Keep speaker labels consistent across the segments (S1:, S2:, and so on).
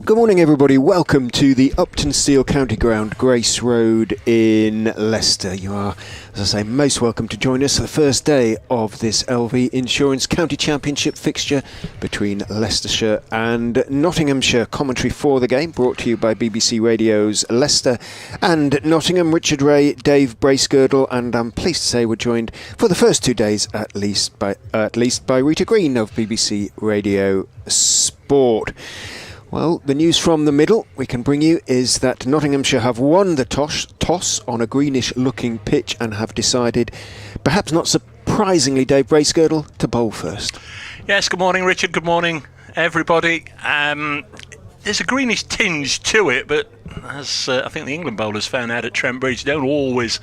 S1: Good morning everybody, welcome to the Uptonsteel County Ground, Grace Road in Leicester. You are, as I say, most welcome to join us for the first day of this LV Insurance County Championship fixture between Leicestershire and Nottinghamshire. Commentary for the game brought to you by BBC Radio's Leicester and Nottingham. Richard Ray, Dave Bracegirdle, and I'm pleased to say we're joined for the first 2 days at least by Rita Green of BBC Radio Sport. Well, the news from the middle we can bring you is that Nottinghamshire have won the toss on a greenish-looking pitch and have decided, perhaps not surprisingly, Dave Bracegirdle, to bowl first.
S2: Yes, good morning, Richard. Good morning, everybody. There's a greenish tinge to it, but as I think the England bowlers found out at Trent Bridge, don't always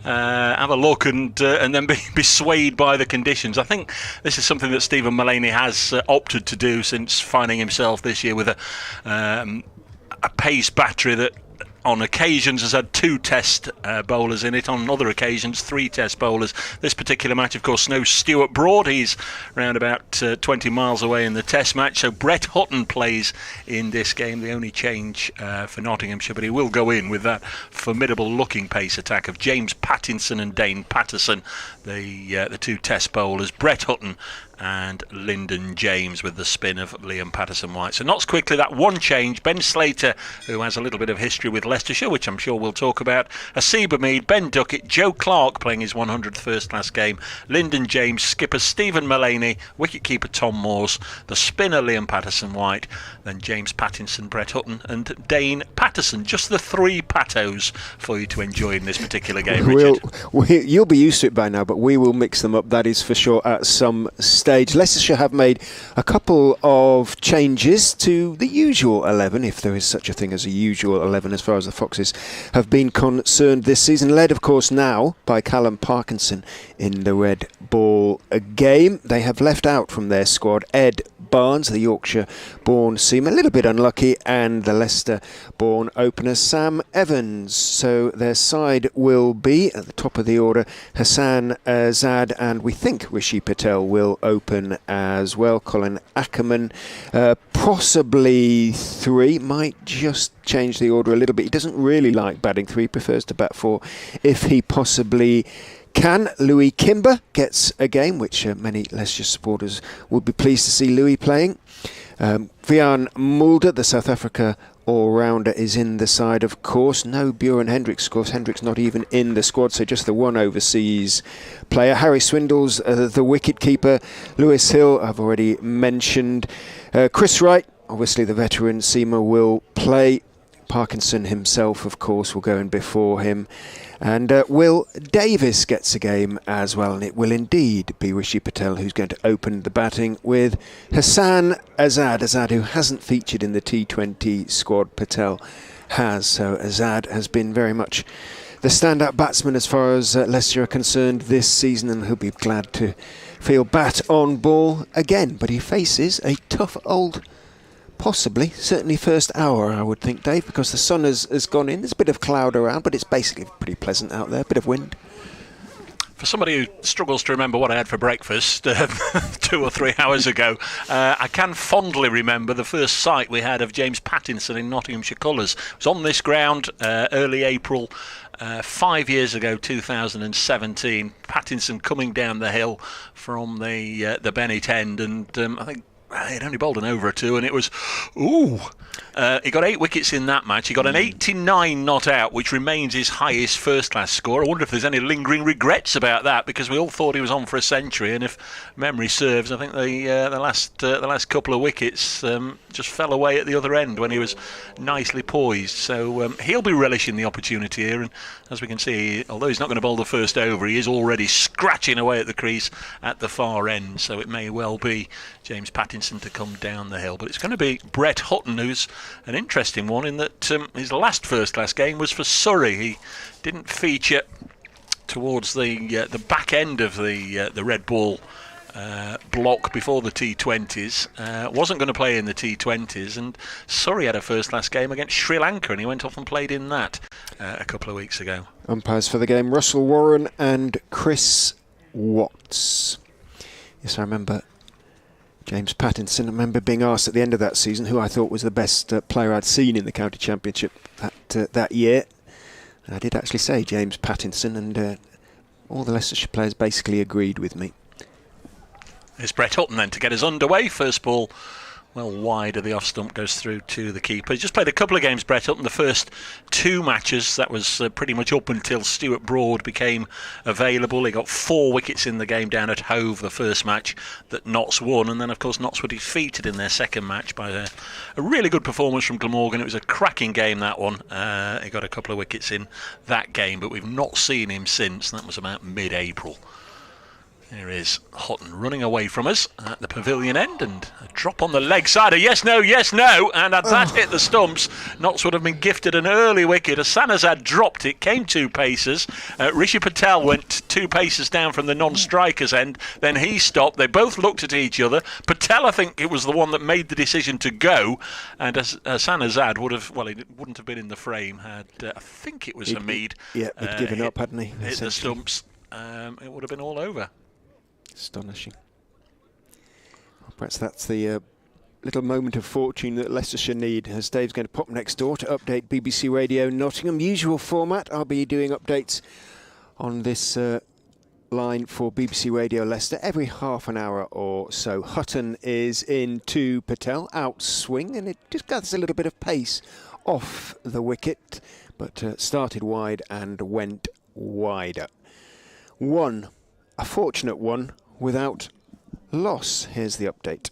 S2: have a look and then be swayed by the conditions. I think this is something that Stephen Mullaney has opted to do since finding himself this year with a pace battery that on occasions has had 2 test bowlers in it, on other occasions 3 test bowlers. This particular match, of course, no Stuart Broad. He's around about 20 miles away in the test match, so Brett Hutton plays in this game, the only change for Nottinghamshire, but he will go in with that formidable looking pace attack of James Pattinson and Dane Patterson, the 2 test bowlers, Brett Hutton and Lyndon James with the spin of Liam Patterson-White. So not quickly, that one change. Ben Slater, who has a little bit of history with Leicestershire, which I'm sure we'll talk about. Asiba Mead, Ben Duckett, Joe Clark playing his 100th first-class game. Lyndon James, skipper Stephen Mullaney, wicketkeeper Tom Morse, the spinner Liam Patterson-White, then James Pattinson, Brett Hutton and Dane Patterson. Just the 3 patos for you to enjoy in this particular game, Richard.
S1: You'll be used to it by now, but we will mix them up, that is for sure, at some stage. Leicestershire have made a couple of changes to the usual 11, if there is such a thing as a usual 11 as far as the Foxes have been concerned this season, led of course now by Callum Parkinson in the red ball game. They have left out from their squad Ed Barnes, the Yorkshire-born seaman, a little bit unlucky, and the Leicester-born opener Sam Evans. So their side will be at the top of the order Hassan Azad, and we think Rishi Patel will open as well. Colin Ackermann, possibly 3, might just change the order a little bit. He doesn't really like batting 3, prefers to bat 4 if he possibly can. Louis Kimber gets a game, which many Leicester supporters would be pleased to see Louis playing. Vian Mulder, the South Africa all-rounder, is in the side, of course. No Bjorn Hendricks, of course. Hendricks not even in the squad, so just the one overseas player. Harry Swindles, the wicket-keeper. Lewis Hill, I've already mentioned. Chris Wright, obviously the veteran seamer, will play. Parkinson himself, of course, will go in before him. And Will Davis gets a game as well, and it will indeed be Rishi Patel who's going to open the batting with Hassan Azad, who hasn't featured in the T20 squad. Patel has, so Azad has been very much the standout batsman as far as Leicester are concerned this season, and he'll be glad to feel bat on ball again. But he faces a tough old, possibly, certainly first hour, I would think, Dave, because the sun has gone in. There's a bit of cloud around, but it's basically pretty pleasant out there, a bit of wind.
S2: For somebody who struggles to remember what I had for breakfast 2 or 3 hours ago, I can fondly remember the first sight we had of James Pattinson in Nottinghamshire colours. It was on this ground early April 5 years ago, 2017. Pattinson coming down the hill from the Bennett end, and I think he'd only bowled an over or 2, and it was, he got 8 wickets in that match. He got an 89 not out, which remains his highest first-class score. I wonder if there's any lingering regrets about that, because we all thought he was on for a century, and if memory serves, I think the last couple of wickets just fell away at the other end when he was nicely poised. So he'll be relishing the opportunity here, and as we can see, although he's not going to bowl the first over, he is already scratching away at the crease at the far end, so it may well be James Pattinson to come down the hill. But it's going to be Brett Hutton, who's an interesting one in that his last first-class game was for Surrey. He didn't feature towards the back end of the red ball block before the T20s. Wasn't going to play in the T20s, and Surrey had a first-class game against Sri Lanka, and he went off and played in that a couple of weeks ago.
S1: Umpires for the game, Russell Warren and Chris Watts. Yes, I remember James Pattinson, I remember being asked at the end of that season who I thought was the best player I'd seen in the county championship that year. I did actually say James Pattinson, and all the Leicestershire players basically agreed with me.
S2: It's Brett Hutton then to get us underway. First ball well wide of the off stump, goes through to the keeper. He's just played a couple of games, Brett Hutton. The first 2 matches, that was pretty much up until Stuart Broad became available. He got 4 wickets in the game down at Hove, the first match that Notts won, and then of course Notts were defeated in their second match by a really good performance from Glamorgan. It was a cracking game, that one. He got a couple of wickets in that game, but we've not seen him since. That was about mid-April. There is Hutton running away from us at the pavilion end, and a drop on the leg side. A yes, no, and had that hit the stumps, Notts would have been gifted an early wicket. Sanazad dropped it, came 2 paces. Rishi Patel went 2 paces down from the non-striker's end. Then he stopped. They both looked at each other. Patel, I think it was the one that made the decision to go, and Sanazad would have, well, he wouldn't have been in the frame had, I think it was Hamid.
S1: Yeah, he'd given up, hadn't he?
S2: Hit the stumps. It would have been all over.
S1: Astonishing. Well, perhaps that's the little moment of fortune that Leicestershire need, as Dave's going to pop next door to update BBC Radio Nottingham. Usual format, I'll be doing updates on this line for BBC Radio Leicester every half an hour or so. Hutton is in to Patel, out swing, and it just gathers a little bit of pace off the wicket, but started wide and went wider. A fortunate one, without loss. Here's the update.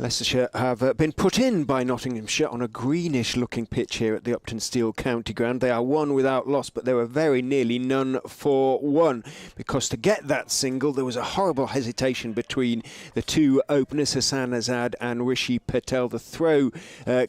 S1: Leicestershire have been put in by Nottinghamshire on a greenish looking pitch here at the Uptonsteel County Ground. They are 1 without loss, but they were very nearly none for 1, because to get that single there was a horrible hesitation between the 2 openers, Sanazad and Rishi Patel. The throw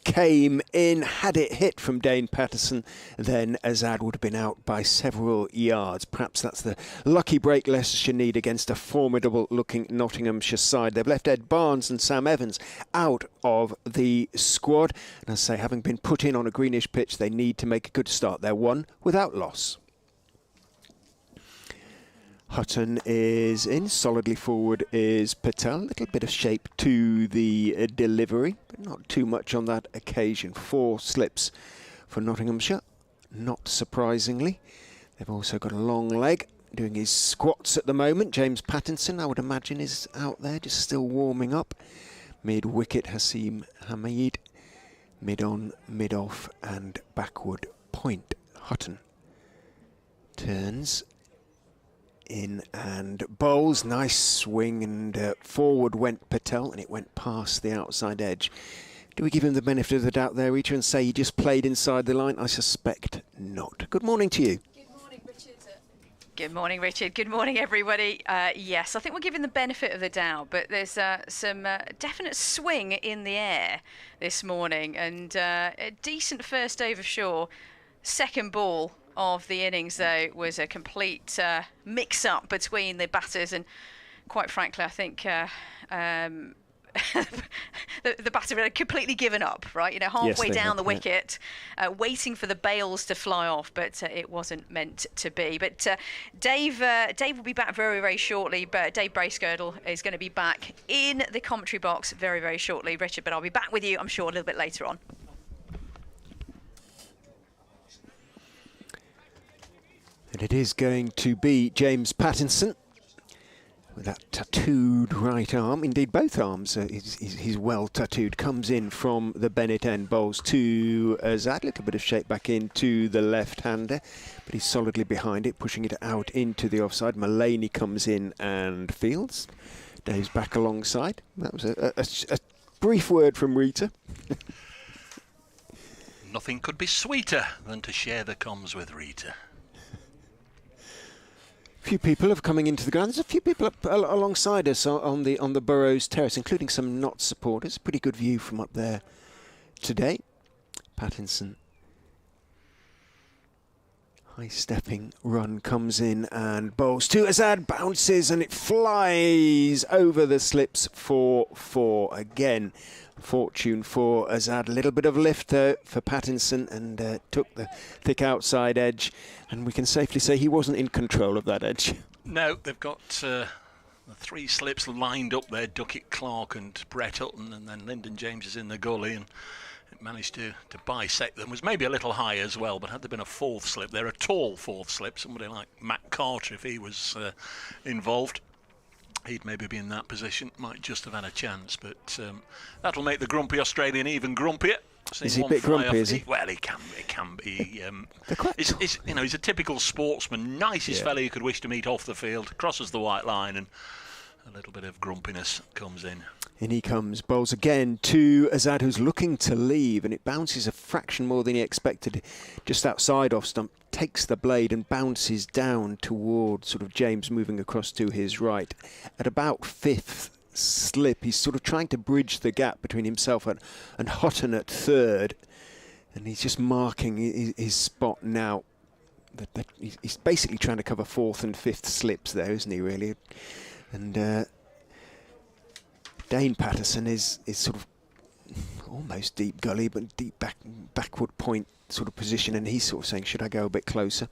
S1: came in, had it hit from Dane Patterson, then Azad would have been out by several yards. Perhaps that's the lucky break Leicestershire need against a formidable looking Nottinghamshire side. They've left Ed Barnes and Sam Evans out of the squad, and as I say, having been put in on a greenish pitch, they need to make a good start. They're 1 without loss. Hutton is in, solidly forward is Patel. A little bit of shape to the delivery, but not too much on that occasion. 4 slips for Nottinghamshire, not surprisingly. They've also got a long leg, doing his squats at the moment. James Pattinson, I would imagine, is out there, just still warming up. Mid-wicket, Hasim Hamid. Mid-on, mid-off and backward point. Hutton turns in and bowls. Nice swing, and forward went Patel, and it went past the outside edge. Do we give him the benefit of the doubt there, Rita, and say he just played inside the line? I suspect not. Good morning to you.
S3: Good morning, Richard. Good morning, everybody. Yes, I think we're giving the benefit of the doubt, but there's some definite swing in the air this morning, and a decent first over shore. Second ball of the innings, though, was a complete mix-up between the batters, and quite frankly, I think the batter had completely given up, right? You know, halfway down the wicket, waiting for the bails to fly off, but it wasn't meant to be. But Dave will be back very, very shortly. But Dave Bracegirdle is going to be back in the commentary box very, very shortly, Richard. But I'll be back with you, I'm sure, a little bit later on.
S1: And it is going to be James Pattinson with that tattooed right arm. Indeed, both arms, he's well tattooed. Comes in from the Bennett end, bowls to Azad. A little bit of shape back into the left-hander, but he's solidly behind it, pushing it out into the offside. Mullaney comes in and fields. Dave's back alongside. That was a brief word from Rita.
S2: Nothing could be sweeter than to share the comms with Rita.
S1: Few people are coming into the ground. There's a few people up alongside us on the Burrows Terrace, including some Notts supporters. Pretty good view from up there today. Pattinson, high stepping run, comes in and bowls to Azad, bounces and it flies over the slips for 4 again. fortune for Azad. A little bit of lift though for Pattinson, and took the thick outside edge, and we can safely say he wasn't in control of that edge.
S2: No, they've got the 3 slips lined up there, Duckett, Clark and Brett Hutton, and then Lyndon James is in the gully, and it managed to bisect them. Was maybe a little high as well, but had there been a 4th slip, they're a tall 4th slip, somebody like Matt Carter, if he was involved, he'd maybe be in that position, might just have had a chance, but that'll make the grumpy Australian even grumpier.
S1: Is he a bit grumpy, is he?
S2: Well, he can be. He's a typical sportsman, nicest fella you could wish to meet off the field, crosses the white line, and a little bit of grumpiness comes in.
S1: In he comes, bowls again to Azad, who's looking to leave, and it bounces a fraction more than he expected, just outside off stump, takes the blade and bounces down toward sort of James moving across to his right. At about 5th slip, he's sort of trying to bridge the gap between himself and Houghton at 3rd, and he's just marking his spot now. He's basically trying to cover 4th and 5th slips there, isn't he, really? And Dane Patterson is sort of almost deep gully, but deep backward point sort of position, and he's sort of saying, should I go a bit closer?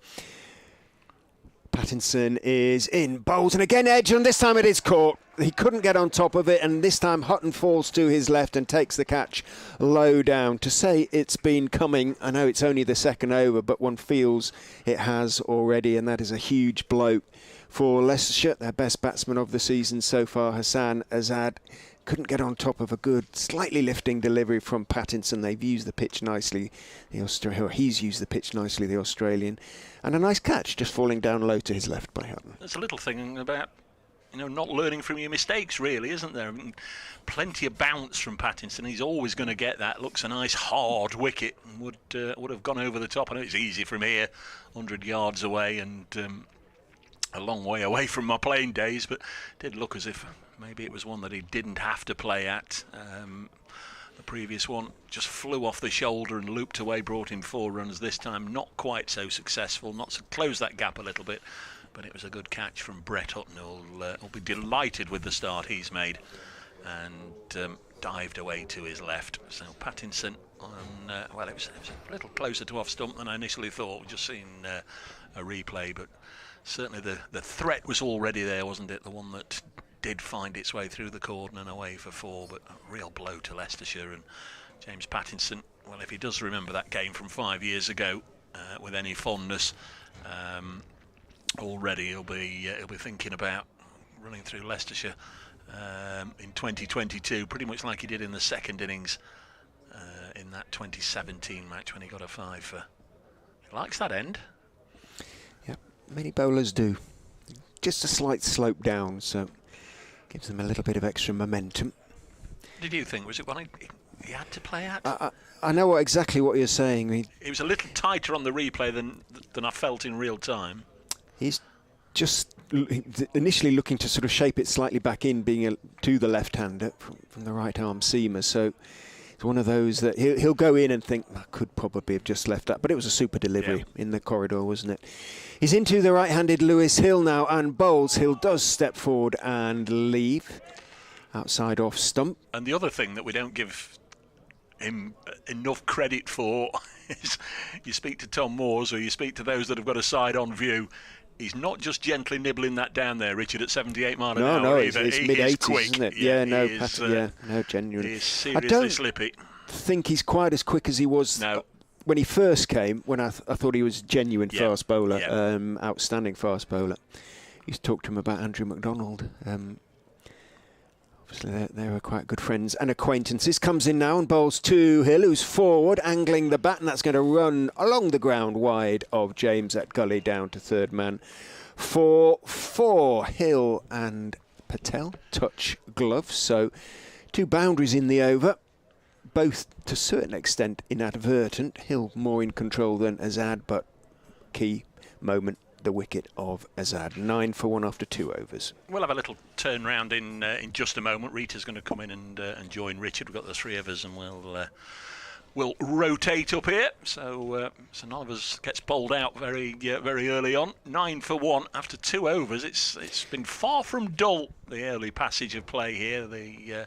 S1: Pattinson is in, bowls, and again edge, and this time it is caught. He couldn't get on top of it, and this time Hutton falls to his left and takes the catch low down. To say it's been coming, I know it's only the 2nd over, but one feels it has already, and that is a huge blow for Leicestershire. Their best batsman of the season so far, Hassan Azad, couldn't get on top of a good, slightly lifting delivery from Pattinson. They've used the pitch nicely, he's used the pitch nicely, the Australian, and a nice catch just falling down low to his left by Hutton.
S2: There's a little thing about not learning from your mistakes, really, isn't there? I mean, plenty of bounce from Pattinson. He's always going to get that. Looks a nice hard wicket, and would have gone over the top. I know it's easy from here, 100 yards away, and a long way away from my playing days, but it did look as if maybe it was one that he didn't have to play at. The previous one just flew off the shoulder and looped away, brought him 4 runs. This time not quite so successful, not to close that gap a little bit, but it was a good catch from Brett Hutton, who'll be delighted with the start he's made, and dived away to his left. So Pattinson it was a little closer to off stump than I initially thought. We've just seen a replay, but certainly the threat was already there, wasn't it? The one that did find its way through the cordon and away for 4, but a real blow to Leicestershire. And James Pattinson, well, if he does remember that game from 5 years ago with any fondness, already he'll be thinking about running through Leicestershire in 2022, pretty much like he did in the 2nd innings in that 2017 match when he got a 5 for. He likes that end.
S1: Yep, many bowlers do. Just a slight slope down, so gives them a little bit of extra momentum.
S2: Did you think, was it one he had to play at?
S1: I know exactly what you're saying.
S2: It was a little tighter on the replay than I felt in real time.
S1: He's just initially looking to sort of shape it slightly back in, being to the left-hander from the right arm seamer. So it's one of those that he'll go in and think, I could probably have just left that. But it was a super delivery in the corridor, wasn't it? He's into the right-handed Lewis Hill now and bowls. Hill does step forward and leave outside off stump.
S2: And the other thing that we don't give him enough credit for is you speak to Tom Moores or you speak to those that have got a side-on view. He's not just gently nibbling that down there, Richard, at 78 mile an hour.
S1: No,
S2: either.
S1: It's mid-80s, isn't it?
S2: No,
S1: genuinely.
S2: He's seriously slippy.
S1: I think he's quite as quick as he was when he first came, when I thought he was a genuine fast bowler, outstanding fast bowler. Used to talk to him about Andrew McDonald. Obviously, they were quite good friends and acquaintances. Comes in now and bowls to Hill, who's forward, angling the bat, and that's going to run along the ground wide of James at gully down to 3rd man. For 4, Hill and Patel touch gloves, so 2 boundaries in the over, both to a certain extent inadvertent. Hill more in control than Azad, but key moment, the wicket of Azad. 9 for 1 after 2 overs.
S2: We'll have a little turn round in just a moment. Rita's going to come in and join Richard. We've got the 3 of us, and we'll will rotate up here. So none of us gets bowled out very early on. 9 for 1 after 2 overs. It's been far from dull, the early passage of play here. The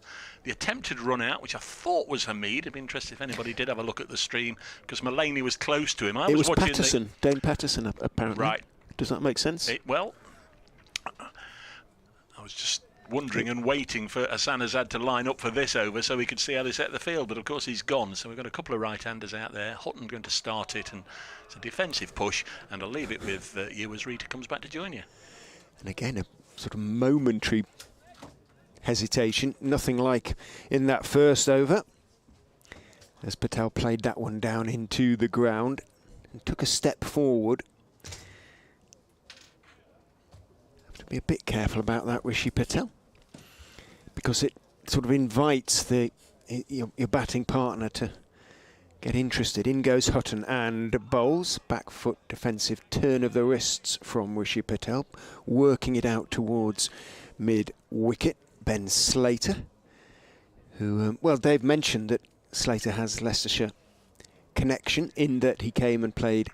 S2: attempted run out, which I thought was Hamid. I'd be interested if anybody did have a look at the stream, because Mulaney was close to him.
S1: It was Patterson, Dane Patterson, apparently.
S2: Right.
S1: Does that make sense?
S2: Well, I was just wondering and waiting for Hassan Azad to line up for this over so we could see how they set the field, but of course he's gone, so we've got a couple of right-handers out there. Hutton going to start it, and it's a defensive push, and I'll leave it with you as Rita comes back to join you.
S1: And again, a sort of momentary hesitation, nothing like in that first over, as Patel played that one down into the ground and took a step forward. Have to be a bit careful about that, Rishi Patel, because it sort of invites your batting partner to get interested. In goes Hutton and bowls. Back foot defensive turn of the wrists from Rishi Patel, working it out towards mid-wicket. Ben Slater, who, well, Dave mentioned that Slater has Leicestershire connection in that he came and played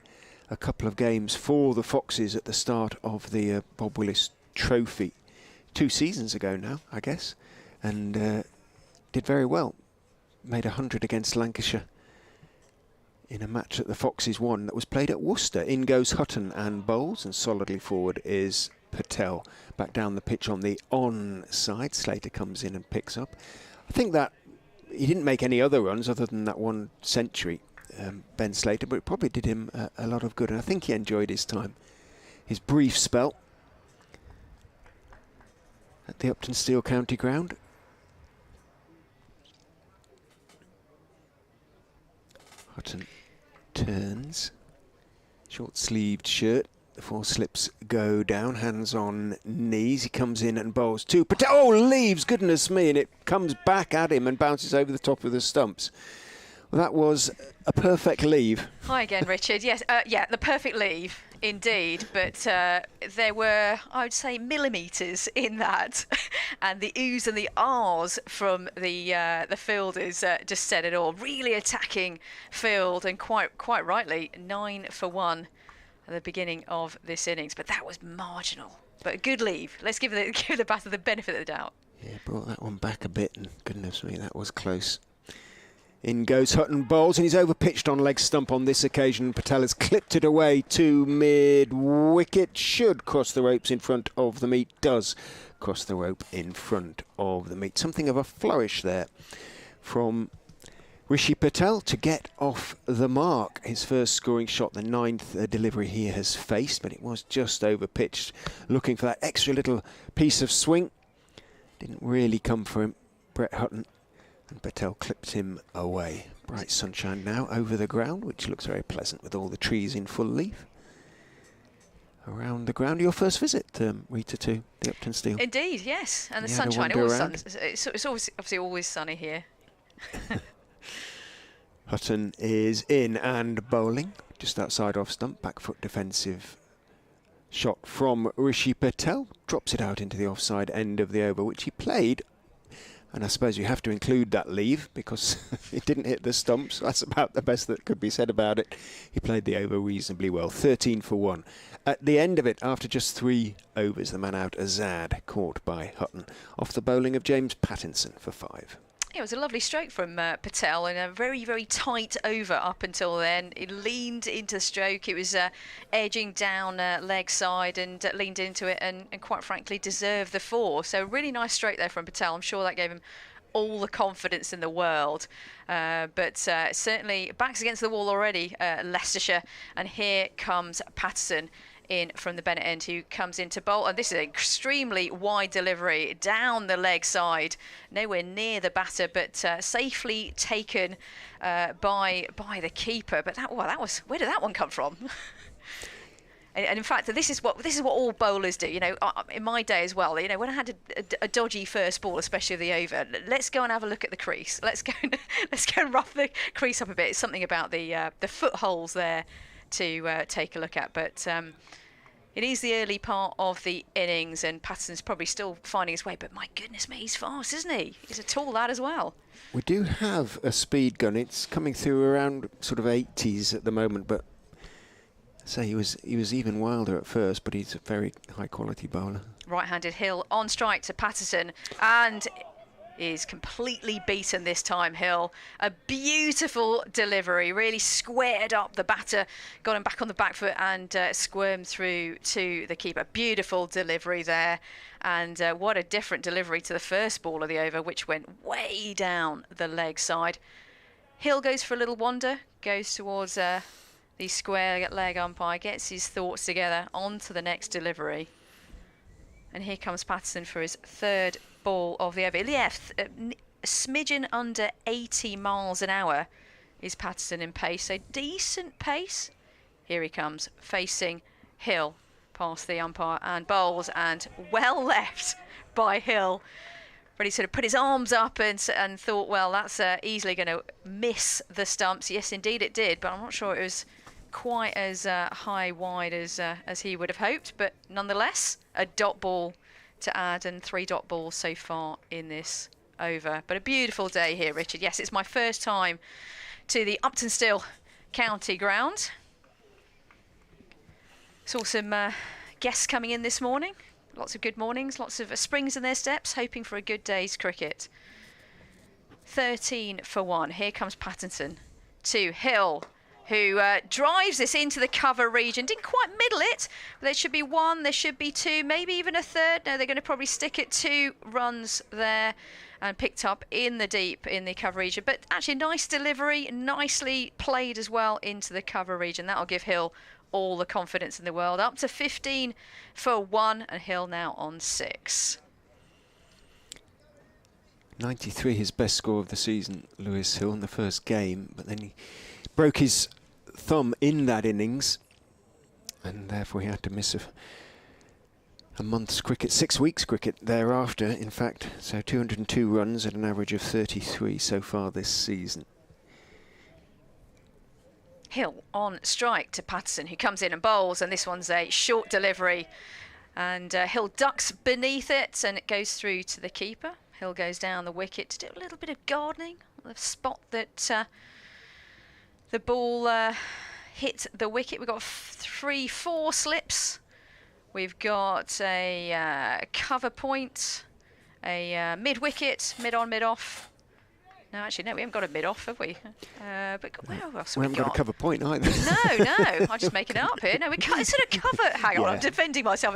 S1: a couple of games for the Foxes at the start of the Bob Willis Trophy 2 seasons ago now, I guess, and did very well. Made 100 against Lancashire in a match that the Foxes won that was played at Worcester. In goes Hutton and bowls, and solidly forward is Patel. Back down the pitch on the on side. Slater comes in and picks up. I think that he didn't make any other runs other than that 1 century, Ben Slater, but it probably did him a lot of good, and I think he enjoyed his time, his brief spell at the Uptonsteel County Ground. Hutton turns, short-sleeved shirt. The 4 slips go down, hands on knees. He comes in and bowls 2. Patel, oh, leaves, goodness me, and it comes back at him and bounces over the top of the stumps. Well, that was a perfect leave.
S3: Hi again, Richard. Yes, the perfect leave, indeed. But there were, I would say, millimetres in that, and the oohs and the ahs from the fielders just said it all. Really attacking field, and quite rightly, 9 for 1 at the beginning of this innings. But that was marginal. But a good leave. Let's give the batter the benefit of the doubt.
S1: Yeah, brought that one back a bit, and goodness me, that was close. In goes Hutton, bowls, and he's overpitched on leg stump on this occasion. Patel has clipped it away to mid-wicket. Should cross the ropes in front of the meet. Does cross the rope in front of the meet. Something of a flourish there from Rishi Patel to get off the mark. His first scoring shot, the 9th delivery he has faced, but it was just overpitched. Looking for that extra little piece of swing. Didn't really come for him, Brett Hutton. And Patel clipped him away. Bright sunshine now over the ground, which looks very pleasant with all the trees in full leaf around the ground. Your first visit, Rita, to the Uptonsteel.
S3: Indeed, yes. And the sunshine. It's obviously always sunny here.
S1: Hutton is in and bowling, just outside off stump. Back foot defensive shot from Rishi Patel. Drops it out into the offside end of the over, which he played. And I suppose you have to include that leave because it didn't hit the stumps. That's about the best that could be said about it. He played the over reasonably well. 13 for 1. At the end of it, after just 3 overs, the man out, Azad, caught by Hutton off the bowling of James Pattinson for 5.
S3: It was a lovely stroke from Patel, and a very, very tight over up until then. It leaned into the stroke. It was edging down leg side and leaned into it and quite frankly deserved the 4. So really nice stroke there from Patel. I'm sure that gave him all the confidence in the world. But certainly backs against the wall already, Leicestershire. And here comes Patterson in from the Bennett end, who comes into bowl, and this is an extremely wide delivery down the leg side, nowhere near the batter, but safely taken by the keeper. But that was, where did that one come from? And in fact, this is what all bowlers do. You know, in my day as well. You know, when I had a dodgy first ball, especially the over, let's go and have a look at the crease. Let's go and rough the crease up a bit. It's something about the footholes there to take a look at. But It is the early part of the innings, and Patterson's probably still finding his way, but my goodness me, he's fast, isn't he? He's a tall lad as well.
S1: We do have a speed gun. It's coming through around sort of 80s at the moment, but he was even wilder at first, but he's a very high quality bowler.
S3: Right-handed Hill on strike to Patterson, and is completely beaten this time, Hill. A beautiful delivery, really squared up the batter, got him back on the back foot and squirmed through to the keeper. Beautiful delivery there, and what a different delivery to the first ball of the over, which went way down the leg side. Hill goes for a little wander, goes towards the square leg umpire, gets his thoughts together, on to the next delivery. And here comes Patterson for his third ball of the over. Yeah, a smidgen under 80 miles an hour is Patterson in pace. So decent pace. Here he comes, facing Hill, past the umpire and bowls, and well left by Hill. But he sort of put his arms up and thought, well, that's easily going to miss the stumps. Yes, indeed it did, but I'm not sure it was quite as high wide as he would have hoped, but nonetheless a dot ball to add, and 3 dot balls so far in this over. But a beautiful day here, Richard. Yes, it's my first time to the Uptonsteel County ground. Saw some guests coming in this morning, lots of good mornings, lots of springs in their steps, hoping for a good day's cricket. 13 for 1. Here comes Patterson to Hill, who drives this into the cover region. Didn't quite middle it, but there should be 1, there should be 2, maybe even a third. No, they're going to probably stick at 2 runs there, and picked up in the deep in the cover region. But actually nice delivery, nicely played as well into the cover region. That'll give Hill all the confidence in the world. Up to 15 for 1, and Hill now on 6.
S1: 93, his best score of the season, Lewis Hill, in the first game, but then he broke his thumb in that innings, and therefore he had to miss a month's cricket, 6 weeks cricket thereafter, in fact. So 202 runs at an average of 33 so far this season.
S3: Hill on strike to Patterson, who comes in and bowls, and this one's a short delivery, and Hill ducks beneath it, and it goes through to the keeper. Hill goes down the wicket to do a little bit of gardening, the spot that the ball hit the wicket. We've got 3-4 slips. We've got a cover point, a mid-wicket, mid-on, mid-off. No, actually, no, we haven't got a mid-off, have we? But where else have
S1: we haven't got a cover point either.
S3: No, I'm just making it up here. No, we can't. It's sort of cover. Hang on, I'm defending myself.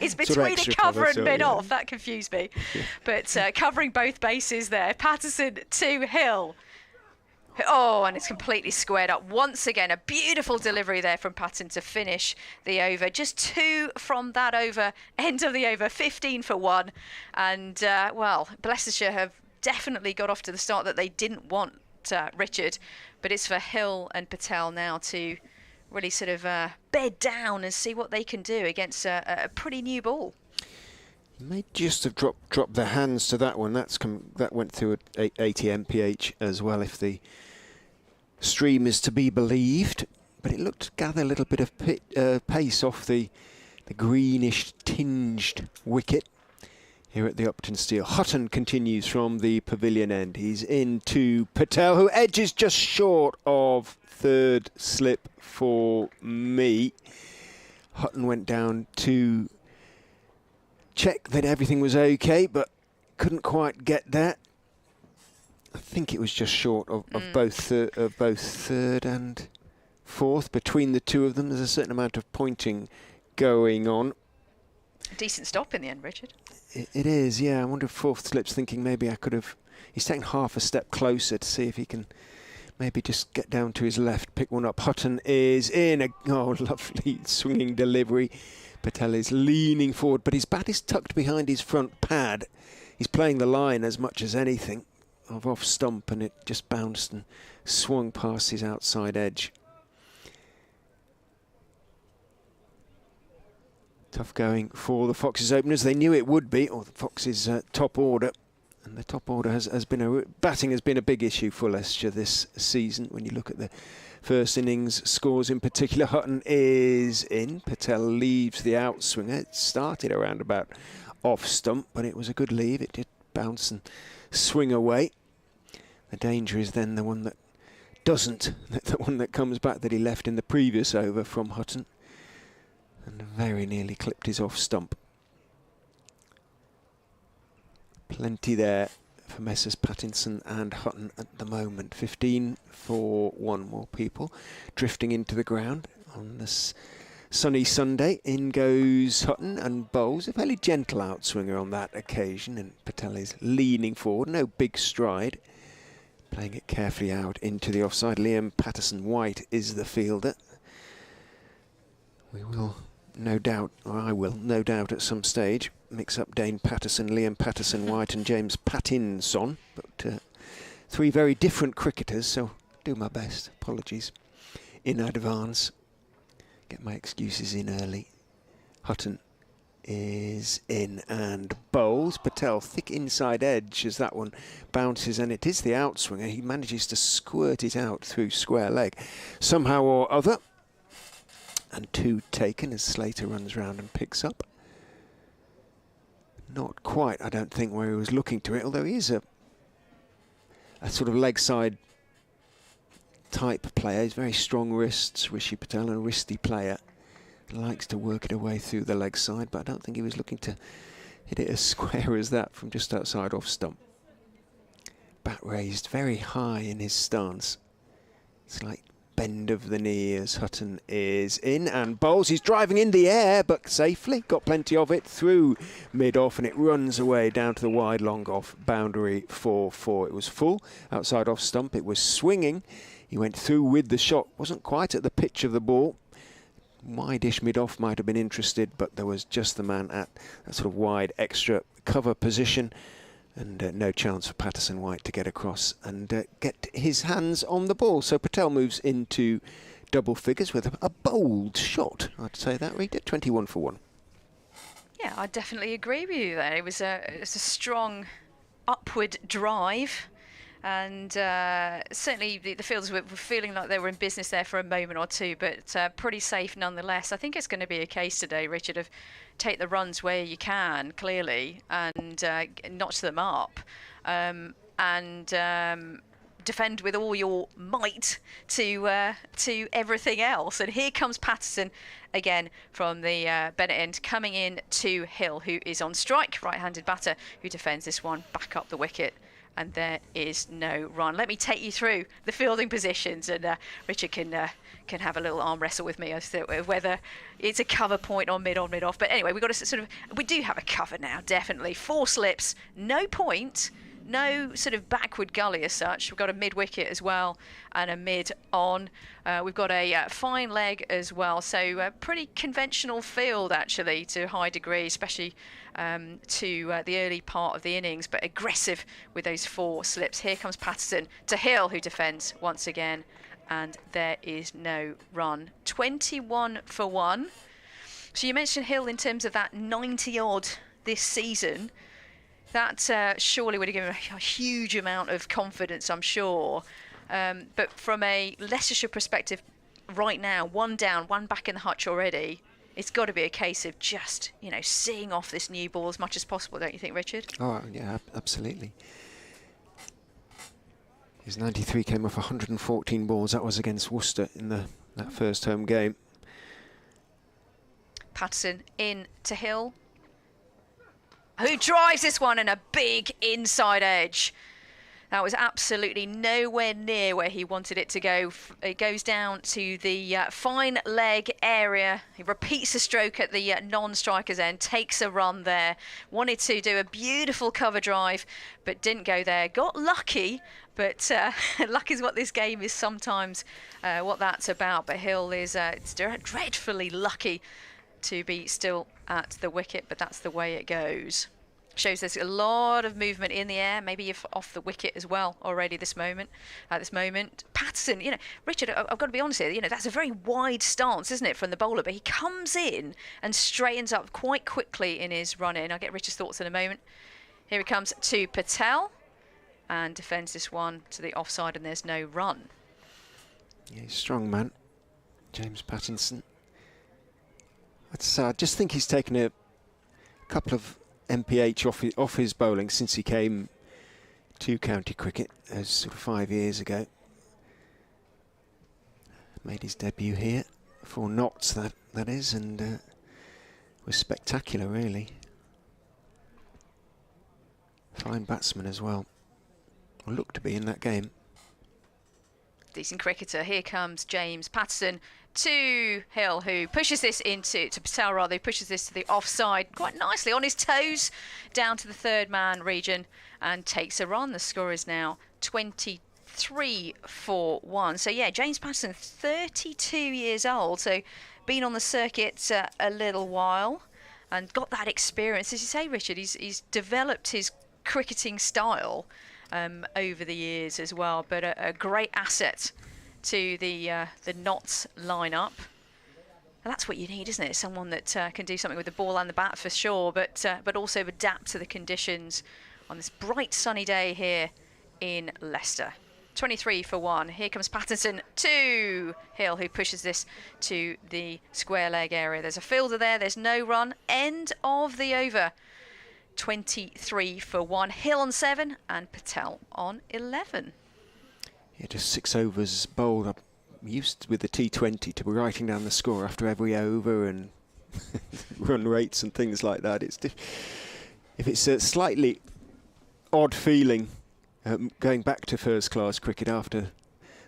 S3: It's between a cover and mid-off. Yeah. That confused me. Yeah. But covering both bases there. Patterson to Hill. Oh, and it's completely squared up. Once again, a beautiful delivery there from Patterson to finish the over. Just 2 from that over, end of the over, 15 for 1. And, well, Leicestershire have definitely got off to the start that they didn't want, Richard. But it's for Hill and Patel now to really sort of bed down and see what they can do against a pretty new ball.
S1: He may just have dropped their hands to that one. That went through at 80 mph as well, if the stream is to be believed. But it looked to gather a little bit of pace off the greenish tinged wicket here at the Uptonsteel. Hutton continues from the pavilion end. He's into Patel, who edges just short of third slip for me. Hutton went down to check that everything was okay, but couldn't quite get there. I think it was just short of both third and fourth. Between the two of them, there's a certain amount of pointing going on.
S3: A decent stop in the end, Richard.
S1: It is, yeah. I wonder if fourth slip's thinking maybe I could have... He's taken half a step closer to see if he can maybe just get down to his left, pick one up. Hutton is in. Oh, lovely swinging delivery. Patel is leaning forward, but his bat is tucked behind his front pad. He's playing the line as much as anything of off stump, and it just bounced and swung past his outside edge. Tough going for the Foxes openers. They knew it would be, or the Foxes top order. And the top order has been batting has been a big issue for Leicestershire this season. When you look at the first innings scores in particular, Hutton is in. Patel leaves the outswinger. It started around about off stump, but it was a good leave. It did bounce and swing away. The danger is then the one that doesn't, the one that comes back that he left in the previous over from Hutton, and very nearly clipped his off stump. Plenty there for Messrs Pattinson and Hutton at the moment. 15 for one. More people drifting into the ground on this sunny Sunday. In goes Hutton and bowls. A fairly gentle outswinger on that occasion, and Patel is leaning forward. No big stride. Playing it carefully out into the offside. Liam Patterson-White is the fielder. We will no doubt, or I will no doubt at some stage, mix up Dane Patterson, Liam Patterson-White and James Pattinson. But three very different cricketers, so do my best. Apologies in advance. Get my excuses in early. Hutton is in and bowls. Patel, thick inside edge as that one bounces, and it is the outswinger. He manages to squirt it out through square leg somehow or other. And two taken as Slater runs round and picks up. Not quite, I don't think, where he was looking to it, although he is a sort of leg side type player. He's very strong wrists, Rishi Patel, a wristy player. Likes to work it away through the leg side, but I don't think he was looking to hit it as square as that from just outside off stump. Bat raised very high in his stance. It's like bend of the knee as Hutton is in and bowls. He's driving in the air, but safely. Got plenty of it through mid-off, and it runs away down to the wide long-off boundary for 4. It was full. Outside off stump, it was swinging. He went through with the shot. Wasn't quite at the pitch of the ball. Wide-ish mid-off might have been interested, but there was just the man at that sort of wide extra cover position. And no chance for Patterson-White to get across and get his hands on the ball. So Patel moves into double figures with a bold shot. I'd say that, Rita. 21 for 1.
S3: Yeah, I definitely agree with you there. It was a strong upward drive. And certainly the fielders were feeling like they were in business there for a moment or two, but pretty safe nonetheless. I think it's going to be a case today, Richard, of take the runs where you can, clearly, and notch them up, and defend with all your might to everything else. And here comes Patterson again from the Bennett end, coming in to Hill, who is on strike, right-handed batter, who defends this one back up the wicket. And there is no run. Let me take you through the fielding positions, and Richard can have a little arm wrestle with me as to whether it's a cover point or mid-on, mid-off. But anyway, we've got to we do have a cover now, definitely. 4 slips, no point, no sort of backward gully as such. We've got a mid-wicket as well and a mid-on. We've got a fine leg as well. So a pretty conventional field, actually, to a high degree, especially to the early part of the innings, but aggressive with those 4 slips. Here comes Patterson to Hill, who defends once again, and there is no run. 21 for 1. So you mentioned Hill in terms of that 90-odd this season. That surely would have given him a huge amount of confidence, I'm sure. But from a Leicestershire perspective, right now, 1 down, 1 back in the hutch already, it's got to be a case of just, seeing off this new ball as much as possible, don't you think, Richard?
S1: Oh, yeah, absolutely. His 93 came off 114 balls. That was against Worcester in that first home game.
S3: Patterson in to Hill, who drives this one in a big inside edge. That was absolutely nowhere near where he wanted it to go. It goes down to the fine leg area. He repeats the stroke at the non-striker's end, takes a run there. Wanted to do a beautiful cover drive, but didn't go there. Got lucky, but luck is what this game is sometimes, what that's about. But Hill is dreadfully lucky to be still at the wicket, but that's the way it goes. Shows there's a lot of movement in the air, maybe if off the wicket as well already at this moment. Patterson, Richard, I've got to be honest here, that's a very wide stance, isn't it, from the bowler, but he comes in and straightens up quite quickly in his run in. I'll get Richard's thoughts in a moment. Here he comes to Patel and defends this one to the offside, and there's no run.
S1: Yeah, he's a strong man, James Pattinson. I just think he's taken a couple of MPH off his bowling since he came to county cricket, sort of 5 years ago. Made his debut here, 4 knots that is, and was spectacular really. Fine batsman as well. Or looked to be in that game.
S3: Decent cricketer. Here comes James Patterson to Hill, who pushes this to Patel rather, who pushes this to the offside quite nicely on his toes down to the third man region and takes a run. The score is now 23 for 1. So yeah, James Patterson, 32 years old, so been on the circuit a little while and got that experience. As you say, Richard, he's developed his cricketing style over the years as well, but a great asset to the Notts lineup. And that's what you need, isn't it? Someone that can do something with the ball and the bat for sure, but also adapt to the conditions on this bright sunny day here in Leicester. 23 for 1. Here comes Pattinson to Hill, who pushes this to the square leg area. There's a fielder there, there's no run. End of the over. 23 for 1. Hill on 7 and Patel on 11.
S1: Yeah, just 6 overs bowled. I'm used with the T20 to be writing down the score after every over and run rates and things like that. If it's a slightly odd feeling going back to first class cricket after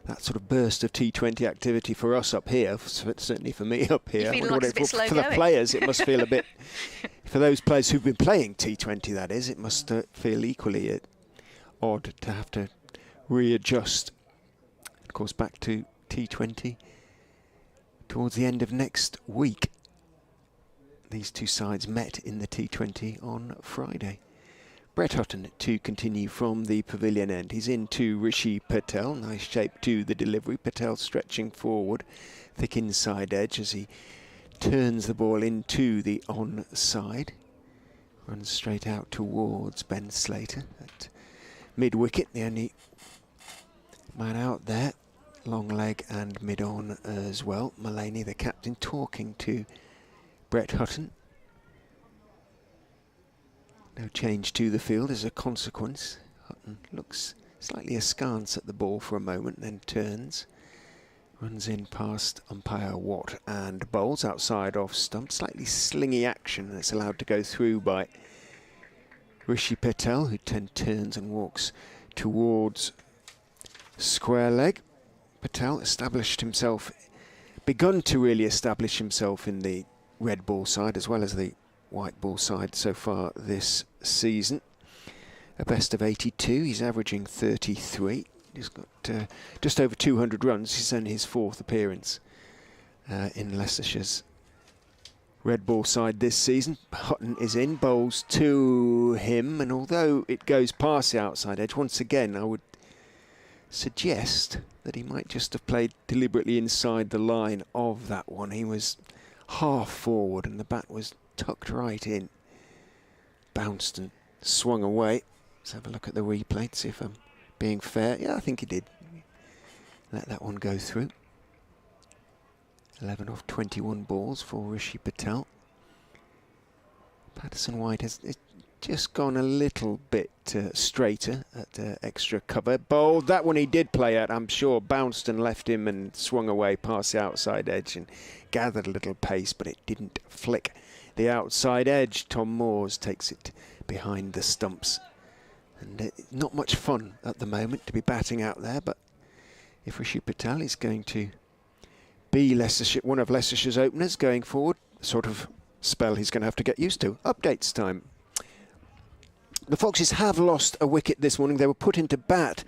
S1: that sort of burst of T20 activity for us up here, certainly for me up here.
S3: Like it's a bit slow
S1: for
S3: going.
S1: The players, it must feel a bit. For those players who've been playing T20, that is, it must feel equally odd to have to readjust. Of course, back to T20 towards the end of next week. These two sides met in the T20 on Friday. Brett Hutton to continue from the pavilion end. He's into Rishi Patel. Nice shape to the delivery. Patel stretching forward. Thick inside edge as he turns the ball into the onside. Runs straight out towards Ben Slater at mid-wicket. The only man out there. Long leg and mid-on as well. Mullaney, the captain, talking to Brett Hutton. No change to the field as a consequence. Hutton looks slightly askance at the ball for a moment, then turns. Runs in past umpire Watt and bowls outside off stump. Slightly slingy action that's allowed to go through by Rishi Patel, who then turns and walks towards square leg. Patel begun to really establish himself in the red ball side as well as the white ball side so far this season. A best of 82, he's averaging 33. He's got just over 200 runs. He's only his 4th appearance in Leicestershire's red ball side this season. Hutton is in, bowls to him, and although it goes past the outside edge, once again I would suggest that he might just have played deliberately inside the line of that one. He was half forward and the bat was tucked right in. Bounced and swung away. Let's have a look at the replay to see if I'm being fair. Yeah, I think he did. Let that one go through. 11 off 21 balls for Rishi Patel. Patterson White has just gone a little bit straighter at extra cover. Bowled. That one he did play at, I'm sure. Bounced and left him and swung away past the outside edge and gathered a little pace, but it didn't flick the outside edge. Tom Moores takes it behind the stumps. And not much fun at the moment to be batting out there, but if Rishi Patel is going to be one of Leicestershire's openers going forward, sort of spell he's going to have to get used to. Updates time. The Foxes have lost a wicket this morning. They were put into bat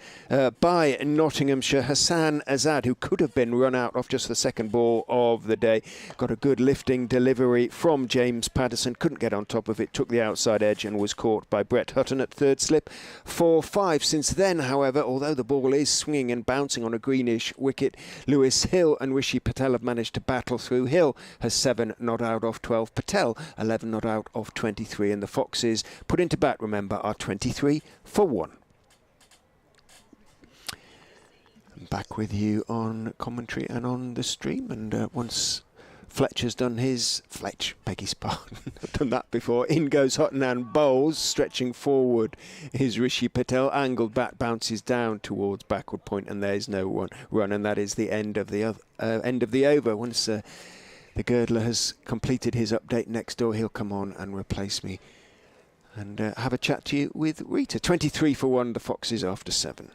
S1: by Nottinghamshire. Hassan Azad, who could have been run out off just the second ball of the day, got a good lifting delivery from James Patterson. Couldn't get on top of it, took the outside edge and was caught by Brett Hutton at third slip for 5. Since then, however, although the ball is swinging and bouncing on a greenish wicket, Lewis Hill and Rishi Patel have managed to battle through. Hill has 7 not out of 12. Patel 11 not out of 23. And the Foxes put into bat, remember, remember, are 23 for 1. I'm back with you on commentary and on the stream, and once Fletcher's done his... beg his pardon, I've done that before. In goes Hottenham, bowls, stretching forward is Rishi Patel, angled back, bounces down towards backward point, and there's no run, and that is the end of the over. Once the Girdler has completed his update next door, he'll come on and replace me and have a chat to you with Rita. 23 for 1, the Foxes after 7.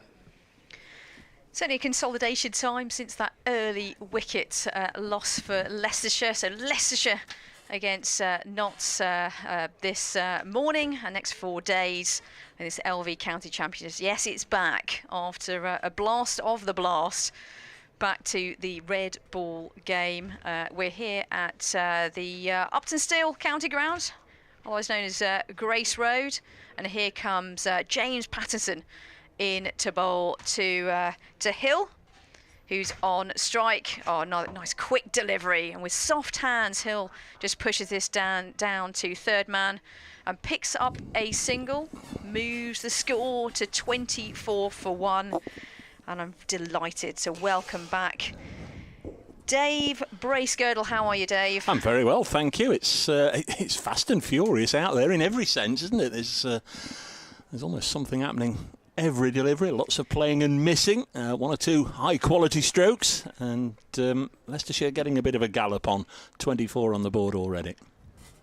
S3: Certainly a consolidation time since that early wicket loss for Leicestershire. So Leicestershire against Notts this morning and next 4 days in this LV County Championship. Yes, it's back after a blast of the blast. Back to the red ball game. We're here at the Uptonsteel County Ground, otherwise known as Grace Road, and here comes James Pattinson in to bowl to Hill, who's on strike. Oh, nice quick delivery, and with soft hands, Hill just pushes this down to third man and picks up a single, moves the score to 24 for 1, and I'm delighted to welcome back Dave Bracegirdle. How are you, Dave?
S2: I'm very well, thank you. It's fast and furious out there in every sense, isn't it? There's almost something happening every delivery, lots of playing and missing, 1 or 2 high quality strokes, and Leicestershire getting a bit of a gallop on, 24 on the board already.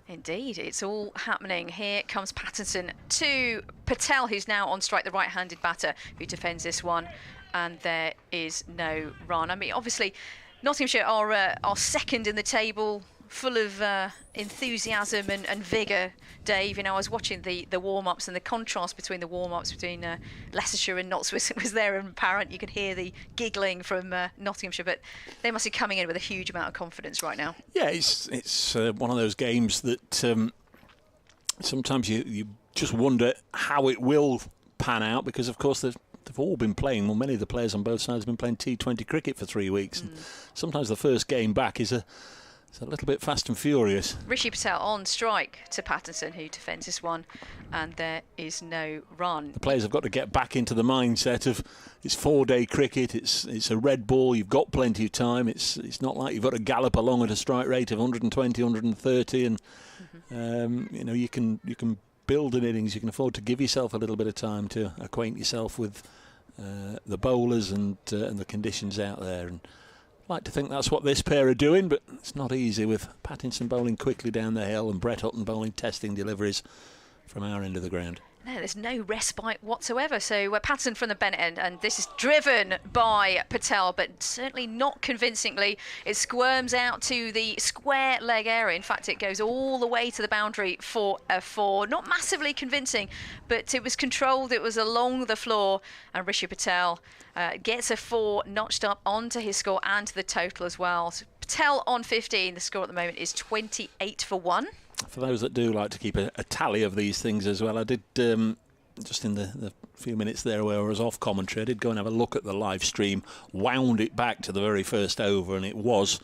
S3: Indeed, it's all happening. Here comes Pattinson to Patel, who's now on strike, the right-handed batter who defends this one, and there is no run. I mean, obviously Nottinghamshire are second in the table, full of enthusiasm and vigour, Dave. You know, I was watching the warm-ups, and the contrast between the warm-ups between Leicestershire and Notts was there and apparent. You could hear the giggling from Nottinghamshire, but they must be coming in with a huge amount of confidence right now. Yeah,
S2: it's one of those games that sometimes you just wonder how it will pan out, because of course they've all been playing, well, many of the players on both sides have been playing T20 cricket for 3 weeks. And sometimes the first game back is it's a little bit fast and furious.
S3: Rishi Patel on strike to Pattinson, who defends this one, and there is no run.
S2: The players have got to get back into the mindset of it's 4-day cricket, it's a red ball, you've got plenty of time, it's not like you've got to gallop along at a strike rate of 120, 130, and you know, you can build an innings, you can afford to give yourself a little bit of time to acquaint yourself with the bowlers and the conditions out there. And like to think that's what this pair are doing, but it's not easy with Pattinson bowling quickly down the hill and Brett Hutton bowling testing deliveries from our end of the ground.
S3: No, there's no respite whatsoever. So Pattinson from the Bennett end, and this is driven by Patel, but certainly not convincingly. It squirms out to the square leg area. In fact, it goes all the way to the boundary for a 4. Not massively convincing, but it was controlled. It was along the floor, and Rishi Patel gets a 4 notched up onto his score and to the total as well. So Patel on 15. The score at the moment is 28 for 1.
S2: For those that do like to keep a tally of these things as well, I did, just in the few minutes there where I was off commentary, I did go and have a look at the live stream, wound it back to the very first over, and it was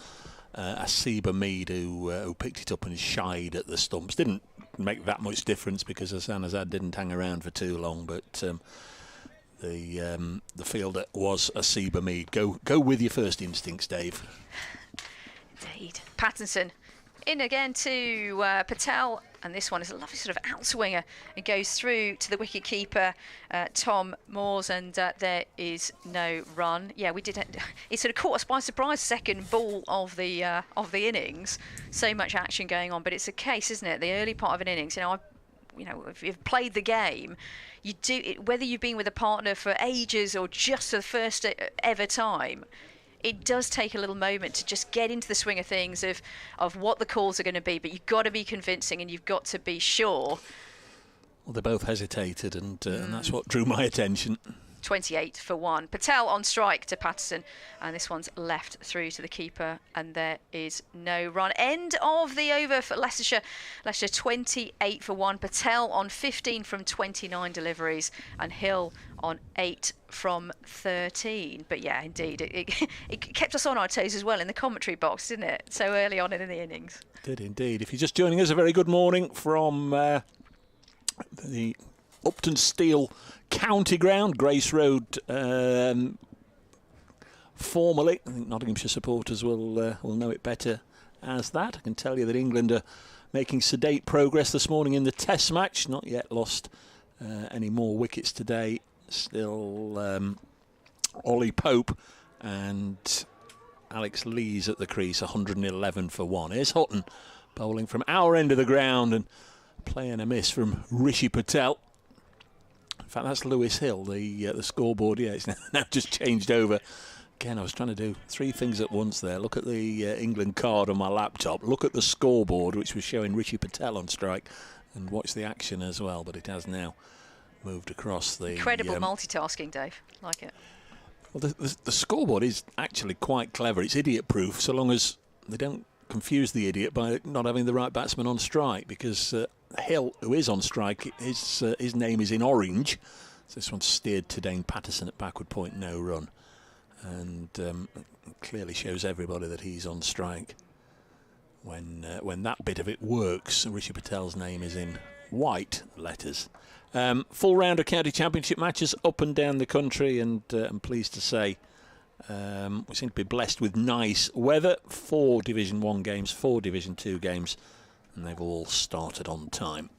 S2: Asiba Mead who picked it up and shied at the stumps. Didn't make that much difference because Hassan Azad didn't hang around for too long, but the fielder was Asiba Mead. Go with your first instincts, Dave.
S3: Indeed. Pattinson in again to Patel, and this one is a lovely sort of outswinger. It goes through to the wicket-keeper, Tom Moores, and there is no run. Yeah, we did. It sort of caught us by surprise. Second ball of the innings. So much action going on, but it's a case, isn't it? The early part of an innings. You know, if you've played the game, you do it, whether you've been with a partner for ages or just for the first ever time. It does take a little moment to just get into the swing of things of what the calls are going to be, but you've got to be convincing and you've got to be sure.
S2: Well, they both hesitated, and that's what drew my attention.
S3: 28 for 1. Patel on strike to Pattinson, and this one's left through to the keeper, and there is no run. End of the over for Leicestershire. Leicestershire 28 for 1. Patel on 15 from 29 deliveries, and Hill on 8 from 13. But yeah, indeed, it kept us on our toes as well in the commentary box, didn't it? So early on in the innings.
S2: It did indeed. If you're just joining us, a very good morning from the Uptonsteel County Ground, Grace Road. Formally, I think Nottinghamshire supporters will know it better as that. I can tell you that England are making sedate progress this morning in the Test match. Not yet lost any more wickets today. Still Ollie Pope and Alex Lees at the crease, 111 for 1. Here's Hutton bowling from our end of the ground and playing a miss from Rishi Patel. In fact, that's Lewis Hill, the scoreboard. Yeah, it's now just changed over. Again, I was trying to do three things at once there. Look at the England card on my laptop. Look at the scoreboard, which was showing Rishi Patel on strike, and watch the action as well. But it has now moved across the...
S3: Incredible multitasking, Dave. Like it.
S2: Well, the scoreboard is actually quite clever. It's idiot-proof, so long as they don't confuse the idiot by not having the right batsman on strike, because Hill, who is on strike, his name is in orange. So this one's steered to Dane Patterson at backward point, no run. And clearly shows everybody that he's on strike. When that bit of it works, Rishi Patel's name is in white letters. Full round of county championship matches up and down the country, and I'm pleased to say we seem to be blessed with nice weather. 4 Division 1 games, 4 Division 2 games, and they've all started on time.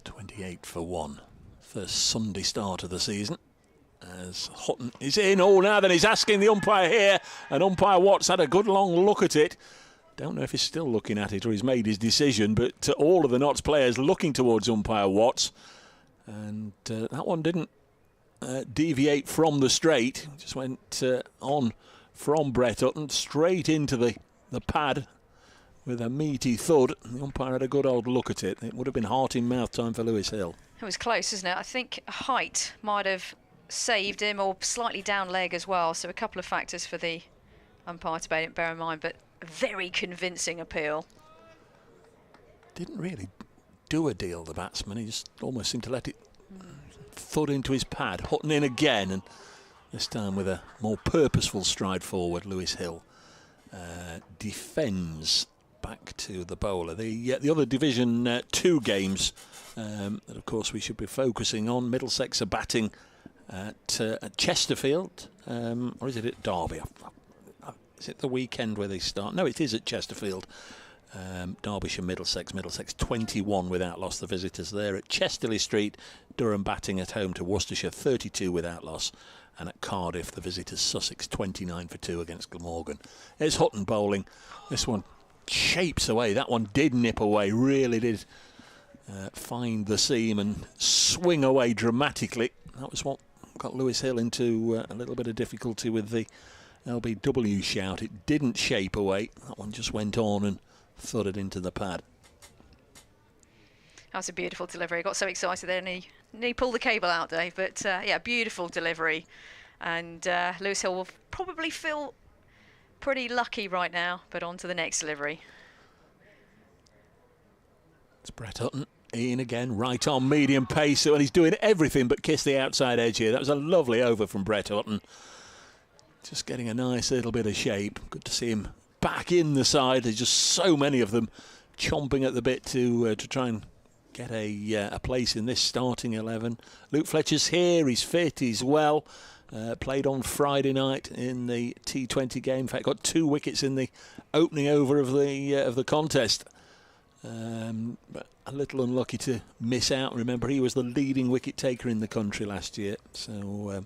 S2: 28 for 1. First Sunday start of the season. As Hutton is in. Oh, now then he's asking the umpire here, and umpire Watts had a good long look at it. Don't know if he's still looking at it or he's made his decision, but all of the Notts players looking towards umpire Watts, and that one didn't deviate from the straight, just went on from Brett Hutton straight into the pad with a meaty thud. The umpire had a good old look at it. It would have been heart in mouth time for Lewis Hill.
S3: It was close, isn't it? I think height might have saved him, or slightly down leg as well, so a couple of factors for the umpire to bear in mind, but a very convincing appeal.
S2: Didn't really do a deal, the batsman. He just almost seemed to let it thud into his pad. Hutton in again, and this time with a more purposeful stride forward. Lewis Hill defends back to the bowler. The other Division 2 games that of course we should be focusing on. Middlesex are batting at Chesterfield, or is it at Derby? Is it the weekend where they start? No, it is at Chesterfield. Derbyshire, Middlesex 21 without loss. The visitors there at Chesterley Street. Durham batting at home to Worcestershire, 32 without loss. And at Cardiff, the visitors Sussex, 29 for 2 against Glamorgan. There's Hutton bowling. This one shapes away. That one did nip away, really did find the seam and swing away dramatically. That was what got Lewis Hill into a little bit of difficulty with the LBW shout. It didn't shape away. That one just went on and thudded into the pad.
S3: That was a beautiful delivery. I got so excited there, and he pulled the cable out, Dave. But yeah, beautiful delivery. And Lewis Hill will probably feel pretty lucky right now, but on to the next delivery.
S2: It's Brett Hutton. Ian again, right on medium pace, and he's doing everything but kiss the outside edge here. That was a lovely over from Brett Hutton. Just getting a nice little bit of shape. Good to see him back in the side. There's just so many of them chomping at the bit to try and get a place in this starting 11. Luke Fletcher's here. He's fit. He's well. Played on Friday night in the T20 game. In fact, got 2 wickets in the opening over of the contest. But a little unlucky to miss out. Remember, he was the leading wicket taker in the country last year. So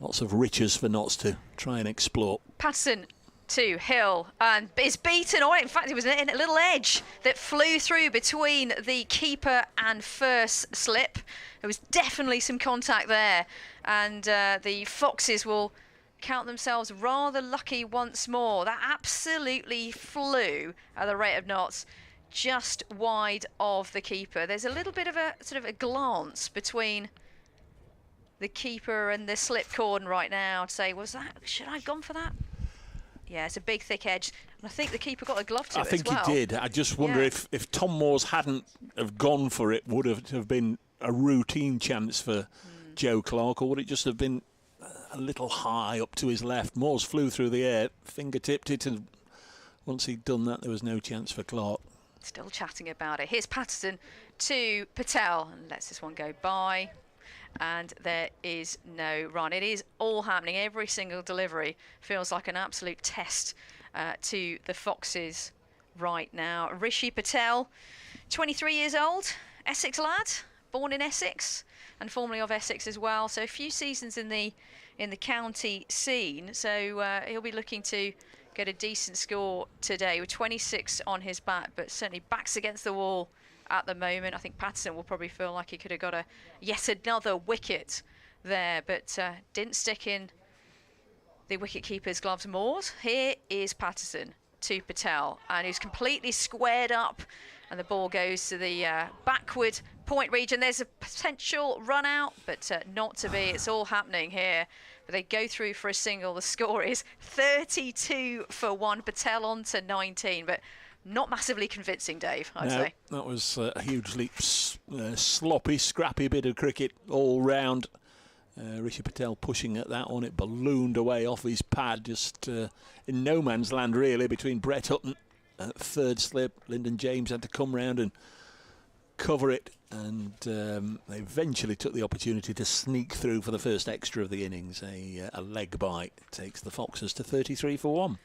S2: lots of riches for Notts to try and explore.
S3: Patterson to Hill, and is beaten away. In fact, it was a little edge that flew through between the keeper and first slip. There was definitely some contact there, and the Foxes will count themselves rather lucky once more. That absolutely flew at the rate of knots, just wide of the keeper. There's a little bit of a sort of a glance between the keeper and the slip corner right now to say, should I have gone for that? Yeah, it's a big thick edge, and I think the keeper got a glove to it as well.
S2: I think he did. I just wonder if Tom Moores hadn't have gone for it, would it have been a routine chance for Joe Clark, or would it just have been a little high up to his left? Moores flew through the air, finger tipped it, and once he'd done that, there was no chance for Clark.
S3: Still chatting about it. Here's Patterson to Patel, and lets this one go by. And there is no run. It is all happening. Every single delivery feels like an absolute test to the Foxes right now. Rishi Patel, 23 years old, Essex lad, born in Essex and formerly of Essex as well. So a few seasons in the county scene. So he'll be looking to get a decent score today with 26 on his bat, but certainly backs against the wall at the moment. I think Patterson will probably feel like he could have got yet another wicket there, but didn't stick in the wicket-keeper's gloves more. Here is Patterson to Patel, and he's completely squared up, and the ball goes to the backward point region. There's a potential run out, but not to be. It's all happening here. But they go through for a single. The score is 32 for 1. Patel on to 19, but not massively convincing, Dave, I'd say.
S4: That was a hugely sloppy, scrappy bit of cricket all round. Rishi Patel pushing at that one. It ballooned away off his pad, just in no man's land, really, between Brett Hutton at third slip. Lyndon James had to come round and cover it, and they eventually took the opportunity to sneak through for the first extra of the innings. A leg bite takes the Foxes to 33 for 1.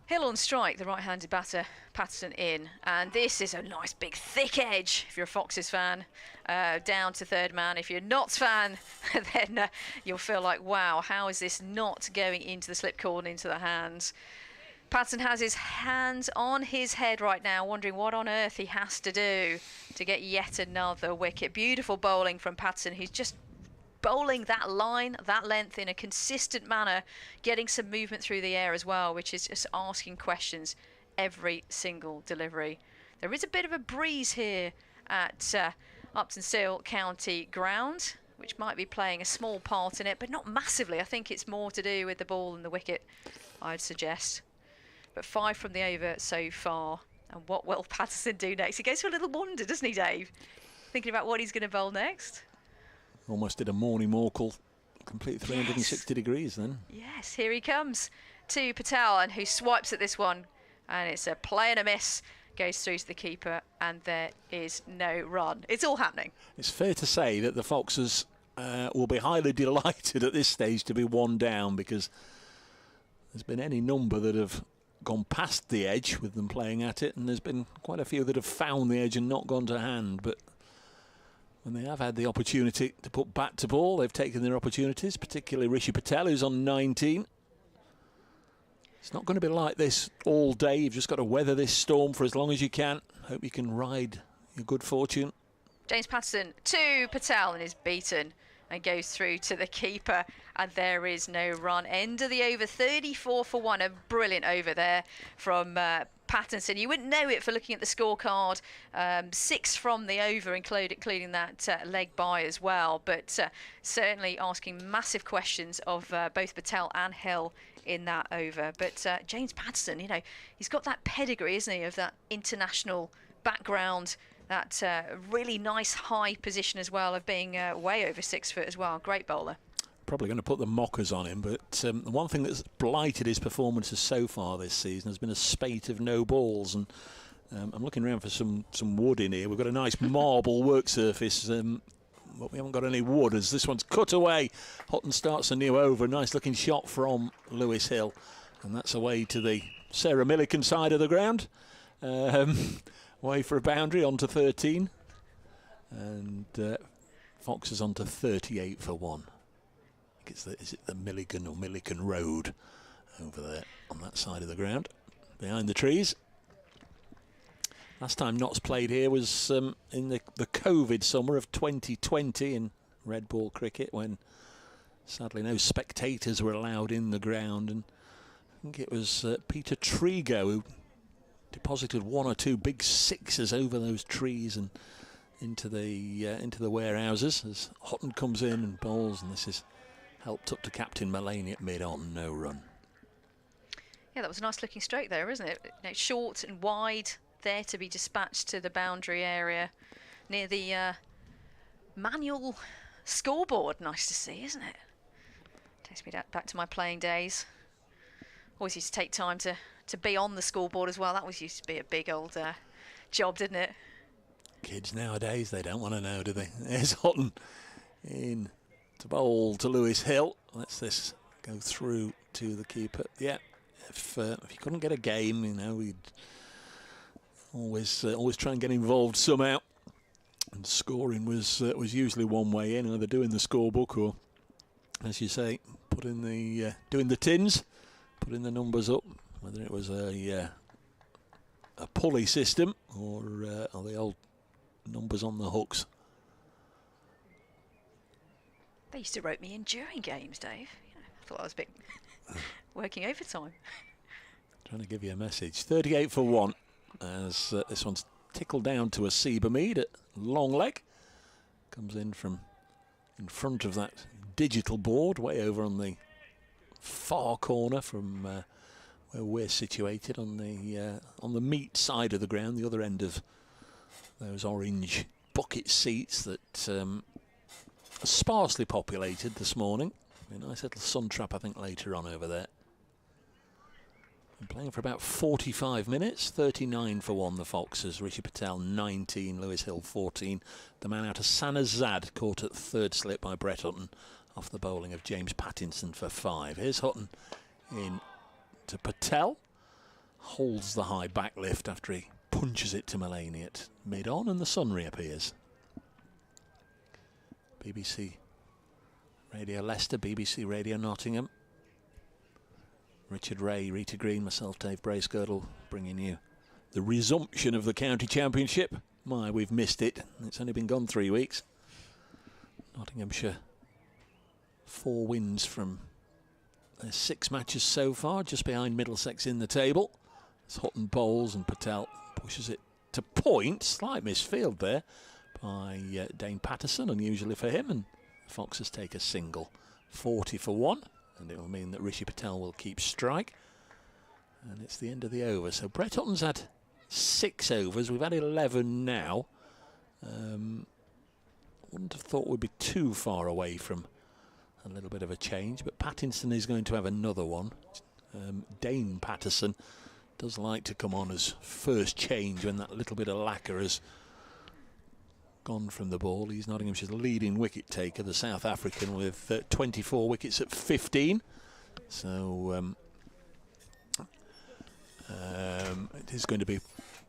S3: Hill on strike, the right-handed batter, Patterson in, and this is a nice big thick edge if you're a Foxes fan, down to third man. If you're a Notts fan, then you'll feel like, wow, how is this not going into the slip corner, into the hands? Patterson has his hands on his head right now, wondering what on earth he has to do to get yet another wicket. Beautiful bowling from Patterson, who's just bowling that line, that length in a consistent manner, getting some movement through the air as well, which is just asking questions every single delivery. There is a bit of a breeze here at Uptonsteel County Ground, which might be playing a small part in it, but not massively. I think it's more to do with the ball and the wicket, I'd suggest. But 5 from the over so far. And what will Patterson do next? He goes for a little wander, doesn't he, Dave? Thinking about what he's going to bowl next.
S4: Almost did a morning morkel, complete 360 degrees then.
S3: Yes, here he comes to Patel, and who swipes at this one, and it's a play and a miss, goes through to the keeper, and there is no run. It's all happening.
S4: It's fair to say that the Foxes will be highly delighted at this stage to be one down, because there's been any number that have gone past the edge with them playing at it, and there's been quite a few that have found the edge and not gone to hand, but when they have had the opportunity to put bat to ball, they've taken their opportunities, particularly Rishi Patel, who's on 19. It's not going to be like this all day. You've just got to weather this storm for as long as you can. Hope you can ride your good fortune.
S3: James Patterson to Patel, and is beaten and goes through to the keeper, and there is no run. End of the over, 34 for 1. A brilliant over there from Patterson. You wouldn't know it for looking at the scorecard. 6 from the over, including that leg by as well, but certainly asking massive questions of both Patel and Hill in that over. But James Patterson, you know, he's got that pedigree, isn't he, of that international background, that really nice high position as well, of being way over 6 foot as well. Great bowler.
S4: Probably going to put the mockers on him, but the one thing that's blighted his performances so far this season has been a spate of no balls, and I'm looking around for some wood in here. We've got a nice marble work surface, but we haven't got any wood as this one's cut away. Hutton starts a new over, a nice looking shot from Lewis Hill, and that's away to the Sarah Millican side of the ground. Away for a boundary onto 13, and Fox is on to 38 for 1. I think is it the Milligan or Millican Road over there on that side of the ground, behind the trees. Last time Notts played here was in the COVID summer of 2020 in red ball cricket, when sadly no spectators were allowed in the ground, and I think it was Peter Trigo who deposited 1 or 2 big sixes over those trees and into the warehouses as Hutton comes in and bowls, and this is helped up to Captain Mullany at mid-on, no run.
S3: Yeah, that was a nice looking stroke there, isn't it? You know, short and wide, there to be dispatched to the boundary area near the manual scoreboard. Nice to see, isn't it? Takes me back to my playing days. Always used to take time to to be on the scoreboard as well. That was used to be a big old job, didn't it?
S4: Kids nowadays, they don't want to know, do they? There's Hutton in to bowl to Lewis Hill. Let's this go through to the keeper. Yeah, if you couldn't get a game, you know, we'd always try and get involved somehow. And scoring was usually one way in, either doing the scorebook or, as you say, doing the tins, putting the numbers up. Whether it was a pulley system or the old numbers on the hooks.
S3: They used to rope me in during games, Dave. I thought I was a bit working overtime.
S4: Trying to give you a message. 38 for 1 as this one's tickled down to a Seabermead at long leg. Comes in from in front of that digital board way over on the far corner from where we're situated on the meat side of the ground, the other end of those orange bucket seats that are sparsely populated this morning. A nice little sun trap, I think, later on over there. Been playing for about 45 minutes. 39 for 1, the Foxes. Rishi Patel 19, Lewis Hill 14. The man out of Sanazad caught at third slip by Brett Hutton off the bowling of James Pattinson for 5. Here's Hutton in to Patel. Holds the high back lift after he punches it to Mulaney at mid-on, and the sun reappears. BBC Radio Leicester, BBC Radio Nottingham. Richard Ray, Rita Green, myself, Dave Bracegirdle, bringing you the resumption of the county championship. We've missed it. It's only been gone 3 weeks. Nottinghamshire, 4 wins from their 6 matches so far, just behind Middlesex in the table. It's Hutton bowls and Patel pushes it to point. Slight misfield there by Dane Patterson, unusually for him, and the Foxes take a single. 40 for 1, and it will mean that Rishi Patel will keep strike. And it's the end of the over. So Brett Hutton's had 6 overs. We've had 11 now. Wouldn't have thought we'd be too far away from a little bit of a change, but Pattinson is going to have another one. Dane Patterson does like to come on as first change when that little bit of lacquer has gone from the ball. He's Nottinghamshire's leading wicket taker, the South African, with 24 wickets at 15. So it is going to be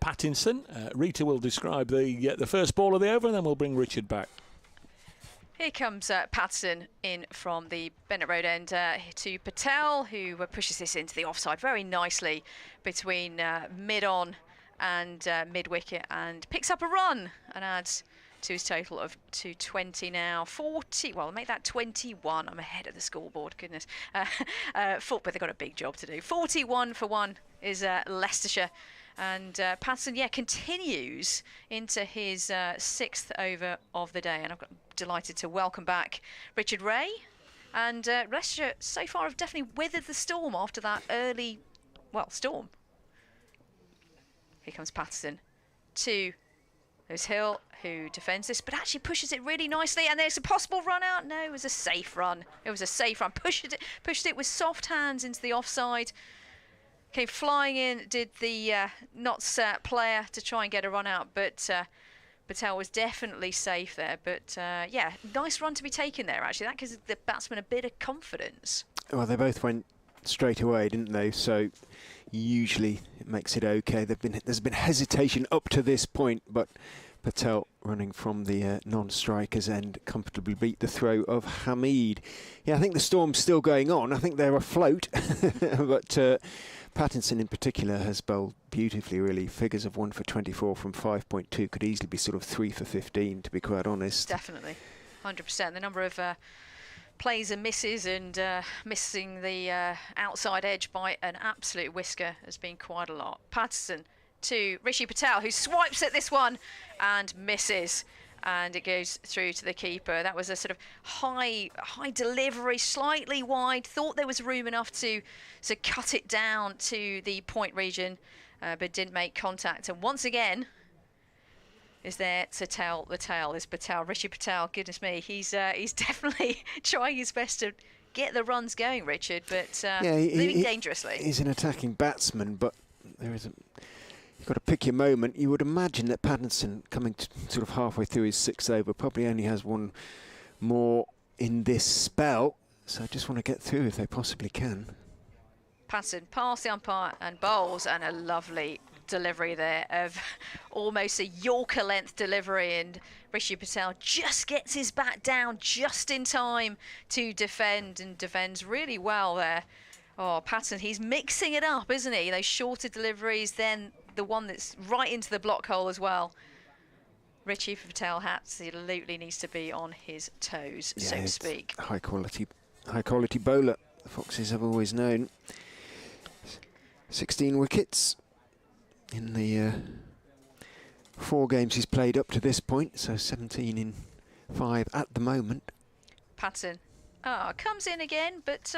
S4: Pattinson. Rita will describe the first ball of the over, and then we'll bring Richard back.
S3: Here comes Patterson in from the Bennett Road end to Patel, who pushes this into the offside very nicely between mid-on and mid-wicket, and picks up a run and adds to his total of 220 now. 40, well, make that 21. I'm ahead of the scoreboard, goodness. But they've got a big job to do. 41 for 1 is Leicestershire. And Patterson, continues into his 6th over of the day. And I'm delighted to welcome back Richard Ray. And Leicestershire so far have definitely weathered the storm after that early, storm. Here comes Patterson to Lewis Hill, who defends this, but actually pushes it really nicely. And there's a possible run out. No, it was a safe run. Pushed it with soft hands into the offside. Came flying in, did the Notts player to try and get a run out, but Patel was definitely safe there. But nice run to be taken there, actually. That gives the batsman a bit of confidence.
S1: Well, they both went straight away, didn't they? So usually it makes it okay. There's been hesitation up to this point, but Patel, running from the non-striker's end, comfortably beat the throw of Hamid. Yeah, I think the storm's still going on. I think they're afloat, but Pattinson in particular has bowled beautifully, really. Figures of 1 for 24 from 5.2 could easily be sort of 3 for 15, to be quite honest.
S3: Definitely, 100%. The number of plays and misses, and missing the outside edge by an absolute whisker has been quite a lot. Patterson to Rishi Patel, who swipes at this one and misses, and it goes through to the keeper. That was a sort of high delivery, slightly wide. Thought there was room enough to cut it down to the point region, but didn't make contact. And once again, is there to tell the tale is Patel. Rishi Patel, goodness me, he's definitely trying his best to get the runs going, Richard, but
S1: he,
S3: leaving dangerously.
S1: He's an attacking batsman, but you've got to pick your moment. You would imagine that Pattinson, coming to sort of halfway through his 6th over, probably only has one more in this spell. So I just want to get through if they possibly can.
S3: Pattinson past the umpire and bowls, and a lovely delivery there of almost a Yorker length delivery, and Rishi Patel just gets his bat down just in time to defend, and defends really well there. Oh, Pattinson, he's mixing it up, isn't he? Those shorter deliveries, then the one that's right into the block hole as well. Richie Patel absolutely needs to be on his toes, so to speak.
S1: High quality bowler, the Foxes have always known. 16 wickets in the 4 games he's played up to this point, so 17 in 5 at the moment.
S3: Pattinson comes in again, but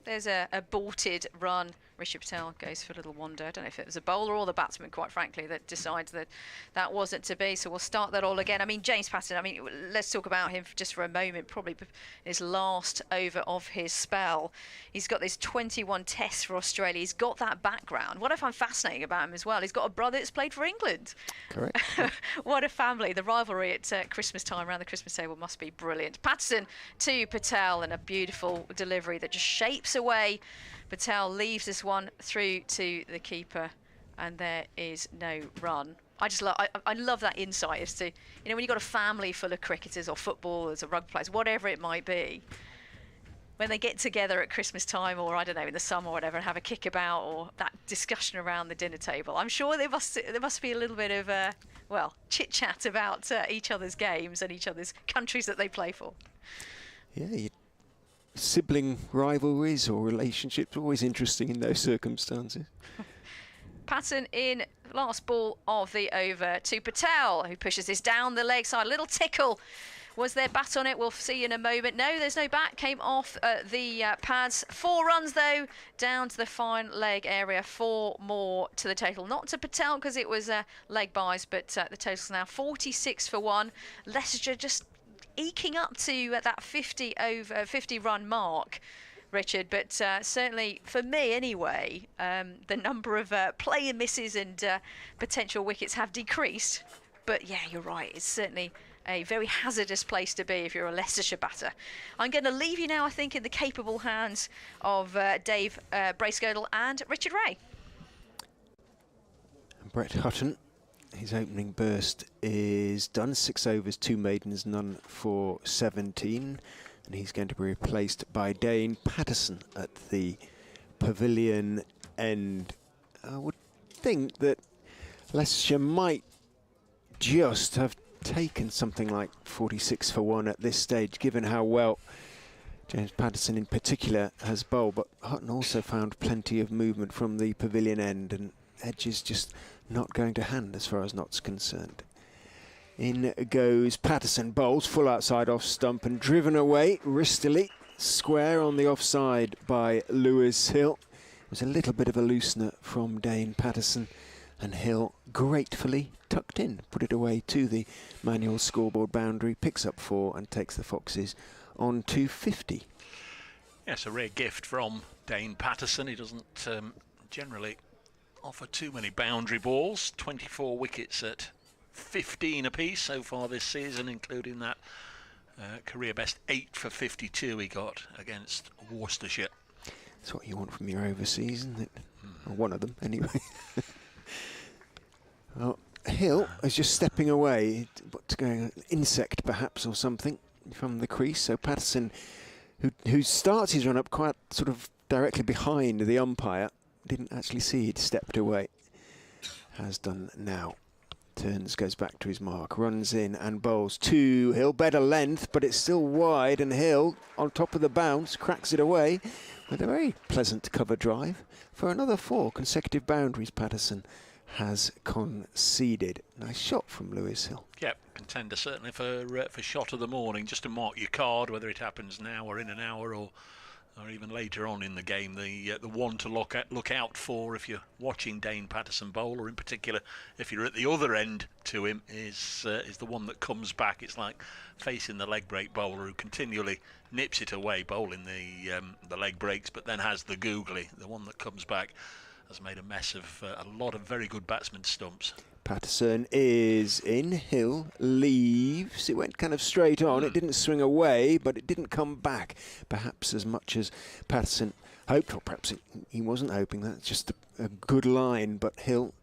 S3: there's a aborted run. Rishi Patel goes for a little wander. I don't know if it was a bowler or the batsman, quite frankly, that decides that that wasn't to be. So we'll start that all again. I mean, James Pattinson, let's talk about him just for a moment. Probably his last over of his spell. He's got this 21 tests for Australia. He's got that background. What I find fascinating about him as well, he's got a brother that's played for England.
S1: Correct.
S3: What a family. The rivalry at Christmas time around the Christmas table must be brilliant. Pattinson to Patel, and a beautiful delivery that just shapes away. Patel leaves this one through to the keeper, and there is no run. I love that insight as to, when you've got a family full of cricketers or footballers or rugby players, whatever it might be, when they get together at Christmas time, or I don't know, in the summer or whatever, and have a kickabout or that discussion around the dinner table, I'm sure there must be a little bit of chit chat about each other's games and each other's countries that they play for.
S1: Yeah, sibling rivalries or relationships, always interesting in those circumstances.
S3: Patton in last ball of the over to Patel, who pushes this down the leg side. A little tickle. Was there bat on it? We'll see in a moment. No, there's no bat. Came off the pads. 4 runs, though, down to the fine leg area. 4 more to the total. Not to Patel because it was leg buys, but the total's now 46 for 1. Leicestershire just eking up to that 50 run mark, Richard, but certainly for me anyway, the number of play and misses and potential wickets have decreased. But yeah, you're right, it's certainly a very hazardous place to be if you're a Leicestershire batter. I'm going to leave you now, I think, in the capable hands of Dave Bracegirdle and Richard Ray.
S1: Brett Hutton, his opening burst is done. 6 overs, 2 maidens, none for 17. And he's going to be replaced by Dane Patterson at the pavilion end. I would think that Leicestershire might just have taken something like 46 for 1 at this stage, given how well James Patterson in particular has bowled. But Hutton also found plenty of movement from the pavilion end, and edges just not going to hand as far as Nott's concerned. In goes Patterson, bowls full outside off stump and driven away wristily, square on the offside by Lewis Hill. It was a little bit of a loosener from Dane Patterson, and Hill gratefully tucked in, put it away to the manual scoreboard boundary, picks up 4 and takes the Foxes on 250.
S2: Yes, a rare gift from Dane Patterson. He doesn't generally offer too many boundary balls. 24 wickets at 15 apiece so far this season, including that career best 8 for 52 he got against Worcestershire.
S1: That's what you want from your overseas, isn't it? Or one of them, anyway. Well, Hill is just stepping away. What's going on? Insect, perhaps, or something from the crease. So Patterson, who starts his run up quite sort of directly behind the umpire, didn't actually see he'd stepped away. Has done now. Turns, goes back to his mark, runs in and bowls to Hill. Better length, but it's still wide, and Hill, on top of the bounce, cracks it away with a very pleasant cover drive. For another 4 consecutive boundaries, Patterson has conceded. Nice shot from Lewis Hill.
S2: Yep, contender certainly for shot of the morning, just to mark your card, whether it happens now or in an hour or or even later on in the game, the one to look out for if you're watching Dane Patterson bowl, or in particular if you're at the other end to him, is the one that comes back. It's like facing the leg break bowler who continually nips it away, bowling the leg breaks, but then has the googly. The one that comes back has made a mess of a lot of very good batsmen stumps.
S1: Patterson is in, Hill leaves, it went kind of straight on, it didn't swing away, but it didn't come back, perhaps as much as Patterson hoped, or perhaps he wasn't hoping. That's just a good line, but Hill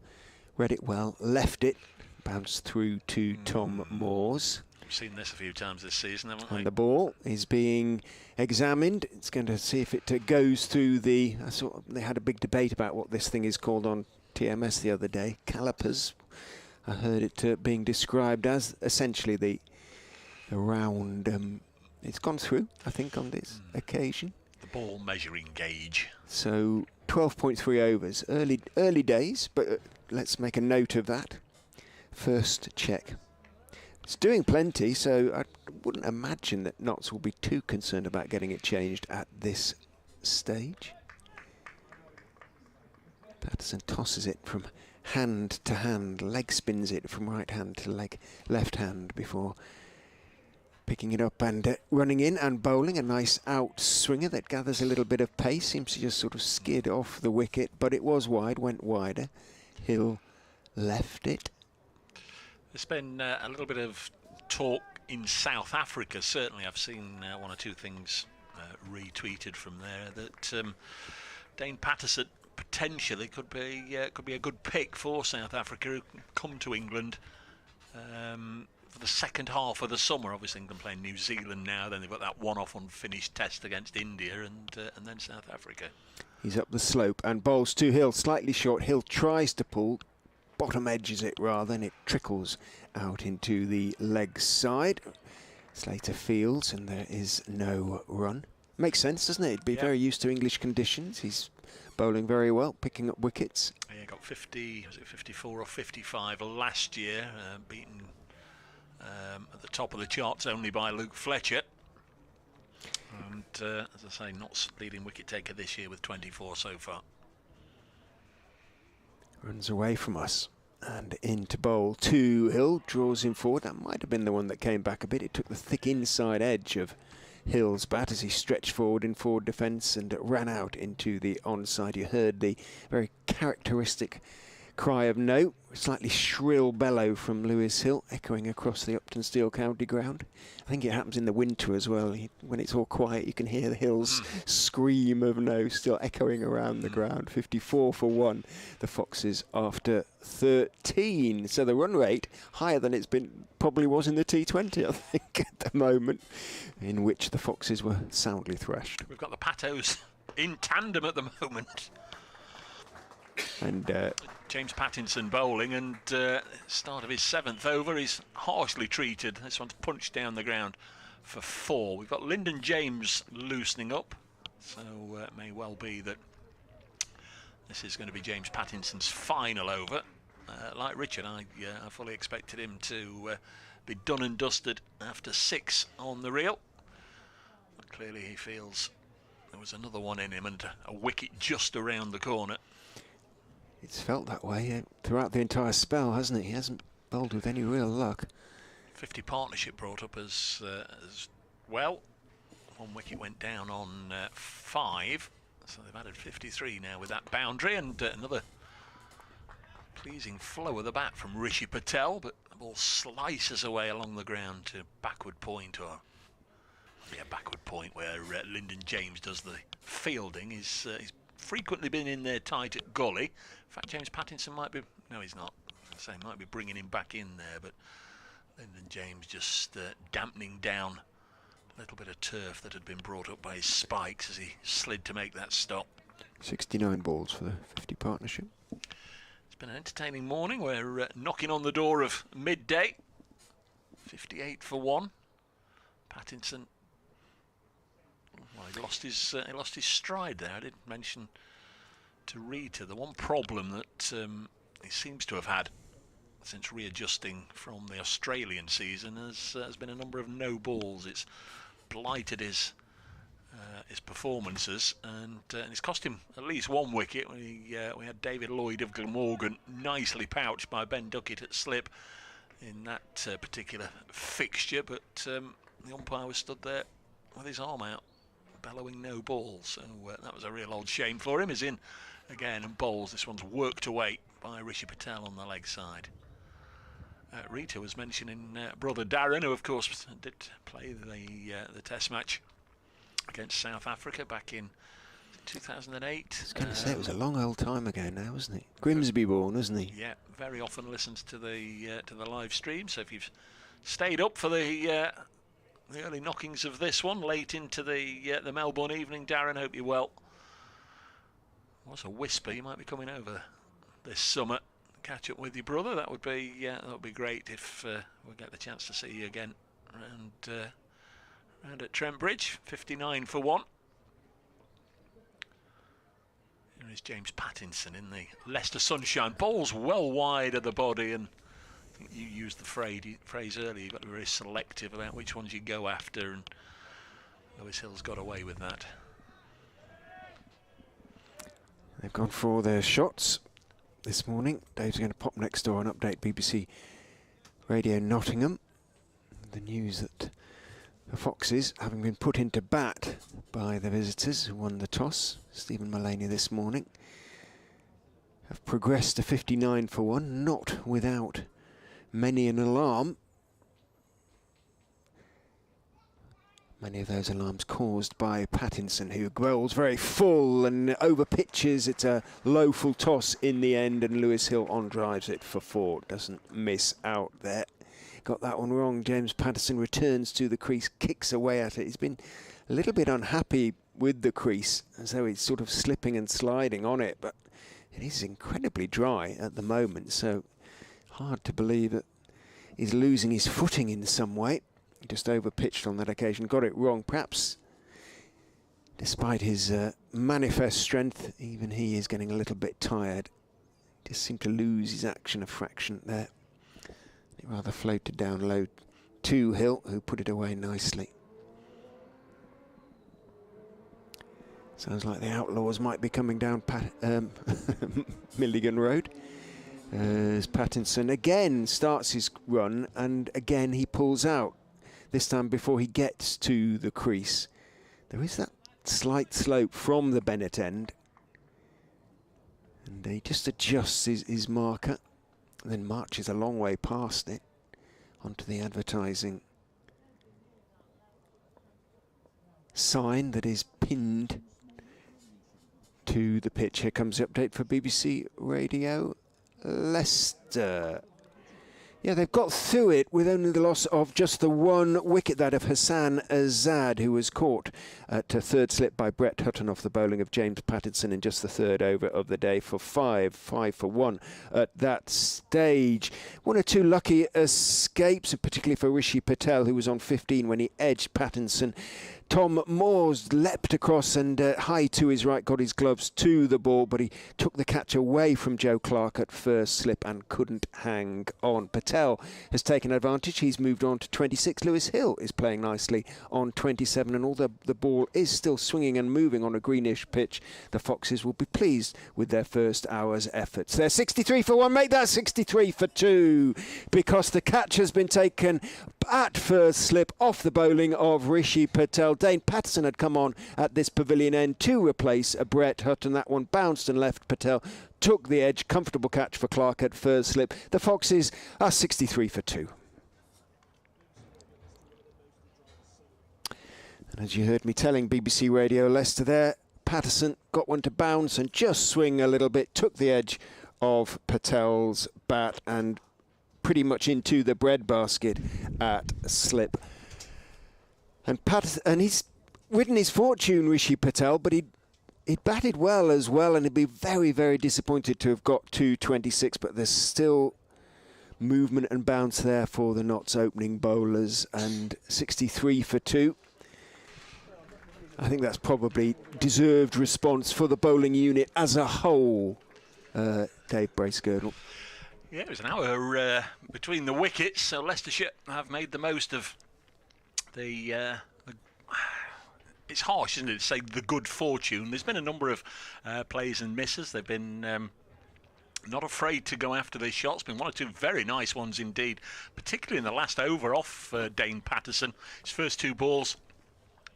S1: read it well, left it, bounced through to Tom Moores.
S2: We've seen this a few times this season, haven't we?
S1: And the ball is being examined. It's going to see if it goes through the... I saw they had a big debate about what this thing is called on TMS the other day. Calipers. I heard it being described as essentially the round. It's gone through, I think, on this occasion.
S2: The ball measuring gauge.
S1: So 12.3 overs. Early days, but let's make a note of that. First check. It's doing plenty, so I wouldn't imagine that Notts will be too concerned about getting it changed at this stage. Patterson tosses it from hand to hand, leg spins it from right hand to left hand before picking it up and running in and bowling. A nice out swinger that gathers a little bit of pace, seems to just sort of skid off the wicket, but it was wide, went wider. Hill left it.
S2: There's been a little bit of talk in South Africa. Certainly I've seen one or two things retweeted from there that Dane Patterson potentially could be a good pick for South Africa, who come to England for the second half of the summer. Obviously England playing New Zealand now, then they've got that one-off unfinished test against India, and then South Africa.
S1: He's up the slope and bowls to Hill, slightly short. Hill tries to pull, bottom edges it rather, and it trickles out into the leg side. Slater fields, and there is no run. Makes sense, doesn't it? He'd be very used to English conditions. He's bowling very well, picking up wickets.
S2: Yeah, got 50, was it 54 or 55 last year, beaten at the top of the charts only by Luke Fletcher. And as I say, Notts leading wicket taker this year with 24 so far.
S1: Runs away from us and into bowl to Hill, draws him forward. That might have been the one that came back a bit. It took the thick inside edge of Hill's bat as he stretched forward in forward defence and ran out into the onside. You heard the very characteristic cry of no, slightly shrill bellow from Lewis Hill echoing across the Uptonsteel county ground. I think it happens in the winter as well. When it's all quiet, you can hear the Hills scream of no still echoing around the ground. 54 for 1, the Foxes after 13. So the run rate higher than it's been, probably was in the T20, I think, at the moment, in which the Foxes were soundly thrashed.
S2: We've got the Patos in tandem at the moment.
S1: And
S2: James Pattinson bowling, and start of his 7th over, he's harshly treated. This one's punched down the ground for 4. We've got Lyndon James loosening up, so it may well be that this is going to be James Pattinson's final over. Like Richard, I fully expected him to be done and dusted after 6 on the reel. But clearly he feels there was another one in him and a wicket just around the corner.
S1: It's felt that way throughout the entire spell, hasn't it? He hasn't bowled with any real luck.
S2: 50 partnership brought up as well. One wicket went down on 5, so they've added 53 now with that boundary, and another pleasing flow of the bat from Rishi Patel, but the ball slices away along the ground to backward point, or backward point where Lyndon James does the fielding. He's frequently been in there tight at gully. In fact, James Pattinson might be... No, he's not. Might be bringing him back in there, but Lyndon James just dampening down a little bit of turf that had been brought up by his spikes as he slid to make that stop.
S1: 69 balls for the 50 partnership.
S2: It's been an entertaining morning. We're knocking on the door of midday. 58 for 1. Pattinson... Well, he lost his stride there. I did mention to Rita the one problem that he seems to have had since readjusting from the Australian season has been a number of no balls. It's blighted his his performances, and it's cost him at least one wicket. We had David Lloyd of Glamorgan nicely pouched by Ben Duckett at slip in that particular fixture, but the umpire was stood there with his arm out, bellowing no ball. So that was a real old shame for him. He's in again and bowls. This one's worked away by Rishi Patel on the leg side. Rita was mentioning brother Darren, who of course did play the Test match against South Africa back in 2008.
S1: I was going to say, it was a long old time ago now, wasn't it? Grimsby born, wasn't he?
S2: Yeah, very often listens to the live stream. So if you've stayed up for the early knockings of this one, late into the Melbourne evening, Darren, hope you're well. What's a whisper? You might be coming over this summer. Catch up with your brother. That would be great if we get the chance to see you again round at Trent Bridge. 59 for 1. Here is James Pattinson in the Leicester sunshine. Bowls well wide of the body, and I think you used the phrase earlier. You've got to be very selective about which ones you go after, and Lewis Hill's got away with that.
S1: They've gone for their shots this morning. Dave's going to pop next door and update BBC Radio Nottingham. The news that the Foxes, having been put into bat by the visitors who won the toss, Stephen Mullaney this morning, have progressed to 59 for 1, not without many an alarm. Many of those alarms caused by Pattinson, who bowls very full and over pitches. It's a low full toss in the end, and Lewis Hill on drives it for 4. Doesn't miss out there. Got that one wrong. James Pattinson returns to the crease, kicks away at it. He's been a little bit unhappy with the crease, as though he's sort of slipping and sliding on it, but it is incredibly dry at the moment, so hard to believe that he's losing his footing in some way. Just over-pitched on that occasion, got it wrong. Perhaps, despite his manifest strength, even he is getting a little bit tired. Just seemed to lose his action a fraction there. It rather floated down low to Hill, who put it away nicely. Sounds like the Outlaws might be coming down Milligan Road. As Pattinson again starts his run, and again he pulls out. This time before he gets to the crease. There is that slight slope from the Bennett end. And he just adjusts his marker and then marches a long way past it onto the advertising sign that is pinned to the pitch. Here comes the update for BBC Radio Leicester. Yeah, they've got through it with only the loss of just the one wicket, that of Hassan Azad, who was caught at a third slip by Brett Hutton off the bowling of James Pattinson in just the third over of the day for 5 for 1 at that stage. One or two lucky escapes, particularly for Rishi Patel, who was on 15 when he edged Pattinson. Tom Moores leapt across and high to his right, got his gloves to the ball, but he took the catch away from Joe Clark at first slip and couldn't hang on. Patel has taken advantage. He's moved on to 26. Lewis Hill is playing nicely on 27, and although the ball is still swinging and moving on a greenish pitch, the Foxes will be pleased with their first hour's efforts. They're 63 for 1, make that 63 for 2, because the catch has been taken at first slip off the bowling of Rishi Patel. Dane Patterson had come on at this pavilion end to replace Brett Hutton. That one bounced and left. Patel took the edge. Comfortable catch for Clark at first slip. The Foxes are 63 for 2. And as you heard me telling BBC Radio Leicester there, Patterson got one to bounce and just swing a little bit, took the edge of Patel's bat and pretty much into the breadbasket at slip. And he's ridden his fortune, Rishi Patel, but he'd batted well as well, and he'd be very, very disappointed to have got to 26, but there's still movement and bounce there for the Notts opening bowlers, and 63 for 2. I think that's probably deserved response for the bowling unit as a whole, Dave Bracegirdle.
S2: Yeah, it was an hour between the wickets, so Leicestershire have made the most of the it's harsh, isn't it, to say the good fortune. There's been a number of plays and misses. They've been not afraid to go after their shots. Been one or two very nice ones indeed, particularly in the last over off Dane Patterson. His first 2 balls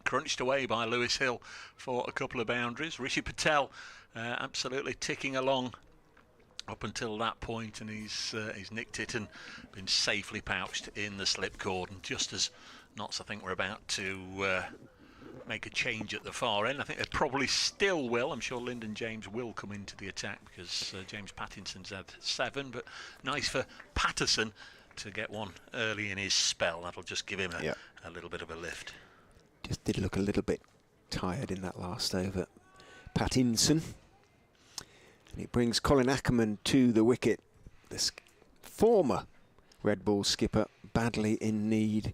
S2: crunched away by Lewis Hill for a couple of boundaries. Rishi Patel absolutely ticking along up until that point, and he's nicked it and been safely pouched in the slip cord. And just as Notts, I think, we're about to make a change at the far end. I think they probably still will. I'm sure Lyndon James will come into the attack because James Pattinson's had 7, but nice for Patterson to get one early in his spell. That'll just give him a little bit of a lift.
S1: Just did look a little bit tired in that last over, Pattinson. And it brings Colin Ackermann to the wicket. This former Red Bull skipper badly in need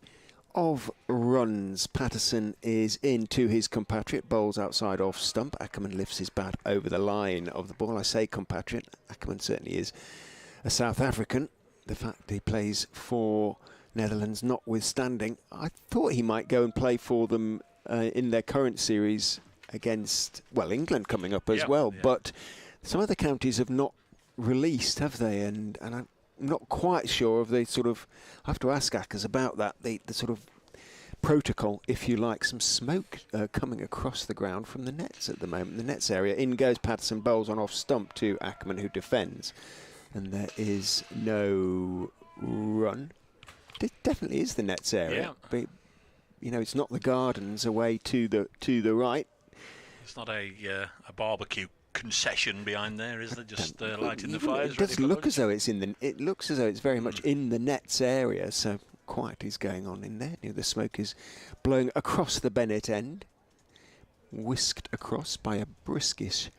S1: of runs. Patterson is into his compatriot, bowls outside off stump. Ackermann lifts his bat over the line of the ball. I say compatriot, Ackermann certainly is a South African. The fact that he plays for Netherlands notwithstanding, I thought he might go and play for them in their current series against, well, England coming up as well. Yeah. But some of the counties have not released, have they? And I'm not quite sure of the sort of, I have to ask Ackers about that, the sort of protocol, if you like. Some smoke coming across the ground from the nets at the moment, the nets area. In goes Patterson, bowls on off stump to Ackermann, who defends. And there is no run. It definitely is the nets area. But, you know, it's not the gardens away to the right.
S2: It's not a barbecue concession behind there, is there? Just lighting the fires.
S1: It does look as though it's in the. It looks as though it's very much in the nets area. So quiet is going on in there. You know, the smoke is blowing across the Bennett end, whisked across by a briskish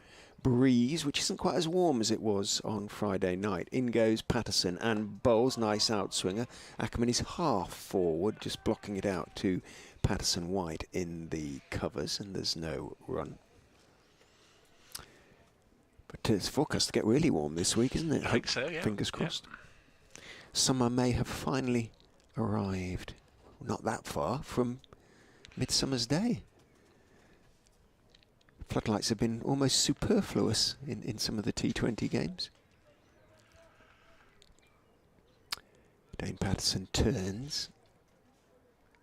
S1: breeze, which isn't quite as warm as it was on Friday night. In goes Patterson and bowls, nice outswinger. Ackermann is half forward, just blocking it out to Patterson wide in the covers, and there's no run. But it's forecast to get really warm this week, isn't it?
S2: I think so, yeah.
S1: Fingers crossed. Yeah. Summer may have finally arrived. Not that far from Midsummer's Day. Floodlights have been almost superfluous in some of the T20 games. Dane Patterson turns,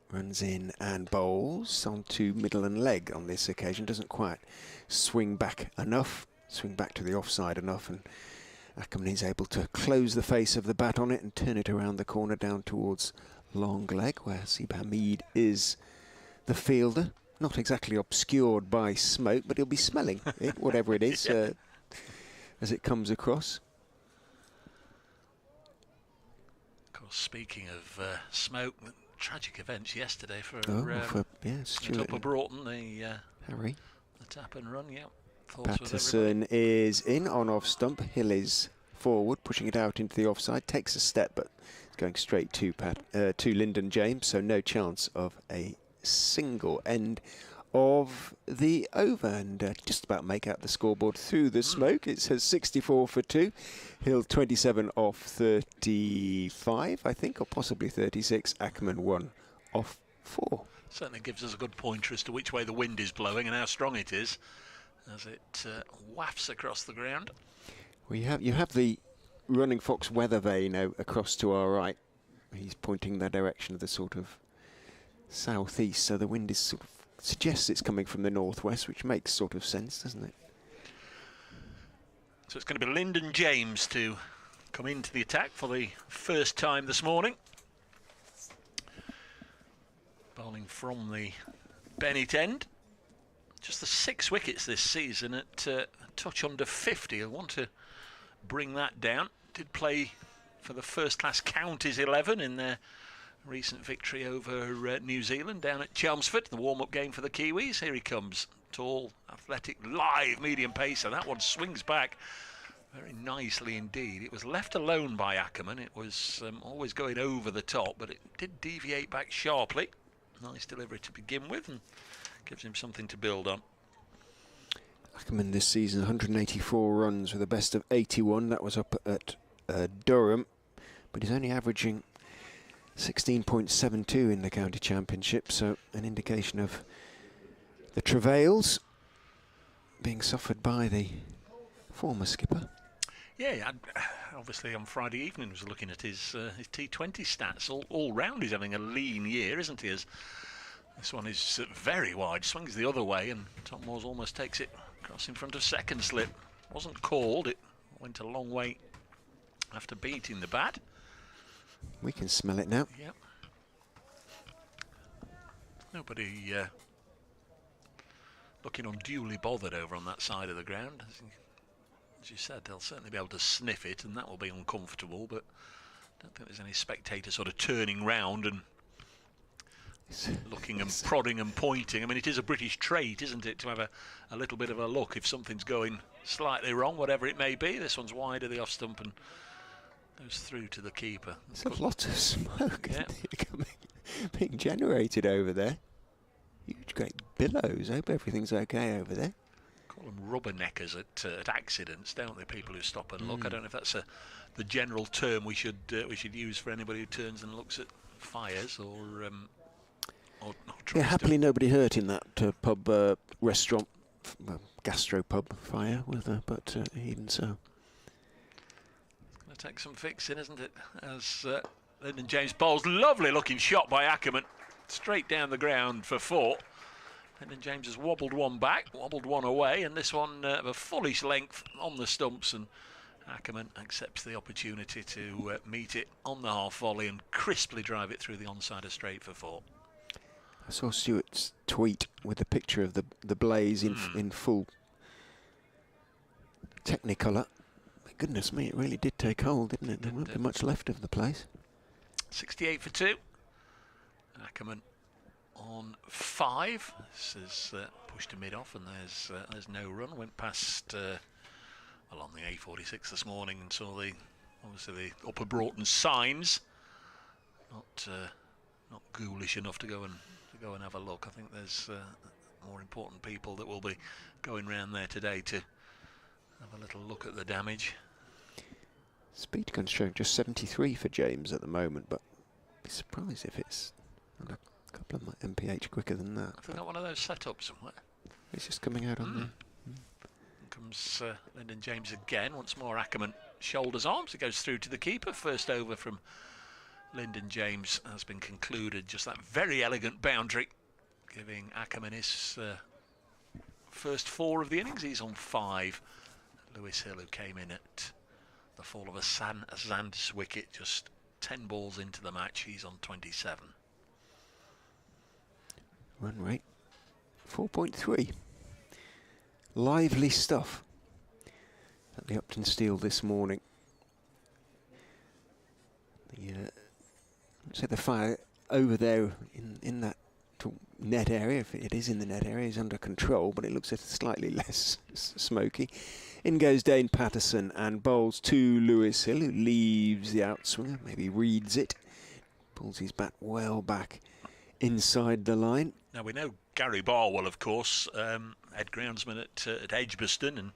S1: runs in and bowls onto middle and leg on this occasion. Doesn't quite swing back enough, swing back to the offside enough, and Ackermann is able to close the face of the bat on it and turn it around the corner down towards long leg, where Sib Hamid is the fielder. Not exactly obscured by smoke, but he'll be smelling it, whatever it is, as it comes across.
S2: Of course, speaking of smoke, tragic events yesterday for
S1: Stuart
S2: Upper Broughton, the
S1: Harry.
S2: The tap and run,
S1: Patterson is in on off stump. Hill is forward, pushing it out into the offside. Takes a step, but it's going straight to Lyndon James, so no chance of a single end of the over, and just about make out the scoreboard through the smoke. It says 64 for 2. Hill 27 off 35, I think, or possibly 36. Ackermann 1 off 4.
S2: Certainly gives us a good pointer as to which way the wind is blowing and how strong it is as it wafts across the ground.
S1: Well, you have the running fox weather vane across to our right. He's pointing the direction of the sort of southeast, so the wind is sort of suggests it's coming from the northwest, which makes sort of sense, doesn't it?
S2: So it's going to be Lyndon James to come into the attack for the first time this morning. Bowling from the Bennett end. Just the 6 wickets this season at a touch under 50. I want to bring that down. Did play for the first class counties 11 in their recent victory over New Zealand down at Chelmsford, the warm-up game for the Kiwis. Here he comes, tall, athletic, live, medium pacer. That one swings back very nicely indeed. It was left alone by Ackermann. It was always going over the top, but it did deviate back sharply. Nice delivery to begin with, and gives him something to build on.
S1: Ackermann this season, 184 runs with a best of 81. That was up at Durham, but he's only averaging 16.72 in the county championship, so an indication of the travails being suffered by the former skipper.
S2: Yeah, obviously on Friday evening was looking at his T20 stats. All round he's having a lean year, isn't he? As this one is very wide, swings the other way, and Tom Moores almost takes it across in front of second slip. Wasn't called, it went a long way after beating the bat.
S1: We can smell it now.
S2: Yep. Nobody looking unduly bothered over on that side of the ground. As you said, they'll certainly be able to sniff it, and that will be uncomfortable, but I don't think there's any spectator sort of turning round and looking and prodding and pointing. I mean, it is a British trait, isn't it, to have a little bit of a look if something's going slightly wrong, whatever it may be. This one's wide of the off stump and goes through to the keeper.
S1: There's a lot of smoke
S2: Yeah.
S1: being generated over there. Huge, great billows. I hope everything's okay over there.
S2: Call them rubberneckers at accidents, don't they? People who stop and look. I don't know if that's the general term we should use for anybody who turns and looks at fires or
S1: Yeah, happily nobody hurt in that pub, restaurant, gastro pub fire, but even so.
S2: It's going to take some fixing, isn't it? As Lyndon James bowls, lovely looking shot by Ackermann, straight down the ground for 4. Lyndon James has wobbled one back, wobbled one away, and this one of a fullish length on the stumps, and Ackermann accepts the opportunity to meet it on the half volley and crisply drive it through the onside straight for 4.
S1: I saw Stuart's tweet with a picture of the blaze in full Technicolor. My goodness me, it really did take hold, didn't it? There won't be much left of the place.
S2: 68 for 2. Ackermann on 5. This is pushed to mid-off, and there's no run. Went past on the A46 this morning and saw obviously the Upper Broughton signs. Not ghoulish enough to go and have a look. I think there's more important people that will be going round there today to have a little look at the damage.
S1: Speed gun showing just 73 for James at the moment, but I'd be surprised if it's a couple of mph quicker than that.
S2: Have they got one of those set up somewhere?
S1: It's just coming out on there.
S2: Comes Lyndon James again. Once more Ackermann shoulders arms. It goes through to the keeper. First over from Lyndon James has been concluded. Just that very elegant boundary, giving Ackermann his first 4 of the innings. He's on 5. Lewis Hill, who came in at the fall of a Zand's wicket, just 10 balls into the match, he's on 27.
S1: Run rate 4.3. Lively stuff at the Uptonsteel this morning. The fire over there in that net area, if it is in the net area, is under control, but it looks slightly less smoky. In goes Dane Patterson and bowls to Lewis Hill, who leaves the outswinger, maybe reads it, pulls his bat well back inside the line.
S2: Now we know Gary Barwell, of course, head groundsman at Edgbaston, and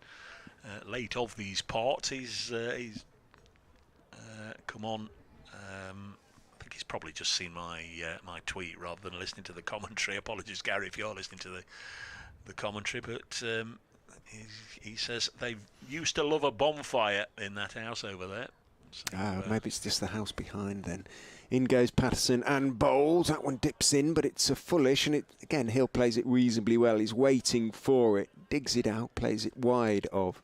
S2: late of these parts. He's come on. I think he's probably just seen my tweet rather than listening to the commentary. Apologies, Gary, if you're listening to the commentary, but he says they used to love a bonfire in that house over there. So,
S1: maybe it's just the house behind then. In goes Patterson and bowls. That one dips in, but it's a fullish, and again Hill plays it reasonably well. He's waiting for it, digs it out, plays it wide of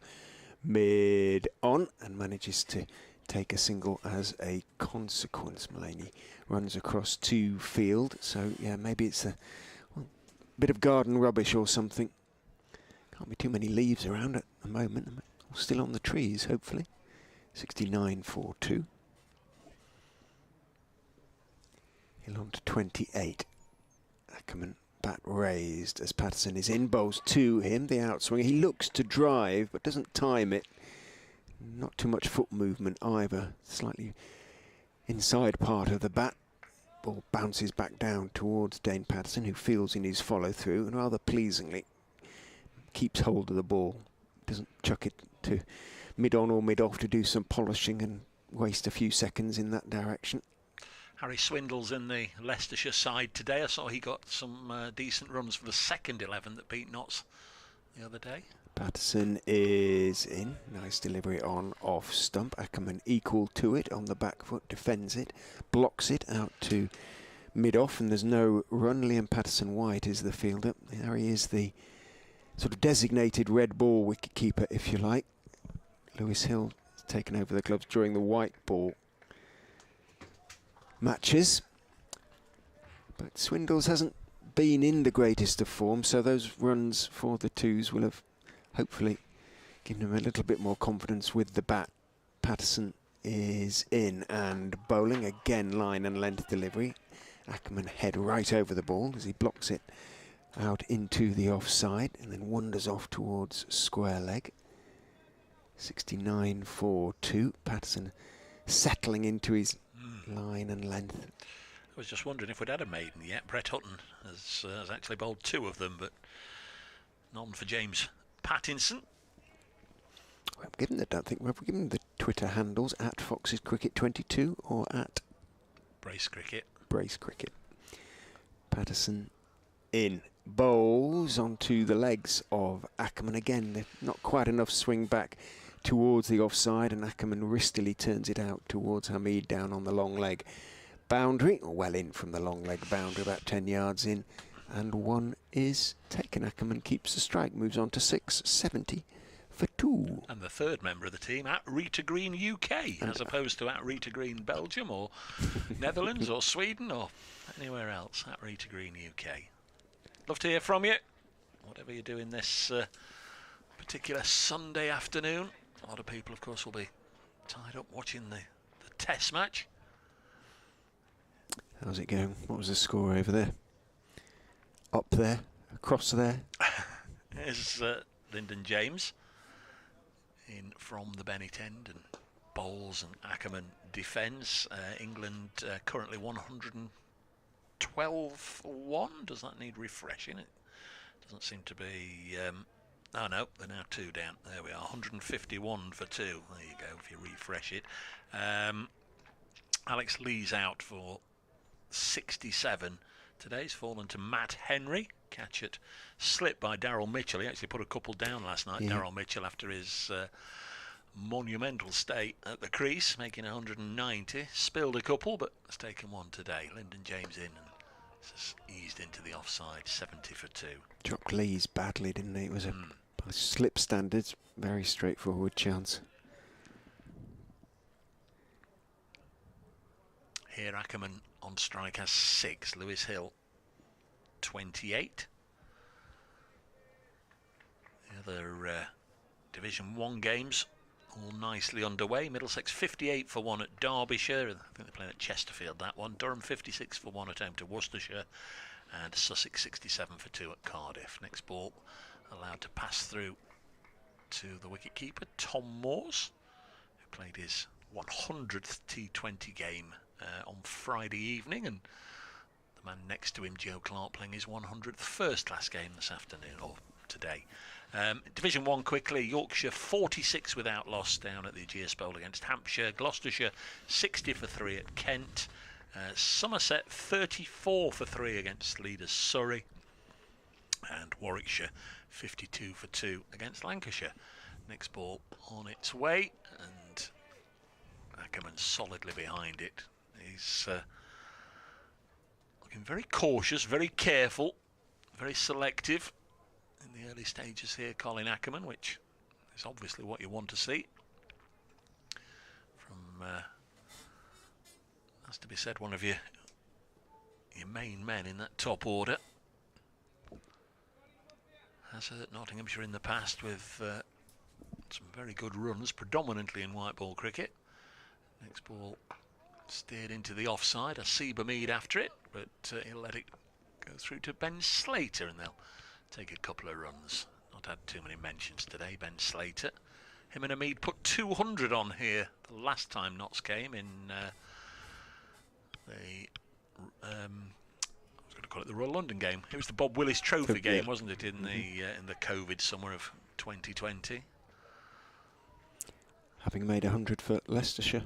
S1: mid on, and manages to take a single as a consequence. Mullaney runs across to field, so yeah, maybe it's a bit of garden rubbish or something. Can't be too many leaves around at the moment. Still on the trees, hopefully. 69 for 2. Hill on to 28. Ackermann bat raised as Patterson is in, bowls to him, the outswinger. He looks to drive but doesn't time it. Not too much foot movement either. Slightly inside part of the bat. Ball bounces back down towards Dane Patterson, who fields in his follow through and rather pleasingly keeps hold of the ball. Doesn't chuck it to mid on or mid off to do some polishing and waste a few seconds in that direction.
S2: Harry Swindle's in the Leicestershire side today. I saw he got some decent runs for the second 11 that beat Notts the other day.
S1: Patterson is in. Nice delivery on off stump. Ackermann equal to it on the back foot, defends it, blocks it out to mid-off, and there's no run. Liam Patterson-White is the fielder. Harry is the sort of designated red ball wicket keeper, if you like. Lewis Hill has taken over the gloves during the white ball matches. But Swindles hasn't been in the greatest of form, so those runs for the twos will have hopefully given him a little bit more confidence with the bat. Patterson is in and bowling again, line and length delivery. Ackermann head right over the ball as he blocks it out into the offside and then wanders off towards square leg. 69 for 2. Patterson settling into his line and length.
S2: I was just wondering if we'd had a maiden yet. Brett Hutton has actually bowled 2 of them, but none for James Pattinson.
S1: We've given the Twitter handles at Foxes Cricket 22 or at
S2: Brace Cricket.
S1: Brace Cricket. Patterson in. Bowls onto the legs of Ackermann again. They're not quite enough swing back towards the offside, and Ackermann wristily turns it out towards Hamid down on the long leg boundary, or well in from the long leg boundary, about 10 yards in, and one is taken. Ackermann keeps the strike, moves on to 6, 70 for 2.
S2: And the third member of the team at Rita Green UK, as opposed to at Rita Green Belgium or Netherlands or Sweden or anywhere else. At Rita Green UK. Love to hear from you, whatever you're doing this particular Sunday afternoon. A lot of people, of course, will be tied up watching the test match.
S1: How's it going? What was the score over there? Up there? Across there?
S2: Here's Lyndon James in from the Bennett end, and bowls and Ackermann defends. England currently 112 for 1. Does that need refreshing? It doesn't seem to be... oh no, they're now 2 down. There we are, 151 for 2. There you go, if you refresh it. Alex Lee's out for 67. Today's fallen to Matt Henry. Catch it slipped by Daryl Mitchell. He actually put a couple down last night. Yeah. Daryl Mitchell, after his monumental stay at the crease, making 190. Spilled a couple, but has taken one today. Lyndon James in and just eased into the offside. 70 for 2.
S1: Dropped Lee's badly, didn't he? It was a by slip standards, very straightforward chance.
S2: Here Ackermann on strike has 6. Lewis Hill 28. The other Division 1 games all nicely underway. Middlesex 58 for 1 at Derbyshire. I think they're playing at Chesterfield, that one. Durham 56 for 1 at home to Worcestershire. And Sussex 67 for 2 at Cardiff. Next ball allowed to pass through to the wicketkeeper, Tom Moores, who played his 100th T20 game on Friday evening, and the man next to him, Joe Clark, playing his 100th first-class game this afternoon, or today. Division 1 quickly. Yorkshire 46 without loss down at the Ageas Bowl against Hampshire. Gloucestershire 60 for 3 at Kent. Somerset 34 for 3 against leaders Surrey. And Warwickshire 52 for 2 against Lancashire. Next ball on its way, and Ackermann solidly behind it. He's looking very cautious, very careful, very selective in the early stages here, Colin Ackermann, which is obviously what you want to see from, has to be said, one of your main men in that top order. Has hurt Nottinghamshire in the past with some very good runs, predominantly in white ball cricket. Next ball steered into the offside. Asiba Mead after it, but he'll let it go through to Ben Slater, and they'll take a couple of runs. Not had too many mentions today, Ben Slater. Him and Mead put 200 on here the last time Notts came in the going to call it the Royal London game. It was the Bob Willis Trophy game, wasn't it, in the COVID summer of 2020?
S1: Having made 100 for Leicestershire.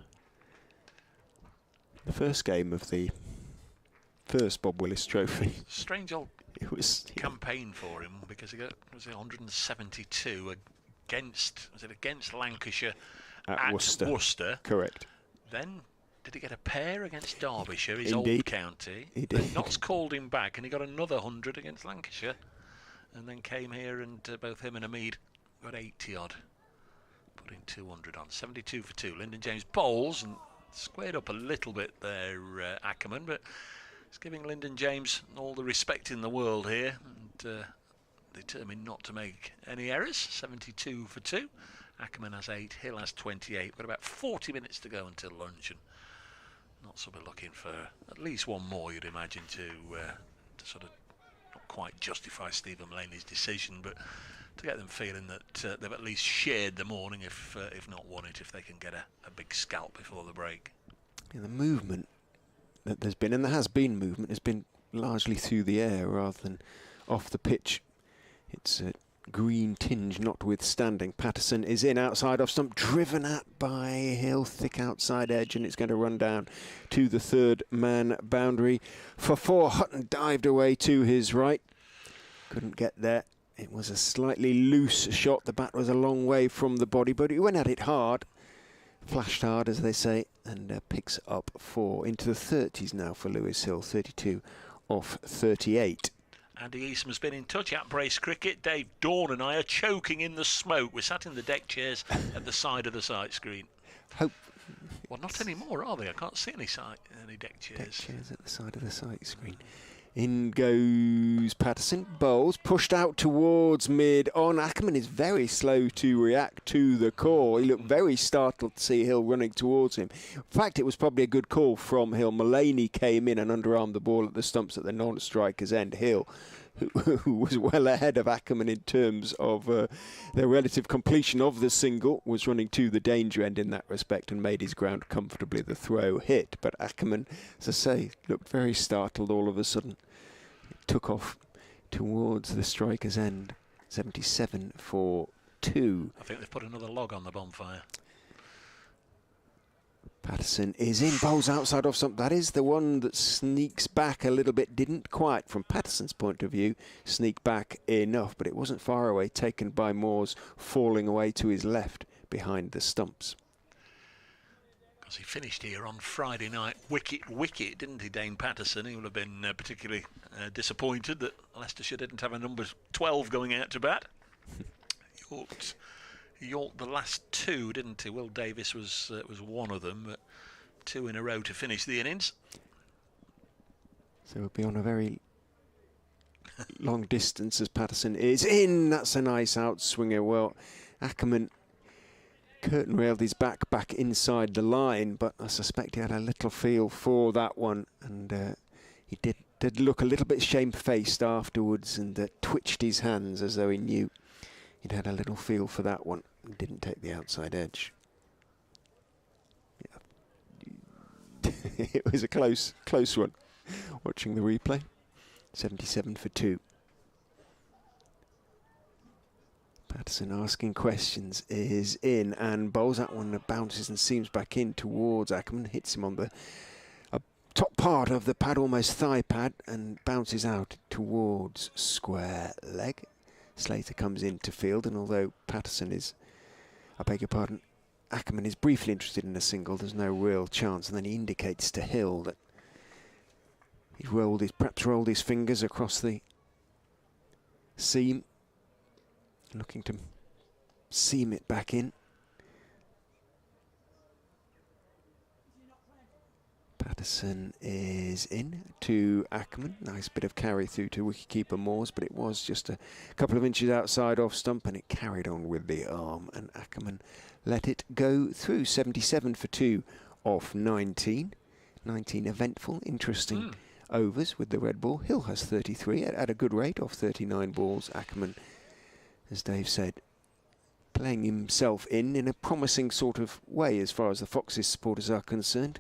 S1: The first game of the first Bob Willis Trophy.
S2: Strange old
S1: It was
S2: campaign for him, because he got 172 against Lancashire
S1: at Worcester. Correct.
S2: Then did he get a pair against Derbyshire, his
S1: Indeed.
S2: old county?
S1: He did.
S2: Then Notts called him back, and he got another 100 against Lancashire, and then came here, and both him and Hamid got 80 odd, putting 200 on. 72 for 2. Lyndon James bowls and squared up a little bit there, Ackermann, but it's giving Lyndon James all the respect in the world here, and determined not to make any errors. 72 for 2. Ackermann has 8, Hill has 28. We've got about 40 minutes to go until lunch, and Notts will be looking for at least one more, you'd imagine, to sort of not quite justify Stephen Mulaney's decision, but to get them feeling that they've at least shared the morning, if not won it, if they can get a big scalp before the break.
S1: Yeah, the movement that there's been, and there has been movement, has been largely through the air rather than off the pitch. It's a green tinge notwithstanding. Patterson is in outside off stump, driven at by Hill, thick outside edge, and it's going to run down to the third man boundary. For 4, Hutton dived away to his right. Couldn't get there. It was a slightly loose shot. The bat was a long way from the body, but he went at it hard. Flashed hard, as they say, and picks up 4 into the 30s now for Lewis Hill. 32 off 38.
S2: Andy Eastman's been in touch at Brace Cricket. Dave Dawn and I are choking in the smoke. We're sat in the deck chairs at the side of the sight screen.
S1: Hope.
S2: Well, not anymore, are they? I can't see any deck chairs.
S1: Deck chairs at the side of the sight screen. In goes Patterson, bowls, pushed out towards mid-on. Ackermann is very slow to react to the call. He looked very startled to see Hill running towards him. In fact, it was probably a good call from Hill. Mulaney came in and underarmed the ball at the stumps at the non-striker's end. Hill, who was well ahead of Ackermann in terms of their relative completion of the single, was running to the danger end in that respect and made his ground comfortably. The throw hit, but Ackermann, as I say, looked very startled all of a sudden. It took off towards the striker's end. 77 for 2.
S2: I think they've put another log on the bonfire.
S1: Patterson is in, bowls outside off stump. That is the one that sneaks back a little bit. Didn't quite, from Patterson's point of view, sneak back enough, but it wasn't far away, taken by Moores, falling away to his left behind the stumps.
S2: Because he finished here on Friday night, wicket, didn't he, Dane Patterson? He will have been particularly disappointed that Leicestershire didn't have a number 12 going out to bat. He yorked the last 2, didn't he? Will Davis was one of them, but 2 in a row to finish the innings.
S1: So we'll be on a very long distance as Patterson is in. That's a nice outswinger. Well, Ackermann curtain railed his back inside the line, but I suspect he had a little feel for that one, and he did look a little bit shamefaced afterwards, and twitched his hands as though he knew he'd had a little feel for that one and didn't take the outside edge. Yeah. It was a close one. Watching the replay, 77 for 2. Patterson asking questions, is in and bowls that one, that bounces and seams back in towards Ackermann, hits him on the top part of the pad, almost thigh pad, and bounces out towards square leg. Slater comes into field, and although Patterson is, I beg your pardon, Ackermann is briefly interested in a single, there's no real chance, and then he indicates to Hill that he's perhaps rolled his fingers across the seam, looking to seam it back in. Patterson is in to Ackermann. Nice bit of carry through to wicketkeeper Moores, but it was just a couple of inches outside off stump, and it carried on with the arm, and Ackermann let it go through. 77 for 2 off 19. 19 eventful, interesting overs with the red ball. Hill has 33 at a good rate off 39 balls. Ackermann, as Dave said, playing himself in a promising sort of way as far as the Foxes supporters are concerned,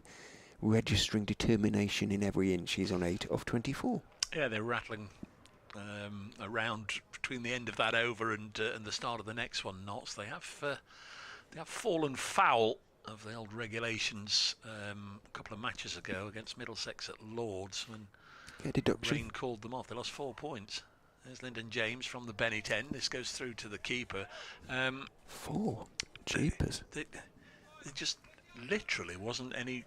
S1: registering determination in every inch. He's on 8 of 24.
S2: Yeah, they're rattling around between the end of that over and the start of the next one. Notts, they have fallen foul of the old regulations a couple of matches ago against Middlesex at Lords when
S1: deduction.
S2: rain called them off. They lost 4 points. There's Lyndon James from the Bennett end. This goes through to the keeper.
S1: 4? Jeepers.
S2: There just literally wasn't any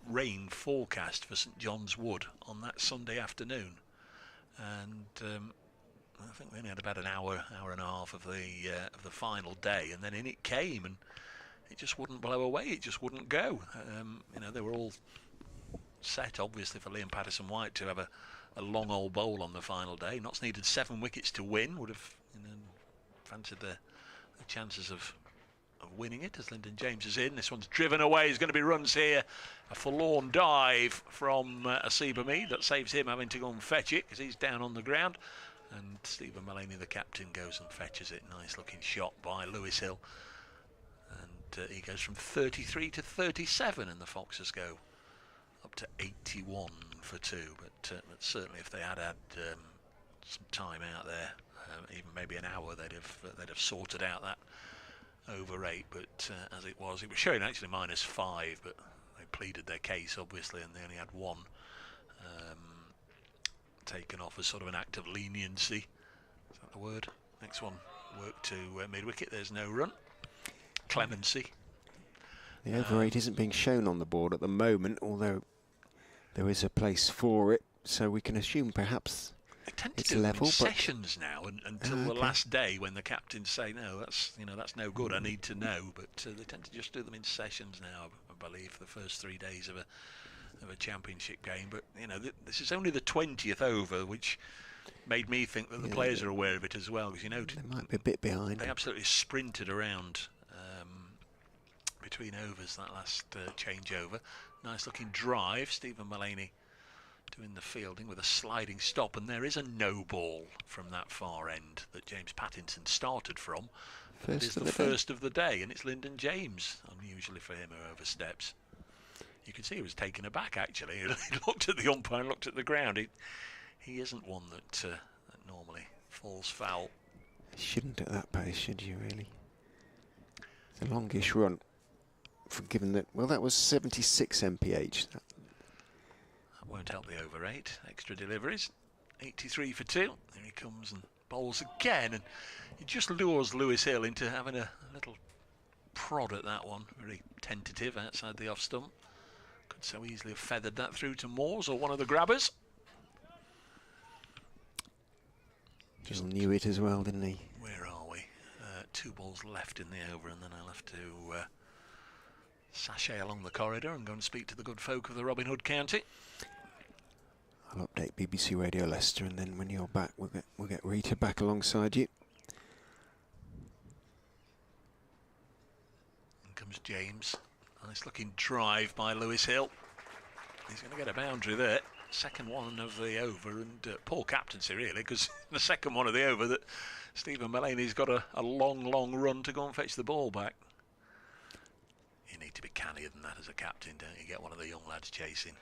S2: rain forecast for St John's Wood on that Sunday afternoon. And I think we only had about an hour and a half of the final day, and then in it came, and it just wouldn't blow away. It just wouldn't go. They were all set, obviously, for Liam Patterson-White to have a long old bowl on the final day. Notts needed 7 wickets to win. Would have fancied the chances of winning it as Lyndon James is in. This one's driven away. There's going to be runs here. A forlorn dive from Asiba Mead that saves him having to go and fetch it because he's down on the ground. And Stephen Mullaney, the captain, goes and fetches it. Nice looking shot by Lewis Hill. And he goes from 33 to 37, and the Foxes go up to 81 for 2. But certainly, if they had some time out there, even maybe an hour, they'd have sorted out that over 8. But as it was showing actually -5. But they pleaded their case, obviously, and they only had 1 taken off as sort of an act of leniency. Is that the word? Next one, work to mid-wicket. There's no run. Clemency.
S1: The over 8 isn't being shown on the board at the moment, although there is a place for it, so we can assume perhaps
S2: they tend to
S1: it's
S2: do
S1: level.
S2: in sessions now, until the last day when the captains say, no, that's no good. I need to know. But they tend to just do them in sessions now, I believe, for the first 3 days of a championship game. But this is only the 20th over, which made me think that the players are aware of it as well, because
S1: they might be a bit behind.
S2: They absolutely sprinted around between overs that last changeover. Nice looking drive. Stephen Mullaney doing the fielding with a sliding stop, and there is a no ball from that far end that James Pattinson started from. It is the first of the day, and it's Lyndon James, unusually for him, who oversteps. You can see he was taken aback, actually. He looked at the umpire and looked at the ground. He isn't one that normally falls foul.
S1: Shouldn't at that pace, should you, really? It's a longish run, given that, well, that was 76 mph.
S2: That won't help the over 8. Extra deliveries. 83 for 2. There he comes and bowls again, and he just lures Lewis Hill into having a little prod at that one. Very tentative outside the off stump. Could so easily have feathered that through to Moores or one of the grabbers.
S1: Just knew it as well, didn't he?
S2: Where are we? 2 balls left in the over, and then I'll have to sashay along the corridor and go and speak to the good folk of the Robin Hood County.
S1: I'll update BBC Radio Leicester, and then when you're back, we'll get Rita back alongside you.
S2: In comes James. Nice looking drive by Lewis Hill. He's going to get a boundary there. Second one of the over, and poor captaincy really, because the second one of the over that Stephen Mullaney's got a long run to go and fetch the ball back. You need to be cannier than that as a captain, don't you? Get one of the young lads chasing.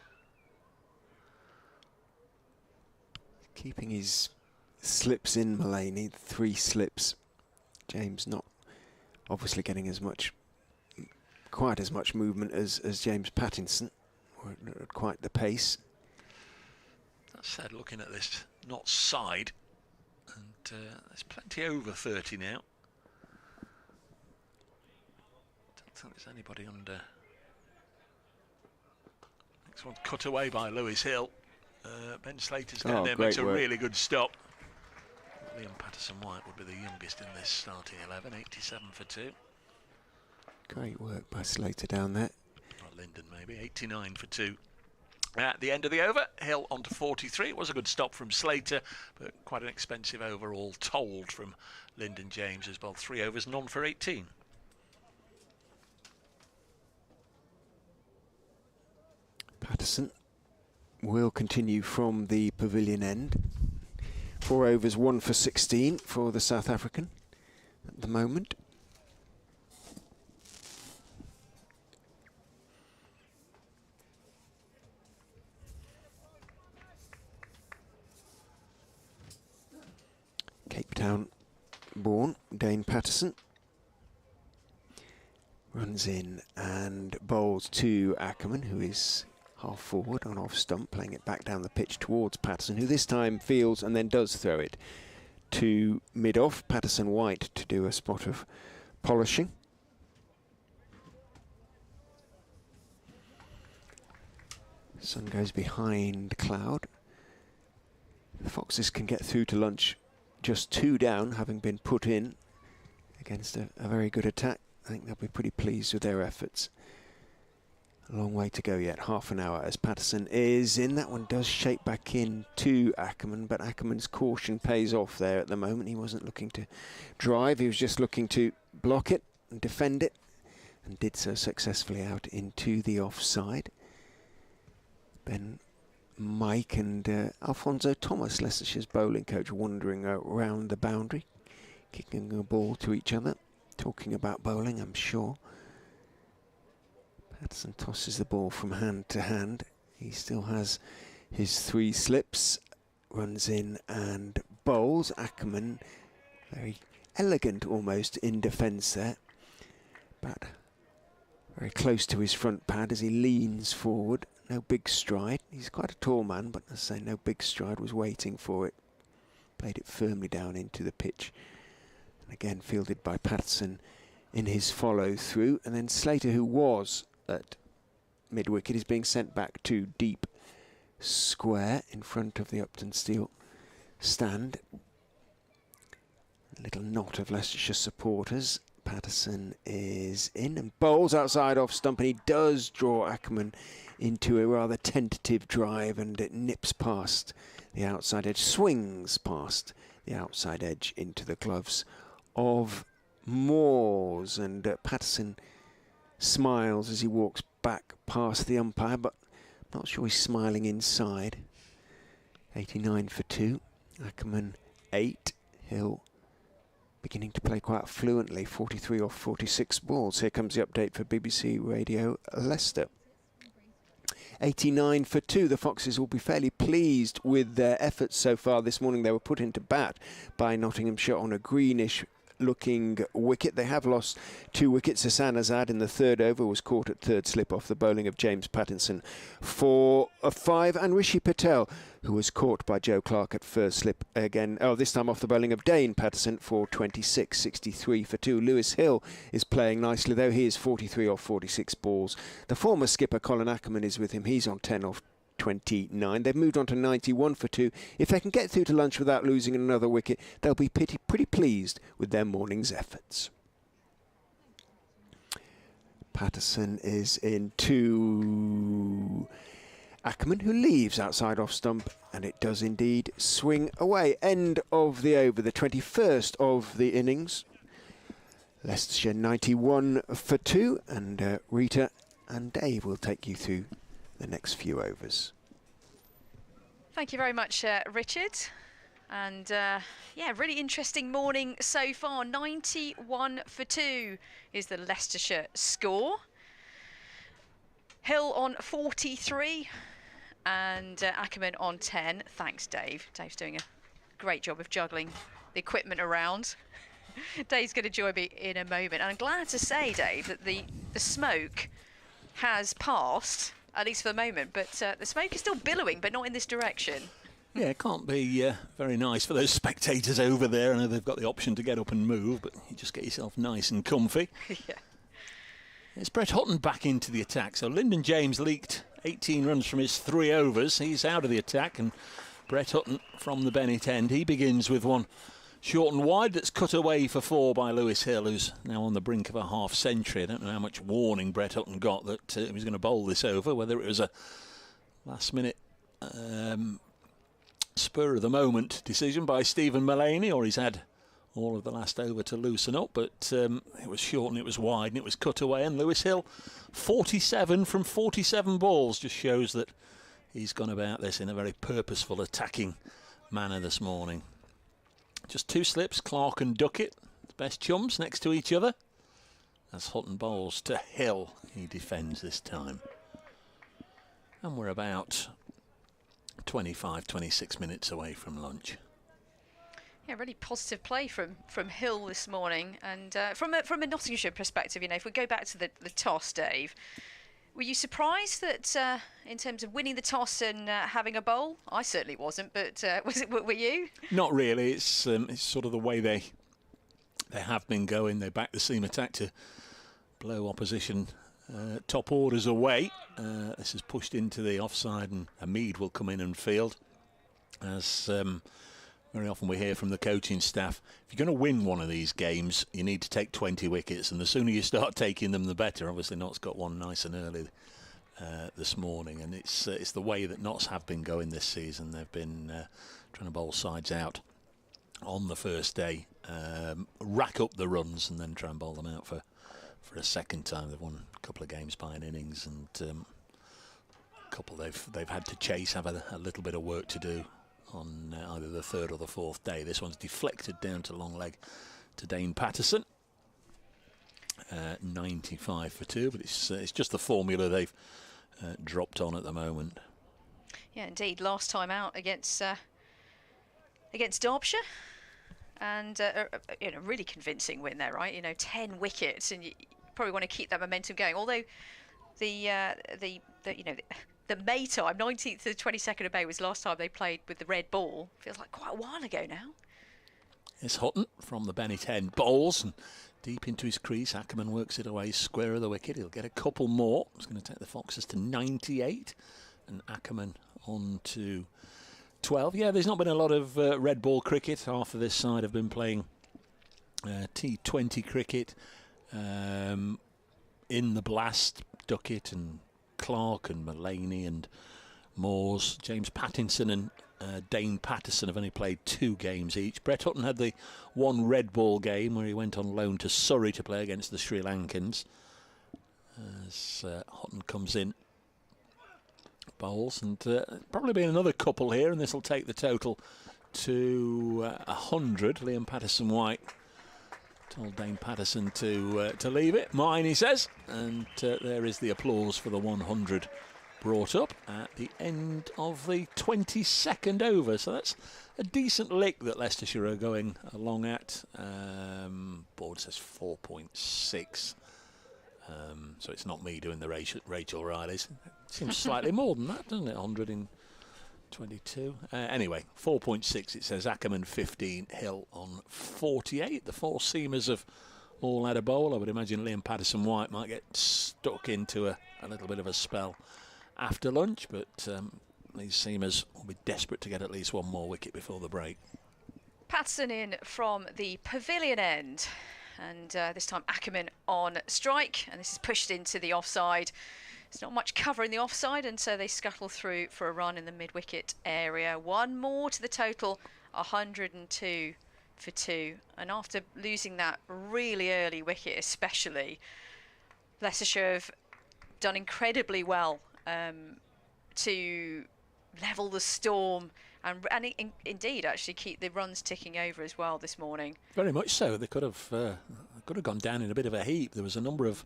S1: Keeping his slips in, Mullaney, 3 slips. James not obviously getting quite as much movement as James Pattinson, or at quite the pace.
S2: That said, looking at this Notts side, and there's plenty over 30 now. Don't think there's anybody under. Next one cut away by Lewis Hill. Ben Slater's down there, makes a really good stop. Liam Patterson-White would be the youngest in this starting 11, 87 for 2.
S1: Great work by Slater down there.
S2: Or Lyndon maybe, 89 for 2. At the end of the over, Hill on to 43. It was a good stop from Slater, but quite an expensive over all told from Lyndon James as well. 3 overs, none for 18.
S1: Patterson will continue from the pavilion end. 4 overs, 1 for 16 for the South African at the moment. Cape Town born Dane Patterson, runs in and bowls to Ackermann, who is half forward on off stump, playing it back down the pitch towards Patterson, who this time fields and then does throw it to mid-off. Patterson White to do a spot of polishing. Sun goes behind cloud. The Foxes can get through to lunch just 2 down, having been put in against a very good attack. I think they'll be pretty pleased with their efforts. A long way to go yet, half an hour as Patterson is in. That one does shape back in to Ackermann, but Ackermann's caution pays off there at the moment. He wasn't looking to drive, he was just looking to block it and defend it, and did so successfully out into the offside. Then Mike and Alfonso Thomas, Leicestershire's bowling coach, wandering around the boundary, kicking a ball to each other, talking about bowling, I'm sure. Patterson tosses the ball from hand to hand. He still has his 3 slips, runs in and bowls. Ackermann, very elegant almost in defence there, but very close to his front pad as he leans forward. No big stride. He's quite a tall man, but as I say, no big stride, was waiting for it. Played it firmly down into the pitch. And again fielded by Patterson in his follow through. And then Slater, who was at mid-wicket, is being sent back to deep square in front of the Uptonsteel stand. A little knot of Leicestershire supporters. Patterson is in and bowls outside off stump, and he does draw Ackermann into a rather tentative drive, and it nips past the outside edge, swings past the outside edge into the gloves of Moores, and Patterson smiles as he walks back past the umpire, but I'm not sure he's smiling inside. 89 for 2, Ackermann 8, Hill beginning to play quite fluently, 43 off 46 balls. Here comes the update for BBC Radio Leicester. 89 for 2. The Foxes will be fairly pleased with their efforts so far this morning. They were put into bat by Nottinghamshire on a greenish looking wicket. They have lost 2 wickets. Hassan Azad in the 3rd over was caught at 3rd slip off the bowling of James Pattinson for a 5, and Rishi Patel, who was caught by Joe Clark at 1st slip again, this time off the bowling of Dane Patterson for 26, 63 for 2. Lewis Hill is playing nicely, though he is 43 off 46 balls. The former skipper Colin Ackermann is with him. He's on 10 off 29. They've moved on to 91 for 2. If they can get through to lunch without losing another wicket, they'll be pretty pleased with their morning's efforts. Patterson is in to Ackermann, who leaves outside off stump, and it does indeed swing away. End of the over, the 21st of the innings. Leicestershire 91 for 2, and Rita and Dave will take you through the next few overs.
S3: Thank you very much, Richard. And yeah, really interesting morning so far. 91 for 2 is the Leicestershire score. Hill on 43 and Ackermann on 10. Thanks, Dave. Dave's doing a great job of juggling the equipment around. Dave's going to join me in a moment. And I'm glad to say, Dave, that the smoke has passed, at least for the moment, but the smoke is still billowing, but not in this direction.
S4: Yeah, it can't be very nice for those spectators over there. I know they've got the option to get up and move, but you just get yourself nice and comfy.
S3: Yeah.
S4: It's Brett Hutton back into the attack. So Lyndon James leaked 18 runs from his 3 overs. He's out of the attack, and Brett Hutton from the Bennett end. He begins with one short and wide that's cut away for 4 by Lewis Hill, who's now on the brink of a half century. I don't know how much warning Brett Hutton got that he was going to bowl this over, whether it was a last-minute spur-of-the-moment decision by Stephen Mullaney, or he's had all of the last over to loosen up, but it was short and it was wide and it was cut away, and Lewis Hill 47 from 47 balls just shows that he's gone about this in a very purposeful attacking manner this morning. Just 2 slips, Clark and Duckett, the best chums next to each other, as Hutton bowls to Hill. He defends this time, and we're about 25-26 minutes away from lunch.
S3: Yeah, really positive play from Hill this morning, and from a Nottinghamshire perspective, if we go back to the toss, Dave, were you surprised that in terms of winning the toss and having a bowl? I certainly wasn't, but were you?
S4: Not really. It's sort of the way they have been going. They back the seam attack to blow opposition top orders away. This is pushed into the offside, and Hamid will come in and field. As very often we hear from the coaching staff, if you're going to win one of these games, you need to take 20 wickets, and the sooner you start taking them, the better. Obviously, Notts got one nice and early this morning, and it's the way that Notts have been going this season. They've been trying to bowl sides out on the first day, rack up the runs, and then try and bowl them out for a second time. They've won a couple of games by an innings, and a couple they've had to chase, have a little bit of work to do on either the third or the fourth day. This one's deflected down to long leg to Dane Patterson. 95 for 2, but it's just the formula they've dropped on at the moment.
S3: Yeah, indeed. Last time out against Derbyshire, and really convincing win there, right? 10 wickets, and you probably want to keep that momentum going. Although the May time, 19th to the 22nd of May, was last time they played with the red ball. Feels like quite a while ago now.
S4: It's Hutton from the Bennett end, bowls and deep into his crease. Ackermann works it away, square of the wicket. He'll get a couple more. It's going to take the Foxes to 98, and Ackermann on to 12. Yeah, there's not been a lot of red ball cricket. Half of this side have been playing T20 cricket. In the Blast, Duckett and Clark and Mullaney and Moores. James Pattinson and Dane Patterson have only played 2 games each. Brett Hutton had the one red ball game where he went on loan to Surrey to play against the Sri Lankans. As Hutton comes in, bowls, and probably be another couple here, and this will take the total to 100. Liam Patterson-White told Dane Patterson to leave it. Mine, he says. And there is the applause for the 100 brought up at the end of the 22nd over. So that's a decent lick that Leicestershire are going along at. Board says 4.6. So it's not me doing the Rachel Riley's. It seems slightly more than that, doesn't it? 100 in 22. Anyway, 4.6 it says. Ackermann 15, Hill on 48. The 4 seamers have all had a bowl. I would imagine Liam Patterson-White might get stuck into a little bit of a spell after lunch, but these seamers will be desperate to get at least one more wicket before the break.
S3: Patterson in from the pavilion end, and this time Ackermann on strike, and this is pushed into the offside. There's not much cover in the offside, and so they scuttle through for a run in the mid-wicket area. One more to the total, 102 for 2. And after losing that really early wicket especially, Leicestershire have done incredibly well to level the storm and indeed actually keep the runs ticking over as well this morning.
S4: Very much so. They could have gone down in a bit of a heap. There was a number of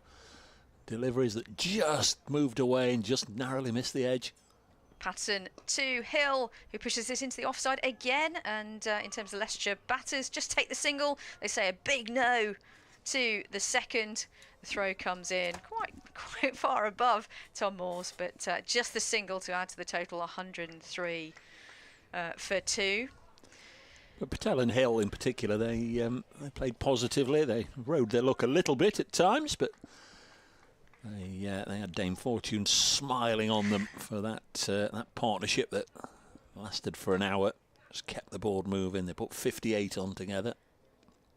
S4: deliveries that just moved away and just narrowly missed the edge.
S3: Patterson to Hill, who pushes this into the offside again, and in terms of Leicestershire batters, just take the single. They say a big no to the second. The throw comes in quite far above Tom Moores, but just the single to add to the total, 103 for 2.
S4: But Patel and Hill in particular, they played positively. They rode their luck a little bit at times, but they had Dame Fortune smiling on them for that partnership that lasted for an hour. Just kept the board moving. They put 58 on together.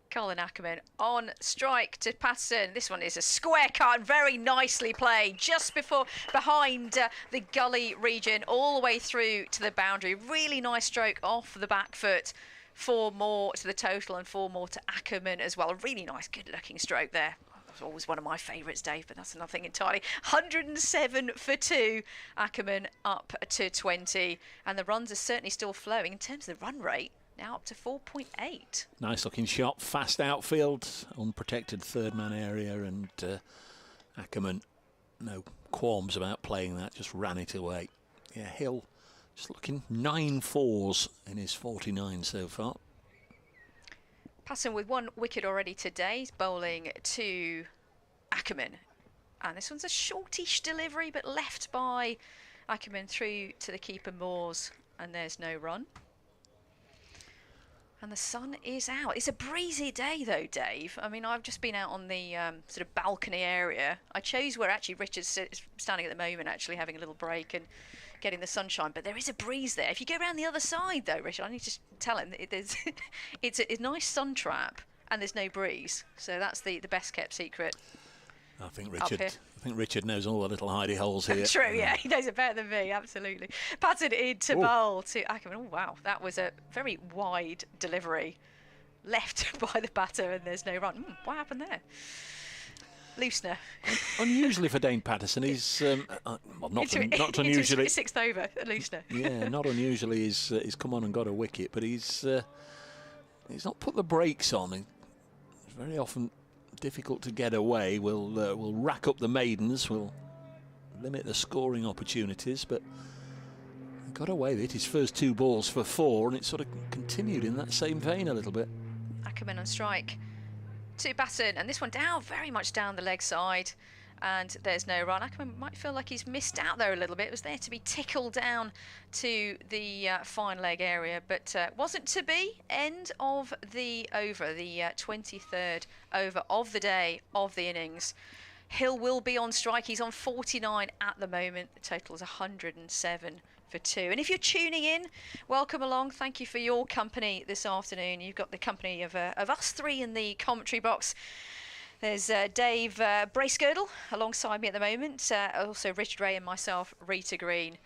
S3: Colin Ackermann on strike to Patterson. This one is a square cut, very nicely played, just behind the gully region, all the way through to the boundary. Really nice stroke off the back foot. 4 more to the total and 4 more to Ackermann as well. A really nice, good-looking stroke there. That's always one of my favourites, Dave, but that's another thing entirely. 107 for 2. Ackermann up to 20, and the runs are certainly still flowing in terms of the run rate. Now up to 4.8.
S4: Nice looking shot, fast outfield, unprotected third man area, and Ackermann, no qualms about playing that, just ran it away. Yeah, Hill just looking 9 fours in his 49 so far.
S3: Patterson with 1 wicket already today. He's bowling to Ackermann. And this one's a shortish delivery, but left by Ackermann through to the keeper Moores. And there's no run. And the sun is out. It's a breezy day though, Dave. I mean, I've just been out on the sort of balcony area. I chose where actually Richard's standing at the moment, actually having a little break and getting the sunshine. But there is a breeze there. If you go around the other side though, Richard, I need to tell him that there's it's a nice sun trap and there's no breeze. So that's the best kept secret.
S4: I think Richard knows all the little hidey holes here.
S3: True, yeah, he knows it better than me, absolutely. Patted into bowl to Ackermann. Oh, wow, that was a very wide delivery. Left by the batter, and there's no run. What happened there? Loosener.
S4: Unusually for Dane Patterson, he's not unusually.
S3: It's 6th over, Loosener.
S4: Yeah, not unusually. He's come on and got a wicket, but he's not put the brakes on. He's very often difficult to get away. We'll rack up the maidens. We'll limit the scoring opportunities, but he got away with it. His first 2 balls for 4, and it sort of continued in that same vein a little bit.
S3: Ackermann on strike to Patterson, and this one down, very much down the leg side, and there's no run. Ackermann might feel like he's missed out there a little bit. It was there to be tickled down to the fine leg area, but wasn't to be. End of the over, the 23rd over of the day, of the innings. Hill will be on strike. He's on 49 at the moment. The total is 107 for 2. And if you're tuning in, welcome along. Thank you for your company this afternoon. You've got the company of us 3 in the commentary box. There's Dave Bracegirdle alongside me at the moment. Also Richard Ray and myself, Rita Green.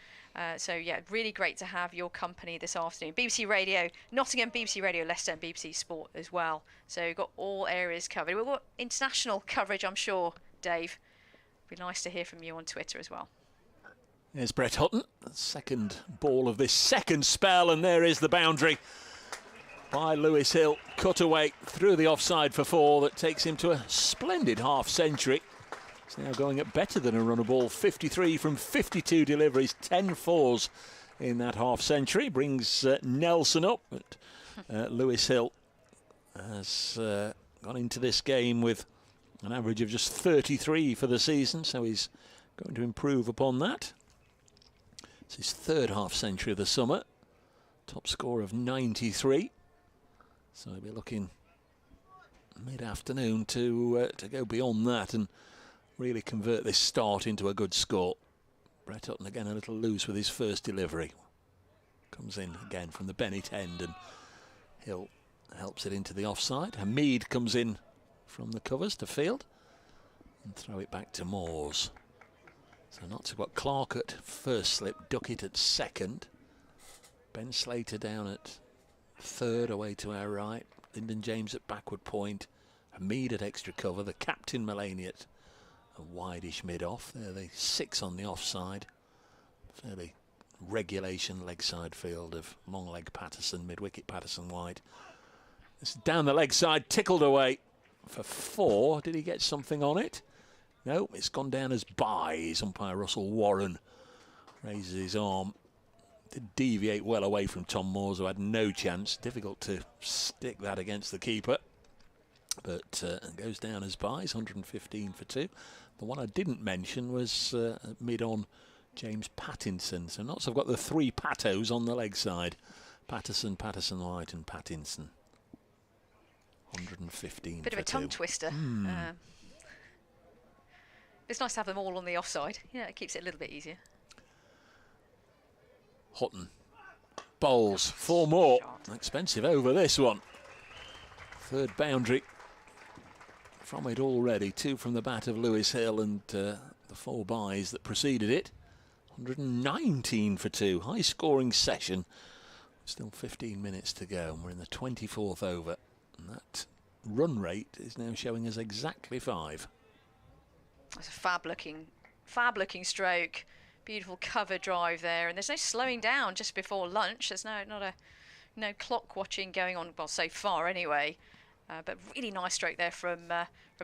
S3: So yeah, really great to have your company this afternoon. BBC Radio, Nottingham, BBC Radio, Leicester and BBC Sport as well. So you've got all areas covered. We've got international coverage, I'm sure, Dave. It'd be nice to hear from you on Twitter as well.
S4: There's Brett Hutton, the second ball of this second spell, and there is the boundary by Lewis Hill. Cut away through the offside for 4. That takes him to a splendid half-century. He's now going at better than a run of ball. 53 from 52 deliveries, 10 fours in that half-century. Brings Nelson up, but Lewis Hill has gone into this game with an average of just 33 for the season, so he's going to improve upon that. It's his 3rd half-century of the summer. Top score of 93. So he'll be looking mid-afternoon to go beyond that and really convert this start into a good score. Brett Hutton again a little loose with his first delivery. Comes in again from the Bennett end, and Hill helps it into the offside. Hamid comes in from the covers to field and throw it back to Moores. So not to got Clark at first slip, Duckett at second. Ben Slater down at 3rd away to our right. Lyndon James at backward point. Hamid at extra cover. The captain Mulaney at a wideish mid-off. There the 6 on the offside. Fairly regulation leg side field of long leg Patterson, mid-wicket Patterson wide. It's down the leg side, tickled away for 4. Did he get something on it? No, it's gone down as byes. Umpire Russell Warren raises his arm. Did deviate well away from Tom Moores, who had no chance. Difficult to stick that against the keeper. But goes down as byes, 115 for 2. The one I didn't mention was mid-on James Pattinson. So Notts have got the 3 Patos on the leg side. Patterson, Patterson-White and Pattinson. 115
S3: Bit
S4: for
S3: of a tongue twister. It's nice to have them all on the offside. Yeah, it keeps it a little bit easier.
S4: Hutton bowls 4 more. Expensive over this one. 3rd boundary from it already. 2 from the bat of Lewis Hill and the 4 byes that preceded it. 119 for 2. High scoring session. Still 15 minutes to go, and we're in the 24th over. And that run rate is now showing us exactly 5.
S3: It's a fab looking stroke. Beautiful cover drive there, and there's no slowing down just before lunch. There's no clock watching going on, well, so far anyway. But really nice stroke there from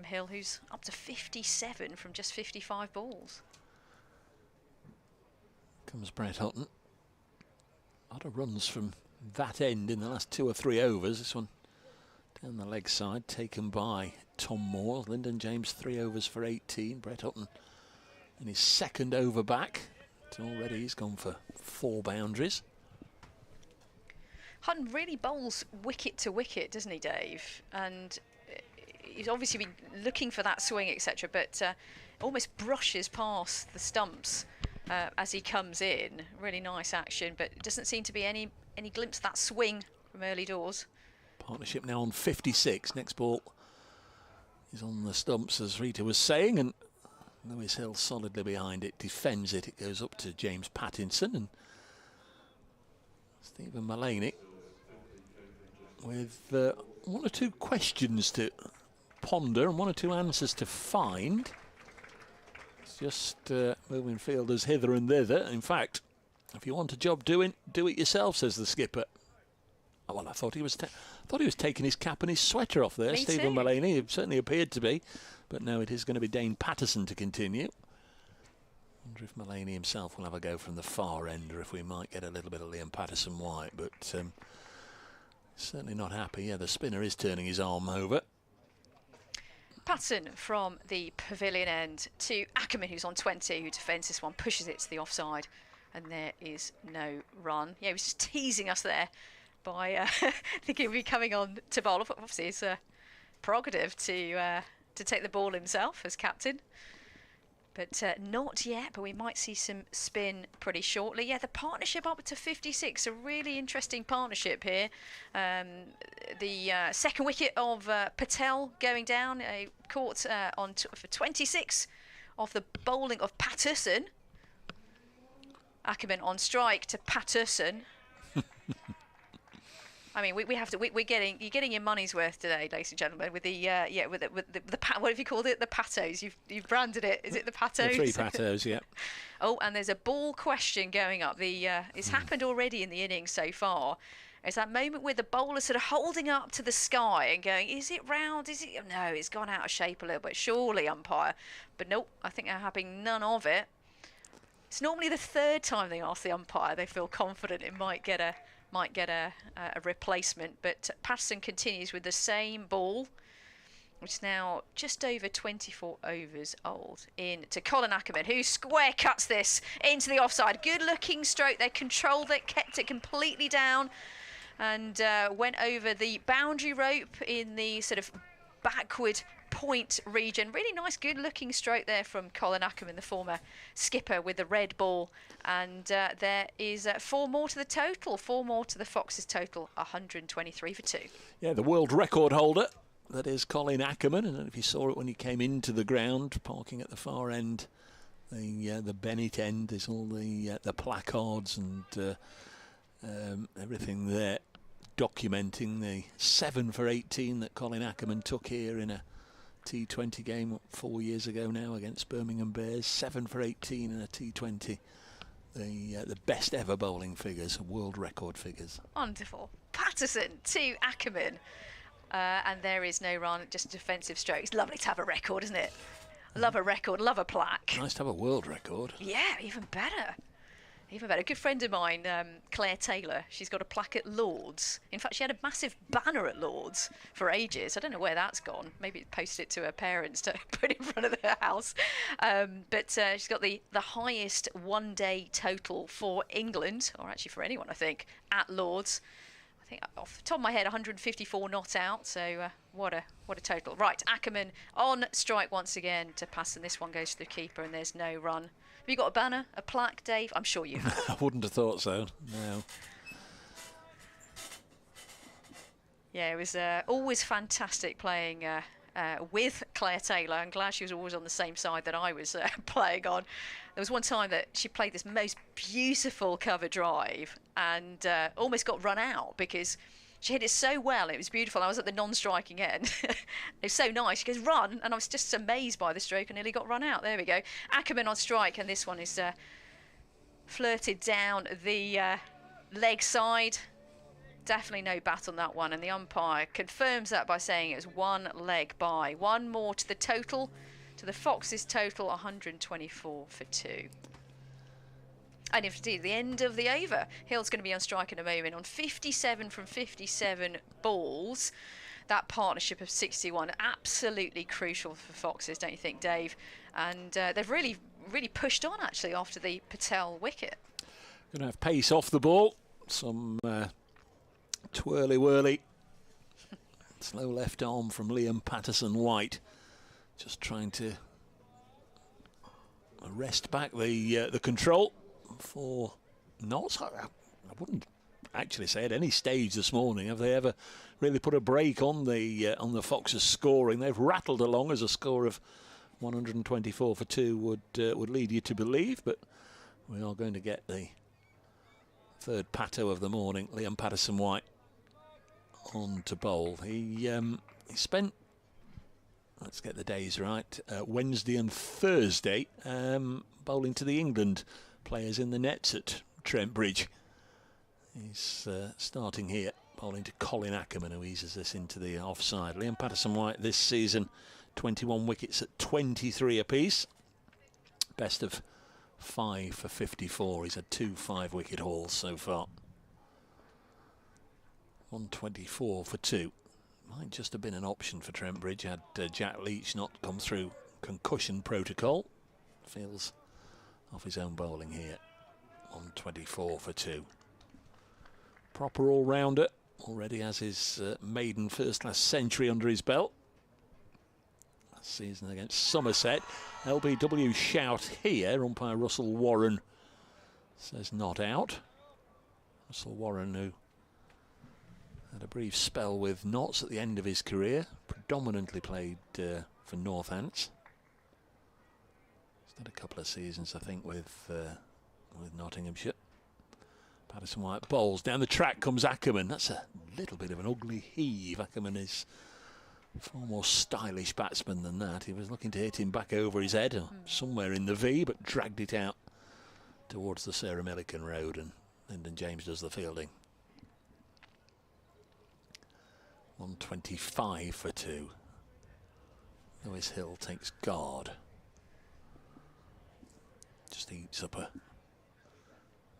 S3: Hill, who's up to 57 from just 55 balls.
S4: Comes Brett Hutton. A lot of runs from that end in the last 2 or 3 overs. This one Down the leg side, taken by Tom Moore. Lyndon James 3 overs for 18. Brett Hutton in his second over back. Already he's gone for 4 boundaries.
S3: Hutton really bowls wicket to wicket, doesn't he, Dave? And he's obviously been looking for that swing, etc., but almost brushes past the stumps as he comes in. Really nice action, but it doesn't seem to be any glimpse of that swing from early doors.
S4: Partnership now on 56. Next ball is on the stumps, as Rita was saying, and Lewis Hill solidly behind it, defends it. It goes up to James Pattinson, and Stephen Mullaney with 1 or 2 questions to ponder and 1 or 2 answers to find. It's just moving fielders hither and thither. In fact, if you want a job doing, do it yourself, says the skipper. Oh, well, I thought he was taking his cap and his sweater off there,
S3: Me
S4: Stephen
S3: too.
S4: Mullaney. It certainly appeared to be, but no, it is going to be Dane Patterson to continue. Wonder if Mullaney himself will have a go from the far end, or if we might get a little bit of Liam Patterson White, but certainly not happy. Yeah, the spinner is turning his arm over.
S3: Patterson from the pavilion end to Ackermann, who's on 20, who defends this one, pushes it to the offside, and there is no run. Yeah, he was just teasing us there by thinking he'd be coming on to bowl. Obviously, it's a prerogative to take the ball himself as captain. But not yet, but we might see some spin pretty shortly. Yeah, the partnership up to 56, a really interesting partnership here. The second wicket of Patel going down, caught for 26 off the bowling of Patterson. Ackermann on strike to Patterson. I mean, you're getting your money's worth today, ladies and gentlemen, with the what have you called it? The patos. You've branded it. Is it the patos?
S4: The 3 patos, yeah.
S3: Oh, and there's a ball question going up. It's happened already in the innings so far. It's that moment where the bowler sort of holding up to the sky and going, is it round? Is it? No, it's gone out of shape a little bit. Surely, umpire. But nope, I think they're having none of it. It's normally the 3rd time they ask the umpire. They feel confident it might get a replacement, but Patterson continues with the same ball, which is now just over 24 overs old, in to Colin Ackermann, who square cuts this into the offside. Good looking stroke. They controlled it, kept it completely down, and went over the boundary rope in the sort of backward point region. Really nice, good looking stroke there from Colin Ackermann, the former skipper, with the red ball. And there is 4 more to the total, 4 more to the Foxes total, 123 for 2.
S4: Yeah, the world record holder, that is Colin Ackermann. I don't know if you saw it when he came into the ground, parking at the far end. The Bennett end is all the placards and everything there, documenting the 7 for 18 that Colin Ackermann took here in a T20 game 4 years ago now against Birmingham Bears. 7 for 18 in a T20. The best ever bowling figures, world record figures.
S3: Wonderful. Patterson to Ackermann. And there is no run, just a defensive stroke. It's lovely to have a record, isn't it? Love a record, love a plaque.
S4: Nice to have a world record.
S3: Yeah, even better. Even better. A good friend of mine, Claire Taylor, she's got a plaque at Lord's. In fact, she had a massive banner at Lord's for ages. I don't know where that's gone. Maybe posted it to her parents to put in front of their house. But she's got the highest one-day total for England, or actually for anyone, I think, at Lord's. I think off the top of my head, 154 not out. So what a total. Right, Ackermann on strike once again to pass, and this one goes to the keeper, and there's no run. Have you got a banner, a plaque, Dave? I'm sure you have.
S4: I wouldn't have thought so, no.
S3: Yeah, it was always fantastic playing with Claire Taylor. I'm glad she was always on the same side that I was playing on. There was one time that she played this most beautiful cover drive and almost got run out because she hit it so well. It was beautiful. I was at the non-striking end. It was so nice. She goes, run. And I was just amazed by the stroke and nearly got run out. There we go. Ackermann on strike. And this one is flirted down the leg side. Definitely no bat on that one. And the umpire confirms that by saying it was 1 leg by. 1 more to the total. To the Foxes total, 124 for 2. And indeed, the end of the over. Hill's going to be on strike in a moment on 57 from 57 balls. that partnership of 61, absolutely crucial for Foxes, don't you think, Dave? And they've really pushed on, actually, after the Patel wicket.
S4: Going to have pace off the ball. Some twirly-whirly. Slow left arm from Liam Patterson-White. Just trying to wrest back the control for Notts. I wouldn't actually say at any stage this morning have they ever really put a break on the Foxes scoring. They've rattled along, as a score of 124 for 2 would lead you to believe, but we are going to get the third pato of the morning. Liam Patterson-White on to bowl. He spent, let's get the days right, Wednesday and Thursday bowling to the England players in the nets at Trent Bridge. He's starting here, bowling to Colin Ackermann, who eases this into the offside. Liam Patterson-White this season, 21 wickets at 23 apiece. Best of 5 for 54. He's had 2 5-wicket hauls so far. 124 for 2. Might just have been an option for Trent Bridge had Jack Leach not come through concussion protocol. Feels off his own bowling here. 124 for 2. Proper all-rounder. Already has his maiden first-class century under his belt. Last season against Somerset. LBW shout here. Umpire Russell Warren says not out. Russell Warren, who had a brief spell with Notts at the end of his career. Predominantly played for Northants. He's had a couple of seasons, I think, with Nottinghamshire. Patterson-White bowls. Down the track comes Ackermann. That's a little bit of an ugly heave. Ackermann is a far more stylish batsman than that. He was looking to hit him back over his head or somewhere in the V, but dragged it out towards the Sarah Millican Road, and Lyndon James does the fielding. 125 for 2. Lewis Hill takes guard. Just eats up a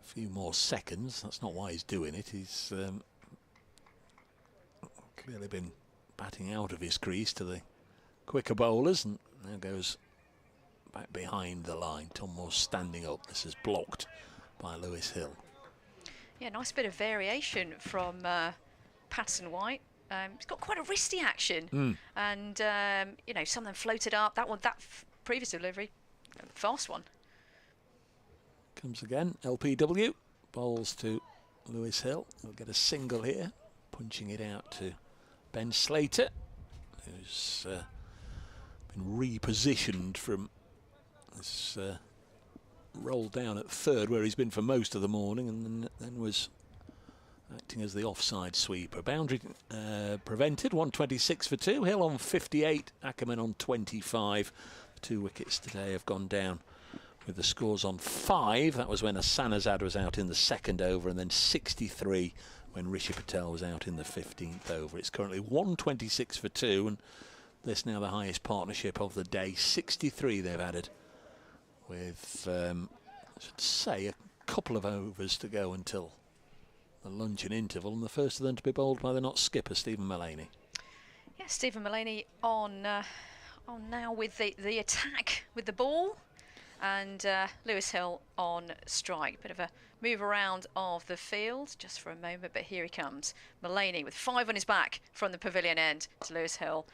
S4: few more seconds. That's not why he's doing it. He's clearly been batting out of his crease to the quicker bowlers, and now goes back behind the line. Tom Moore standing up. This is blocked by Lewis Hill.
S3: Yeah, nice bit of variation from Patterson-White. He's got quite a wristy action, and you know, some of them floated up. That previous delivery, fast one.
S4: Comes again, LPW, bowls to Lewis Hill. We'll get a single here, punching it out to Ben Slater, who's been repositioned from this roll down at third, where he's been for most of the morning, and then was acting as the offside sweeper. Boundary prevented, 126 for 2. Hill on 58, Ackermann on 25. 2 wickets today have gone down with the scores on 5. That was when Asanazad was out in the second over, and then 63 when Rishi Patel was out in the 15th over. It's currently 126 for 2, and this now the highest partnership of the day. 63 they've added, with I should say a couple of overs to go until the luncheon interval, and the first of them to be bowled by the Notts skipper Stephen Mullaney.
S3: Yeah, Stephen Mullaney on now with the attack with the ball, and Lewis Hill on strike. Bit of a move around of the field just for a moment, but here he comes. Mullaney with 5 on his back from the pavilion end to Lewis Hill.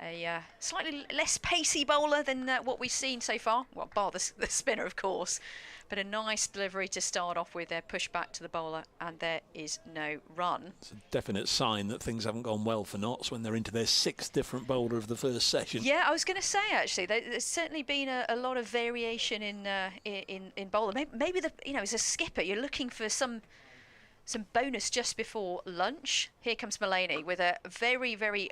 S3: A slightly less pacey bowler than what we've seen so far, well, bar the spinner, of course. But a nice delivery to start off with. Their push back to the bowler, and there is no run.
S4: It's a definite sign that things haven't gone well for Notts when they're into their 6th different bowler of the first session.
S3: Yeah, I was going to say, actually, there's certainly been a lot of variation in bowler. Maybe as a skipper, you're looking for some bonus just before lunch. Here comes Mullaney with a very, very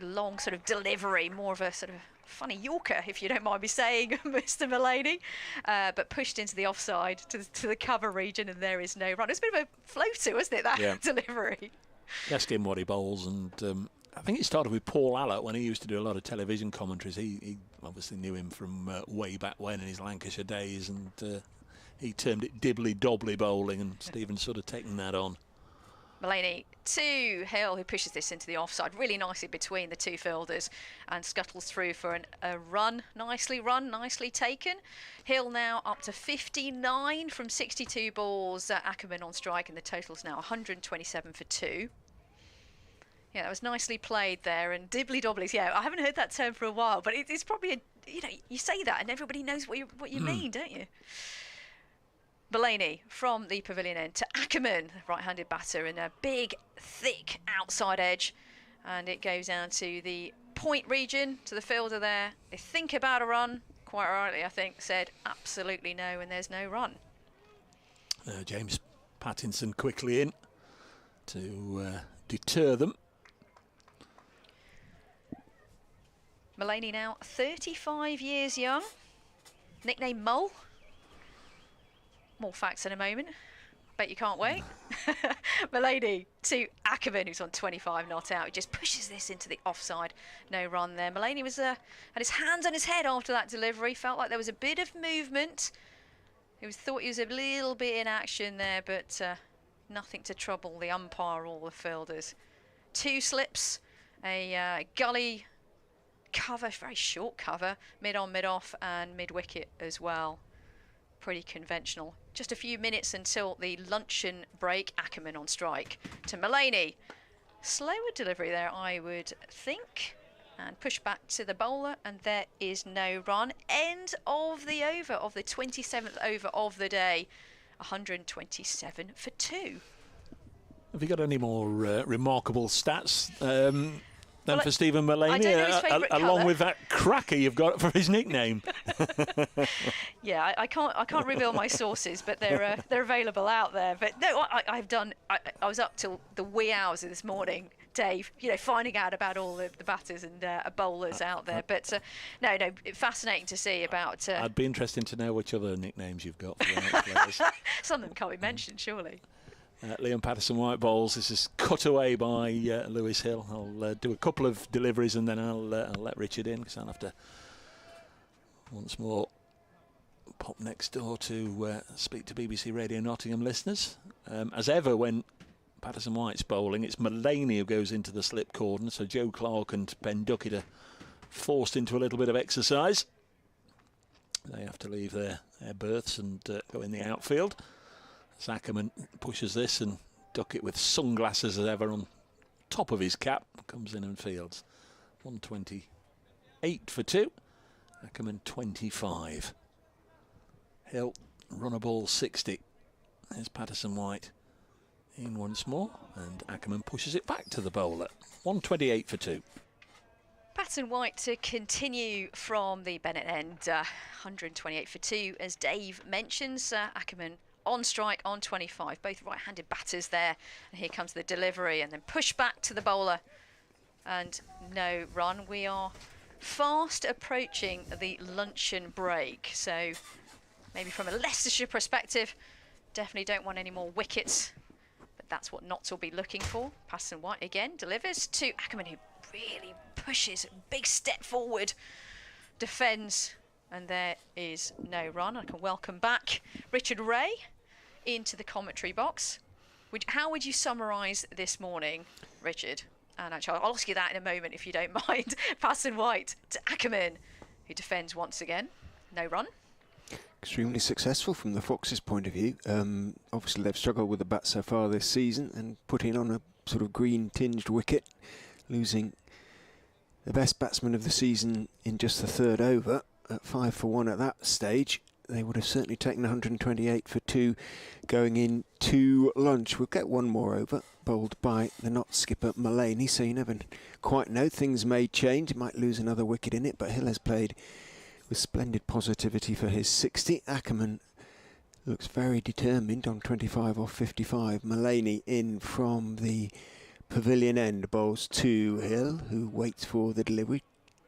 S3: long sort of delivery, more of a sort of funny Yorker, if you don't mind me saying, Mr. Mullaney, but pushed into the offside to the cover region, and there is no run. It's a bit of a floater, wasn't it, that delivery?
S4: Ask him what he bowls, and I think it started with Paul Allott when he used to do a lot of television commentaries. He obviously knew him from way back when in his Lancashire days, and he termed it dibbly-dobbly bowling, and Stephen's sort of taken that on.
S3: Mulaney to Hill, who pushes this into the offside really nicely between the two fielders and scuttles through for a run. Nicely taken. Hill now up to 59 from 62 balls. Ackermann on strike, and the total's now 127 for 2. Yeah, that was nicely played there. And dibbly-dobblies, yeah, I haven't heard that term for a while, but it's probably, you say that and everybody knows what you mean, don't you? Mulaney from the pavilion end to Ackermann, right-handed batter, in a big, thick outside edge. And it goes down to the point region, to the fielder there. They think about a run, quite rightly, I think, said absolutely no, and there's no run.
S4: James Pattinson quickly in to deter them.
S3: Mulaney now 35 years young, nickname Mull. More facts in a moment. Bet you can't wait. Mulaney to Ackermann, who's on 25 not out. He just pushes this into the offside. No run there. Mulaney was had his hands on his head after that delivery. Felt like there was a bit of movement. Thought he was a little bit in action there, but nothing to trouble the umpire or the fielders. 2 slips, a gully cover, very short cover, mid-on, mid-off, and mid-wicket as well. Pretty conventional. Just a few minutes until the luncheon break. Ackermann on strike to Mulaney. Slower delivery there, I would think. And push back to the bowler, and there is no run. End of the over, of the 27th over of the day. 127 for 2.
S4: Have you got any more remarkable stats than for Stephen Mulaney,
S3: I don't know his favourite
S4: along
S3: colour.
S4: with that cracker you've got for his nickname?
S3: Yeah, I can't reveal my sources, but they're available out there. But no, I was up till the wee hours of this morning, Dave, finding out about all the batters and bowlers out there. But no, fascinating to see about.
S4: I'd be interested to know which other nicknames you've got for the players.
S3: Some of them can't be mentioned, surely.
S4: Liam Patterson-White bowls. This is cut away by Lewis Hill. I'll do a couple of deliveries and then I'll let Richard in, because I'll have to once more pop next door to speak to BBC Radio Nottingham listeners. As ever, when Patterson-White's bowling, it's Mulaney who goes into the slip cordon, so Joe Clark and Ben Duckett are forced into a little bit of exercise. They have to leave their berths and go in the outfield. Ackermann pushes this, and Duckett, with sunglasses as ever on top of his cap, comes in and fields. 128 for 2. Ackermann 25. Hill run a ball 60. There's Patterson-White in once more, and Ackermann pushes it back to the bowler. 128 for 2.
S3: Patterson-White to continue from the Bennett end. 128 for 2, as Dave mentions. Ackermann on strike on 25, both right-handed batters there, and here comes the delivery and then push back to the bowler and no run. We are fast approaching the luncheon break, so maybe from a Leicestershire perspective, definitely don't want any more wickets, but that's what Notts will be looking for. Patterson-White again delivers to Ackermann, who really pushes, big step forward, defends, and there is no run. I can welcome back Richard Ray into the commentary box. How would you summarise this morning, Richard? And actually, I'll ask you that in a moment if you don't mind. Patterson-White to Ackermann, who defends once again. No run.
S1: Extremely successful from the Foxes' point of view. Obviously, they've struggled with the bat so far this season and putting on a sort of green-tinged wicket, losing the best batsman of the season in just the third over. At 5 for 1 at that stage, they would have certainly taken 128 for 2 going into lunch. We'll get one more over, bowled by the Notts skipper Mulaney, so you never quite know. Things may change, might lose another wicket in it, but Hill has played with splendid positivity for his 60. Ackermann looks very determined on 25 off 55. Mulaney in from the pavilion end, bowls to Hill, who waits for the delivery.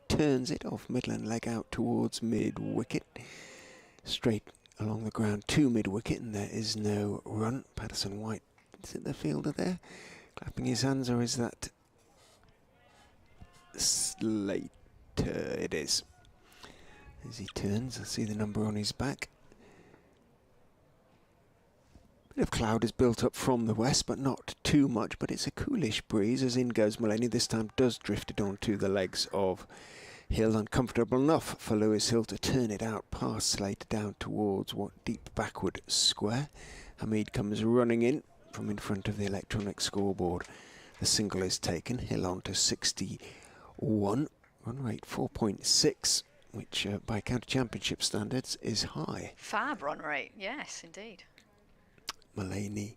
S1: Turns it off Midland leg out towards mid-wicket. Straight along the ground to mid-wicket, and there is no run. Patterson-White, is it the fielder there? Clapping his hands, or is that Slater? It is. As he turns, I see the number on his back. Bit of cloud is built up from the west, but not too much, but it's a coolish breeze as in goes Mullaney. This time does drift it onto the legs of Hill, uncomfortable enough for Lewis Hill to turn it out past Slater down towards what deep backward square. Hamid comes running in from in front of the electronic scoreboard. The single is taken. Hill on to 61. Run rate 4.6, which by county championship standards is high.
S3: Fab run rate, yes, indeed.
S1: Mullaney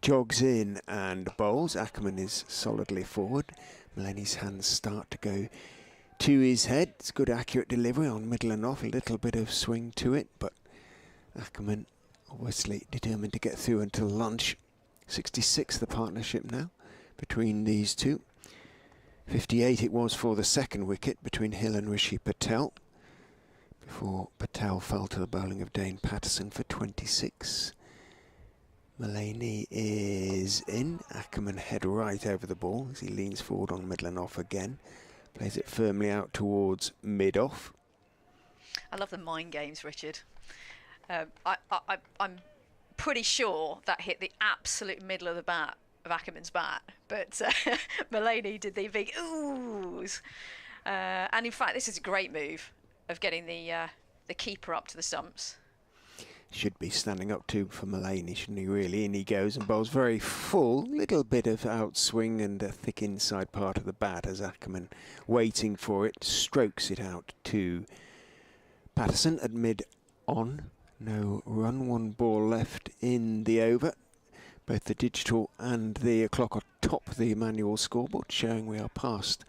S1: jogs in and bowls. Ackermann is solidly forward. Mullaney's hands start to go to his head. It's good accurate delivery on middle and off. A little bit of swing to it, but Ackermann obviously determined to get through until lunch. 66 the partnership now between these two. 58 it was for the second wicket between Hill and Rishi Patel, before Patel fell to the bowling of Dane Patterson for 26. Mullaney is in. Ackermann head right over the ball as he leans forward on middle and off again. Plays it firmly out towards mid-off.
S3: I love the mind games, Richard. I'm pretty sure that hit the absolute middle of the bat of Ackermann's bat, but Mullaney did the big oohs. And in fact, this is a great move of getting the keeper up to the stumps.
S1: Should be standing up too for Mullaney, shouldn't he really? In he goes and bowls very full. Little bit of outswing and a thick inside part of the bat as Ackermann, waiting for it, strokes it out to Patterson at mid-on. No run, one ball left in the over. Both the digital and the clock are top the manual scoreboard, showing we are past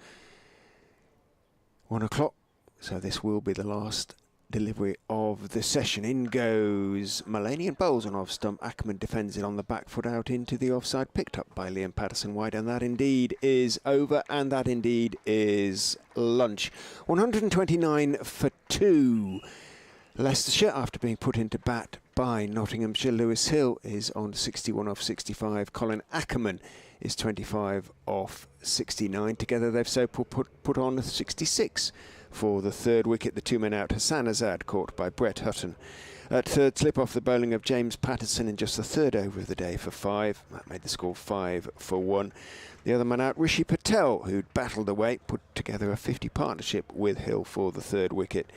S1: 1 o'clock. So this will be the last delivery of the session. In goes Mullaney and bowls on off stump. Ackermann defends it on the back foot out into the offside, picked up by Liam Patterson wide, and that indeed is over, and that indeed is lunch. 129 for 2. Leicestershire, after being put into bat by Nottinghamshire. Lewis Hill is on 61 off 65. Colin Ackermann is 25 off 69. Together they've so put on 66 for the third wicket. The two men out. Hassan Azad caught by Brett Hutton at third slip off the bowling of James Patterson in just the third over of the day for 5. That made the score 5 for 1. The other man out, Rishi Patel, who'd battled away, put together a 50 partnership with Hill for the third wicket,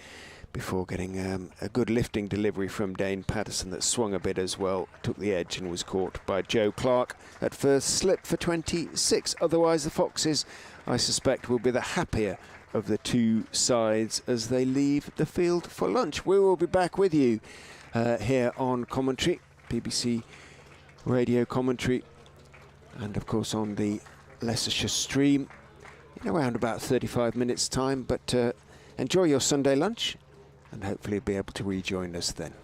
S1: before getting a good lifting delivery from Dane Patterson that swung a bit as well, took the edge and was caught by Joe Clark at first slip for 26. Otherwise the Foxes, I suspect, will be the happier of the two sides as they leave the field for lunch. We will be back with you here on commentary, BBC radio commentary, and of course on the Leicestershire stream in around about 35 minutes time, but enjoy your Sunday lunch and hopefully be able to rejoin us then.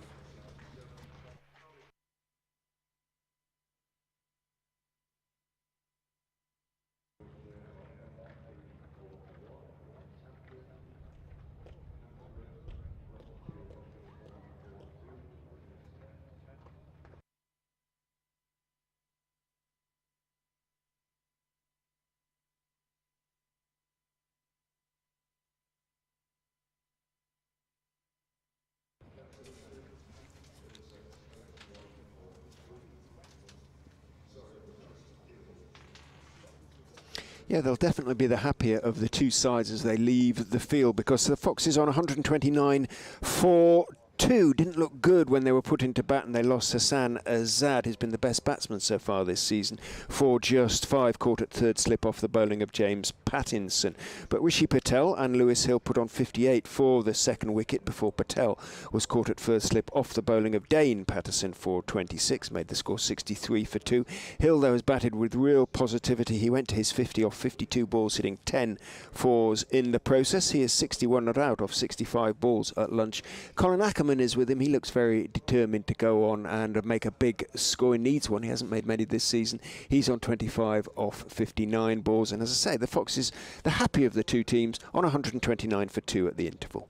S1: Yeah, they'll definitely be the happier of the two sides as they leave the field, because the Foxes on 129 for 2 didn't look good when they were put into bat, and they lost Hassan Azad, who's been the best batsman so far this season, for just 5, caught at third slip off the bowling of James Pattinson. But Rishi Patel and Lewis Hill put on 58 for the second wicket before Patel was caught at first slip off the bowling of Dane Patterson for 26, made the score 63 for 2. Hill, though, has batted with real positivity. He went to his 50 off 52 balls, hitting 10 fours in the process. He is 61 not out off 65 balls at lunch. Colin Ackermann is with him. He looks very determined to go on and make a big score. He needs one. He hasn't made many this season. He's on 25 off 59 balls. And as I say, the Foxes, the happy of the two teams, on 129 for 2 at the interval.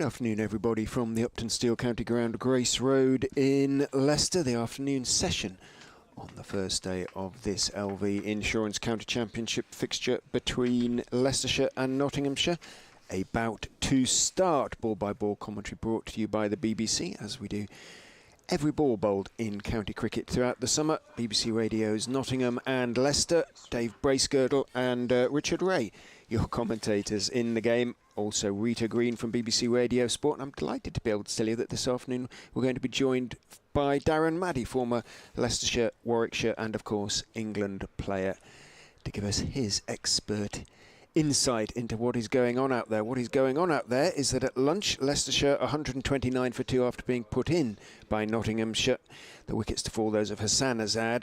S1: Good afternoon, everybody, from the Uptonsteel County Ground, Grace Road in Leicester. The afternoon session on the first day of this LV Insurance County Championship fixture between Leicestershire and Nottinghamshire. A bout to start. Ball by ball commentary brought to you by the BBC, as we do every ball bowled in county cricket throughout the summer. BBC Radio's Nottingham and Leicester. Dave Bracegirdle and Richard Ray, your commentators in the game. Also Rita Green from BBC Radio Sport. And I'm delighted to be able to tell you that this afternoon we're going to be joined by Darren Maddy, former Leicestershire, Warwickshire and of course England player, to give us his expert insight into what is going on out there. What is going on out there is that at lunch, Leicestershire 129 for 2 after being put in by Nottinghamshire. The wickets to fall, those of Hassan Azad,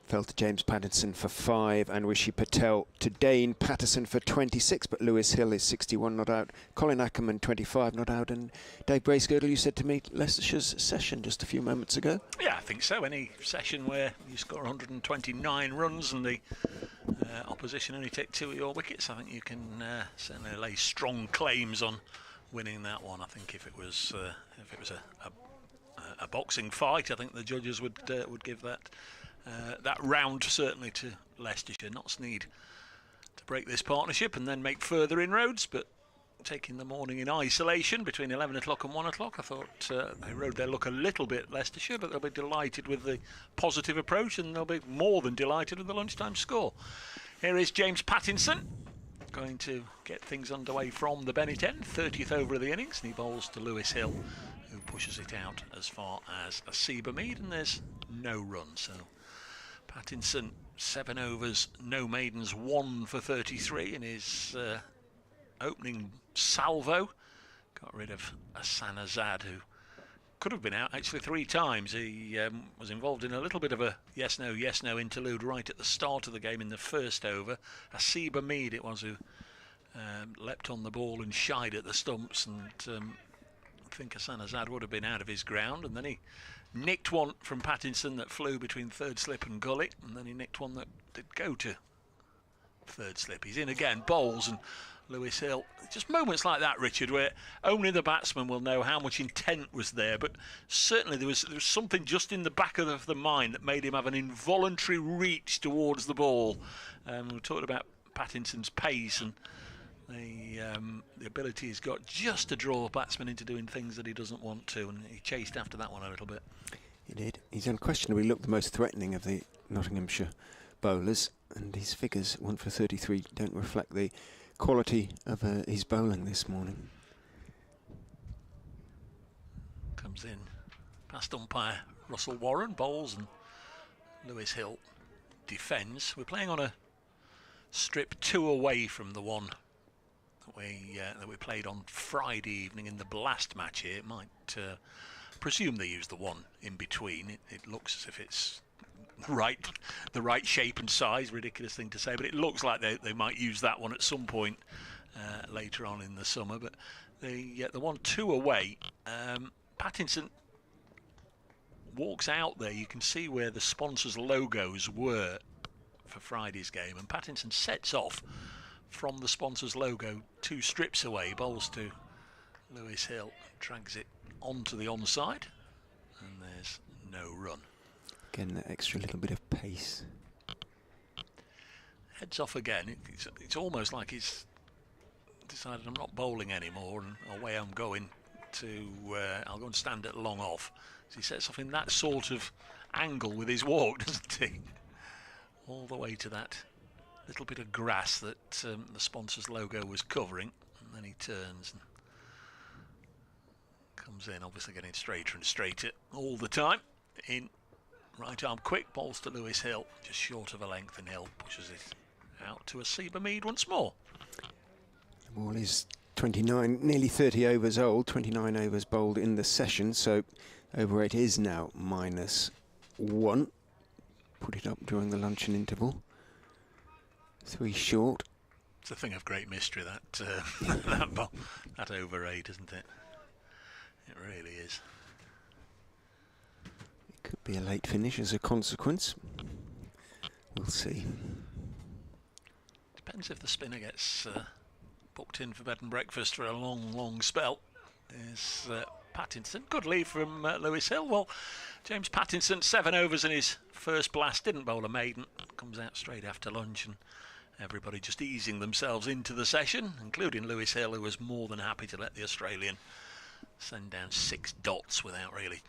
S1: fell to James Pattinson for 5 and Rishi Patel to Dane Patterson for 26, but Lewis Hill is 61 not out, Colin Ackermann 25 not out, and Dave Bracegirdle, you said to me Leicestershire's session just a few moments ago.
S2: Yeah, I think so. Any session where you score 129 runs and the opposition only take 2 of your wickets, I think you can certainly lay strong claims on winning that one. I think if it was a boxing fight, I think the judges would give that round certainly to Leicestershire. Notts need to break this partnership and then make further inroads, but taking the morning in isolation between 11 o'clock and 1 o'clock, I thought they rode their luck a little bit, Leicestershire, but they'll be delighted with the positive approach and they'll be more than delighted with the lunchtime score. Here is James Pattinson going to get things underway from the Bennett end, 30th over of the innings, and he bowls to Lewis Hill, who pushes it out as far as a Seba Mead, and there's no run. So Pattinson, 7 overs, no maidens, 1 for 33 in his opening salvo. Got rid of Hassan Azad, who could have been out actually 3 times. He was involved in a little bit of a yes-no interlude right at the start of the game in the first over. Seba Mead it was who leapt on the ball and shied at the stumps, and I think Hassan Azad would have been out of his ground, and then he nicked one from Pattinson that flew between third slip and gully, and then he nicked one that did go to third slip. He's in again, bowls, and Lewis Hill. Just moments like that, Richard, where only the batsman will know how much intent was there, but certainly there was something just in the back of the mind that made him have an involuntary reach towards the ball. We talked about Pattinson's pace and the ability he's got just to draw a batsman into doing things that he doesn't want to, and he chased after that one a little bit.
S1: He did. He's unquestionably looked the most threatening of the Nottinghamshire bowlers, and his figures, 1 for 33, don't reflect the quality of his bowling this morning.
S2: Comes in past umpire Russell Warren, bowls, and Lewis Hill defends. We're playing on a strip 2 away from the one that we played on Friday evening in the Blast match here. It might presume they use the one in between. It looks as if it's the right shape and size. Ridiculous thing to say, but it looks like they might use that one at some point later on in the summer. But the 1-2 away, Pattinson walks out there. You can see where the sponsors' logos were for Friday's game, and Pattinson sets off from the sponsors' logo 2 strips away, bowls to Lewis Hill, drags it onto the onside, and there's no run.
S1: Again, that extra little bit of pace.
S2: Heads off again. It's almost like he's decided I'm not bowling anymore, and away I'm going to I'll go and stand at long off. So he sets off in that sort of angle with his walk, doesn't he? All the way to that little bit of grass that the sponsor's logo was covering, and then he turns and comes in, obviously getting straighter and straighter all the time. In right arm quick, bowls to Lewis Hill, just short of a length, and Hill pushes it out to a Seba Mead once more.
S1: The ball is 29, nearly 30 overs old, 29 overs bowled in the session, so over 8 is now -1. Put it up during the luncheon interval. 3 short.
S2: It's a thing of great mystery, that that over 8, isn't it? It really is.
S1: It could be a late finish as a consequence. We'll see.
S2: Depends if the spinner gets booked in for bed and breakfast for a long spell is Pattinson. Good lead from Lewis Hill. Well, James Pattinson, 7 overs in his first blast, didn't bowl a maiden, comes out straight after lunch, and everybody just easing themselves into the session, including Lewis Hill, who was more than happy to let the Australian send down 6 dots without really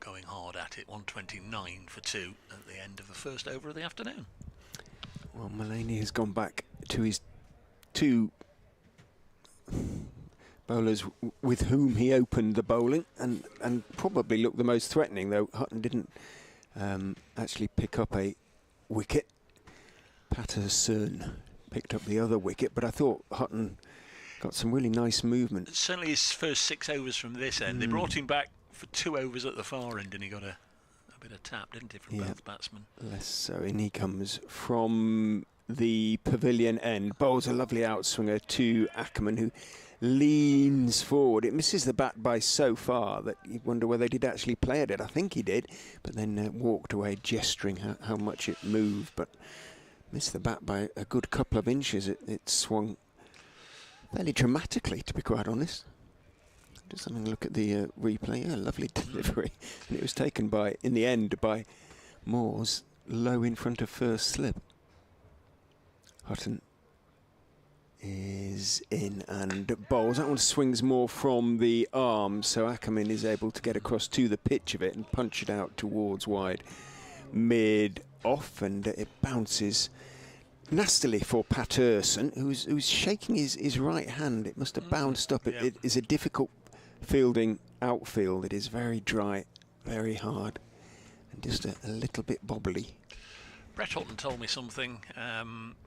S2: going hard at it. 129 for 2 at the end of the first over of the afternoon.
S1: Well, Mullaney has gone back to his 2 bowlers with whom he opened the bowling, and probably looked the most threatening, though Hutton didn't actually pick up a wicket. Patterson picked up the other wicket, but I thought Hutton got some really nice movement.
S2: Certainly his first 6 overs from this end. They brought him back for 2 overs at the far end, and he got a bit of tap, didn't he, from both batsmen?
S1: Less so, and he comes from the pavilion end. Bowls a lovely outswinger to Ackermann, who leans forward. It misses the bat by so far that you wonder whether he did actually play at it. I think he did, but then walked away gesturing how much it moved, but missed the bat by a good couple of inches. It swung fairly dramatically, to be quite honest. Just having a look at the replay. Yeah, lovely delivery. And it was taken in the end by Moores, low in front of first slip. Hutton is in and bowls. That one swings more from the arm, so Ackermann is able to get across to the pitch of it and punch it out towards wide mid-off, and it bounces nastily for Patterson, who's shaking his right hand. It must have bounced up. It is a difficult fielding outfield. It is very dry, very hard, and just a little bit bobbly.
S2: Brett Hutton told me something a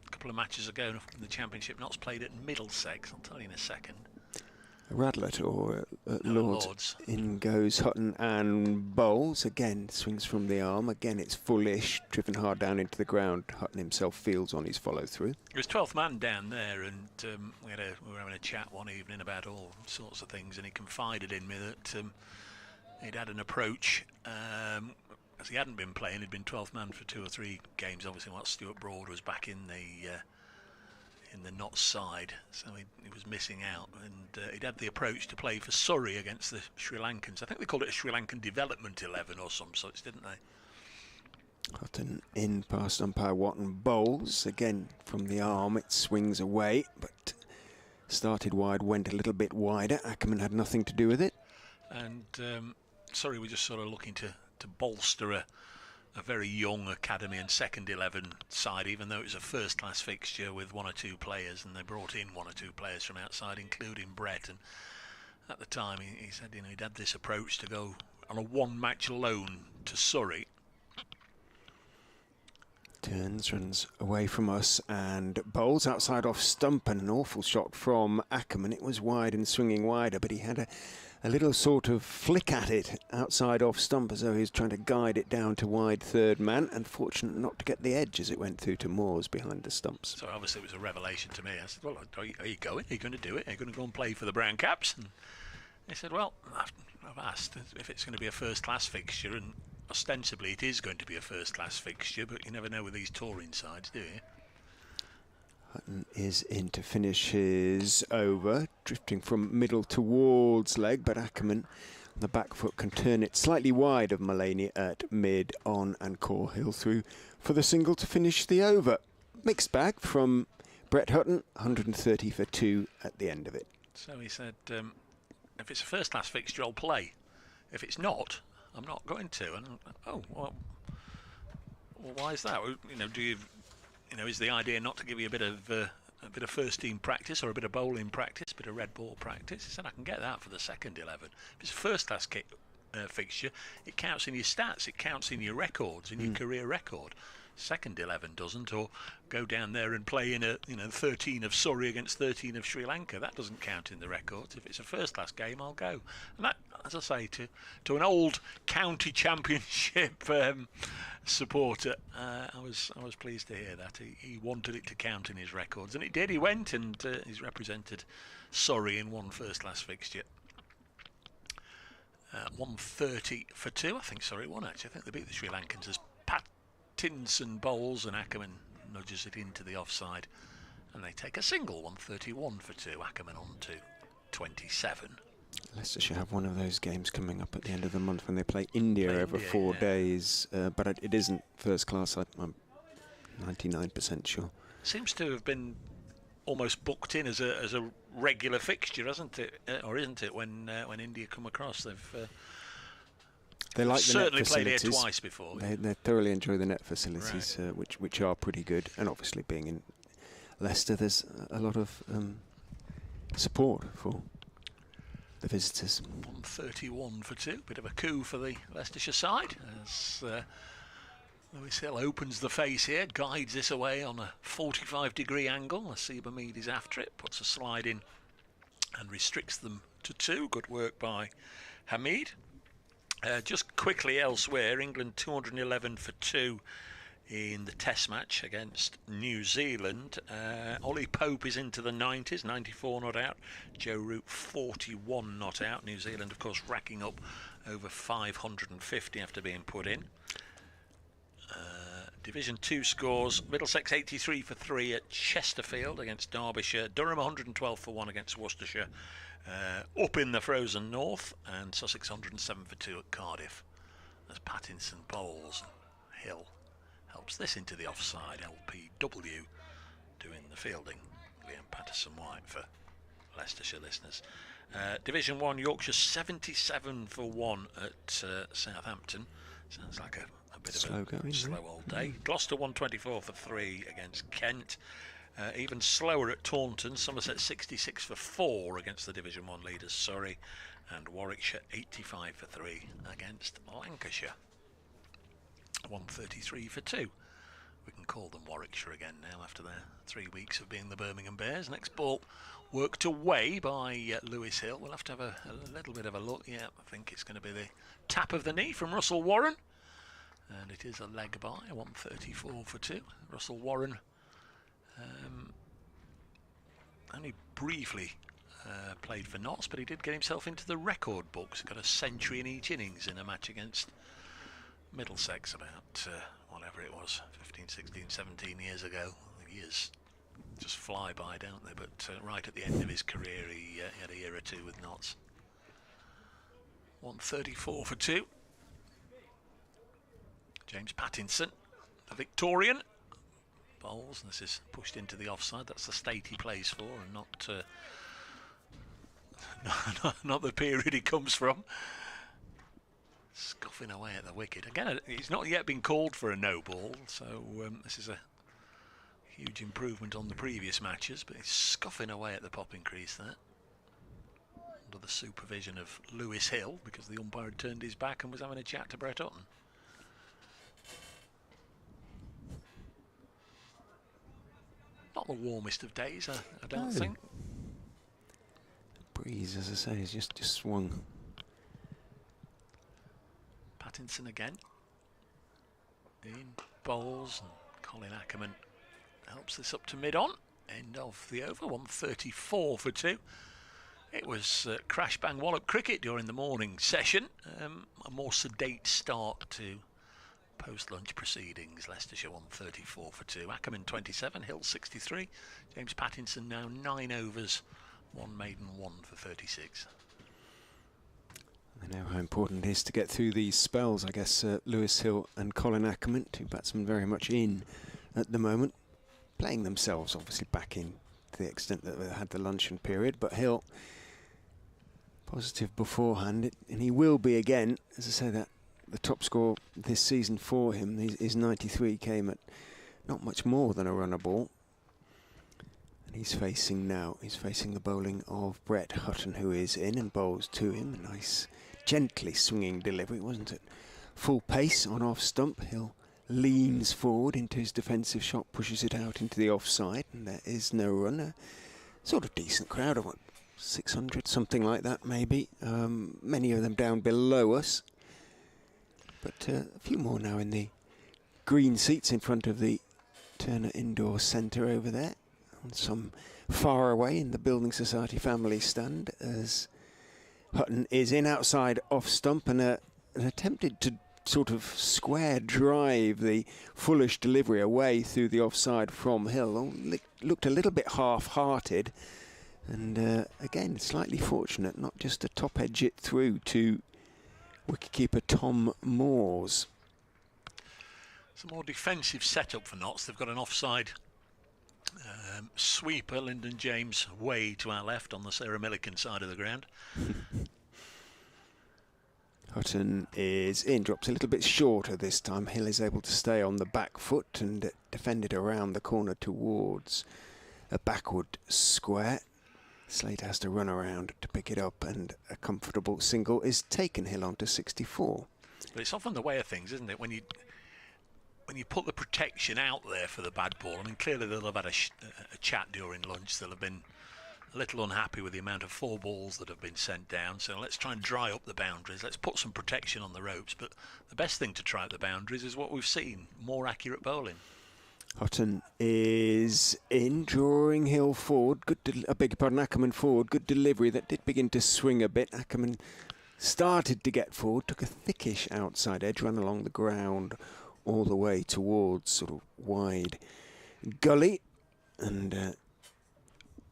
S2: couple of matches ago in the Championship. Notts played at Middlesex. I'll tell you in a second.
S1: Radlett or Lords. In goes Hutton and bowls. Again, swings from the arm. Again, it's fullish, driven hard down into the ground. Hutton himself fields on his follow-through.
S2: He was 12th man down there, and we were having a chat one evening about all sorts of things, and he confided in me that he'd had an approach, as he hadn't been playing. He'd been 12th man for 2 or 3 games, obviously, while Stuart Broad was back in the Notts side, so he was missing out, and he'd had the approach to play for Surrey against the Sri Lankans. I think they called it a Sri Lankan Development 11 or some such, didn't they?
S1: Hutton in past umpire Watton, bowls again from the arm. It swings away, but started wide, went a little bit wider. Ackermann had nothing to do with it,
S2: and Surrey were just sort of looking to bolster a very young academy and second 11 side, even though it was a first class fixture with 1 or 2 players, and they brought in 1 or 2 players from outside, including Brett. And at the time he said, he'd had this approach to go on a 1-match loan to Surrey.
S1: Turns, runs away from us and bowls outside off stump, and an awful shot from Ackermann. It was wide and swinging wider, but he had a little sort of flick at it outside off stump, as though he was trying to guide it down to wide third man, and fortunate not to get the edge as it went through to Moores behind the stumps.
S2: So obviously it was a revelation to me. I said, well, are you going? Are you going to do it? Are you going to go and play for the Brown Caps? And he said, well, I've asked if it's going to be a first class fixture, and ostensibly it is going to be a first class fixture, but you never know with these touring sides, do you?
S1: Hutton is in to finish his over, drifting from middle towards leg, but Ackermann on the back foot can turn it slightly wide of Mullaney at mid on, and Corhill through for the single to finish the over. Mixed bag from Brett Hutton, 130 for 2 at the end of it.
S2: So he said, if it's a first class fixture, I'll play. If it's not, I'm not going to. And well, why is that? Is the idea not to give you a bit of first team practice, or a bit of bowling practice, a bit of red ball practice? He said, I can get that for the second 11. If it's a first class fixture, it counts in your stats, it counts in your records, in your career record. Second 11 doesn't, or go down there and play in 13 of Surrey against 13 of Sri Lanka. That doesn't count in the records. If it's a first class game, I'll go. And that, as I say, to an old county championship supporter, I was pleased to hear that. He wanted it to count in his records, and it did. He went and he's represented Surrey in 1 first class fixture. 130 for 2. I think Surrey won, actually. I think they beat the Sri Lankans as Pattinson bowls, and Ackermann nudges it into the offside And they take a single, 131 for 2. Ackermann on to 27.
S1: Leicestershire have one of those games coming up at the end of the month when they play India over
S2: India,
S1: 4 days, but it isn't first class. I'm 99% sure.
S2: Seems to have been almost booked in as a regular fixture, hasn't it? Or isn't it? When India come across,
S1: They like
S2: certainly
S1: the net
S2: played here
S1: facilities.
S2: twice before.
S1: They thoroughly enjoy the net facilities, which are pretty good. And obviously, being in Leicester, there's a lot of support for the visitors.
S2: 131 for 2. Bit of a coup for the Leicestershire side as Lewis Hill opens the face here, guides this away on a 45-degree angle. Nasiba Mead is after it, puts a slide in and restricts them to 2. Good work by Hamid. Just quickly elsewhere, England 211 for 2 in the Test match against New Zealand. Ollie Pope is into the 90s, 94 not out. Joe Root 41 not out. New Zealand, of course, racking up over 550 after being put in. Division 2 scores: Middlesex 83 for 3 at Chesterfield against Derbyshire, Durham 112 for 1 against Worcestershire, up in the frozen north, and Sussex 107 for 2 at Cardiff as Pattinson bowls. Hill helps this into the offside. LPW doing the fielding. Liam Patterson-White for Leicestershire listeners. Division 1, Yorkshire 77 for 1 at Southampton. Sounds like a bit
S1: Slow
S2: of a
S1: going,
S2: slow old day. Gloucester 124 for 3 against Kent. Even slower at Taunton. Somerset 66 for 4 against the Division 1 leaders Surrey. And Warwickshire 85 for 3 against Lancashire. 133 for 2. We can call them Warwickshire again now after their 3 weeks of being the Birmingham Bears. Next ball worked away by Lewis Hill. We'll have to have a little bit of a look. Yeah, I think it's going to be the tap of the knee from Russell Warren. And it is a leg by, 134 for 2. Russell Warren only briefly played for Notts, but he did get himself into the record books. Got a century in each innings in a match against Middlesex about whatever it was, 15, 16, 17 years ago. The years just fly by, don't they? But right at the end of his career, he had a year or two with Notts. 134 for 2. James Pattinson, the Victorian, bowls, and this is pushed into the offside. That's the state he plays for, and not the period he comes from. Scuffing away at the wicket. Again, he's not yet been called for a no ball, so this is a huge improvement on the previous matches, but he's scuffing away at the popping crease there. Under the supervision of Lewis Hill, because the umpire had turned his back and was having a chat to Brett Hutton. Not the warmest of days, I don't think.
S1: The breeze, as I say, has just swung.
S2: Pattinson again. In bowls, and Colin Ackermann helps this up to mid-on. End of the over, 134 for 2. It was crash bang wallop cricket during the morning session. A more sedate start to post-lunch proceedings. Leicestershire 134 for 2. Ackermann 27, Hill 63. James Pattinson now 9 overs, 1 maiden, 1 for 36.
S1: I know how important it is to get through these spells. I guess Lewis Hill and Colin Ackermann, 2 batsmen very much in at the moment, playing themselves obviously back in to the extent that they had the luncheon period, but Hill positive beforehand, and he will be again. As I say, that the top score this season for him, his 93 came at not much more than a runner ball. And he's facing the bowling of Brett Hutton, who is in and bowls to him. A nice, gently swinging delivery, wasn't it? Full pace on off stump. Hill leans forward into his defensive shot, pushes it out into the offside, and there is no run. A sort of decent crowd of 600, something like that maybe. Many of them down below us. But a few more now in the green seats in front of the Turner Indoor Centre over there. And some far away in the Building Society family stand as Hutton is in outside off stump, and an attempted to sort of square drive, the foolish delivery away through the offside from Hill, looked a little bit half-hearted. And again, slightly fortunate, not just to top edge it through to wicketkeeper Tom Moores.
S2: It's a more defensive setup for Notts. They've got an offside sweeper, Lyndon James, way to our left on the Sarah Millican side of the ground.
S1: Hutton is in, drops a little bit shorter this time. Hill is able to stay on the back foot and defended around the corner towards a backward square. Slater has to run around to pick it up, and a comfortable single is taken. Hill on to 64.
S2: But it's often the way of things, isn't it? When you put the protection out there for the bad ball, I mean, clearly they'll have had a chat during lunch. They'll have been a little unhappy with the amount of 4 balls that have been sent down. So let's try and dry up the boundaries. Let's put some protection on the ropes. But the best thing to try up the boundaries is what we've seen: more accurate bowling.
S1: Hutton is in, drawing Hill forward. Ackermann forward. Good delivery. That did begin to swing a bit. Ackermann started to get forward, took a thickish outside edge, ran along the ground all the way towards sort of wide gully, and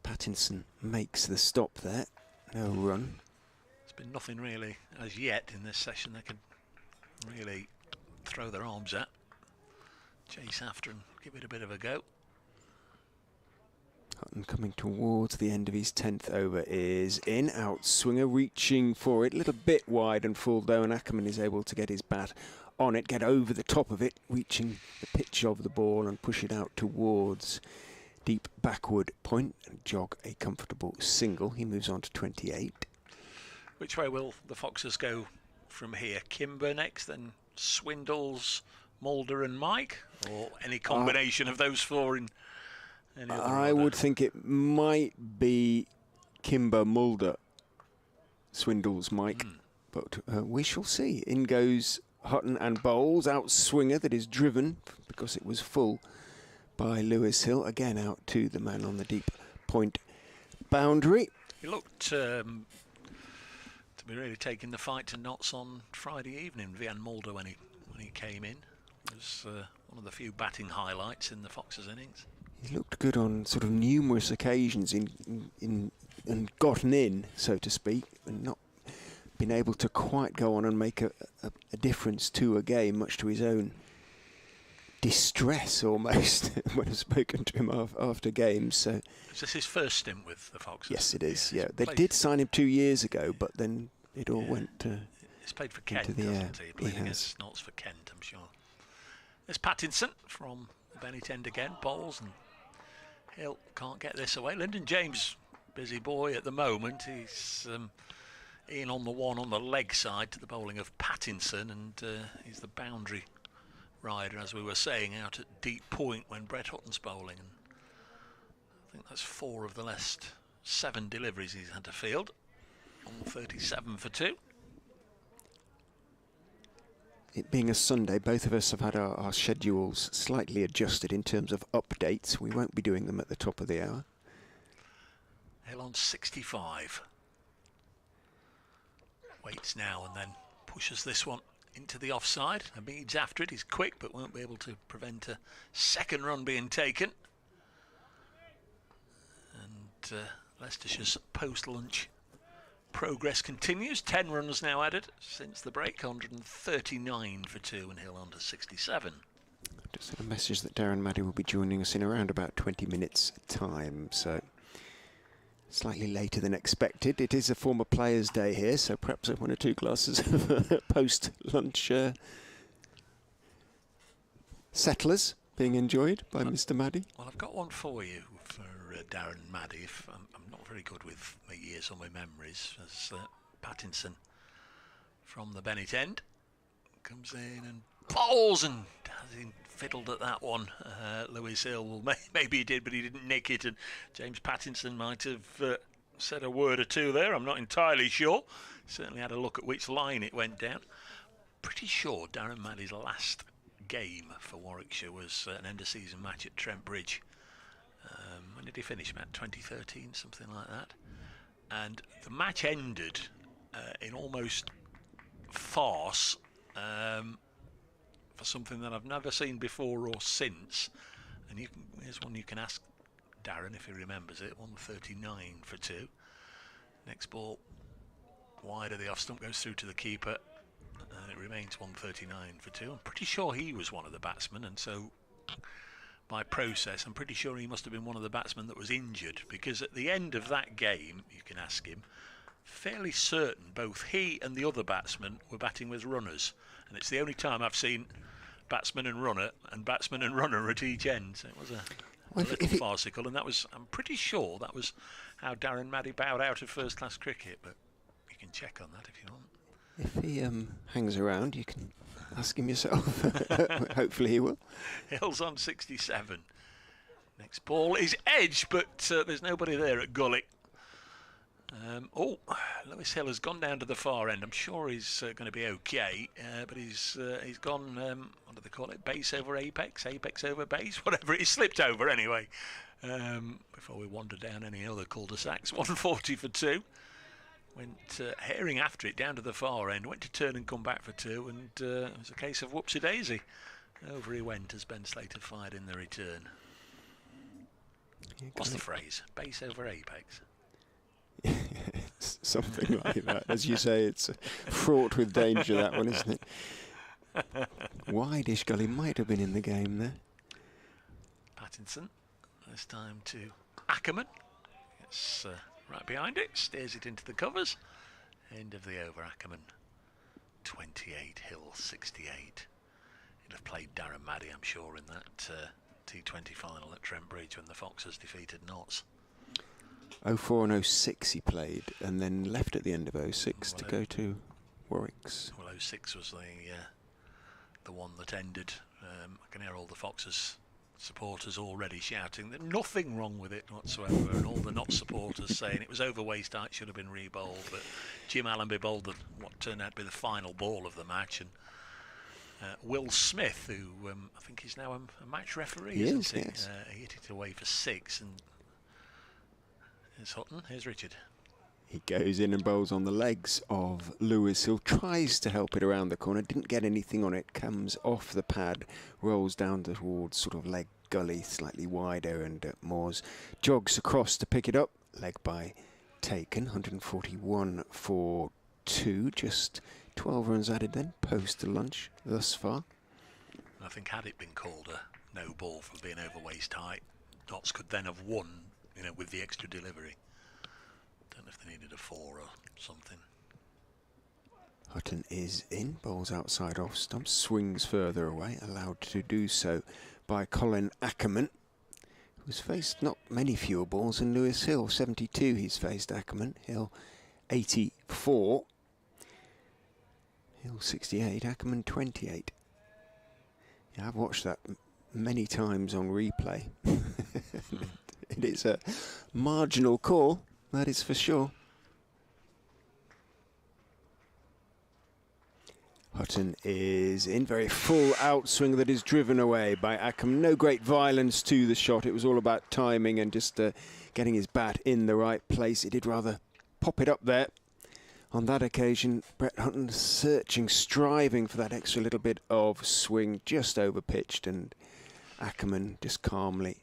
S1: Pattinson makes the stop there. No run.
S2: There's been nothing really as yet in this session they could really throw their arms at, chase after and give it a bit of a go.
S1: Hutton coming towards the end of his 10th over is in. Outswinger reaching for it, a little bit wide and full though, and Ackermann is able to get his bat on it, get over the top of it, reaching the pitch of the ball and push it out towards deep backward point and jog a comfortable single. He moves on to 28.
S2: Which way will the Foxes go from here? Kimber next, then Swindles, Mulder and Mike, or any combination of those 4 in any other
S1: I
S2: order?
S1: would think it might be Kimber, Mulder, Swindles, Mike, but we shall see. In goes Hutton and bowls. Outswinger that is driven, because it was full, by Lewis Hill. Again out to the man on the deep point boundary.
S2: He looked to be really taking the fight to Notts on Friday evening. Vian Mulder, when he came in, was one of the few batting highlights in the Foxes' innings.
S1: He looked good on sort of numerous occasions and gotten in, so to speak, and not been able to quite go on and make a difference to a game, much to his own distress almost when I've spoken to him after games. So
S2: is this his first stint with the Foxes?
S1: yes, it is. Yeah, they did sign him 2 years ago, but then it all went to.
S2: He's played for Kent,
S1: the
S2: hasn't
S1: air.
S2: he? Played
S1: He
S2: against Notts for Kent, I'm sure. There's Pattinson from the Bennet End again, bowls, and Hill can't get this away. Lyndon James, busy boy at the moment. He's in on the one on the leg side to the bowling of Pattinson, and he's the boundary rider, as we were saying, out at deep point when Brett Hutton's bowling. And I think that's 4 of the last 7 deliveries he's had to field on 37 for 2.
S1: It being a Sunday, both of us have had our schedules slightly adjusted in terms of updates. We won't be doing them at the top of the hour.
S2: Hill on 65. Waits now and then pushes this one into the offside. Hamid's after it. He's quick but won't be able to prevent a second run being taken. And Leicestershire's post-lunch progress continues. 10 runs now added since the break. 139 for 2 and Hill on to 67.
S1: Just had a message that Darren Maddy will be joining us in around about 20 minutes time, so slightly later than expected. It is a former players' day here, so perhaps 1 or 2 glasses of post-lunch settlers being enjoyed by Mr. Maddy.
S2: Well, I've got one for you for Darren Maddy. If I'm not very good with my years or my memories, as Pattinson from the Bennet End comes in and bowls, and has he fiddled at that one. Lewis Hill, maybe he did, but he didn't nick it, and James Pattinson might have said a word or two there. I'm not entirely sure. Certainly had a look at which line it went down. Pretty sure Darren Maddy's last game for Warwickshire was an end-of-season match at Trent Bridge. When did he finish, Matt? 2013, something like that. And the match ended in almost farce for something that I've never seen before or since. And here's one you can ask Darren if he remembers it. 139 for 2. Next ball wide of the off stump, goes through to the keeper, and it remains 139 for 2. I'm pretty sure he was one of the batsmen, and so by process I'm pretty sure he must have been one of the batsmen that was injured, because at the end of that game, you can ask him, fairly certain both he and the other batsman were batting with runners, and it's the only time I've seen batsman and runner at each end. So it was a little farcical, and that was, I'm pretty sure that was how Darren Maddy bowed out of first class cricket, but you can check on that if you want.
S1: If he hangs around, you can ask him yourself. Hopefully he will.
S2: Hill's on 67. Next ball is edge, but there's nobody there at gully. Lewis Hill has gone down to the far end. I'm sure he's going to be okay, but he's gone, what do they call it, base over apex, apex over base, whatever. He slipped over anyway, before we wander down any other cul-de-sacs. 140 for 2. Went herring after it down to the far end, went to turn and come back for 2, and it was a case of whoopsie daisy. Over he went as Ben Slater fired in the return. What's the phrase? Base over apex?
S1: Something like that. As you say, it's fraught with danger, that one, isn't it? Wide-ish gully might have been in the game there.
S2: Pattinson, this time to Ackermann. It's right behind it, steers it into the covers. End of the over, Ackermann 28, Hill 68. He'll have played Darren Maddy, I'm sure, in that T20 final at Trent Bridge when the Foxes defeated Notts.
S1: 04 and 06 he played, and then left at the end of 06 to go to Warwick's.
S2: Well, 06 was the one that ended. I can hear all the Foxes supporters already shouting that nothing wrong with it whatsoever, and all the Notts supporters saying it was over waist height, should have been re-bowled. But Jim Allenby bowled what turned out to be the final ball of the match, and Will Smith, who I think he's now a match referee, isn't he?
S1: Yes.
S2: He hit it away for 6, and here's Hutton, here's Richard.
S1: He goes in and bowls on the legs of Lewis Hill, tries to help it around the corner, didn't get anything on it, comes off the pad, rolls down towards sort of leg gully, slightly wider, and Moores jogs across to pick it up. Leg by taken, 141 for 2, just 12 runs added then, post to lunch thus far.
S2: I think had it been called a no ball for being over waist height, Notts could then have won, with the extra delivery. Don't know if they needed a 4 or something.
S1: Hutton is in, bowls outside off stumps, swings further away, allowed to do so by Colin Ackermann, who's faced not many fewer balls than Lewis Hill. 72 he's faced Ackermann, Hill 84. Hill 68, Ackermann 28. Yeah, I've watched that many times on replay. It is a marginal call, that is for sure. Hutton is in, very full outswing that is driven away by Ackermann. No great violence to the shot, it was all about timing and just getting his bat in the right place. He did rather pop it up there. On that occasion, Brett Hutton searching, striving for that extra little bit of swing, just over pitched, and Ackermann just calmly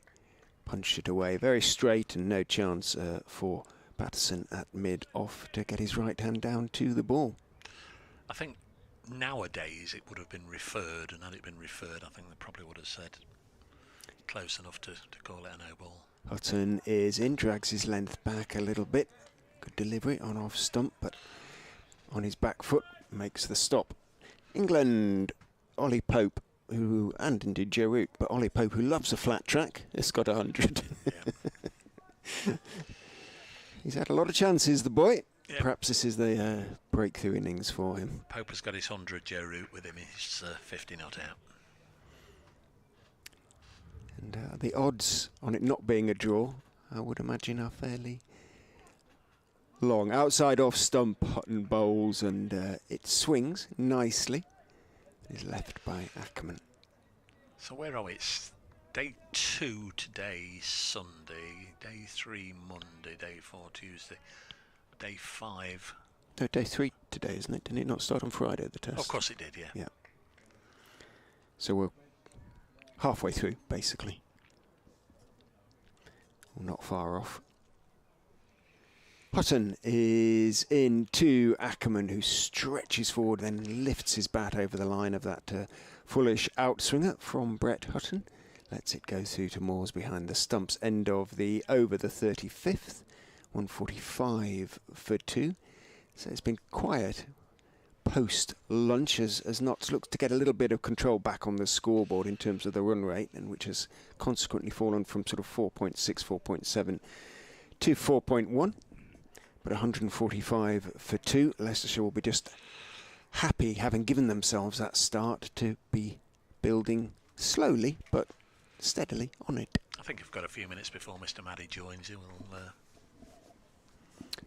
S1: punched it away. Very straight and no chance for Patterson at mid-off to get his right hand down to the ball.
S2: I think nowadays it would have been referred, and had it been referred, I think they probably would have said close enough to call it a no ball.
S1: Hutton is in, drags his length back a little bit. Good delivery on off stump, but on his back foot makes the stop. England, Ollie Pope, and indeed Joe Root, but Ollie Pope, who loves a flat track, has got 100. Yeah. He's had a lot of chances, the boy. Yep. Perhaps this is the breakthrough innings for him.
S2: Pope has got his 100, Joe Root with him. He's 50 not out.
S1: And the odds on it not being a draw, I would imagine, are fairly long. Outside off stump, Hutton bowls, and it swings nicely. It is left by Ackermann.
S2: So where are we? It's day 2 today, Sunday. Day 3, Monday. Day 4, Tuesday. Day 5,
S1: No, day 3 today, isn't it? Didn't it not start on Friday, the test?
S2: Of course it did, yeah.
S1: Yeah. So we're halfway through, basically. Well, not far off. Hutton is into Ackermann, who stretches forward, then lifts his bat over the line of that foolish outswinger from Brett Hutton. Lets it go through to Moores behind the stumps. End of the over, the 35th. 145 for 2. So it's been quiet post-lunch as Notts looks to get a little bit of control back on the scoreboard in terms of the run rate, and which has consequently fallen from sort of 4.6, 4.7 to 4.1. But 145 for 2. Leicestershire will be just happy, having given themselves that start, to be building slowly but steadily on it.
S2: I think we've got a few minutes before Mr. Maddy joins. He will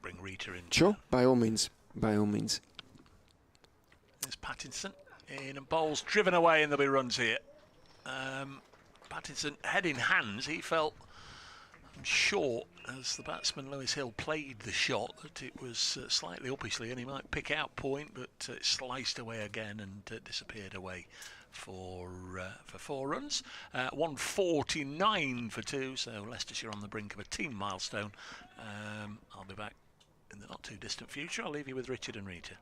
S2: bring Rita in.
S1: Sure, by all means. By all means.
S2: There's Pattinson in, and Bowles driven away, and there'll be runs here. Pattinson head in hands. He felt short as the batsman Lewis Hill played the shot, that it was slightly uppishly, and he might pick out point, but it sliced away again and disappeared away for 4 runs. 149 for 2, so Leicestershire on the brink of a team milestone. I'll be back in the not too distant future. I'll leave you with Richard and Rita.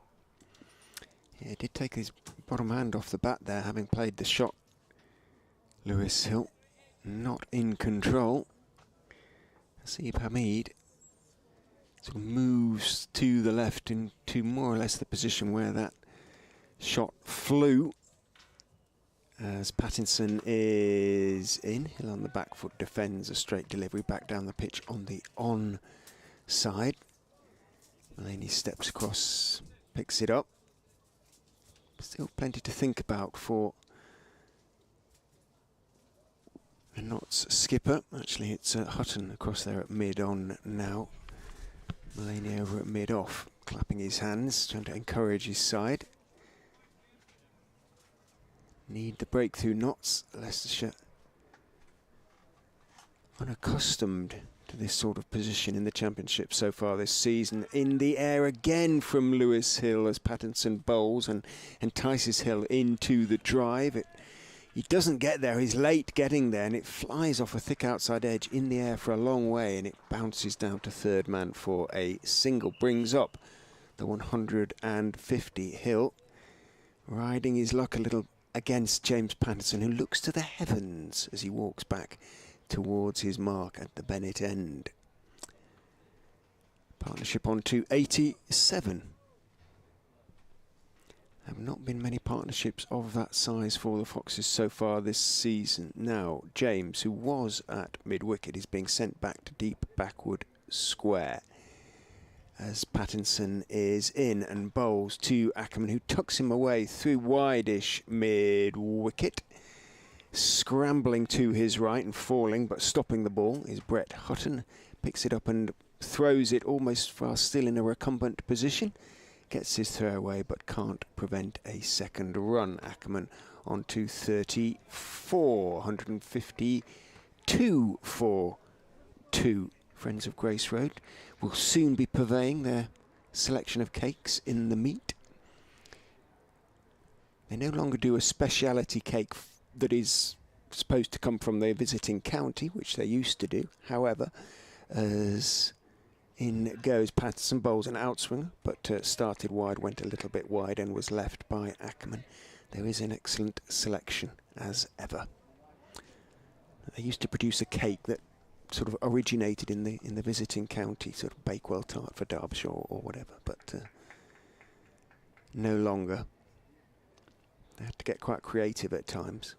S1: Yeah, he did take his bottom hand off the bat there, having played the shot. Lewis Hill not in control. Asib Hamid sort of moves to the left into more or less the position where that shot flew. As Pattinson is in, Hill on the back foot defends a straight delivery back down the pitch on the on side. Mulaney steps across, picks it up. Still plenty to think about for the Notts skipper. Actually, it's Hutton across there at mid-on now. Mulaney over at mid-off, clapping his hands, trying to encourage his side. Need the breakthrough, Notts. Leicestershire unaccustomed to this sort of position in the Championship so far this season. In the air again from Lewis Hill as Pattinson bowls and entices Hill into the drive. He doesn't get there, he's late getting there, and it flies off a thick outside edge in the air for a long way, and it bounces down to third man for a single. Brings up the 150. Hill riding his luck a little against James Pattinson, who looks to the heavens as he walks back towards his mark at the Bennett end. Partnership on to 87. Have not been many partnerships of that size for the Foxes so far this season. Now, James, who was at mid-wicket, is being sent back to deep backward square as Pattinson is in and bowls to Ackermann, who tucks him away through wide-ish mid-wicket. Scrambling to his right and falling, but stopping the ball, is Brett Hutton. Picks it up and throws it almost while still in a recumbent position. Gets his throw away, but can't prevent a second run. Ackermann on 234, 152 for 2. Friends of Grace Road will soon be purveying their selection of cakes in the meet. They no longer do a speciality cake that is supposed to come from their visiting county, which they used to do. However, as in goes Pattinson, bowls an outswinger, but started wide, went a little bit wide and was left by Ackermann. There is an excellent selection as ever. They used to produce a cake that sort of originated in the visiting county, sort of Bakewell tart for Derbyshire or whatever, but no longer. They had to get quite creative at times.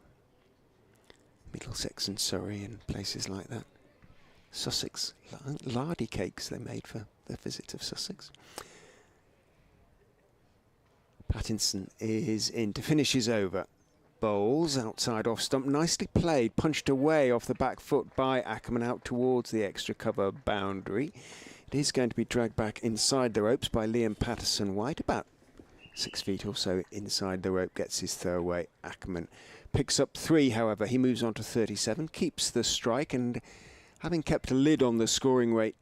S1: Middlesex and Surrey and places like that. Sussex, lardy cakes they made for the visit of Sussex. Pattinson is in to finish his over. Bowls outside off stump, nicely played, punched away off the back foot by Ackermann out towards the extra cover boundary. It is going to be dragged back inside the ropes by Liam Patterson-White, about 6 feet or so inside the rope, gets his throw away. Ackermann picks up 3, however. He moves on to 37, keeps the strike, and having kept a lid on the scoring rate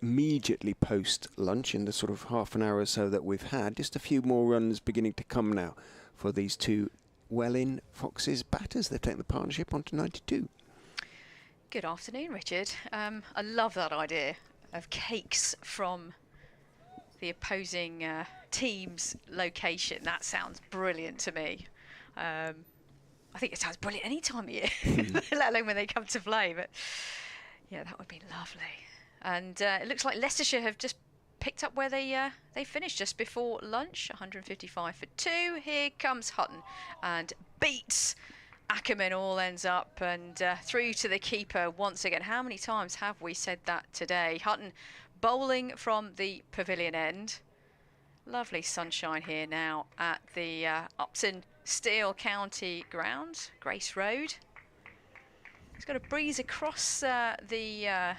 S1: immediately post-lunch, in the sort of half an hour or so that we've had. Just a few more runs beginning to come now for these two well-in Foxes batters. They've taken the partnership on to 92.
S3: Good afternoon, Richard. I love that idea of cakes from the opposing team's location. That sounds brilliant to me. I think it sounds brilliant any time of year, let alone when they come to play. But yeah, that would be lovely. And it looks like Leicestershire have just picked up where they finished just before lunch. 155 for 2. Here comes Hutton and beats Ackermann. All ends up and through to the keeper once again. How many times have we said that today? Hutton bowling from the pavilion end. Lovely sunshine here now at the Uptonsteel County Ground, Grace Road. It's got a breeze across the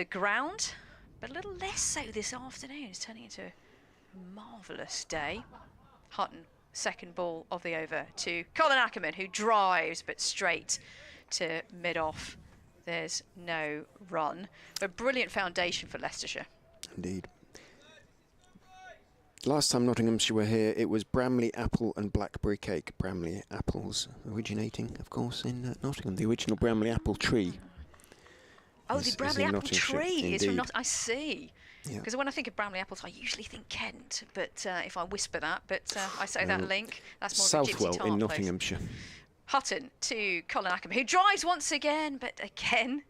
S3: ground, but a little less so this afternoon. It's turning into a marvellous day. Hutton, second ball of the over to Colin Ackermann, who drives but straight to mid-off. There's no run. A brilliant foundation for Leicestershire.
S1: Indeed. Last time Nottinghamshire were here, it was Bramley apple and blackberry cake. Bramley apples originating, of course, in Nottingham. The original Bramley apple tree.
S3: Oh, the Bramley apple tree is from
S1: Indeed.
S3: I see.
S1: Yeah.
S3: Because when I think of Bramley apples, I usually think Kent. But if I whisper that, I say that link. That's more of a gypsy
S1: Southwell
S3: tart
S1: in
S3: place.
S1: Nottinghamshire.
S3: Hutton to Colin Ackermann, who drives once again, but again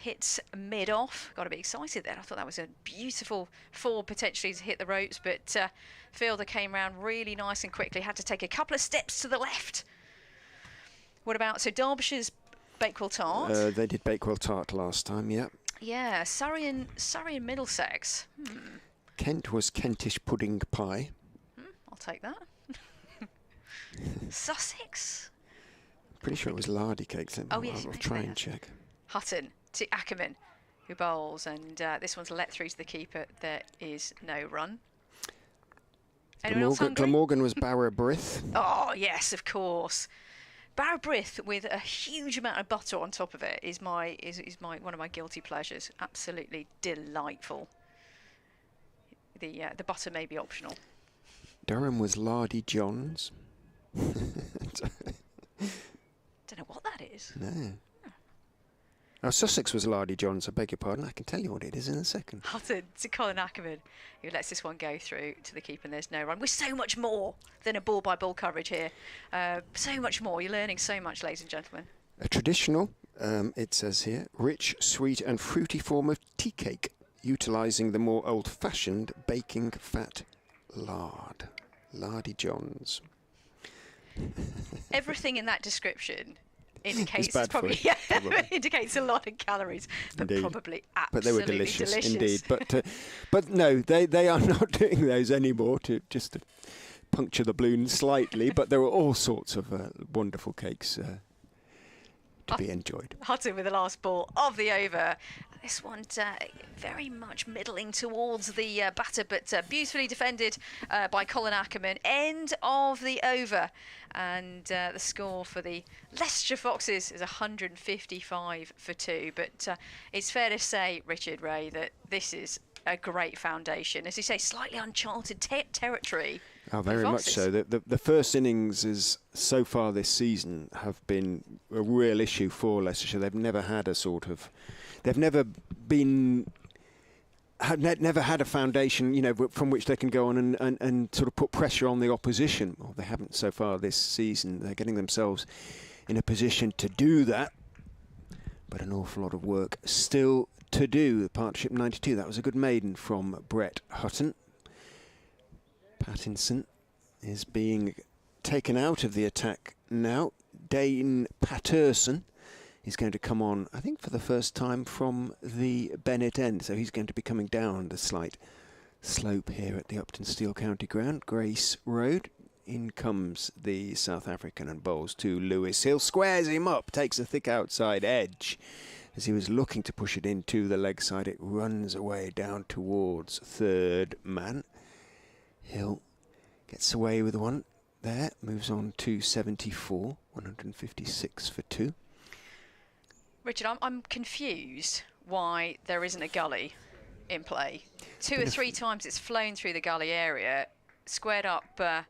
S3: hits mid-off. Got to be excited there. I thought that was a beautiful fall potentially to hit the ropes, but fielder came round really nice and quickly. Had to take a couple of steps to the left. What about, so Derbyshire's Bakewell Tart?
S1: They did Bakewell Tart last time, yeah.
S3: Yeah, Surrey and Middlesex.
S1: Kent was Kentish pudding pie.
S3: I'll take that. Sussex?
S1: Pretty sure it was lardy cakes.
S3: Oh, yes,
S1: I'll
S3: you
S1: try
S3: made
S1: and check.
S3: Hutton to Ackermann, who bowls, and this one's let through to the keeper. There is no run. Anyone else hungry?
S1: Glamorgan was Barrabrith.
S3: Oh, yes, of course. Barrabrith with a huge amount of butter on top of it is my one of my guilty pleasures. Absolutely delightful. The butter may be optional.
S1: Durham was Lardy Johns.
S3: Don't know what that is.
S1: No. Oh, Sussex was Lardy Johns, I beg your pardon. I can tell you what it is in a second.
S3: Hutton to Colin Ackermann, who lets this one go through to the keeper, and there's no run. We're so much more than a ball-by-ball coverage here. So much more. You're learning so much, ladies and gentlemen.
S1: A traditional, it says here, rich, sweet and fruity form of tea cake, utilising the more old-fashioned baking fat lard. Lardy Johns.
S3: Everything in that description indicates
S1: bad
S3: probably,
S1: for you,
S3: indicates a lot of calories, but
S1: Indeed.
S3: probably absolutely
S1: But they were delicious, indeed. But no, they are not doing those anymore just to puncture the balloon slightly. But there were all sorts of wonderful cakes to be enjoyed.
S3: Hutton with the last ball of the over. This one very much middling towards the batter, but beautifully defended by Colin Ackermann. End of the over. And the score for the Leicestershire Foxes is 155 for 2. But it's fair to say, Richard Ray, that this is a great foundation. As you say, slightly uncharted territory.
S1: Oh, very much so. The first innings is so far this season have been a real issue for Leicestershire. They've never had a sort of, never had a foundation, from which they can go on and sort of put pressure on the opposition. Well, they haven't so far this season. They're getting themselves in a position to do that, but an awful lot of work still to do. The partnership 92. That was a good maiden from Brett Hutton. Pattinson is being taken out of the attack now. Dane Patterson is going to come on, I think, for the first time from the Bennett end. So he's going to be coming down the slight slope here at the Uptonsteel County Ground, Grace Road. In comes the South African and bowls to Lewis Hill. Squares him up, takes a thick outside edge. As he was looking to push it into the leg side, it runs away down towards third man. Hill gets away with one there, moves on to 74, 156 for 2.
S3: Richard, I'm confused why there isn't a gully in play. 2 or 3 times it's flown through the gully area, squared up the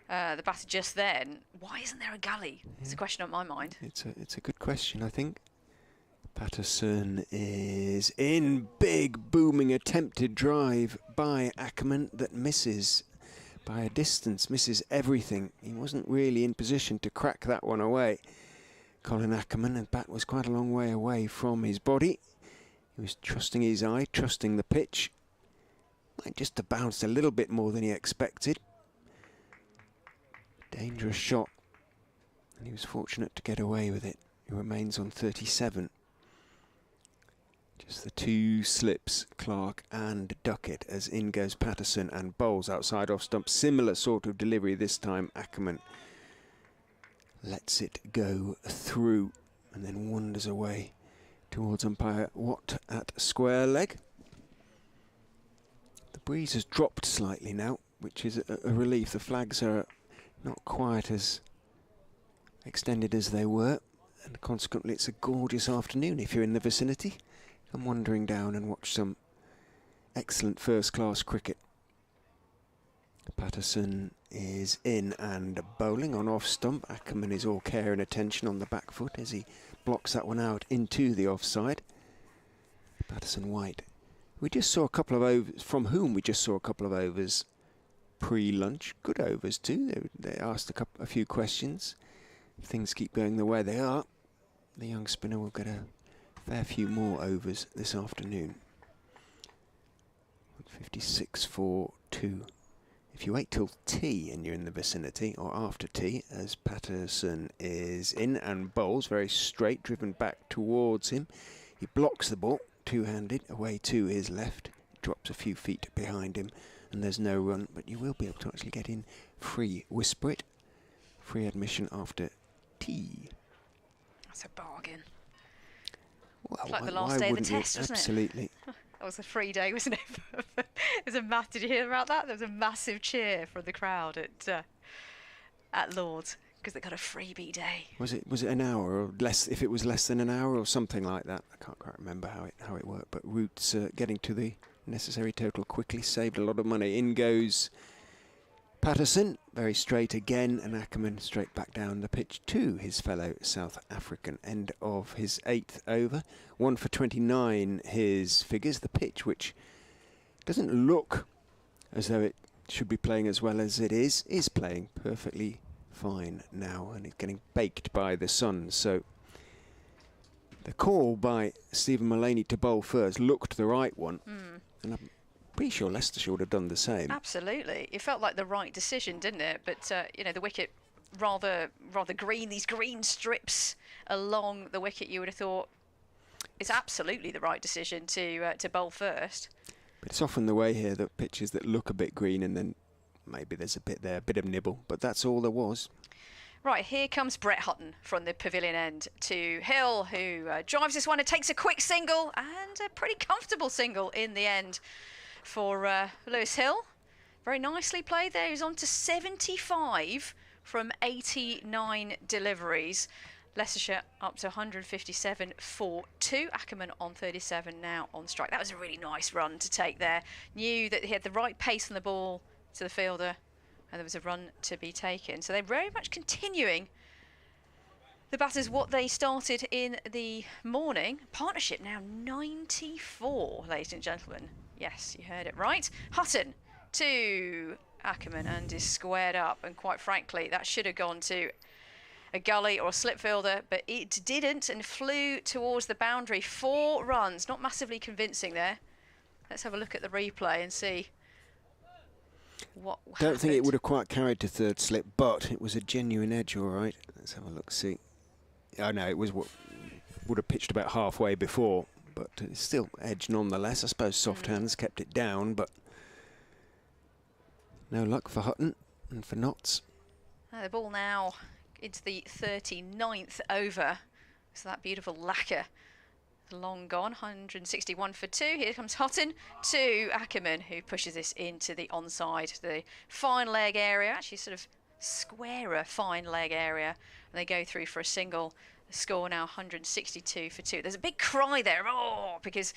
S3: batter just then. Why isn't there a gully? It's a question on my mind.
S1: It's a good question, I think. Patterson is in. Big, booming, attempted drive by Ackermann that misses by a distance, misses everything. He wasn't really in position to crack that one away. Colin Ackermann, and bat was quite a long way away from his body. He was trusting his eye, trusting the pitch. Might just have bounced a little bit more than he expected. Dangerous shot, and he was fortunate to get away with it. He remains on 37. Just the 2 slips, Clark and Duckett, as in goes Patterson and bowls outside off stump. Similar sort of delivery this time. Ackermann lets it go through and then wanders away towards umpire Watt at square leg. The breeze has dropped slightly now, which is a relief. The flags are not quite as extended as they were, and consequently it's a gorgeous afternoon if you're in the vicinity. Come wandering down and watch some excellent first-class cricket. Patterson is in and bowling on off stump. Ackermann is all care and attention on the back foot as he blocks that one out into the offside. Patterson White. We just saw a couple of overs, from whom we just saw a couple of overs pre-lunch. Good overs too. They asked a few questions. If things keep going the way they are, the young spinner will get a fair few more overs this afternoon. 56 for 2. If you wait till tea and you're in the vicinity, or after tea, as Patterson is in and bowls very straight, driven back towards him. He blocks the ball, two-handed, away to his left. Drops a few feet behind him, and there's no run, but you will be able to actually get in free. Whisper it. Free admission after tea.
S3: That's a bargain.
S1: Well,
S3: it's like the last day of the test, wasn't it?
S1: Absolutely.
S3: That was a free day, wasn't it? Did you hear about that? There was a massive cheer from the crowd at Lord's because they got a freebie day.
S1: Was it an hour or less? If it was less than an hour or something like that, I can't quite remember how it worked. But Roots getting to the necessary total quickly, saved a lot of money. In goes Patterson, very straight again, and Ackermann straight back down the pitch to his fellow South African. End of his 8th over. 1 for 29 his figures. The pitch, which doesn't look as though it should be playing as well as it is playing perfectly fine now, and it's getting baked by the sun. So the call by Stephen Mullaney to bowl first looked the right one, and I'm pretty sure Leicestershire would have done the same.
S3: Absolutely. It felt like the right decision, didn't it? But, the wicket rather green, these green strips along the wicket, you would have thought it's absolutely the right decision to bowl first.
S1: But it's often the way here that pitches that look a bit green and then maybe there's a bit there, a bit of nibble, but that's all there was.
S3: Right, here comes Brett Hutton from the pavilion end to Hill, who drives this one and takes a quick single, and a pretty comfortable single in the end for Lewis Hill. Very nicely played there. He's on to 75 from 89 deliveries. Leicestershire up to 157 for 2. Ackermann on 37 now on strike. That was a really nice run to take there. Knew that he had the right pace on the ball to the fielder, and there was a run to be taken. So they're very much continuing the batters what they started in the morning. Partnership now 94, ladies and gentlemen. Yes, you heard it right. Hutton to Ackermann and is squared up, and quite frankly that should have gone to a gully or a slip fielder, but it didn't and flew towards the boundary. 4 runs, not massively convincing there. Let's have a look at the replay and see what happened.
S1: Don't think it would have quite carried to third slip, but it was a genuine edge, all right. Let's have a look, see. Oh no, it was what would have pitched about halfway before, but it's still edge nonetheless. I suppose soft hands kept it down, but no luck for Hutton and for Notts.
S3: The ball now into the 39th over. So that beautiful lacquer long gone. 161 for 2. Here comes Hutton to Ackermann, who pushes this into the onside, the fine leg area, actually sort of squarer fine leg area, and they go through for a single. The score now 162 for 2. There's a big cry there, oh, because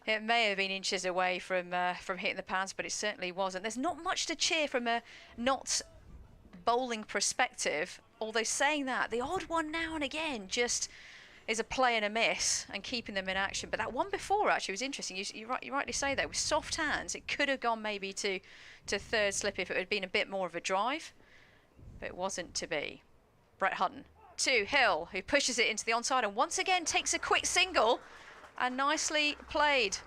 S3: it may have been inches away from hitting the pads, but it certainly wasn't. There's not much to cheer from a not bowling perspective, although saying that, the odd one now and again just is a play and a miss and keeping them in action. But that one before actually was interesting. You rightly say that, with soft hands, it could have gone maybe to third slip if it had been a bit more of a drive, but it wasn't to be. Brett Hutton to Hill, who pushes it into the onside and once again takes a quick single, and nicely played.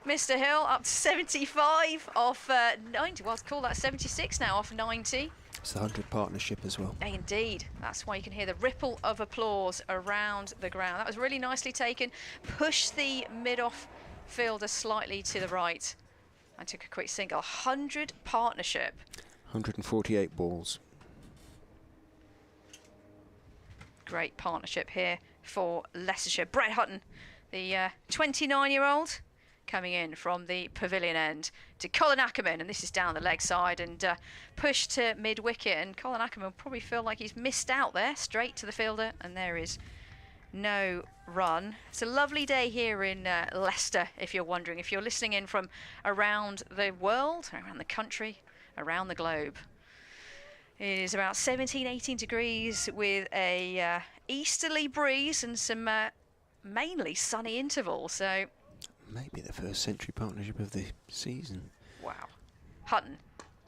S3: Mr. Hill up to 75 off 90. Well, let's call that 76 now off 90.
S1: It's the 100 partnership as well.
S3: Indeed. That's why you can hear the ripple of applause around the ground. That was really nicely taken. Pushed the mid-off fielder slightly to the right and took a quick single. 100 partnership.
S1: 148 balls.
S3: Great partnership here for Leicestershire. Brett Hutton, the 29-year-old, coming in from the pavilion end to Colin Ackermann, and this is down the leg side and pushed to mid-wicket, and Colin Ackermann will probably feel like he's missed out there, straight to the fielder, and there is no run. It's a lovely day here in Leicester, if you're wondering, if you're listening in from around the world, around the country, around the globe. It is about 17, 18 degrees with a easterly breeze and some mainly sunny intervals, so
S1: Maybe the first century partnership of the season.
S3: wow. Hutton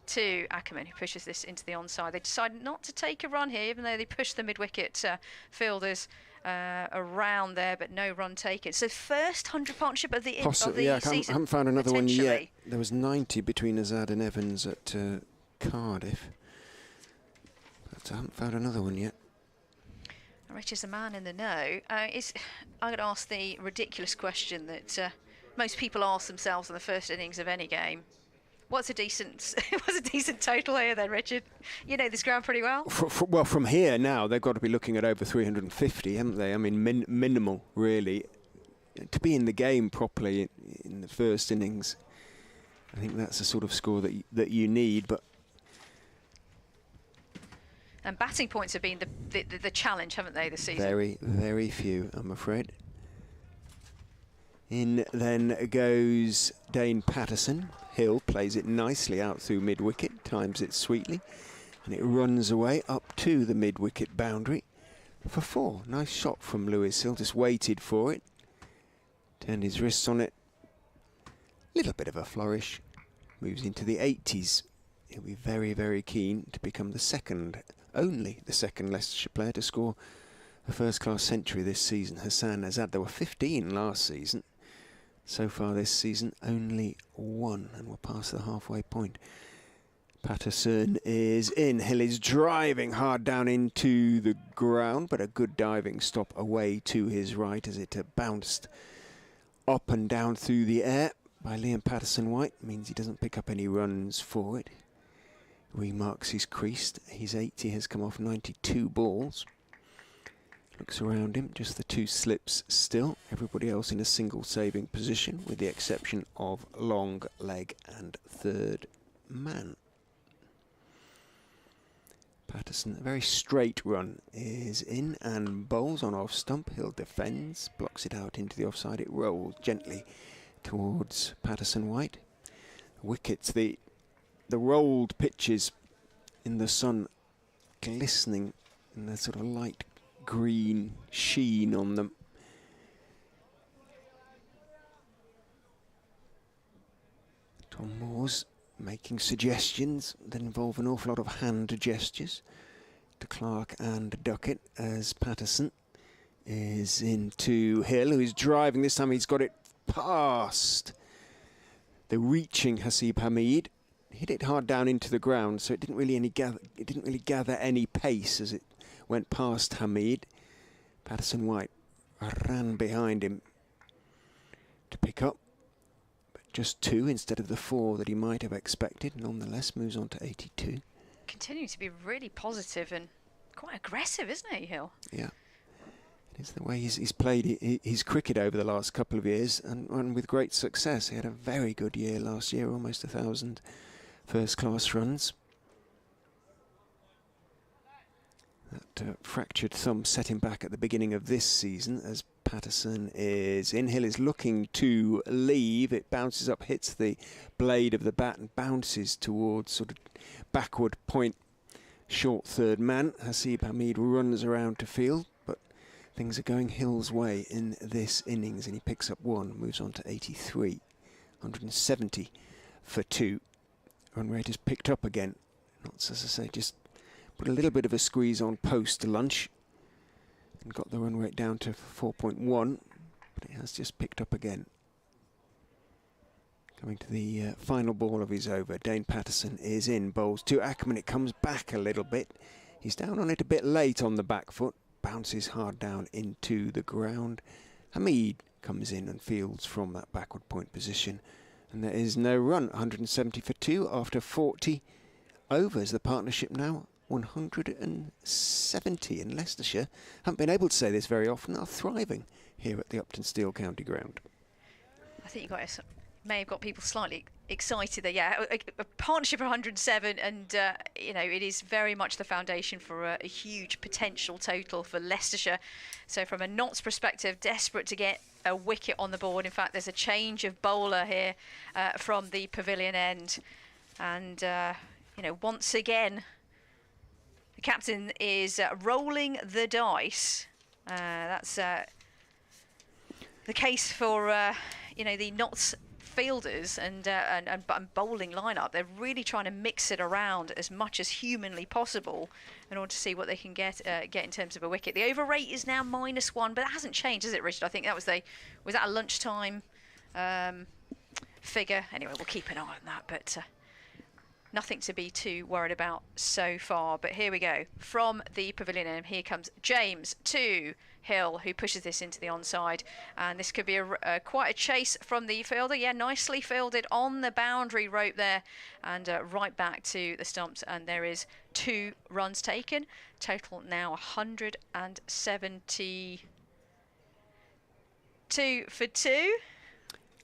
S3: to Ackermann, who pushes this into the onside. They decided not to take a run here, even though they pushed the mid-wicket fielders around there, but no run taken. So first 100 partnership of the
S1: Possibly, yeah. I
S3: season.
S1: haven't found another one yet.
S3: Potentially.
S1: There was 90 between Azad and Evans at Cardiff. But I haven't found another one yet.
S3: Rich is a man in the know. I'm going to ask the ridiculous question that most people ask themselves in the first innings of any game. What's a decent total here then, Richard? You know this ground pretty well.
S1: Well, from here now, they've got to be looking at over 350, haven't they? I mean, minimal, really. To be in the game properly in the first innings, I think that's the sort of score that you need. But
S3: and batting points have been the challenge, haven't they, this season?
S1: very, very few, I'm afraid. In then goes Dane Patterson. Hill plays it nicely out through mid-wicket, times it sweetly, and it runs away up to the mid-wicket boundary for 4. Nice shot from Lewis Hill, just waited for it, turned his wrists on it, little bit of a flourish, moves into the 80s. He'll be very, very keen to become only the second Leicestershire player to score a first-class century this season. Hassan Azad, there were 15 last season. So far this season, only 1, and we're past the halfway point. Patterson is in. Hill is driving hard down into the ground, but a good diving stop away to his right as it bounced up and down through the air by Liam Patterson-White. Means he doesn't pick up any runs for it. Remarks his creased. His 80 has come off 92 balls. Looks around him, just the 2 slips still. Everybody else in a single saving position, with the exception of long leg and third man. Patterson, a very straight run, is in and bowls on off stump. Hill defends, blocks it out into the offside. It rolls gently towards Patterson-White. Wickets, the rolled pitches in the sun, glistening in the sort of light green sheen on them. Tom Moore's making suggestions that involve an awful lot of hand gestures to Clark and Duckett as Patterson is into Hill, who is driving. This time he's got it past the reaching Hasib Hamid. Hit it hard down into the ground, so it didn't really gather any pace as it went past Hamid. Patterson-White ran behind him to pick up, but just 2 instead of the 4 that he might have expected. Nonetheless, moves on to 82.
S3: Continuing to be really positive and quite aggressive, isn't he, Hill?
S1: Yeah. It is the way he's played his cricket over the last couple of years, and with great success. He had a very good year last year, almost 1,000 first-class runs. That fractured thumb set him back at the beginning of this season as Patterson is in. Hill is looking to leave. It bounces up, hits the blade of the bat and bounces towards sort of backward point. Short third man. Hasib Hamid runs around to field, but things are going Hill's way in this innings, and he picks up one, moves on to 83. 170 for 2. Run rate is picked up again. Not, as I say, just put a little bit of a squeeze on post lunch and got the run rate down to 4.1, but it has just picked up again. Coming to the final ball of his over, Dane Patterson is in, bowls to Ackermann. It comes back a little bit. He's down on it a bit late on the back foot, bounces hard down into the ground. Hamid comes in and fields from that backward point position, and there is no run. 170 for 2 after 40 overs. The partnership now 170 in Leicestershire. Haven't been able to say this very often, are thriving here at the Uptonsteel County Ground.
S3: I think may have got people slightly excited there. Yeah, a partnership of 107, and it is very much the foundation for a huge potential total for Leicestershire. So from a Notts perspective, desperate to get a wicket on the board. In fact, there's a change of bowler here from the pavilion end, and once again the captain is rolling the dice. That's the case for the Notts fielders and bowling lineup. They're really trying to mix it around as much as humanly possible in order to see what they can get in terms of a wicket. The over rate is now -1, but that hasn't changed, has it, Richard? I think that was that a lunchtime figure. Anyway, we'll keep an eye on that, but nothing to be too worried about so far. But here we go from the pavilion, and here comes James to Hill, who pushes this into the onside, and this could be quite a chase from the fielder. Yeah, nicely fielded on the boundary rope there, and right back to the stumps, and there is 2 runs taken. Total now 172 for 2.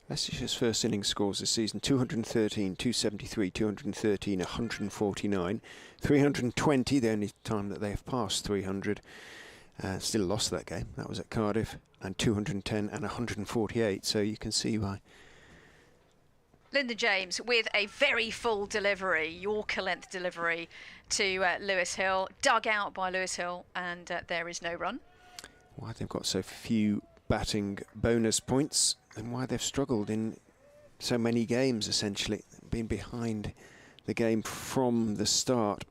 S1: Leicestershire's first innings scores this season: 213, 273, 213, 149, 320, the only time that they have passed 300. Still lost that game, that was at Cardiff, and 210 and 148, so you can see why.
S3: Lyndon James with a very full delivery, Yorker length delivery to Lewis Hill, dug out by Lewis Hill, and there is no run.
S1: Why they've got so few batting bonus points, and why they've struggled in so many games, essentially, been behind the game from the start.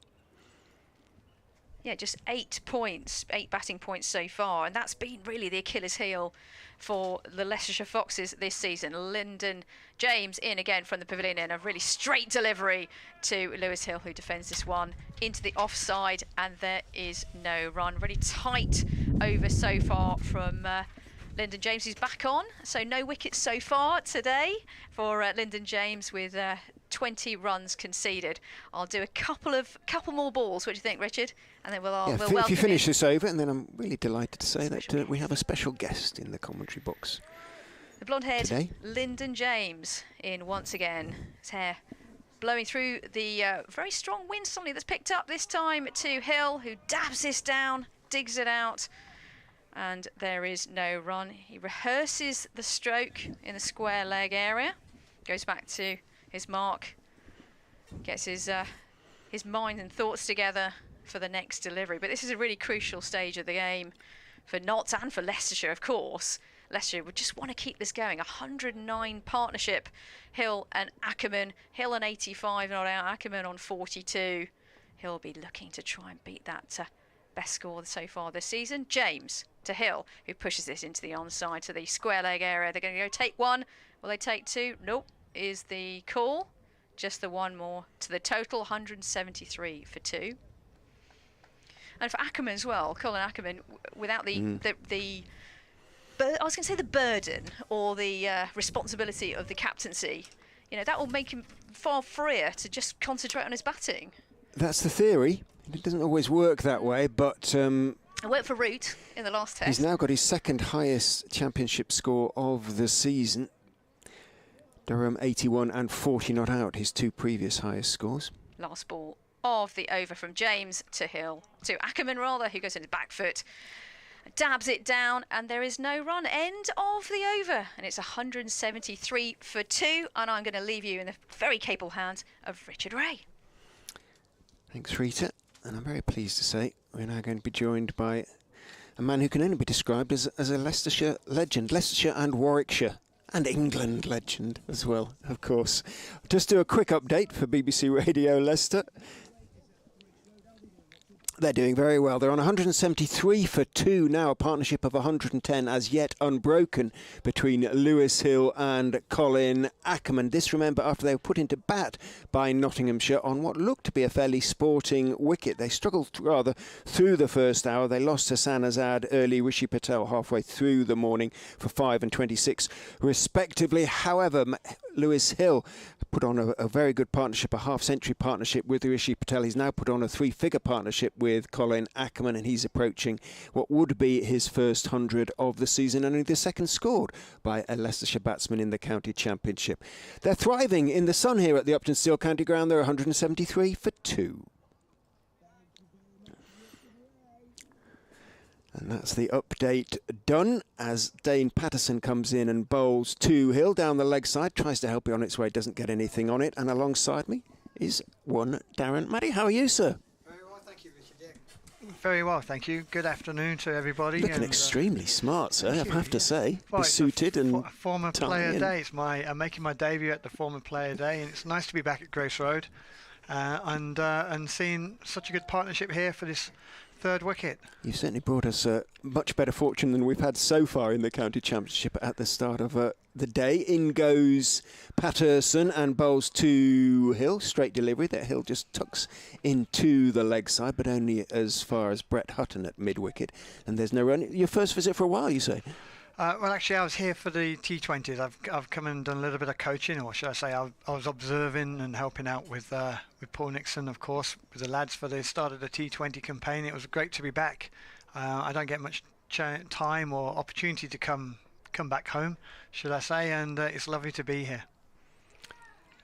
S3: Yeah, just 8 points, 8 batting points so far, and that's been really the Achilles heel for the Leicestershire Foxes this season. Lyndon James in again from the pavilion, and a really straight delivery to Lewis Hill, who defends this one into the offside, and there is no run. Really tight over so far from Lyndon James, who's back on, so no wickets so far today for Lyndon James, with 20 runs conceded. I'll do a couple more balls. What do you think, Richard? And then we'll welcome
S1: if you finish this over, and then I'm really delighted to say that we have a special guest in the commentary box.
S3: The blonde-haired Lyndon James in once again. His hair blowing through the very strong wind suddenly that's picked up this time to Hill, who dabs this down, digs it out, and there is no run. He rehearses the stroke in the square leg area, goes back to his mark, gets his mind and thoughts together for the next delivery. But this is a really crucial stage of the game for Notts and for Leicestershire, of course. Leicestershire would just want to keep this going. 109 partnership, Hill and Ackermann. Hill on 85 not out, Ackermann on 42. He'll be looking to try and beat that best score so far this season. James to Hill, who pushes this into the onside to the square leg area. They're going to go take one. Will they take 2? Nope, is the call. Just the one more to the total, 173 for 2. And for Ackermann as well, Colin Ackermann, without I was going to say the burden or the responsibility of the captaincy, that will make him far freer to just concentrate on his batting.
S1: That's the theory. It doesn't always work that way, but
S3: it worked for Root in the last test.
S1: He's now got his second highest championship score of the season. Durham 81 and 40 not out, his 2 previous highest scores.
S3: Last ball of the over from James to Hill, to Ackermann rather, who goes in the back foot, dabs it down, and there is no run. End of the over, and it's 173 for 2, and I'm going to leave you in the very capable hands of Richard Ray.
S1: Thanks, Rita. And I'm very pleased to say we're now going to be joined by a man who can only be described as a Leicestershire legend. Leicestershire and Warwickshire and England legend as well, of course. Just do a quick update for BBC Radio Leicester. They're doing very well. They're on 173 for 2 now, a partnership of 110 as yet unbroken between Lewis Hill and Colin Ackermann. This, remember, after they were put into bat by Nottinghamshire on what looked to be a fairly sporting wicket. They struggled rather through the first hour. They lost Hassan Azad early, Rishi Patel halfway through the morning for 5 and 26 respectively. However, Lewis Hill put on a very good partnership, a half-century partnership with Rishi Patel. He's now put on a 3-figure partnership with Colin Ackermann, and he's approaching what would be his first 100 of the season, only the second scored by a Leicestershire batsman in the county championship. They're thriving in the sun here at the Uptonsteel County Ground. They're 173 for 2. And that's the update done as Dane Patterson comes in and bowls to Hill down the leg side, tries to help it on its way, doesn't get anything on it. And alongside me is one Darren Maddy. How are you, sir?
S5: Very well, thank you, Richard. Very well, thank you. Good afternoon to everybody.
S1: Looking extremely smart, sir, I have to say.
S5: Well,
S1: suited and
S5: former player day. It's I'm making my debut at the former player day, and it's nice to be back at Grace Road and seeing such a good partnership here for this third wicket.
S1: You've certainly brought us much better fortune than we've had so far in the county championship at the start of the day. In goes Patterson and bowls to Hill. Straight delivery that Hill just tucks into the leg side, but only as far as Brett Hutton at mid-wicket. And there's no run. Your first visit for a while, you say?
S5: Well, actually, I was here for the T20s. I've come and done a little bit of coaching, or should I say, I was observing and helping out with Paul Nixon, of course, with the lads for the start of the T20 campaign. It was great to be back. I don't get much time or opportunity to come back home, should I say, and it's lovely to be here.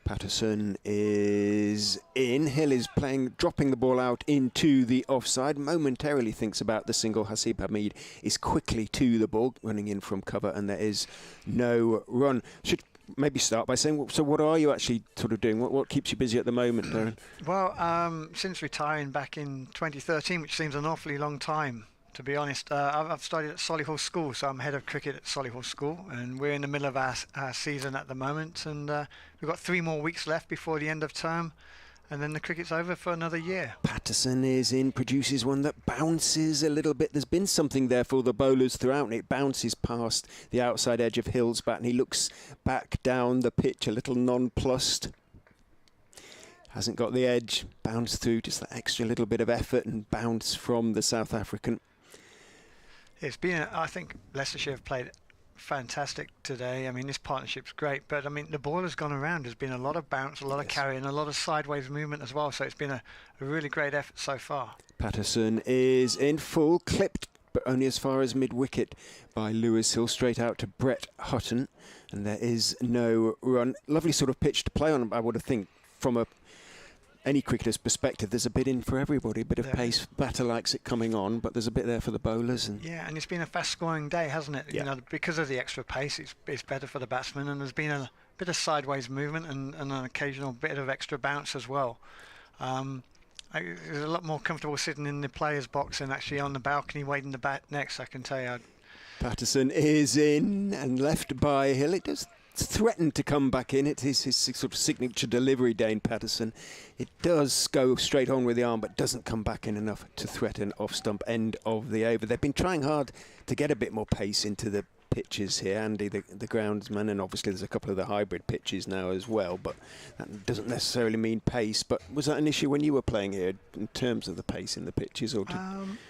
S1: Patterson is in. Hill is dropping the ball out into the offside. Momentarily thinks about the single. Hasib Hamid is quickly to the ball, running in from cover, and there is no run. Should maybe start by saying, so what are you actually sort of doing? What keeps you busy at the moment, Darren?
S5: Well, since retiring back in 2013, which seems an awfully long time, to be honest, I've studied at Solihull School, so I'm head of cricket at Solihull School, and we're in the middle of our season at the moment, and we've got 3 more weeks left before the end of term, and then the cricket's over for another year.
S1: Patterson is in, produces one that bounces a little bit. There's been something there for the bowlers throughout, and it bounces past the outside edge of Hill's bat, and he looks back down the pitch a little nonplussed. Hasn't got the edge, bounced through, just that extra little bit of effort and bounce from the South African.
S5: It's been, I think Leicestershire have played fantastic today. I mean, this partnership's great, but I mean, the ball has gone around. There's been a lot of bounce, a lot of carry, and a lot of sideways movement as well. So it's been a really great effort so far.
S1: Patterson is in full, clipped, but only as far as mid-wicket by Lewis Hill, straight out to Brett Hutton, and there is no run. Lovely sort of pitch to play on, I would think, from any cricketer's perspective. There's a bit in for everybody, a bit of pace. Batter likes it coming on, but there's a bit there for the bowlers. And
S5: it's been a fast-scoring day, hasn't it?
S1: Yeah.
S5: You know, because of the extra pace, it's better for the batsmen, and there's been a bit of sideways movement and an occasional bit of extra bounce as well. It's a lot more comfortable sitting in the players' box than actually on the balcony waiting to bat next, I can tell you.
S1: Patterson is in and left by Hill. It does threaten to come back in. It is his sort of signature delivery, Dane Patterson. It does go straight on with the arm, but doesn't come back in enough to threaten off-stump end of the over. They've been trying hard to get a bit more pace into the pitches here, Andy, the groundsman, and obviously there's a couple of the hybrid pitches now as well, but that doesn't necessarily mean pace. But was that an issue when you were playing here in terms of the pace in the pitches? Or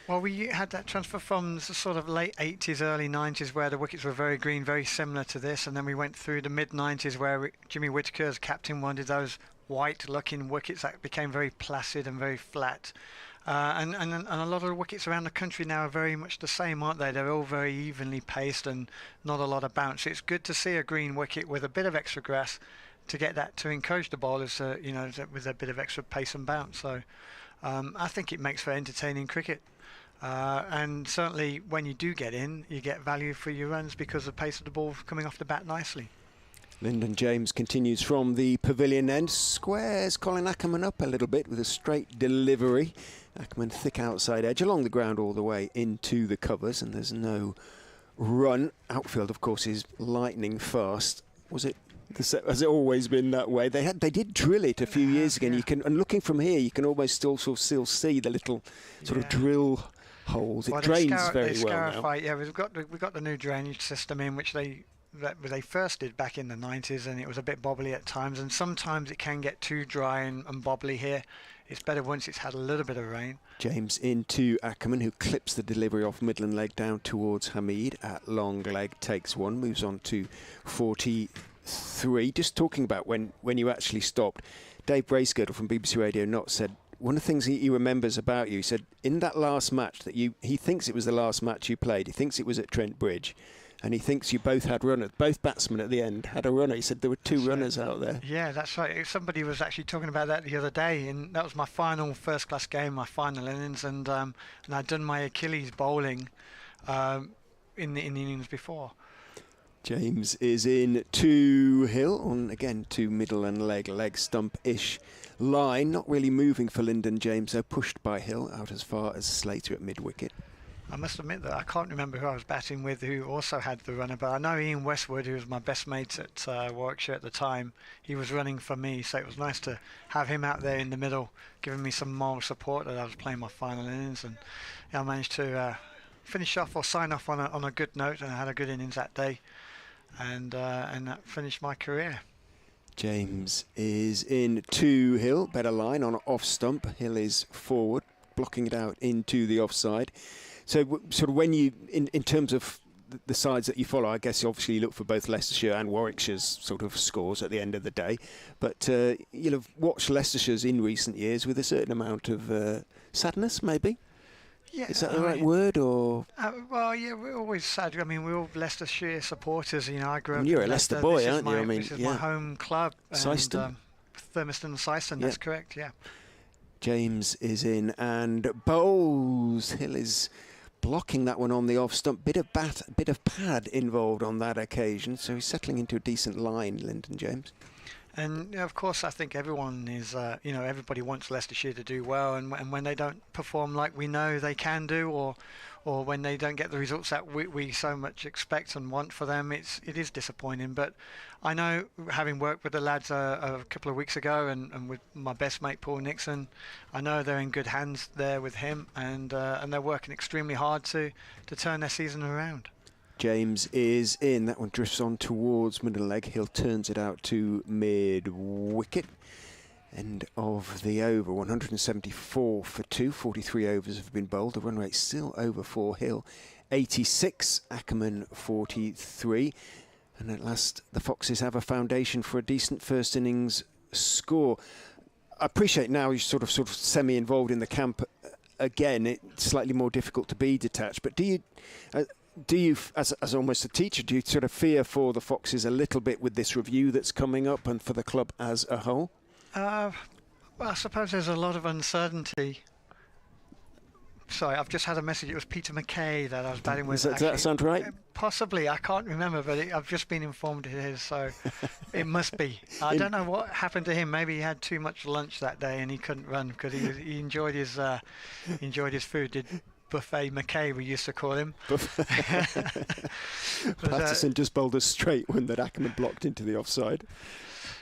S5: well, we had that transfer from the sort of late 80s, early 90s, where the wickets were very green, very similar to this, and then we went through the mid-90s where Jimmy Whittaker as captain wanted those white-looking wickets that became very placid and very flat. And a lot of the wickets around the country now are very much the same, aren't they? They're all very evenly paced and not a lot of bounce. It's good to see a green wicket with a bit of extra grass to get that to encourage the bowlers, with a bit of extra pace and bounce. So I think it makes for entertaining cricket. And certainly when you do get in, you get value for your runs because the pace of the ball coming off the bat nicely.
S1: Lyndon James continues from the pavilion end, squares Colin Ackermann up a little bit with a straight delivery. Ackermann thick outside edge along the ground all the way into the covers, and there's no run. Outfield, of course, is lightning fast. Has it always been that way? They did drill it a few years ago.
S5: Yeah.
S1: And looking from here, you can almost still see the little sort of drill holes. It drains very well now.
S5: Yeah, we've got the new drainage system in, which they first did back in the 90s, and it was a bit bobbly at times, and sometimes it can get too dry and bobbly here. It's better once it's had a little bit of rain.
S1: James into Ackermann, who clips the delivery off Midland leg down towards Hamid at long leg, takes one, moves on to 43. Just talking about when you actually stopped, Dave Bracegirdle from BBC Radio Not said one of the things he remembers about you, he said in that last match that he thinks it was the last match you played, he thinks it was at Trent Bridge, and he thinks you both had runners. Both batsmen at the end had a runner. He said there were two runners out there.
S5: Yeah, that's right. Somebody was actually talking about that the other day, and that was my final first-class game, my final innings, and I'd done my Achilles bowling in the innings before.
S1: James is in to Hill on again to middle and leg stump-ish line. Not really moving for Lyndon James, though, pushed by Hill out as far as Slater at mid-wicket.
S5: I must admit that I can't remember who I was batting with who also had the runner, but I know Ian Westwood, who was my best mate at Warwickshire at the time, he was running for me, so it was nice to have him out there in the middle, giving me some moral support that I was playing my final innings, and I managed to finish off or sign off on a good note, and I had a good innings that day, and that finished my career.
S1: James is in to Hill, better line on off stump. Hill is forward, blocking it out into the offside. So sort of when you, in terms of the sides that you follow, I guess obviously you look for both Leicestershire and Warwickshire's sort of scores at the end of the day. But you'll have watched Leicestershire's in recent years with a certain amount of sadness, maybe?
S5: Yeah,
S1: is that the right word, or?
S5: Well, yeah, we're always sad. I mean, we're all Leicestershire supporters. You know, I grew up.
S1: You're
S5: in
S1: a Leicester boy, aren't you?
S5: This is my home club.
S1: Syston.
S5: Thurmaston and Syston. That's correct. Yeah.
S1: James is in and bowls. Hill is blocking that one on the off stump. Bit of pad involved on that occasion, so he's settling into a decent line, Lyndon James.
S5: And of course, I think everyone is, everybody wants Leicestershire to do well, and when they don't perform like we know they can do, or when they don't get the results that we so much expect and want for them, it is disappointing. But I know, having worked with the lads a couple of weeks ago, and with my best mate Paul Nixon, I know they're in good hands there with him, and they're working extremely hard to turn their season around.
S1: James is in. That one drifts on towards middle leg. Hill turns it out to mid-wicket. End of the over. 174 for 2. 43 overs have been bowled. The run rate still over for Hill. 86. Ackermann 43. And at last, the Foxes have a foundation for a decent first innings score. I appreciate now you're sort of semi-involved in the camp again. It's slightly more difficult to be detached. But do you, as almost a teacher, do you sort of fear for the Foxes a little bit with this review that's coming up and for the club as a whole?
S5: Well, I suppose there's a lot of uncertainty. Sorry, I've just had a message. It was Peter McKay that I was batting with.
S1: Does that sound right?
S5: Possibly. I can't remember, but I've just been informed it is, so it must be. I don't know what happened to him. Maybe he had too much lunch that day and he couldn't run because he enjoyed his food. Did Buffet McKay, we used to call him.
S1: Patterson just bowled a straight one that Ackermann blocked into the offside.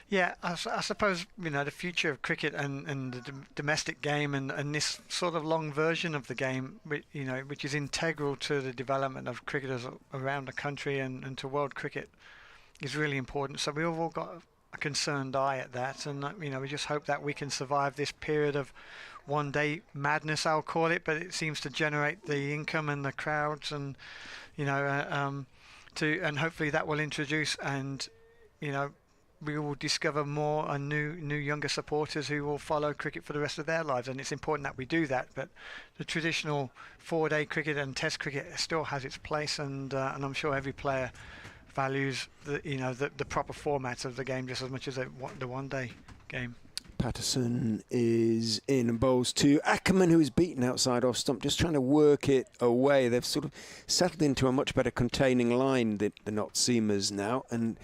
S5: Yeah, I suppose, the future of cricket and the domestic game and this sort of long version of the game, which is integral to the development of cricketers around the country and to world cricket, is really important. So we've all got a concerned eye at that, and we just hope that we can survive this period of one-day madness, I'll call it, but it seems to generate the income and the crowds, and and hopefully that will introduce and we will discover more and new younger supporters who will follow cricket for the rest of their lives, and it's important that we do that. But the traditional 4-day cricket and Test cricket still has its place, and I'm sure every player values the proper format of the game just as much as the one-day game.
S1: Patterson is in and bowls to Ackermann, who is beaten outside off stump, just trying to work it away. They've sort of settled into a much better containing line, the not-seamers now, and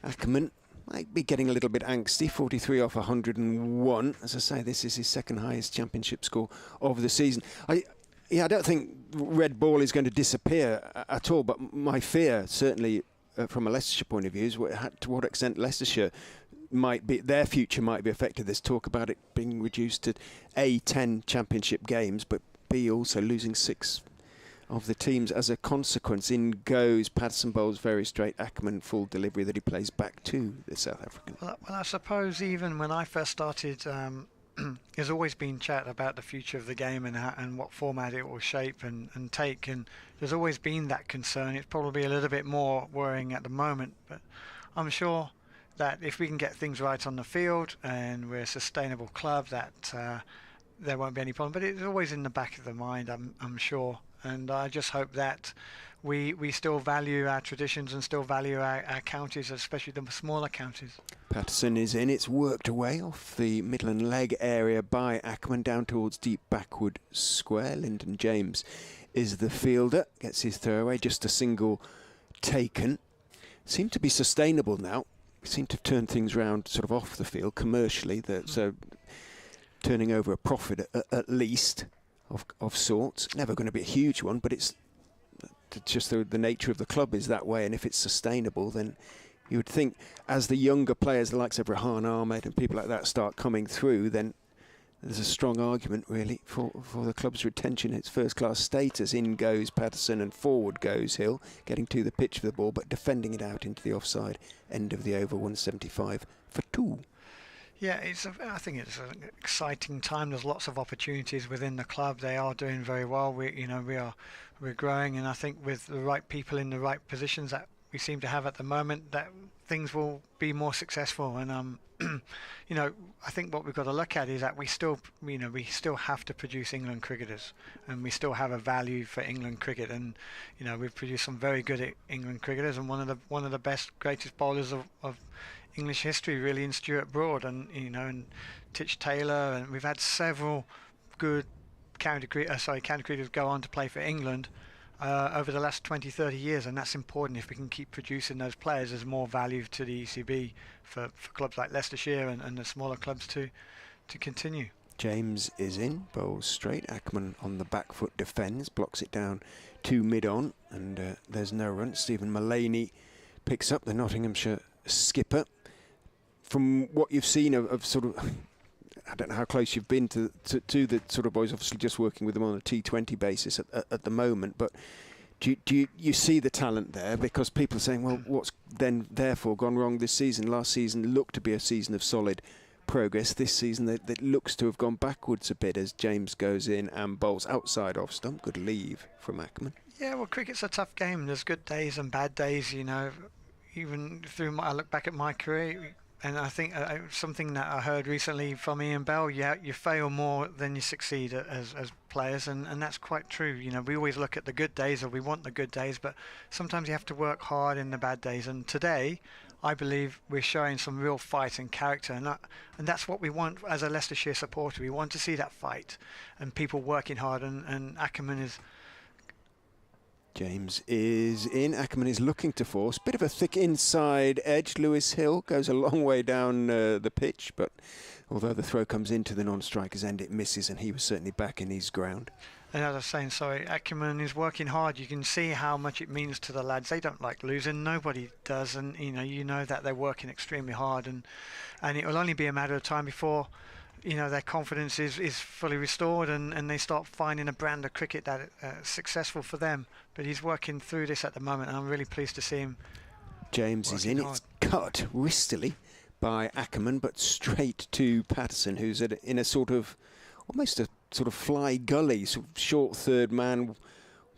S1: Ackermann might be getting a little bit angsty. 43 off 101. As I say, this is his second highest championship score of the season. I don't think red ball is going to disappear at all, but my fear, certainly from a Leicestershire point of view, is to what extent Leicestershire their future might be affected. There's talk about it being reduced to A, 10 championship games, but B, also losing 6 of the teams as a consequence. In goes Patterson, bowls very straight. Ackermann, full delivery that he plays back to the South African.
S5: Well, I suppose even when I first started, there's always been chat about the future of the game and what format it will shape and take, and there's always been that concern. It's probably a little bit more worrying at the moment, but I'm sure that if we can get things right on the field and we're a sustainable club, that there won't be any problem. But it's always in the back of the mind, I'm sure. And I just hope that we still value our traditions and still value our counties, especially the smaller counties.
S1: Patterson is in. It's worked away off the middle and leg area by Ackermann down towards deep backward square. Lyndon James is the fielder. Gets his throwaway. Just a single taken. Seem to be sustainable now. Seem to have turned things round sort of off the field commercially. So turning over a profit at least of sorts. Never going to be a huge one, but it's just the nature of the club is that way. And if it's sustainable, then you would think as the younger players, the likes of Rahan Ahmed and people like that, start coming through, then there's a strong argument really for the club's retention, its first-class status. In goes Patterson and forward goes Hill, getting to the pitch for the ball, but defending it out into the offside end of the over. 175 for 2.
S5: Yeah, I think it's an exciting time. There's lots of opportunities within the club. They are doing very well. We're growing, and I think with the right people in the right positions that we seem to have at the moment, that things will be more successful. And I think what we've got to look at is that we still have to produce England cricketers, and we still have a value for England cricket. And we've produced some very good England cricketers, and one of the best, greatest bowlers of English history, really, in Stuart Broad, and and Titch Taylor, and we've had several good county cricketers go on to play for England over the last 20-30 years, and that's important. If we can keep producing those players, there's more value to the ECB for clubs like Leicestershire and the smaller clubs to continue.
S1: James is in, bowls straight. Ackermann on the back foot defends, blocks it down to mid-on, and there's no run. Stephen Mullaney picks up, the Nottinghamshire skipper. From what you've seen of sort of, I don't know how close you've been to the sort of boys, obviously just working with them on a T20 basis at the moment, but do you see the talent there? Because people are saying, well, what's then therefore gone wrong this season? Last season looked to be a season of solid progress. This season that looks to have gone backwards a bit as James goes in and bowls outside off stump. Good leave from Ackermann.
S5: Yeah, well, cricket's a tough game. There's good days and bad days, Even through I look back at my career, and I think something that I heard recently from Ian Bell, you fail more than you succeed as players, and that's quite true. We always look at the good days, or we want the good days, but sometimes you have to work hard in the bad days. And today, I believe we're showing some real fight and character, and that's what we want as a Leicestershire supporter. We want to see that fight and people working hard, and Ackermann is...
S1: James is in. Ackermann is looking to force. Bit of a thick inside edge. Lewis Hill goes a long way down the pitch, but although the throw comes into the non-striker's end, it misses, and he was certainly back in his ground.
S5: And as I was saying, Ackermann is working hard. You can see how much it means to the lads. They don't like losing. Nobody does, and you know that they're working extremely hard, and it will only be a matter of time before their confidence is fully restored, and they start finding a brand of cricket that is successful for them. But he's working through this at the moment, and I'm really pleased to see him.
S1: James is in. It's cut wristily by Ackermann, but straight to Patterson, who's in a sort of almost a sort of fly gully, sort of short third man,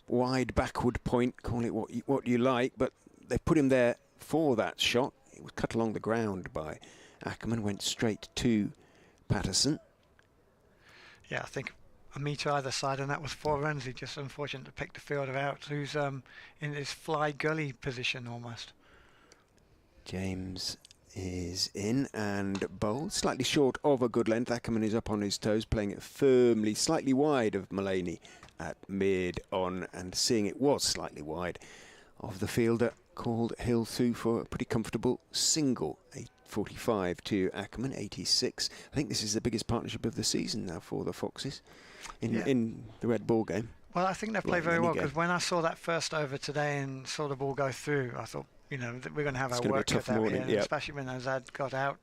S1: wide backward point. Call it what you like, but they put him there for that shot. It was cut along the ground by Ackermann, went straight to Patterson.
S5: Yeah, I think a metre either side, and that was 4 runs. He just unfortunate to pick the fielder out, who's in this fly gully position almost.
S1: James is in and bowled, slightly short of a good length. Ackermann is up on his toes, playing it firmly, slightly wide of Mullaney at mid-on, and seeing it was slightly wide of the fielder, called Hill through for a pretty comfortable single. 45 to Ackermann, 86. I think this is the biggest partnership of the season now for the Foxes in the red ball game.
S5: Well, I think they played very well, because when I saw that first over today and saw the ball go through, I thought, you know, that we're going to have our work cut out here, especially when Azad got out.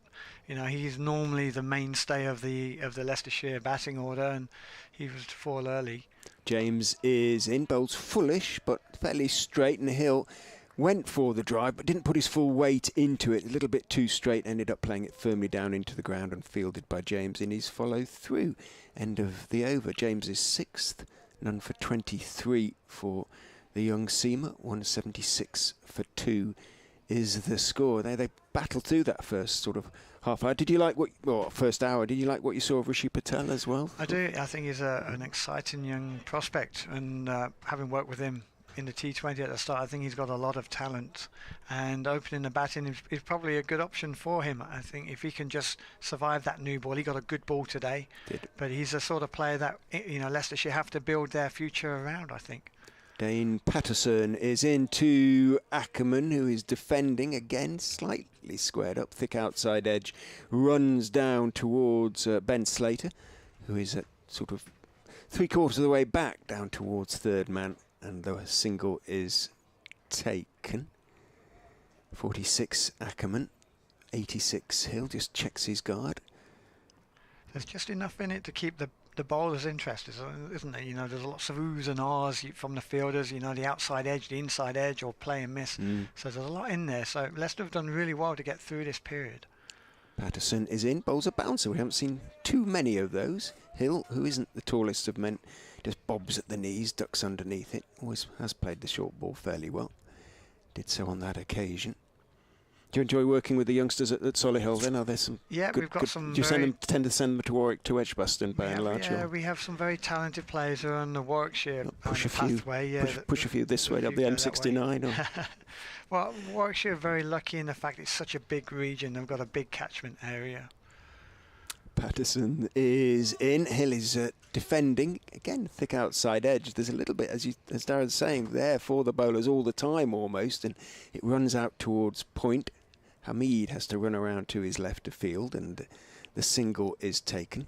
S5: You know, he's normally the mainstay of the Leicestershire batting order, and he was to fall early.
S1: James is in, bowls fullish but fairly straight, and Hill went for the drive but didn't put his full weight into it. A little bit too straight, ended up playing it firmly down into the ground and fielded by James in his follow through. End of the over. James is 6th, none for 23 for the young seamer. 176 for 2 is the score. They battled through that first sort of half hour. Did you like first hour? Did you like what you saw of Rishi Patel as well?
S5: I do. I think he's an exciting young prospect, and having worked with him in the T20 at the start, I think he's got a lot of talent, and opening the batting is probably a good option for him. I think if he can just survive that new ball. He got a good ball today, but he's the sort of player that, you know, Leicestershire have to build their future around, I think.
S1: Dane Patterson is into Ackermann, who is defending again, slightly squared up, thick outside edge, runs down towards Ben Slater, who is at sort of 3/4 of the way back down towards third man, and the single is taken. 46 Ackermann, 86 Hill, just checks his guard.
S5: There's just enough in it to keep the bowlers interested, isn't there? You know, there's lots of oohs and ahs from the fielders, you know, the outside edge, the inside edge, or play and miss. So there's a lot in there. So Leicester have done really well to get through this period.
S1: Patterson is in, bowls a bouncer. We haven't seen too many of those. Hill, who isn't the tallest of men, just bobs at the knees, ducks underneath it. Always has played the short ball fairly well. Did so on that occasion. Do you enjoy working with the youngsters at Solihull then? Are there some
S5: we've got some.
S1: Do you tend to send them to Warwick, to Edgbaston by and large?
S5: Yeah, we have some very talented players who are on the Warwickshire
S1: push a
S5: pathway.
S1: Push a few this way, up the M69.
S5: Well, Warwickshire are very lucky in the fact it's such a big region. They've got a big catchment area.
S1: Patterson is in. Hill is defending. Again, thick outside edge. There's a little bit, as Darren's saying, there for the bowlers all the time almost, and it runs out towards point. Hamid has to run around to his left of field, and the single is taken.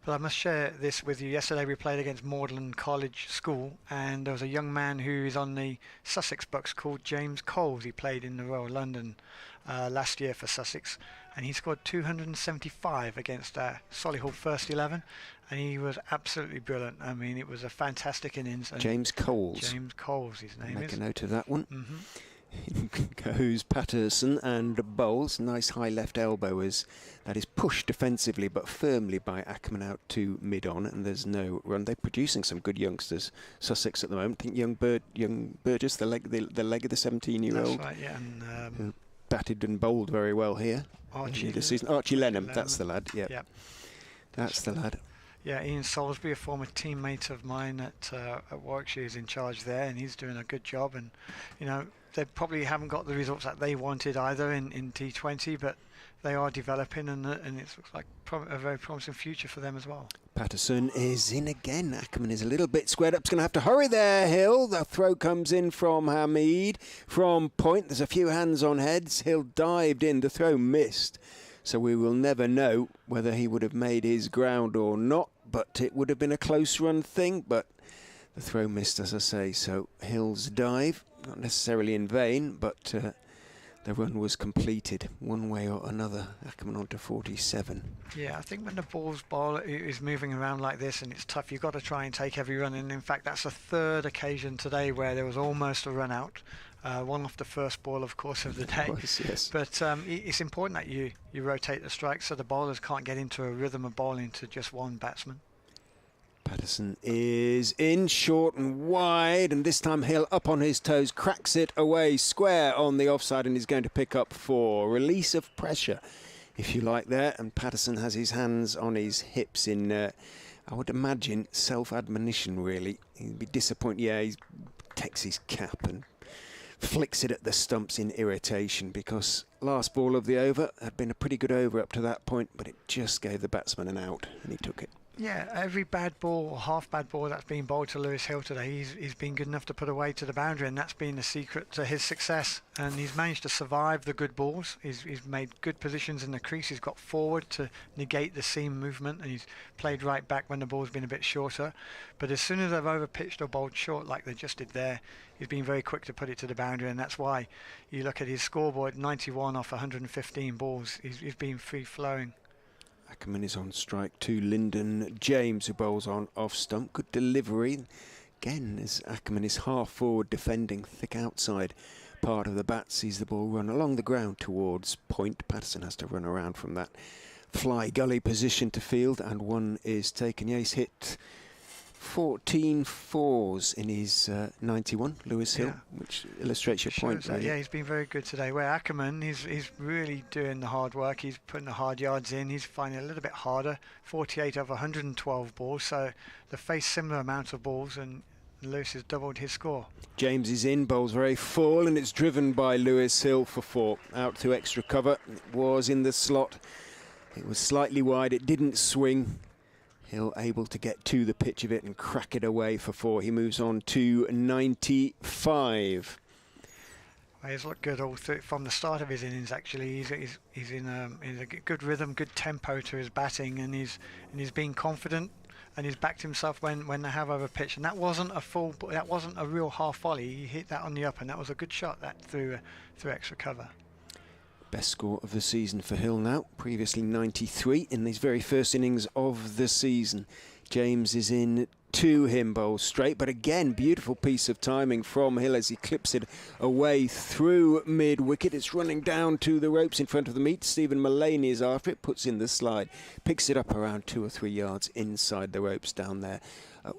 S5: But I must share this with you. Yesterday we played against Magdalen College School, and there was a young man who is on the Sussex Bucks called James Coles. He played in the Royal London last year for Sussex, and he scored 275 against Solihull first 11, and he was absolutely brilliant. I mean, it was a fantastic innings.
S1: James Coles.
S5: James Coles, his name is.
S1: Make a note of that one. In goes Patterson and bowls. Nice high left elbow that is pushed defensively but firmly by Ackermann out to mid-on, and there's no run. They're producing some good youngsters, Sussex at the moment. I think young Burgess, the leg of the 17-year-old.
S5: That's right, yeah. And,
S1: who batted and bowled very well here. Archie Lenham, that's the lad. Yeah, that's the lad.
S5: Yeah, Ian Salisbury, a former teammate of mine at Warwickshire, is in charge there, and he's doing a good job. And you know, they probably haven't got the results that they wanted either in T20, but they are developing, and it looks like a very promising future for them as well. Patterson
S1: is in again. Ackermann is a little bit squared up. He's going to have to hurry there, Hill. The throw comes in from Hamid. From point, there's a few hands on heads. Hill dived in. The throw missed. So we will never know whether he would have made his ground or not, but it would have been a close run thing, but the throw missed, as I say. So Hill's dive, not necessarily in vain, but the run was completed one way or another. Ackermann on to 47.
S5: Yeah, I think when the ball is moving around like this and it's tough, you've got to try and take every run. And in fact, that's the third occasion today where there was almost a run out. One off the first ball, of course, of the day.
S1: Yes.
S5: But it's important that you rotate the strikes so the bowlers can't get into a rhythm of bowling to just one batsman.
S1: Patterson is in, short and wide, and this time Hill up on his toes, cracks it away square on the offside, and is going to pick up 4. Release of pressure, if you like, there. And Patterson has his hands on his hips in I would imagine self-admonition, really. He'd be disappointed. Yeah, he takes his cap and flicks it at the stumps in irritation, because last ball of the over had been a pretty good over up to that point, but it just gave the batsman an out and he took it.
S5: Yeah, every bad ball or half bad ball that's been bowled to Lewis Hill today, he's been good enough to put away to the boundary, and that's been the secret to his success. And he's managed to survive the good balls. He's made good positions in the crease. He's got forward to negate the seam movement, and he's played right back when the ball's been a bit shorter. But as soon as they've over pitched or bowled short like they just did there, he's been very quick to put it to the boundary, and that's why you look at his scoreboard, 91 off 115 balls. He's been free flowing.
S1: Ackermann is on strike to Lyndon James, who bowls on off stump. Good delivery. Again, as Ackermann is half forward defending, thick outside part of the bat, sees the ball run along the ground towards point. Patterson has to run around from that fly gully position to field, and one is taken. Yeah, he's hit 14 fours in his 91, Lewis Hill, which illustrates your point. Really.
S5: Yeah, he's been very good today. Where Ackermann, he's really doing the hard work. He's putting the hard yards in. He's finding it a little bit harder. 48 over 112 balls, so they face similar amount of balls, and Lewis has doubled his score.
S1: James is in, bowls very full, and it's driven by Lewis Hill for 4. Out to extra cover. It was in the slot. It was slightly wide. It didn't swing. Hill able to get to the pitch of it and crack it away for 4. He moves on to 95.
S5: Well, he's looked good all through, from the start of his innings. Actually, he's in a good rhythm, good tempo to his batting, and he's been confident, and he's backed himself when they have over pitch. And that wasn't a real half volley. He hit that on the up, and that was a good shot that through extra cover.
S1: Best score of the season for Hill now, previously 93 in his very first innings of the season. James is in to him, bowls straight, but again, beautiful piece of timing from Hill as he clips it away through mid-wicket. It's running down to the ropes in front of the meet. Stephen Mullaney is after it, puts in the slide, picks it up around 2 or 3 yards inside the ropes down there.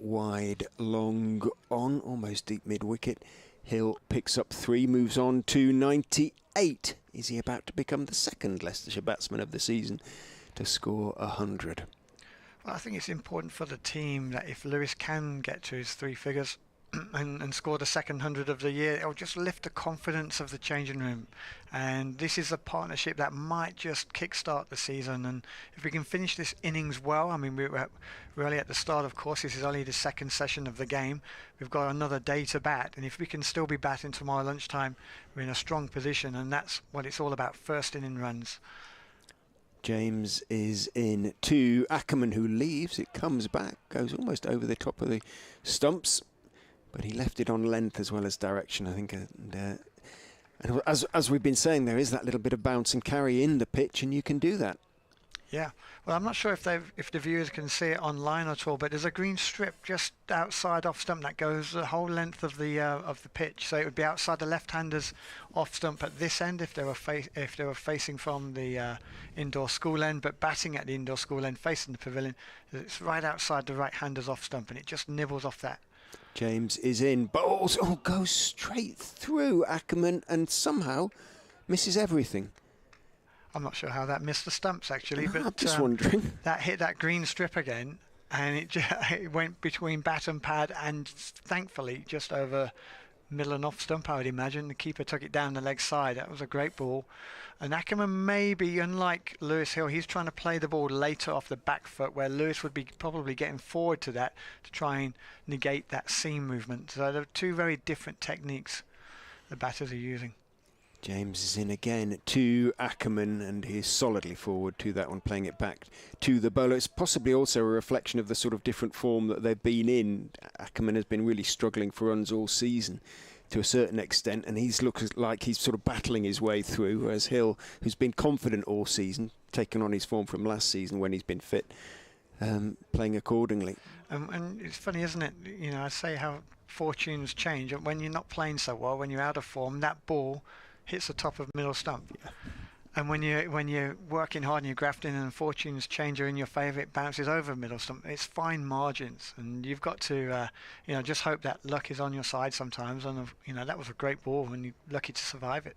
S1: Wide, long on, almost deep mid-wicket. Hill picks up 3, moves on to 98. Is he about to become the second Leicestershire batsman of the season to score 100?
S5: Well, I think it's important for the team that if Lewis can get to his 3 figures and score the second 100 of the year, it'll just lift the confidence of the changing room. And this is a partnership that might just kickstart the season. And if we can finish this innings well, I mean, we're only at the start, of course. This is only the second session of the game. We've got another day to bat. And if we can still be batting tomorrow lunchtime, we're in a strong position. And that's what it's all about, first inning runs.
S1: James is in to Ackermann, who leaves. It comes back, goes almost over the top of the stumps. But he left it on length as well as direction, I think. And as we've been saying, there is that little bit of bounce and carry in the pitch, and you can do that.
S5: Yeah. Well, I'm not sure if the viewers can see it online at all, but there's a green strip just outside off stump that goes the whole length of the pitch. So it would be outside the left-handers off stump at this end if they were facing from the indoor school end, but batting at the indoor school end facing the pavilion. It's right outside the right-handers off stump, and it just nibbles off that.
S1: James is in, bowls, goes straight through Ackermann and somehow misses everything.
S5: I'm not sure how that missed the stumps actually, but
S1: I'm just wondering.
S5: That hit that green strip again, and it went between bat and pad, and thankfully just over middle and off stump, I would imagine. The keeper took it down the leg side. That was a great ball. And Ackermann, maybe, unlike Lewis Hill, he's trying to play the ball later off the back foot, where Lewis would be probably getting forward to that to try and negate that seam movement. So there are 2 very different techniques the batters are using.
S1: James is in again to Ackermann, and he's solidly forward to that one, playing it back to the bowler. It's possibly also a reflection of the sort of different form that they've been in. Ackermann has been really struggling for runs all season to a certain extent, and he's looks like he's sort of battling his way through, whereas Hill, who's been confident all season, taken on his form from last season when he's been fit, playing accordingly.
S5: And it's funny, isn't it? You know, I say how fortunes change. When you're not playing so well, when you're out of form, that ball hits the top of middle stump. Yeah. And when you're working hard and you're grafting and fortunes change are in your favour, it bounces over middle stump. It's fine margins, and you've got to just hope that luck is on your side sometimes. And that was a great ball, and you're lucky to survive it.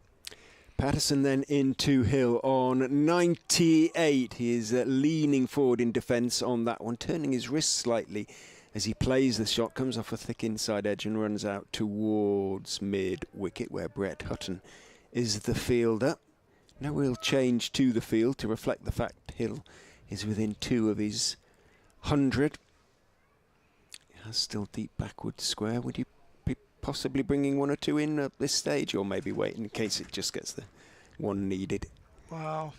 S1: Patterson then into Hill on 98. He is leaning forward in defence on that one, turning his wrist slightly as he plays the shot, comes off a thick inside edge and runs out towards mid-wicket where Brett Hutton is the fielder. No real change to the field to reflect the fact Hill is within 2 of his 100. He has still deep backward square. Would you be possibly bringing 1 or 2 in at this stage, or maybe wait in case it just gets the one needed?
S5: Well,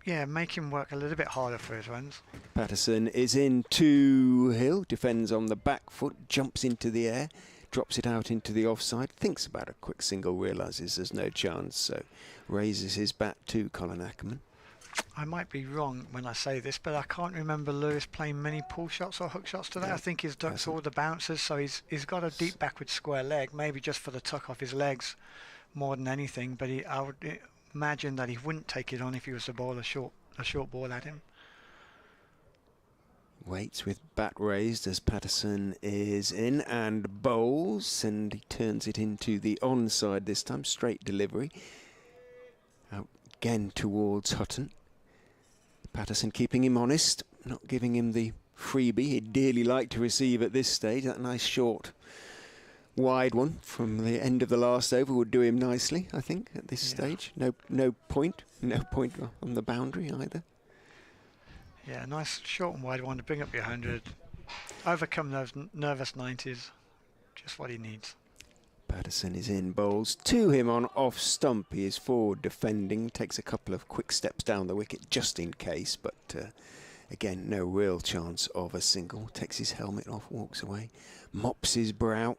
S5: yeah, make him work a little bit harder for his runs.
S1: Patterson is into Hill, defends on the back foot, jumps into the air, drops it out into the offside, thinks about a quick single, realises there's no chance, so raises his bat to Colin Ackermann.
S5: I might be wrong when I say this, but I can't remember Lewis playing many pull shots or hook shots today.
S1: Yeah,
S5: I think he's ducked all the bounces, so he's got a deep backward square leg, maybe just for the tuck off his legs more than anything, but I would imagine that he wouldn't take it on if he was to bowl a short ball at him.
S1: Waits with bat raised as Patterson is in and bowls, and he turns it into the onside this time, straight delivery. Out again towards Hutton. Patterson keeping him honest, not giving him the freebie he'd dearly like to receive at this stage. That nice short wide one from the end of the last over would do him nicely, I think, at this stage. No point on the boundary either.
S5: Yeah, nice short and wide one to bring up your 100. Overcome those nervous 90s. Just what he needs.
S1: Patterson is in, bowls to him on off stump. He is forward defending, takes a couple of quick steps down the wicket just in case, but again, no real chance of a single. Takes his helmet off, walks away, mops his brow.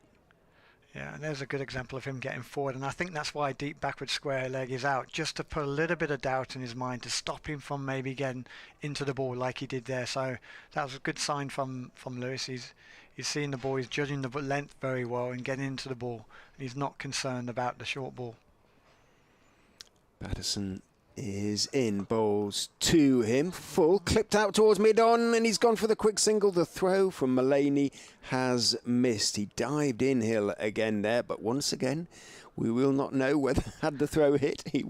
S5: Yeah, and there's a good example of him getting forward, and I think that's why deep backward square leg is out, just to put a little bit of doubt in his mind to stop him from maybe getting into the ball like he did there. So that was a good sign from Lewis. He's seeing the ball, he's judging the length very well and getting into the ball, and he's not concerned about the short ball.
S1: Patterson is in, bowls to him, full, clipped out towards mid-on, and he's gone for the quick single. The throw from Mullaney has missed. He dived in Hill again there, but once again, we will not know whether had the throw hit, he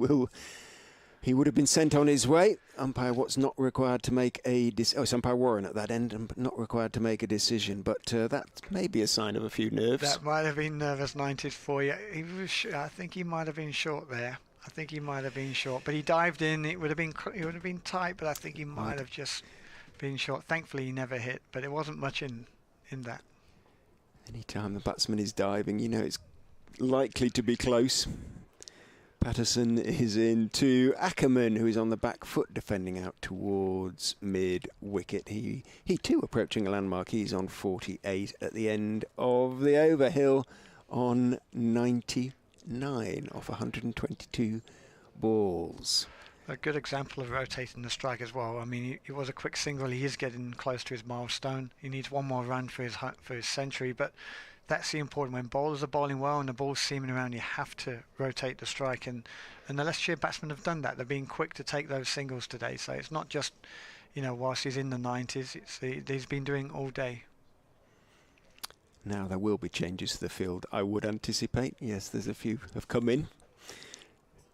S1: would have been sent on his way. Umpire Watt's not required to make a decision. Oh, it's Umpire Warren at that end, and not required to make a decision, but that may be a sign of a few nerves.
S5: That might have been nervous 90s for you. I think he might have been short there. But he dived in. It would have been tight, but I think he might have just been short. Thankfully, he never hit, but it wasn't much in that.
S1: Anytime the batsman is diving, you know it's likely to be close. Patterson is into Ackermann, who is on the back foot, defending out towards mid-wicket. He too approaching a landmark. He's on 48 at the end of the over. Hill on 99 off 122 balls.
S5: A good example of rotating the strike as well. I mean, he was a quick single. He is getting close to his milestone. He needs one more run for his century, but that's the important. When bowlers are bowling well and the ball's seaming around, you have to rotate the strike, and the Leicestershire batsmen have done that. They're being quick to take those singles today, so it's not just, whilst he's in the 90s, he's been doing all day.
S1: Now there will be changes to the field, I would anticipate. Yes, there's a few have come in.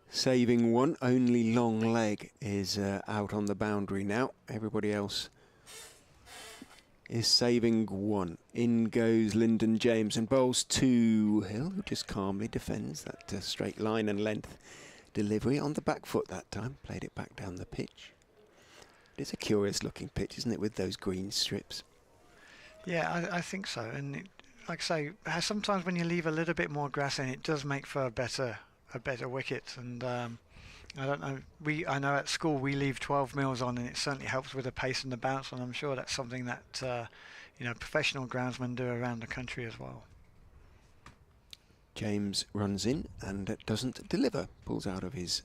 S1: Saving one, only long leg is out on the boundary now. Everybody else is saving one. In goes Lyndon James and bowls to Hill, who just calmly defends that straight line and length delivery on the back foot that time. Played it back down the pitch. It's a curious looking pitch, isn't it, with those green strips?
S5: Yeah, I think so. And like I say, sometimes when you leave a little bit more grass in, it does make for a better wicket. And I don't know. I know at school we leave 12 mils on, and it certainly helps with the pace and the bounce. And I'm sure that's something that professional groundsmen do around the country as well.
S1: James runs in and doesn't deliver. Pulls out of his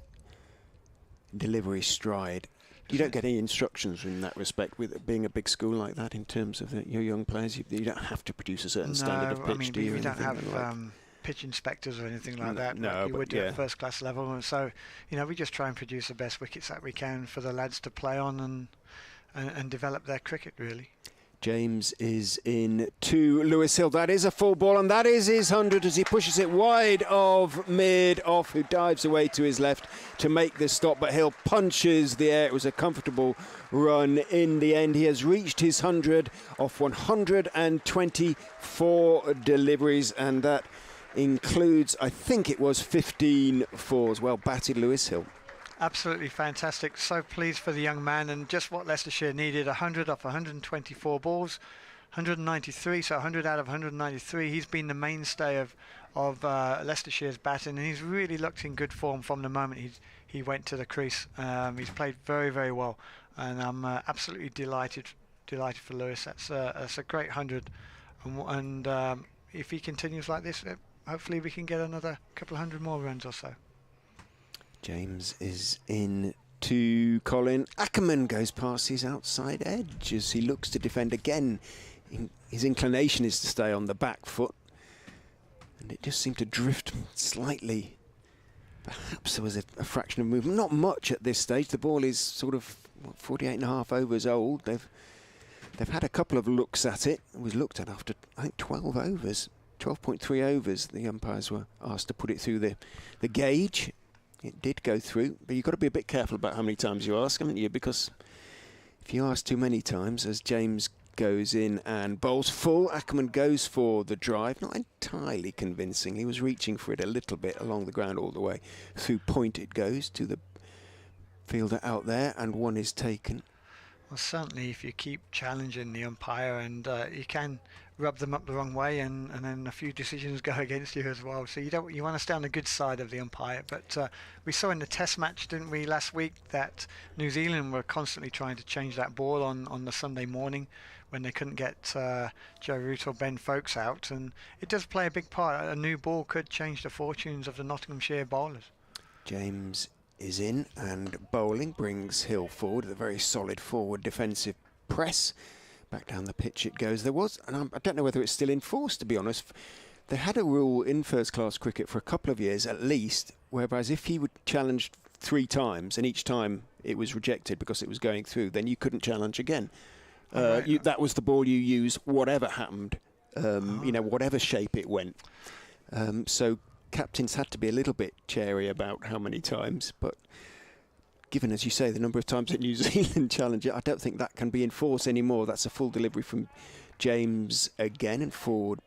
S1: delivery stride. You don't get any instructions in that respect with it being a big school like that in terms of your young players. You don't have to produce a certain standard of pitch, do you?
S5: We don't have pitch inspectors or anything like that.
S1: No,
S5: like you would do at first class level. And so, we just try and produce the best wickets that we can for the lads to play on and develop their cricket, really.
S1: James is in to Lewis Hill. That is a full ball, and that is his 100 as he pushes it wide of mid-off, who dives away to his left to make the stop, but Hill punches the air. It was a comfortable run in the end. He has reached his 100 off 124 deliveries, and that includes, I think it was 15 fours. Well batted, Lewis Hill.
S5: Absolutely fantastic. So pleased for the young man, and just what Leicestershire needed. 100 off 124 balls, 193, so 100 out of 193. He's been the mainstay of Leicestershire's batting, and he's really looked in good form from the moment he went to the crease. He's played very, very well, and I'm absolutely delighted for Lewis. That's a great 100, and if he continues like this, hopefully we can get another couple of 100 more runs or so.
S1: James is in to Colin. Ackermann goes past his outside edge as he looks to defend again. His inclination is to stay on the back foot, and it just seemed to drift slightly. Perhaps there was a fraction of movement. Not much at this stage. The ball is sort of 48 and a half overs old. They've had a couple of looks at it. It was looked at after, I think, 12 overs. 12.3 overs. The umpires were asked to put it through the gauge. It did go through, but you've got to be a bit careful about how many times you ask, haven't you? Because if you ask too many times, as James goes in and bowls full, Ackermann goes for the drive. Not entirely convincing. He was reaching for it a little bit along the ground all the way. Through point it goes to the fielder out there, and one is taken.
S5: Well, certainly if you keep challenging the umpire, and you can rub them up the wrong way, and then a few decisions go against you as well. So you want to stay on the good side of the umpire. But we saw in the Test match, didn't we, last week, that New Zealand were constantly trying to change that ball on the Sunday morning when they couldn't get Joe Root or Ben Folkes out, and it does play a big part. A new ball could change the fortunes of the Nottinghamshire bowlers.
S1: James is in, and bowling brings Hill forward with a very solid forward defensive press. Back down the pitch it goes. There was, and I don't know whether it's still in force, to be honest. They had a rule in first-class cricket for a couple of years at least, whereas if he would challenge 3 times and each time it was rejected because it was going through, then you couldn't challenge again. That was the ball you use, whatever happened, whatever shape it went. So captains had to be a little bit chary about how many times, but given, as you say, the number of times that New Zealand challenge it, I don't think that can be enforced anymore. That's a full delivery from James again, and forward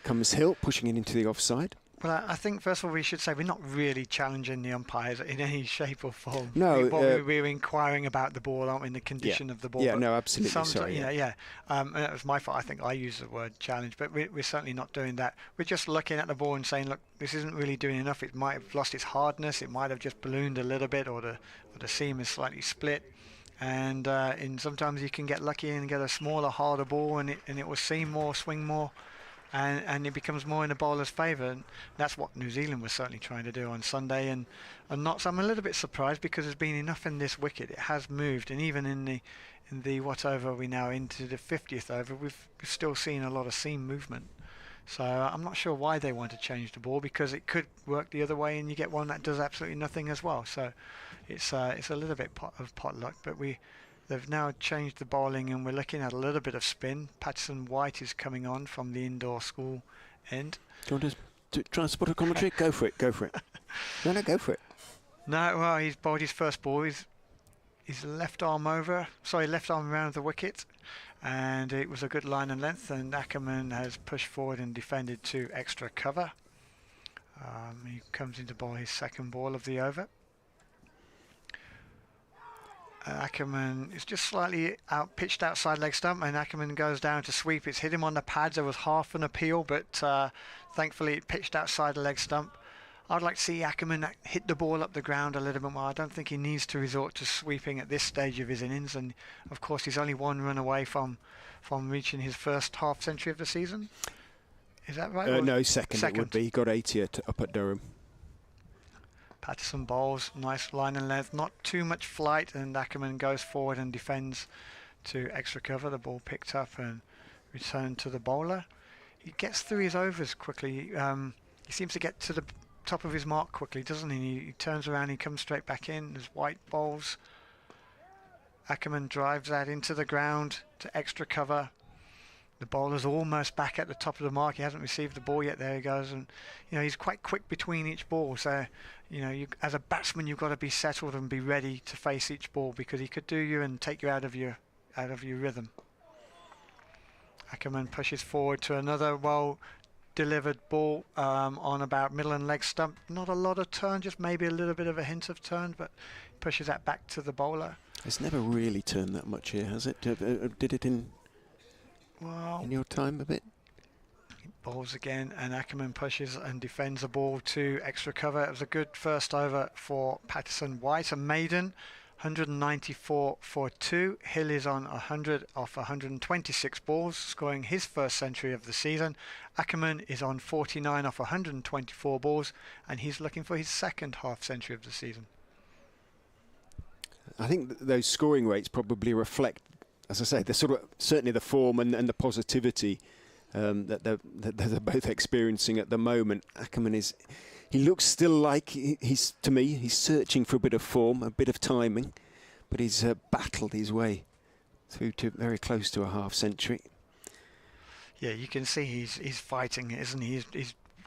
S1: comes Hill, pushing it into the offside.
S5: Well, I think first of all we should say we're not really challenging the umpires in any shape or form.
S1: No,
S5: we're inquiring about the ball, aren't we, and the condition of the ball.
S1: Yeah, no, absolutely. Sorry.
S5: And it was my fault. I think I used the word challenge, but we're certainly not doing that. We're just looking at the ball and saying, look, this isn't really doing enough. It might have lost its hardness. It might have just ballooned a little bit, or the seam is slightly split. And sometimes you can get lucky and get a smaller, harder ball, and it will seam more, swing more. And it becomes more in the bowler's favour, and that's what New Zealand was certainly trying to do on Sunday. And not, so I'm a little bit surprised because there's been enough in this wicket. It has moved, and even in the what over are we now into the 50th over, we've still seen a lot of seam movement. So I'm not sure why they want to change the ball, because it could work the other way and you get one that does absolutely nothing as well. So it's a little bit of pot luck, but they've now changed the bowling, and we're looking at a little bit of spin. Patterson White is coming on from the indoor school end.
S1: Do you want to try and spot a commentary? Go for it. No, go for it.
S5: No, well, he's bowled his first ball. His left arm around the wicket, and it was a good line and length, and Ackermann has pushed forward and defended to extra cover. He comes in to bowl his second ball of the over. Ackermann is just slightly pitched outside leg stump, and Ackermann goes down to sweep. It's hit him on the pads. There was half an appeal, but thankfully it pitched outside the leg stump. I'd like to see Ackermann hit the ball up the ground a little bit more. I don't think he needs to resort to sweeping at this stage of his innings, and of course he's only 1 run away from reaching his first half century of the season. Is that right?
S1: No, second it would be. He got 80 up at Durham.
S5: Patterson bowls, nice line and length, not too much flight, and Ackermann goes forward and defends to extra cover. The ball picked up and returned to the bowler. He gets through his overs quickly. He seems to get to the top of his mark quickly, doesn't he? He turns around, he comes straight back in. There's White bowls. Ackermann drives that into the ground to extra cover. The bowler's almost back at the top of the mark. He hasn't received the ball yet. There he goes, and he's quite quick between each ball. So as a batsman, you've got to be settled and be ready to face each ball, because he could do you and take you out of your rhythm. Ackermann pushes forward to another well-delivered ball on about middle and leg stump. Not a lot of turn, just maybe a little bit of a hint of turn, but pushes that back to the bowler.
S1: It's never really turned that much here, has it? Did it in your time a bit?
S5: Balls again, and Ackermann pushes and defends the ball to extra cover. It was a good first over for Patterson. White, a maiden, 194 for 2. Hill is on 100 off 126 balls, scoring his first century of the season. Ackermann is on 49 off 124 balls, and he's looking for his second half century of the season.
S1: I think those scoring rates probably reflect, as I say, the sort of certainly the form and the positivity that they're both experiencing at the moment. Ackermann he looks still like he's searching for a bit of form, a bit of timing, but he's battled his way through to very close to a half century.
S5: Yeah, you can see he's fighting, isn't he?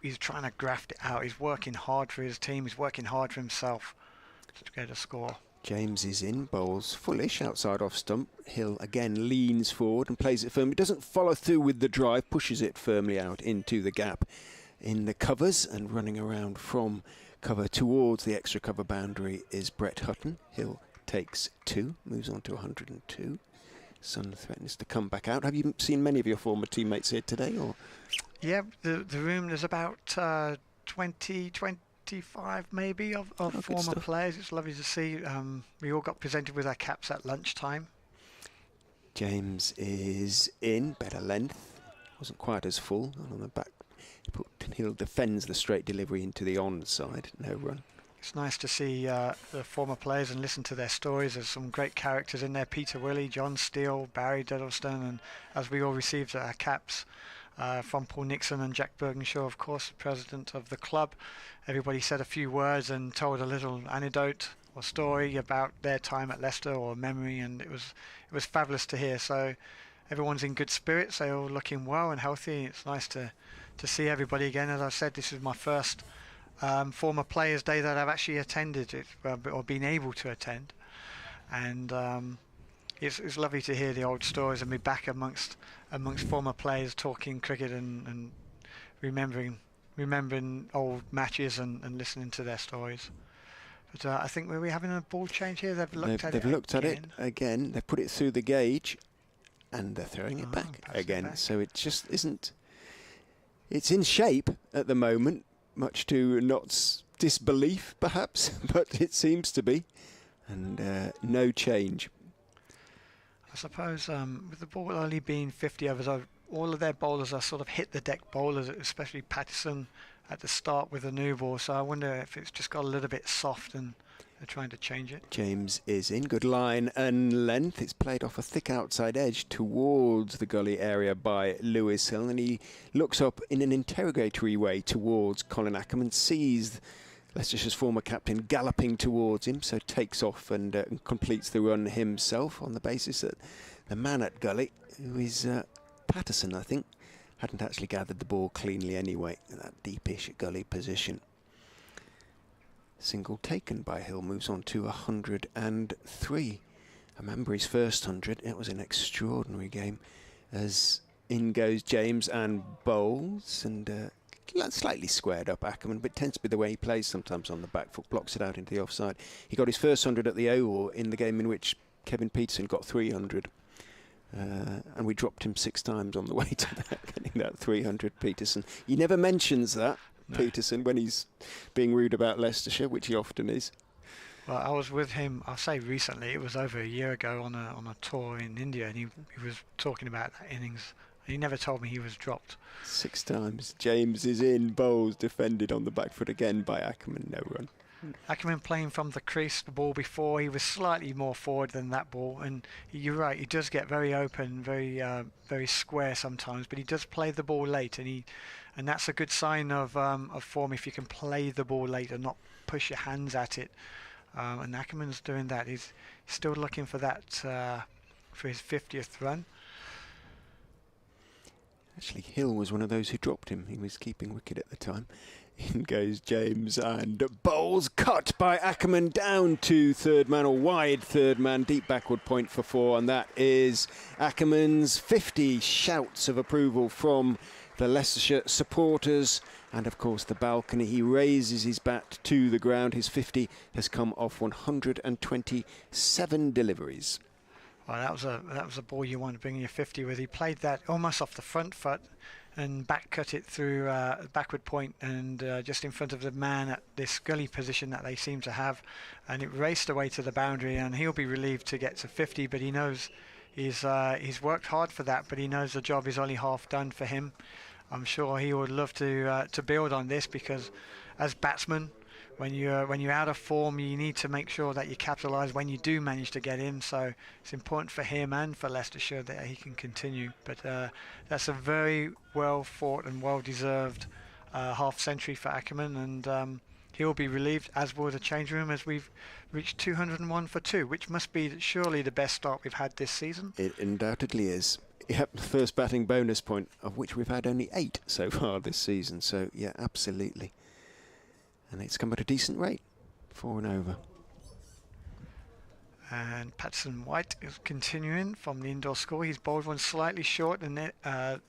S5: He's trying to graft it out. He's working hard for his team. He's working hard for himself to get a score.
S1: James is in, bowls fullish outside off stump. Hill again leans forward and plays it firmly. Doesn't follow through with the drive, pushes it firmly out into the gap in the covers, and running around from cover towards the extra cover boundary is Brett Hutton. Hill takes 2, moves on to 102. Sun threatens to come back out. Have you seen many of your former teammates here today? Or
S5: yeah, the room, there's about 25 maybe of former players. It's lovely to see. We all got presented with our caps at lunchtime.
S1: James is in, better length, wasn't quite as full, and on the back Hill defends the straight delivery into the onside, no run.
S5: It's nice to see the former players and listen to their stories. There's some great characters in there: Peter Willey, John Steele, Barry Duddleston, and as we all received our caps from Paul Nixon and Jack Bergenshaw, of course, the president of the club. Everybody said a few words and told a little anecdote or story about their time at Leicester or memory, and it was fabulous to hear. So everyone's in good spirits. They're all looking well and healthy. It's nice to see everybody again. As I said, this is my first former Players' Day that I've actually attended it, or been able to attend, and it's lovely to hear the old stories and be back amongst former players talking cricket and remembering old matches and listening to their stories. But I think we're having a ball change here. They've looked at it
S1: again. They've put it through the gauge, and they're throwing it back again. So it just isn't. It's in shape at the moment, much to Nott's disbelief, perhaps, but it seems to be, and no change.
S5: I suppose with the ball only being 50 overs, all of their bowlers are sort of hit the deck bowlers, especially Patterson at the start with the new ball. So I wonder if it's just got a little bit soft and they're trying to change it.
S1: James is in, good line and length. It's played off a thick outside edge towards the gully area by Lewis Hill, and he looks up in an interrogatory way towards Colin Ackermann, sees Leicestershire's former captain galloping towards him, so takes off and completes the run himself on the basis that the man at gully, who is Patterson, I think, hadn't actually gathered the ball cleanly anyway in that deepish gully position. Single taken by Hill, moves on to 103. I remember his first 100. It was an extraordinary game, as in goes James and bowls, and slightly squared up Ackermann, but it tends to be the way he plays sometimes on the back foot, blocks it out into the offside. He got his first 100 at the Oval in the game in which Kevin Peterson got 300. And we dropped him 6 times on the way to that, getting that 300 Peterson. He never mentions that, no. Peterson, when he's being rude about Leicestershire, which he often is.
S5: Well, I was with him, I'll say recently, it was over a year ago on a tour in India, and he was talking about that innings. He never told me he was dropped.
S1: 6 times. James is in, bowls, defended on the back foot again by Ackermann, no run.
S5: Ackermann playing from the crease, the ball before, he was slightly more forward than that ball, and you're right, he does get very open, very square sometimes, but he does play the ball late, and that's a good sign of form if you can play the ball late and not push your hands at it. and Ackermann's doing that. He's still looking for that for his 50th run.
S1: Actually, Hill was one of those who dropped him. He was keeping wicket at the time. In goes James, and bowls cut by Ackermann down to third man, or wide third man, deep backward point for 4, and that is Ackermann's 50. Shouts of approval from the Leicestershire supporters, and of course the balcony. He raises his bat to the ground. His 50 has come off 127 deliveries.
S5: Well, that was a ball you want to bring your 50 with. He played that almost off the front foot and back cut it through backward point and just in front of the man at this gully position that they seem to have, and it raced away to the boundary, and he'll be relieved to get to 50, but he knows he's worked hard for that, but he knows the job is only half done for him. I'm sure he would love to build on this, because as batsmen, when you're out of form, you need to make sure that you capitalise when you do manage to get in. So it's important for him and for Leicestershire that he can continue. But that's a very well fought and well deserved half century for Ackermann, and he'll be relieved, as will the change room, as we've reached 201 for 2, which must be surely the best start we've had this season.
S1: It undoubtedly is. Yep, the first batting bonus point, of which we've had only 8 so far this season. So yeah, absolutely. And it's come at a decent rate, 4 and over.
S5: And Patterson White is continuing from the indoor score. He's bowled one slightly short, and then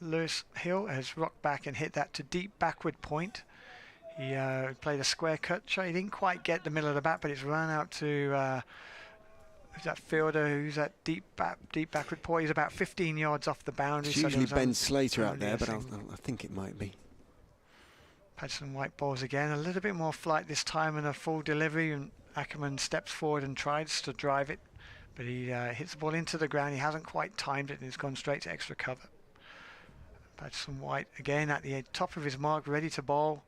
S5: Lewis Hill has rocked back and hit that to deep backward point. He played a square cut shot. He didn't quite get the middle of the bat, but it's run out to who's that fielder who's at deep backward point. He's about 15 yards off the boundary.
S1: It's usually Ben Slater out there, but I think it might be.
S5: Patterson White bowls again, a little bit more flight this time and a full delivery, and Ackermann steps forward and tries to drive it, but he hits the ball into the ground. He hasn't quite timed it, and it's gone straight to extra cover. Patterson White again at the top of his mark, ready to bowl.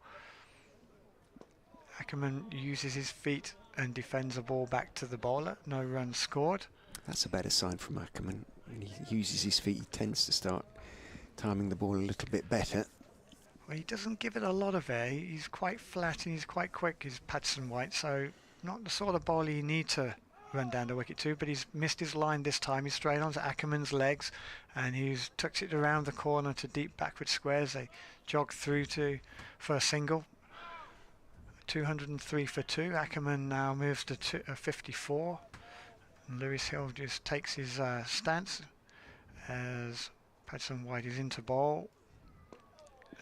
S5: Ackermann uses his feet and defends the ball back to the bowler. No runs scored.
S1: That's a better sign from Ackermann. When he uses his feet, he tends to start timing the ball a little bit better.
S5: Well, he doesn't give it a lot of air. He's quite flat and he's quite quick, is Patterson White, so not the sort of bowler you need to run down the wicket to, but he's missed his line this time. He's straight onto Ackermann's legs, and he's tucks it around the corner to deep backward squares. They jog through for a single. 203 for 2. Ackermann now moves to 54. And Lewis Hill just takes his stance as Patterson White is into bowl.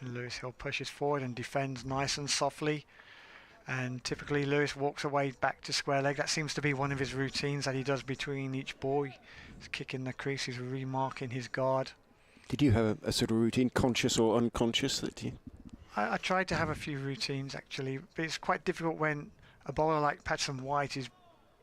S5: And Lewis Hill pushes forward and defends nice and softly. And typically Lewis walks away back to square leg. That seems to be one of his routines that he does between each ball. He's kicking the crease, he's remarking his guard.
S1: Did you have a sort of routine, conscious or unconscious, that you...
S5: I tried to have a few routines actually, but it's quite difficult when a bowler like Patterson White is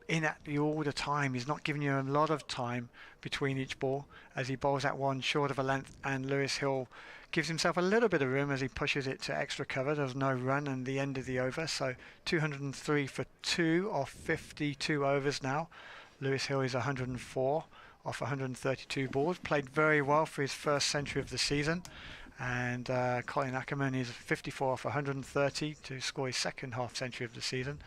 S5: in at you all the time. He's not giving you a lot of time between each ball as he bowls that one short of a length, and Lewis Hill gives himself a little bit of room as he pushes it to extra cover. There's no run and the end of the over, so 203 for 2 off 52 overs now. Lewis Hill is 104 off 132 balls. Played very well for his first century of the season. And Colin Ackermann is 54 off 130 to score his second half century of the season,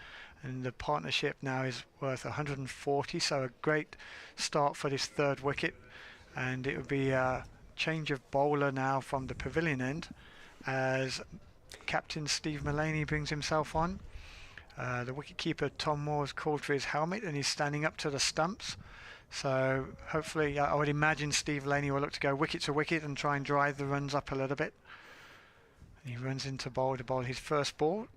S5: and the partnership now is worth 140, so a great start for this third wicket. And it would be a change of bowler now from the pavilion end as captain Steve Mullaney brings himself on. The wicketkeeper Tom Moore's called for his helmet and he's standing up to the stumps. So hopefully, I would imagine Steve Laney will look to go wicket to wicket and try and drive the runs up a little bit. And he runs into bowl to bowl his first ball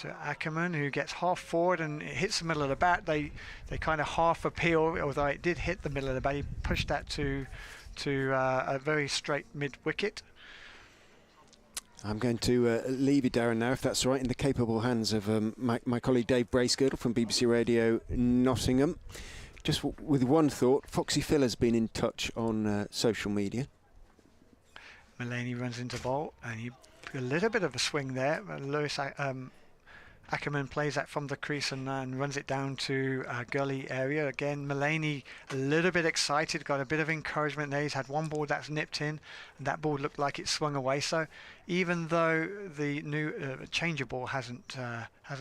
S5: to Ackermann, who gets half forward and it hits the middle of the bat. They kind of half appeal, although it did hit the middle of the bat. He pushed that to a very straight mid wicket.
S1: I'm going to leave you, Darren, now, if that's all right, in the capable hands of my colleague Dave Bracegirdle from BBC Radio Nottingham. Just with one thought, Foxy Phil has been in touch on social media.
S5: Mullaney runs into bowl and he a little bit of a swing there. Ackermann plays that from the crease and runs it down to gully area. Again, Mullaney a little bit excited, got a bit of encouragement there. He's had one ball that's nipped in, and that ball looked like it swung away. So even though the new changer ball hasn't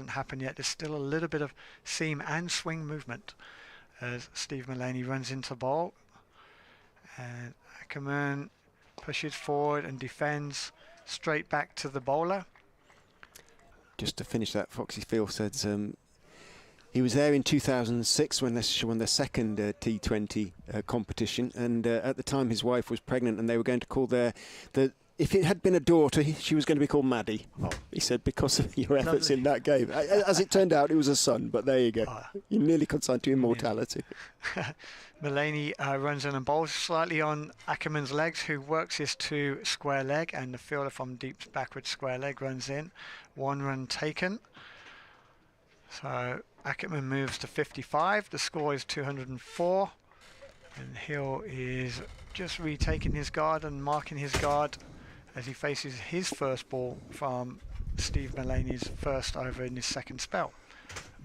S5: happened yet, there's still a little bit of seam and swing movement as Steve Mullaney runs into ball. And Ackermann pushes forward and defends straight back to the bowler.
S1: Just to finish that, Foxy Phil said he was there in 2006 when Leicestershire won their second T20 competition, and at the time his wife was pregnant, and they were going to call if it had been a daughter, she was going to be called Maddie. Oh, he said, because of your efforts in that game. As it turned out, it was a son, but there you go. You're nearly consigned to immortality.
S5: Mullaney runs in and bowls slightly on Ackermann's legs, who works his 2 square leg, and the fielder from deep backwards square leg runs in. 1 run taken. So Ackermann moves to 55. The score is 204. And Hill is just retaking his guard and marking his guard as he faces his first ball from Steve Mullaney's first over in his second spell.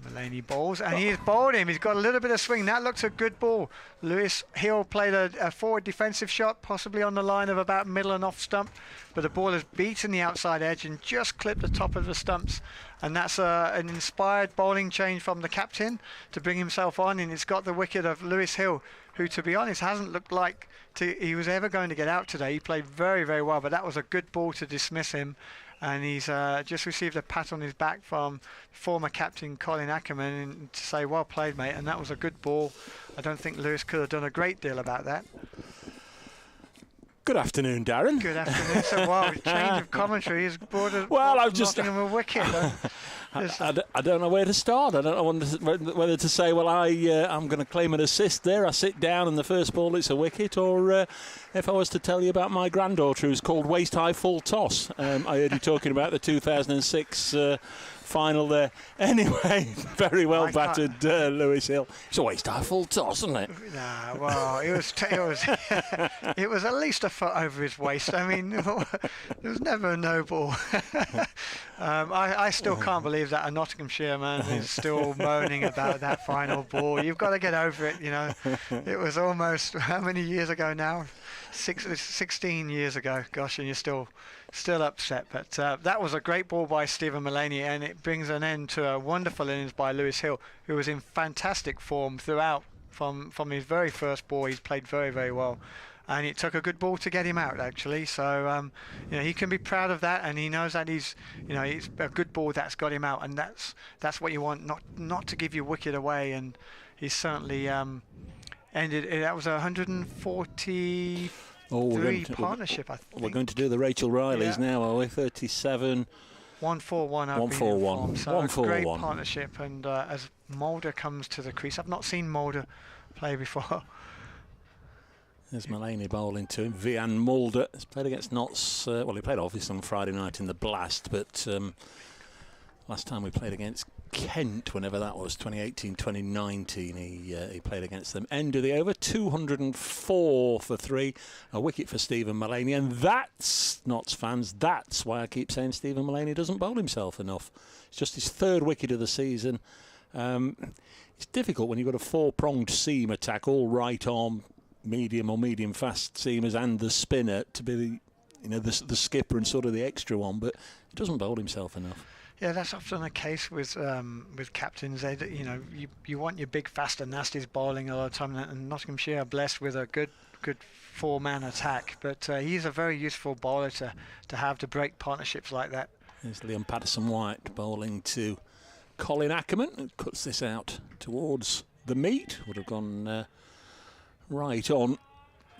S5: Mullaney bowls, and he's bowled him. He's got a little bit of swing. That looks a good ball. Lewis Hill played a forward defensive shot, possibly on the line of about middle and off stump, but the ball has beaten the outside edge and just clipped the top of the stumps. And that's an inspired bowling change from the captain to bring himself on, and it's got the wicket of Lewis Hill, who, to be honest, hasn't looked like he was ever going to get out today. He played very, very well, but that was a good ball to dismiss him. And he's just received a pat on his back from former captain Colin Ackermann and to say, well played, mate, and that was a good ball. I don't think Lewis could have done a great deal about that.
S4: Good afternoon, Darren.
S5: Good afternoon. So, wow, change of commentary has brought us Nottingham a wicket.
S4: I don't know where to start. I don't know whether to say, well, I'm going to claim an assist there. I sit down and the first ball, it's a wicket. Or if I was to tell you about my granddaughter, who's called Waist High Full Toss. I heard you talking about the 2006 final there. Anyway, very well battered, Lewis Hill. It's a waist high full toss, isn't it?
S5: Nah, well, it was it was at least a foot over his waist. I mean, it was never a no ball. I still can't believe that a Nottinghamshire man is still moaning about that final ball. You've got to get over it, you know. It was almost, how many years ago now? 16 years ago, gosh, and you're still upset. But that was a great ball by Stephen Mullaney, and it brings an end to a wonderful innings by Lewis Hill, who was in fantastic form throughout. From his very first ball, he's played very, very well, and it took a good ball to get him out, actually. So he can be proud of that, and he knows that it's a good ball that's got him out, and that's what you want, not to give your wicket away. And he's certainly ended. That was 143 partnership, I think.
S4: We're going to do the Rachel Rileys now, are we? 37.
S5: 141.
S4: 141.
S5: So 141. Great partnership, and as Mulder comes to the crease, I've not seen Mulder play before.
S4: There's Mullaney bowling to him. Vian Mulder has played against Notts. Well, he played obviously on Friday night in the Blast, but last time we played against Kent, whenever that was, 2018, 2019, he played against them. End of the over, 204 for 3, a wicket for Stephen Mullaney, and that's, Notts fans, that's why I keep saying Stephen Mullaney doesn't bowl himself enough. It's just his 3rd wicket of the season. It's difficult when you've got a 4-pronged seam attack, all right arm, medium or medium fast seamers and the spinner to be the skipper and sort of the extra one, but he doesn't bowl himself enough.
S5: Yeah, that's often the case with captains. You want your big, fast and nasties bowling a lot of time, and Nottinghamshire are blessed with a good 4-man attack. But he's a very useful bowler to have to break partnerships like that.
S4: There's Liam Patterson-White bowling to Colin Ackermann, who cuts this out towards the meat. Would have gone right on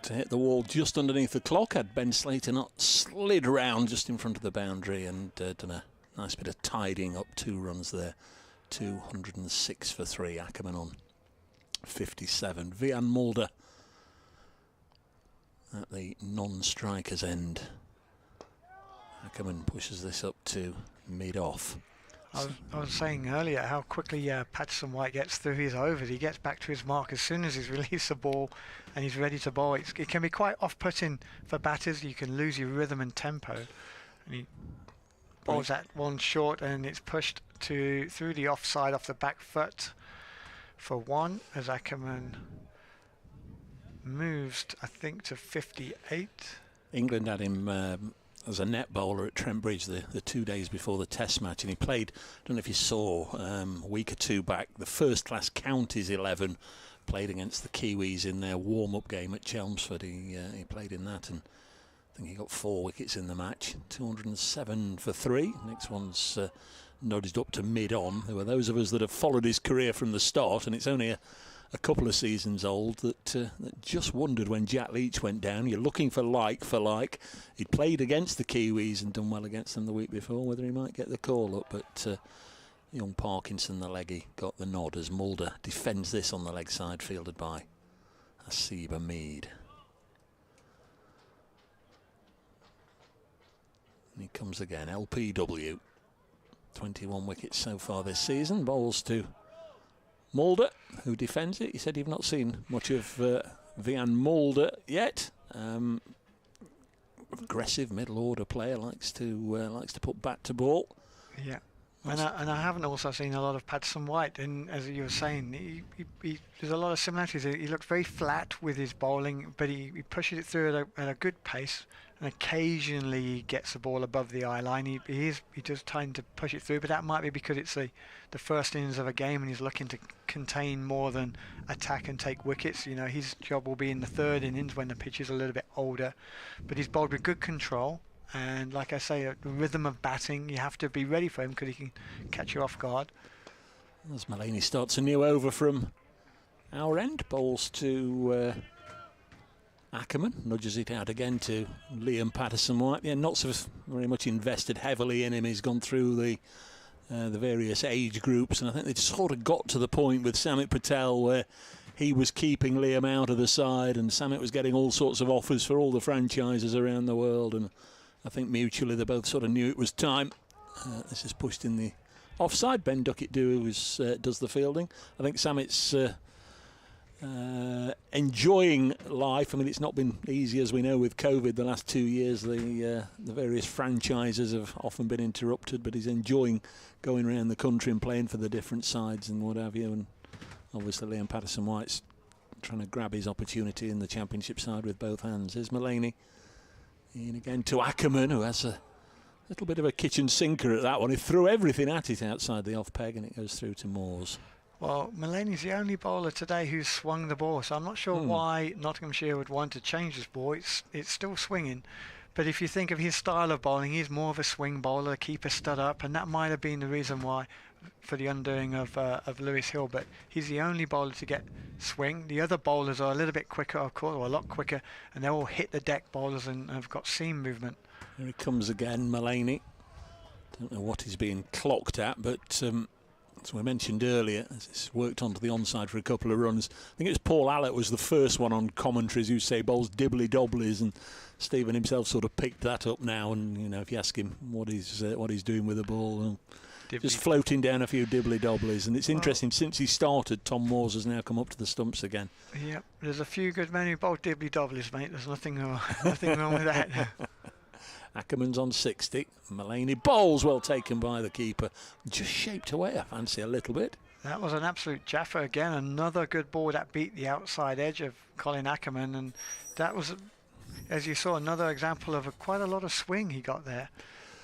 S4: to hit the wall just underneath the clock. Had Ben Slater not slid round just in front of the boundary and done a nice bit of tidying up. 2 runs there. 206 for 3. Ackermann on 57. Vian Mulder at the non-striker's end. Ackermann pushes this up to mid-off.
S5: I was saying earlier how quickly Patterson-White gets through his overs. He gets back to his mark as soon as he's released the ball and he's ready to bowl. It can be quite off-putting for batters. You can lose your rhythm and tempo. And bowls that one short, and it's pushed through the offside off the back foot for 1 as Ackermann moves, I think, to 58.
S4: England had him as a net bowler at Trent Bridge the 2 days before the Test match, and he played, I don't know if you saw, a week or two back, the first class counties 11, played against the Kiwis in their warm-up game at Chelmsford. He played in that, and I think he got 4 wickets in the match, 207 for 3. Next one's nudged up to mid-on. There were those of us that have followed his career from the start, and it's only a couple of seasons old, that just wondered when Jack Leach went down. You're looking for like. He'd played against the Kiwis and done well against them the week before, whether he might get the call up, but young Parkinson, the leggy, got the nod as Mulder defends this on the leg side, fielded by Asiba Mead. And he comes again, LPW. 21 wickets so far this season. Bowls to Mulder, who defends it. He said you've not seen much of Vian Mulder yet. Aggressive middle order player, likes to put bat to ball.
S5: Yeah, and I haven't also seen a lot of Patterson White. And as you were saying, there's a lot of similarities. He looked very flat with his bowling, but he pushes it through at a good pace. And occasionally he gets the ball above the eye line. He does tend to push it through, but that might be because it's the first innings of a game and he's looking to contain more than attack and take wickets. You know, his job will be in the third innings when the pitch is a little bit older. But he's bowled with good control, and like I say, the rhythm of batting, you have to be ready for him because he can catch you off guard.
S4: As Mullaney starts a new over from our end, bowls to Ackermann, nudges it out again to Liam Patterson-White. Yeah, not so very much invested heavily in him. He's gone through the various age groups, and I think they sort of got to the point with Samit Patel where he was keeping Liam out of the side, and Samit was getting all sorts of offers for all the franchises around the world, and I think mutually they both sort of knew it was time. This is pushed in the offside. Ben Duckett does the fielding. I think Samit's enjoying life. I mean, it's not been easy, as we know, with COVID the last 2 years. The various franchises have often been interrupted, but he's enjoying going around the country and playing for the different sides and what have you. And obviously Liam Patterson-White's trying to grab his opportunity in the championship side with both hands. Here's Mullaney in again to Ackermann, who has a little bit of a kitchen sinker at that one. He threw everything at it outside the off peg, and it goes through to Moores.
S5: Well, Mullaney's the only bowler today who's swung the ball, so I'm not sure why Nottinghamshire would want to change this ball. It's still swinging, but if you think of his style of bowling, he's more of a swing bowler, keeper stud up, and that might have been the reason why for the undoing of Lewis Hill. But he's the only bowler to get swing. The other bowlers are a little bit quicker, of course, or a lot quicker, and they all hit the deck bowlers and have got seam movement.
S4: Here he comes again, Mullaney. Don't know what he's being clocked at, but as we mentioned earlier, it's worked onto the onside for a couple of runs. I think it was Paul Allett was the first one on commentaries who say bowls dibbly-dobblies, and Stephen himself sort of picked that up now. And you know, if you ask him what he's doing with the ball, just floating down a few dibbly-dobblies. And it's interesting, since he started, Tom Moores has now come up to the stumps again. Yep,
S5: there's a few good men who bowl dibbly-dobblies, mate. There's nothing wrong with that.
S4: Ackermann's on 60. Mullaney bowls, well taken by the keeper. Just shaped away, I fancy, a little bit.
S5: That was an absolute jaffa again. Another good ball that beat the outside edge of Colin Ackermann. And that was, as you saw, another example of quite a lot of swing he got there.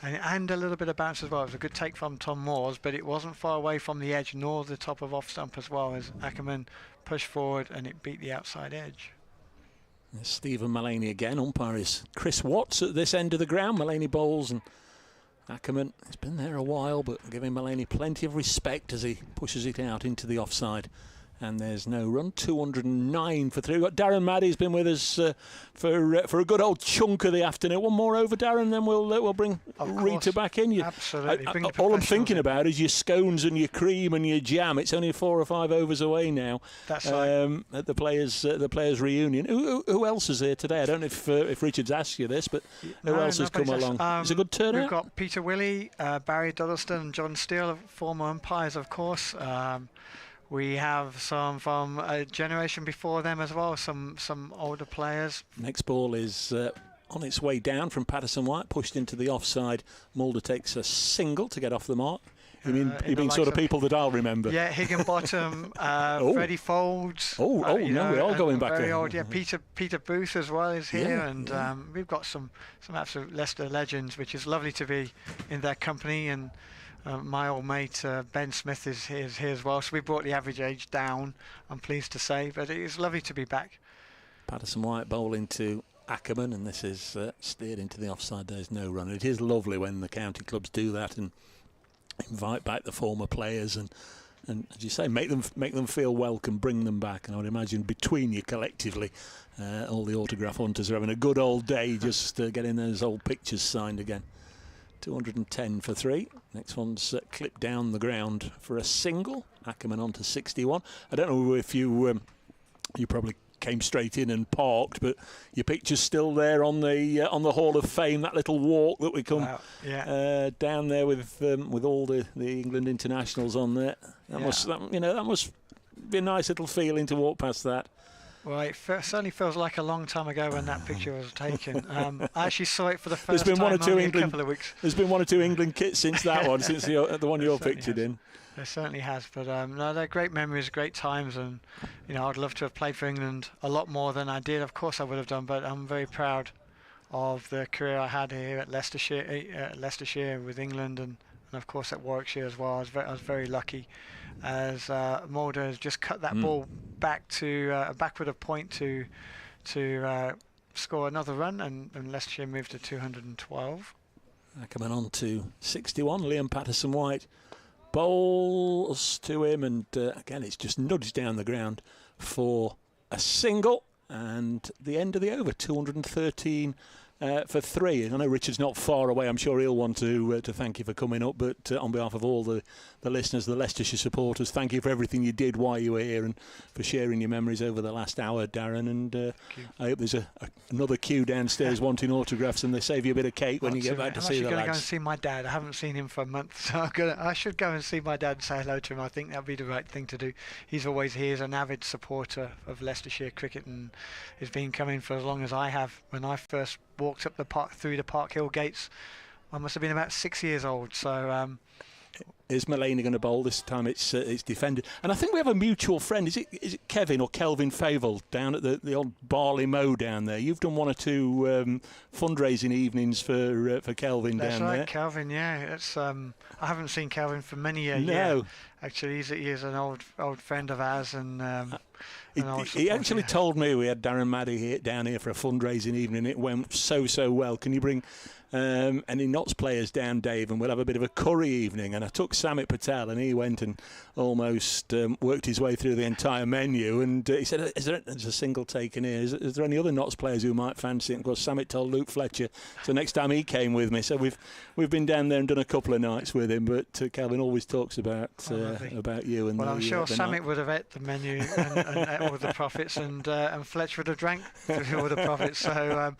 S5: And a little bit of bounce as well. It was a good take from Tom Moores, but it wasn't far away from the edge nor the top of off stump as well, as Ackermann pushed forward and it beat the outside edge.
S4: Stephen Mullaney again. Umpire is Chris Watts at this end of the ground. Mullaney bowls, and Ackermann has been there a while, but giving Mullaney plenty of respect as he pushes it out into the offside. And there's no run. 209 for 3. We've got Darren Maddy's been with us for a good old chunk of the afternoon. One more over, Darren, then we'll bring Rita back in.
S5: Absolutely.
S4: All I'm thinking about is your scones and your cream and your jam. It's only 4 or 5 overs away now.
S5: That's right.
S4: At the players' reunion. Who else is here today? I don't know if Richard's asked you this, but who else has come along? It's a good turnout.
S5: We've got Peter Willey, Barry Duddleston, and John Steele, former umpires, of course. We have some from a generation before them as well, some older players.
S4: Next ball is on its way down from Patterson White, pushed into the offside. Mulder takes a single to get off the mark. You mean sort of people that I'll remember?
S5: Yeah, Higginbottom, Freddie Folds.
S4: No, we're all going back
S5: very
S4: there.
S5: old. Yeah, Peter Booth as well is here,
S4: Yeah,
S5: we've got some absolute Leicester legends, which is lovely to be in their company. And my old mate Ben Smith is here as well. So we brought the average age down, I'm pleased to say, but it is lovely to be back.
S4: Patterson White bowling to Ackermann, and this is steered into the offside. There's no run. It is lovely when the county clubs do that and invite back the former players and as you say, make them feel welcome, bring them back. And I would imagine between you collectively, all the autograph hunters are having a good old day just getting those old pictures signed again. 210 for 3. Next one's clipped down the ground for a single. Ackermann on to 61. I don't know if you probably came straight in and parked, but your picture's still there on the Hall of Fame. That little walk that we come down there with all the England internationals on there. That must be a nice little feeling to walk past that.
S5: Well, it certainly feels like a long time ago when that picture was taken. I actually saw it for the first time only a couple of weeks.
S4: There's been one or two England kits since that one, since the one you're pictured in.
S5: There certainly has, but no, they're great memories, great times, and I'd love to have played for England a lot more than I did. Of course, I would have done, but I'm very proud of the career I had here at Leicestershire with England, and of course at Warwickshire as well. I was very lucky, as Mulder has just cut that ball back to a backward of point to score another run, and Leicestershire moved to 212.
S4: Coming on to 61, Liam Patterson White bowls to him, and again it's just nudged down the ground for a single, and the end of the over, 213 for 3. I know Richard's not far away. I'm sure he'll want to thank you for coming up, but on behalf of all the listeners, the Leicestershire supporters, thank you for everything you did while you were here and for sharing your memories over the last hour, Darren. And I hope there's another queue downstairs wanting autographs, and they save you a bit of cake when you get back to see the lads.
S5: I'm actually going to go and see my dad. I haven't seen him for a month, so I should go and see my dad and say hello to him. I think that would be the right thing to do. He's always here as an avid supporter of Leicestershire cricket, and has been coming for as long as I have. When I first walked up the park through the Park Hill gates, I must have been about 6 years old. So
S4: is Mulaney going to bowl this time? It's defended, and I think we have a mutual friend. Is it Kevin or Kelvin Favell down at the old Barley Mow down there? You've done one or two fundraising evenings for Kelvin down there. That's right,
S5: Kelvin. Yeah, it's I haven't seen Kelvin for many a year.
S4: No,
S5: actually, he's an old friend of ours, and
S4: he actually told me we had Darren Maddy down here for a fundraising evening. It went so well. Can you bring any Notts players down, Dave, and we'll have a bit of a curry evening? And I took Samit Patel, and he went and almost worked his way through the entire menu, and he said, there's a single taken here, is there any other Notts players who might fancy it? And of course Samit told Luke Fletcher, so next time he came with me. So we've been down there and done a couple of nights with him, but Calvin always talks about you. And
S5: I'm sure Samit would have ate the menu and ate all the profits, and Fletcher would have drank through all the profits. So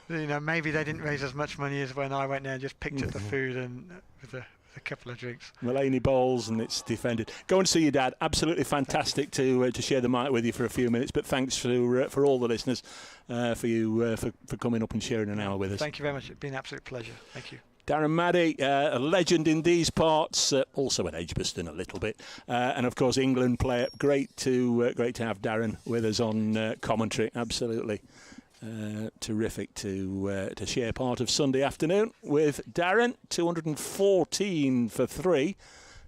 S5: maybe they didn't raise as much money as when I went there and just picked up the food and with a couple of drinks.
S4: Mulaney bowls, and it's defended. Go and see your dad. Absolutely fantastic to share the mic with you for a few minutes. But thanks for all the listeners for coming up and sharing an hour with us.
S5: Thank you very much. It's been an absolute pleasure. Thank you.
S4: Darren Maddy, a legend in these parts, also at Edgbaston a little bit, and of course England player. Great to have Darren with us on commentary. Absolutely. Terrific to share part of Sunday afternoon with Darren. 214 for 3.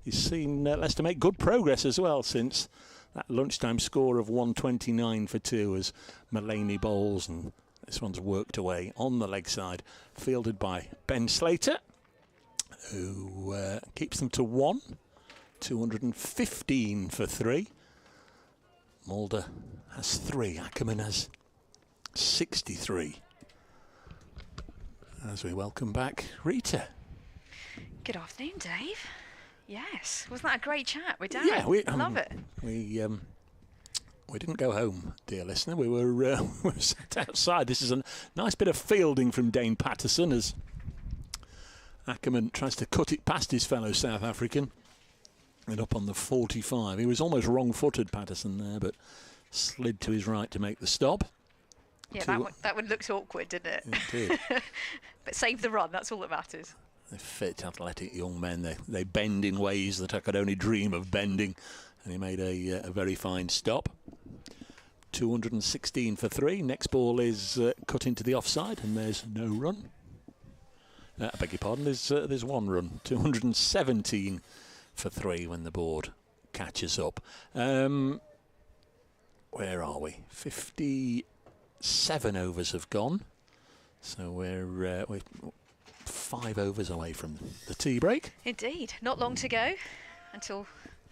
S4: He's seen Leicester make good progress as well since that lunchtime score of 129 for 2 as Mulaney bowls, and this one's worked away on the leg side, fielded by Ben Slater, who keeps them to 1. 215 for 3. Mulder has 3. Ackermann has 63. As we welcome back Rita.
S3: Good afternoon, Dave. Yes, wasn't that a great chat with Darren?
S4: Yeah,
S3: love it.
S4: We didn't go home, dear listener. We were sat outside. This is a nice bit of fielding from Dane Patterson as Ackermann tries to cut it past his fellow South African and up on the 45. He was almost wrong-footed, Patterson, there, but slid to his right to make the stop.
S3: Yeah, that one looked awkward, didn't it?
S4: It did.
S3: But save the run, that's all that matters.
S4: They're fit, athletic young men. They bend in ways that I could only dream of bending. And he made a very fine stop. 216 for 3. Next ball is cut into the offside, and there's no run. I beg your pardon, there's 1 run. 217 for 3 when the board catches up. Where are we? 57 overs have gone. So we're 5 overs away from the tea break.
S3: Indeed. Not long to go until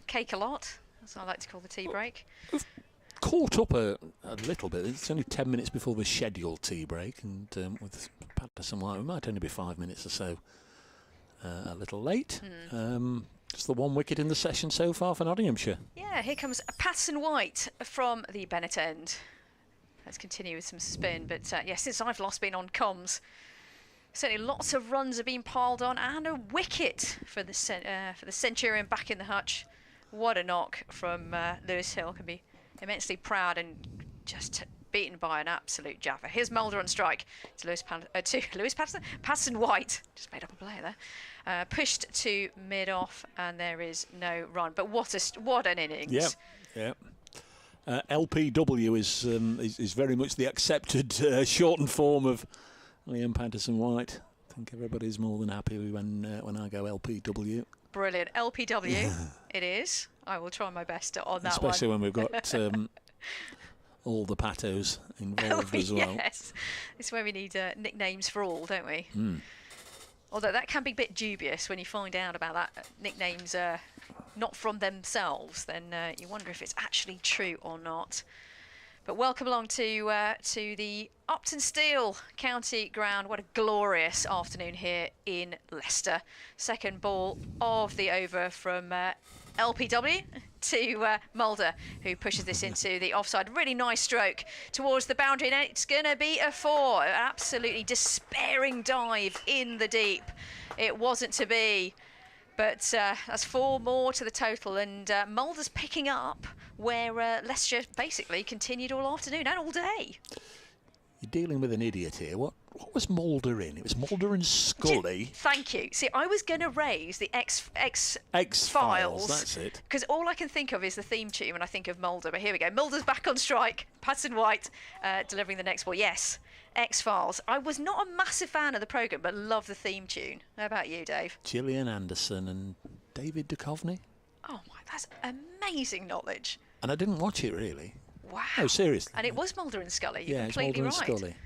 S3: cake a lot, as I like to call the tea break.
S4: We've caught up a little bit. It's only 10 minutes before the scheduled tea break, and with Patterson White, we might only be 5 minutes or so a little late. Just the 1 wicket in the session so far for Nottinghamshire.
S3: Yeah, here comes Patterson White from the Bennett end. Let's continue with some spin, but yeah, since I've last been on comms, certainly lots of runs have been piled on, and a wicket for the Centurion back in the hutch. What a knock from Lewis Hill. Can be immensely proud and just beaten by an absolute jaffer. Here's Mulder on strike to Patterson White. Just made up a player there. Pushed to mid-off, and there is no run. But what an innings.
S4: Yeah. LPW is very much the accepted shortened form of Liam Patterson White. I think everybody's more than happy when I go LPW.
S3: Brilliant. LPW it is. I will try my best on that
S4: Especially
S3: one.
S4: when we've got all the patos involved as well.
S3: Yes. This is where we need nicknames for all, don't we? Although that can be a bit dubious when you find out about that nicknames not from themselves, then you wonder if it's actually true or not. But welcome along to the Uptonsteel County Ground. What a glorious afternoon here in Leicester. Second ball of the over from LPW to Mulder, who pushes this into the offside. Really nice stroke towards the boundary, and it's going to be a 4. An absolutely despairing dive in the deep. It wasn't to be. But that's 4 more to the total, and Mulder's picking up where Leicestershire basically continued all afternoon and all day.
S4: You're dealing with an idiot here. What was Mulder in? It was Mulder and Scully.
S3: Thank you. See, I was going to raise the X-Files.
S4: That's it.
S3: Because all I can think of is the theme tune when I think of Mulder. But here we go. Mulder's back on strike. Patterson White delivering the next ball. Yes, X-Files. I was not a massive fan of the programme, but love the theme tune. How about you, Dave?
S1: Gillian Anderson and David Duchovny.
S3: Oh, my, that's amazing knowledge.
S4: And I didn't watch it, really.
S3: Wow.
S4: Oh, seriously.
S3: And it was Mulder and Scully. You're
S4: Yeah, it's
S3: completely
S4: Mulder
S3: right.
S4: and Scully.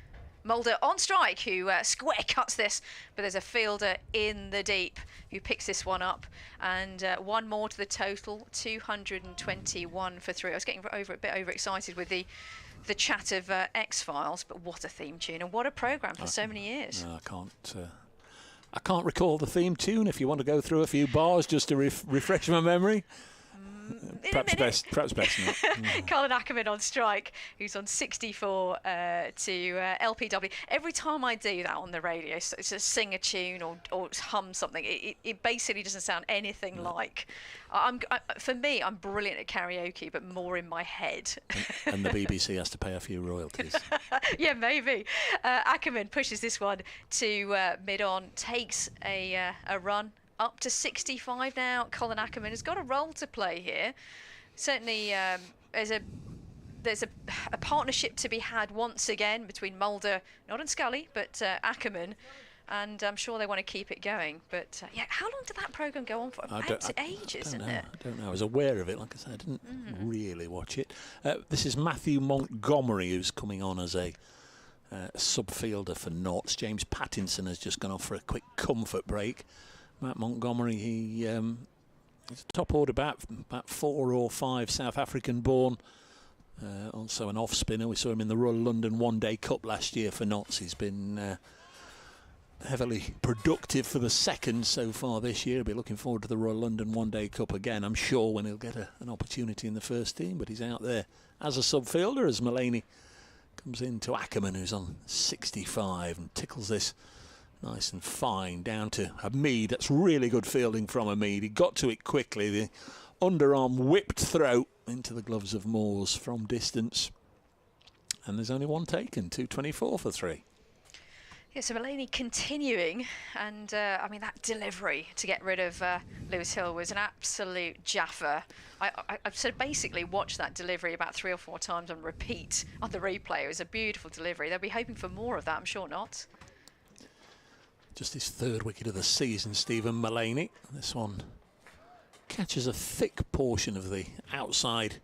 S3: Mulder on strike, who square cuts this, but there's a fielder in the deep who picks this one up, and 1 more to the total, 221 for 3. I was getting a bit overexcited with the chat of X-Files, but what a theme tune and what a programme for so many years.
S4: No, I can't recall the theme tune. If you want to go through a few bars just to refresh my memory. Perhaps best not.
S3: Colin Ackermann on strike, who's on 64 to LPW. Every time I do that on the radio, so it's just sing a tune or hum something, it basically doesn't sound anything like. For me, I'm brilliant at karaoke, but more in my head.
S4: And the BBC has to pay a few royalties.
S3: Yeah, maybe. Ackermann pushes this one to mid-on, takes a run. Up to 65 now. Colin Ackermann has got a role to play here. Certainly, there's a partnership to be had once again between Mulder, not and Scully, but Ackermann, and I'm sure they want to keep it going. But yeah, how long did that programme go on for? Ages, isn't it?
S4: I don't know. I was aware of it. Like I said, I didn't really watch it. This is Matthew Montgomery, who's coming on as a sub-fielder for Notts. James Pattinson has just gone off for a quick comfort break. Matt Montgomery, he's a top order bat, about 4 or 5 South African born. Also an off spinner. We saw him in the Royal London One Day Cup last year for Notts. He's been heavily productive for the second so far this year. He'll be looking forward to the Royal London One Day Cup again, I'm sure, when he'll get an opportunity in the first team. But he's out there as a sub-fielder as Mullaney comes in to Ackermann, who's on 65, and tickles this nice and fine down to Hamid. That's really good fielding from Hamid. He got to it quickly. The underarm whipped throw into the gloves of Moores from distance. and there's only one taken, 224 for 3.
S3: Yeah, so Mulaney continuing, and I mean, that delivery to get rid of Lewis Hill was an absolute jaffer. I've sort of basically watched that delivery about 3 or 4 times on repeat on the replay. It was a beautiful delivery. They'll be hoping for more of that, I'm sure not.
S4: Just his 3rd wicket of the season, Stephen Mulaney. This one catches a thick portion of the outside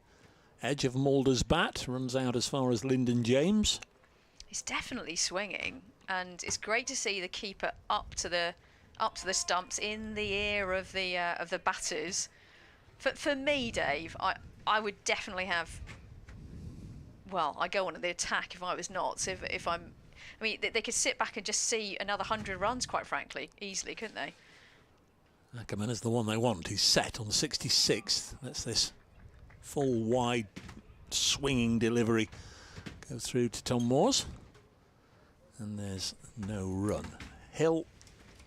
S4: edge of Mulder's bat, runs out as far as Lyndon James.
S3: He's definitely swinging, and it's great to see the keeper up to the stumps in the ear of the batters. For me, Dave, I would definitely have. Well, I go on at the attack if I was not. If I'm, I mean, they could sit back and just see another 100 runs, quite frankly, easily, couldn't they?
S4: Ackermann is the one they want. He's set on the 66th. That's this full wide swinging delivery. Go through to Tom Moores. And there's no run. Hill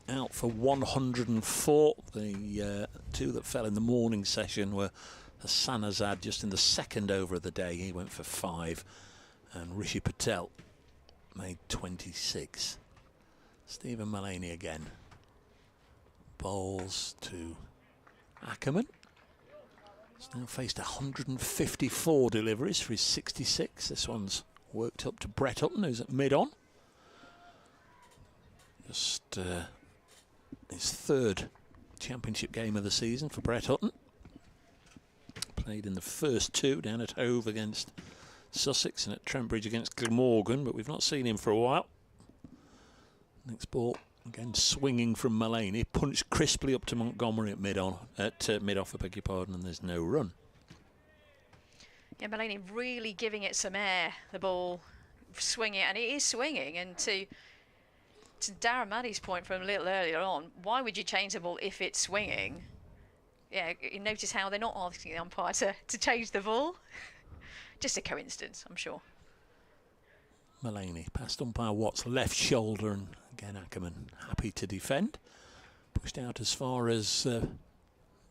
S4: out for 104. The 2 that fell in the morning session were Hassanazad just in the 2nd over of the day. He went for 5. And Rishi Patel made 26. Stephen Mulaney again. Bowls to Ackermann. He's now faced 154 deliveries for his 66. This one's worked up to Brett Hutton, who's at mid-on. Just his 3rd championship game of the season for Brett Hutton. Played in the first 2 down at Hove against Sussex and at Trent Bridge against Glamorgan, but we've not seen him for a while. Next ball, again swinging from Mulaney, punched crisply up to Montgomery at mid-off, I beg your pardon, and there's no run.
S3: Yeah, Mulaney really giving it some air, the ball, swinging, and it is swinging, and to Darren Maddy's point from a little earlier on, why would you change the ball if it's swinging? Yeah, you notice how they're not asking the umpire to change the ball. Just a coincidence, I'm sure.
S4: Mulaney past umpire Watt's left shoulder, and again Ackermann happy to defend. Pushed out as far as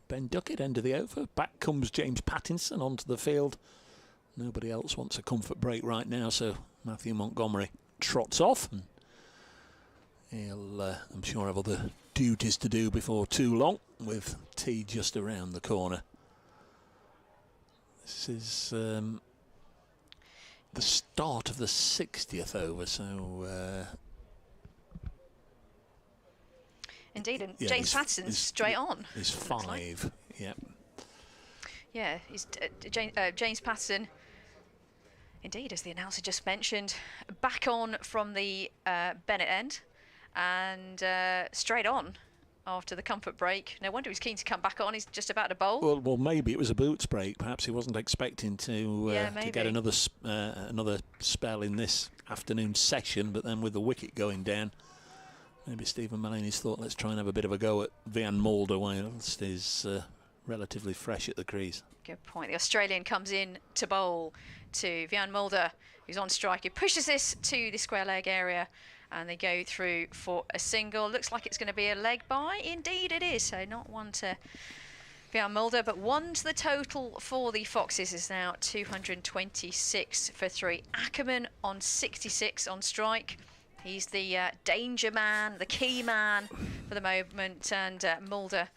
S4: Ben Duckett, end of the over. Back comes James Pattinson onto the field. Nobody else wants a comfort break right now, so Matthew Montgomery trots off, and he'll, I'm sure, have other duties to do before too long, with tea just around the corner. This is the start of the 60th over, so...
S3: Indeed, and
S4: yeah,
S3: James Patterson's straight on.
S4: He's 5, like. Yeah.
S3: Yeah, he's James Patterson, indeed, as the announcer just mentioned, back on from the Bennett end, and straight on after the comfort break. No wonder he's keen to come back on. He's just about to bowl.
S4: Well, maybe it was a boots break. Perhaps he wasn't expecting to get another spell in this afternoon session. But then with the wicket going down, maybe Stephen Mulaney's thought, let's try and have a bit of a go at Vian Mulder whilst he's relatively fresh at the crease.
S3: Good point. The Australian comes in to bowl to Vian Mulder, who's on strike. He pushes this to the square leg area, and they go through for a single. Looks like it's going to be a leg by. Indeed it is. So not one to Vian Mulder, but 1 to the total for the Foxes is now 226 for 3. Ackermann on 66 on strike. He's the danger man, the key man for the moment, and Mulder,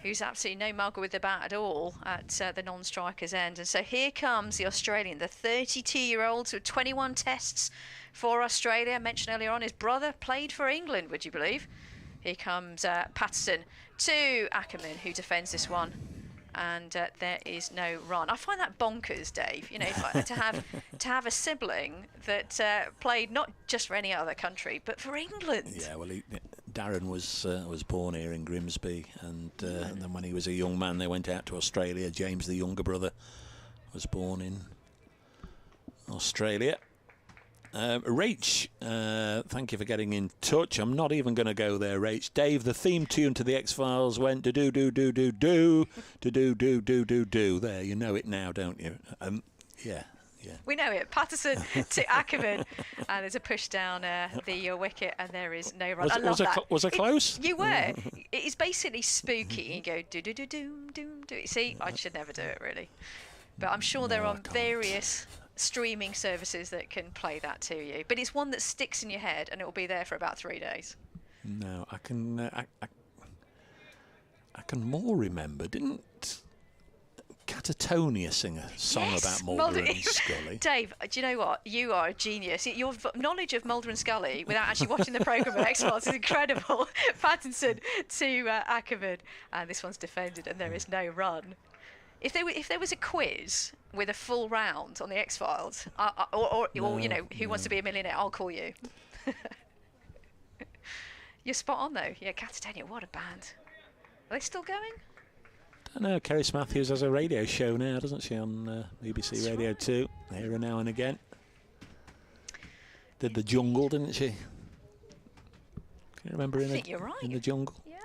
S3: who's absolutely no mugger with the bat at all at the non-striker's end. And so here comes the Australian, the 32-year-old with 21 tests for Australia. I mentioned earlier on his brother played for England, would you believe? Here comes Patterson to Ackermann, who defends this one. And there is no run. I find that bonkers, Dave. You know, to have a sibling that played not just for any other country, but for England.
S4: Yeah, well, Darren was born here in Grimsby, and then when he was a young man, they went out to Australia. James, the younger brother, was born in Australia. Rach, thank you for getting in touch. I'm not even going to go there, Rach. Dave, the theme tune to the X-Files went do-do-do-do-do-do, there, you know it now, don't you? Yeah.
S3: We know it. Patterson to Ackermann, and there's a push down the wicket, and there is no run. I love that.
S4: Was it close?
S3: You were. It is basically spooky. You go do-do-do-do-do-do. See, I should never do it, really. But I'm sure they're on various streaming services that can play that to you. But it's one that sticks in your head, and it will be there for about 3 days.
S4: No, I can. I can more remember. Didn't Catatonia sing a song about Mulder and Scully?
S3: Dave, do you know what? You are a genius. Your knowledge of Mulder and Scully without actually watching the programme of X-Files is incredible. Pattinson to Ackermann. And this one's defended, and there is no run. If there was a quiz with a full round on the X-Files, or you know, Who Wants to Be a Millionaire, I'll call you. You're spot on, though. Yeah, Catatonia, what a band. Are they still going?
S4: I don't know. Kerry Matthews has a radio show now, doesn't she, on BBC
S3: That's
S4: Radio
S3: right.
S4: 2? Here and now and again. Did The Jungle, didn't she? Can you remember
S3: I think you're right.
S4: in The Jungle?
S3: Yeah.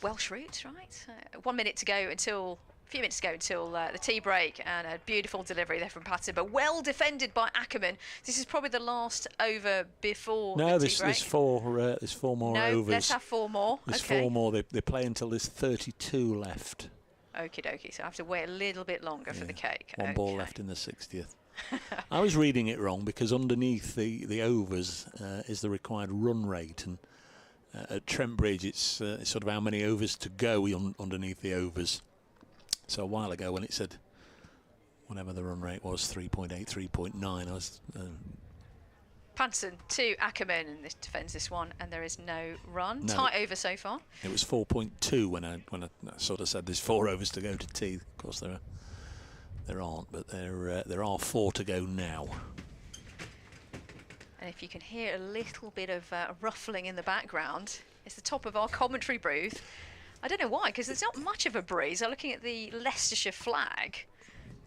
S3: Welsh roots, right? 1 minute to go until... few minutes to go until the tea break, and a beautiful delivery there from Patterson, but well defended by Ackermann. This is probably the last over before the tea break.
S4: There's four more overs.
S3: Let's have 4 more.
S4: There's
S3: okay.
S4: 4 more. They play until there's 32 left.
S3: Okie dokie, so I have to wait a little bit longer for the cake.
S4: One ball left in the 60th. I was reading it wrong because underneath the overs is the required run rate, and at Trent Bridge it's sort of how many overs to go underneath the overs. So a while ago when it said whatever the run rate was, 3.8, 3.9, I was...
S3: Patterson to Ackermann, and this defends this one, and there is no run.
S4: No.
S3: Tight over so far.
S4: It was 4.2 when I sort of said there's 4 overs to go to tea. Of course there aren't, but there are 4 to go now.
S3: And if you can hear a little bit of ruffling in the background, it's the top of our commentary booth. I don't know why, because there's not much of a breeze. I'm looking at the Leicestershire flag,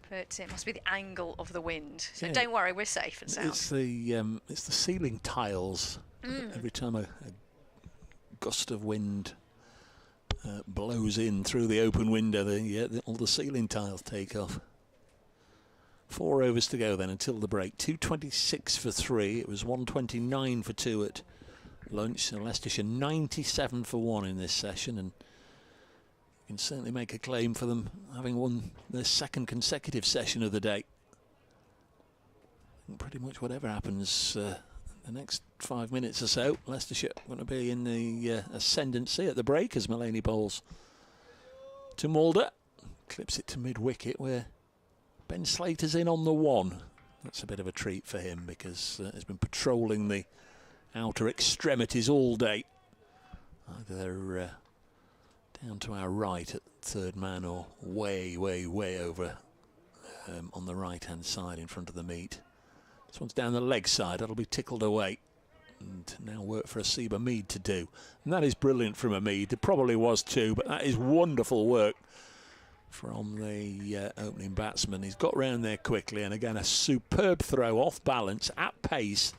S3: but it must be the angle of the wind. So don't worry, we're safe and sound.
S4: It's the ceiling tiles. Every time a gust of wind blows in through the open window, all the ceiling tiles take off. 4 overs to go then until the break. 2:26 for 3. It was 1:29 for 2 at lunch. So Leicestershire 97 for 1 in this session, and you can certainly make a claim for them having won their 2nd consecutive session of the day. And pretty much whatever happens the next 5 minutes or so, Leicestershire going to be in the ascendancy at the break as Mulaney bowls to Mulder. Clips it to mid-wicket where Ben Slater's in on the 1. That's a bit of a treat for him because he's been patrolling the outer extremities all day. Either down to our right at third man or way over on the right-hand side in front of the meet. This one's down the leg side. That'll be tickled away. And now work for Asiba Mead to do. And that is brilliant from a Mead. There probably was 2, but that is wonderful work from the opening batsman. He's got round there quickly, and again a superb throw off balance at pace,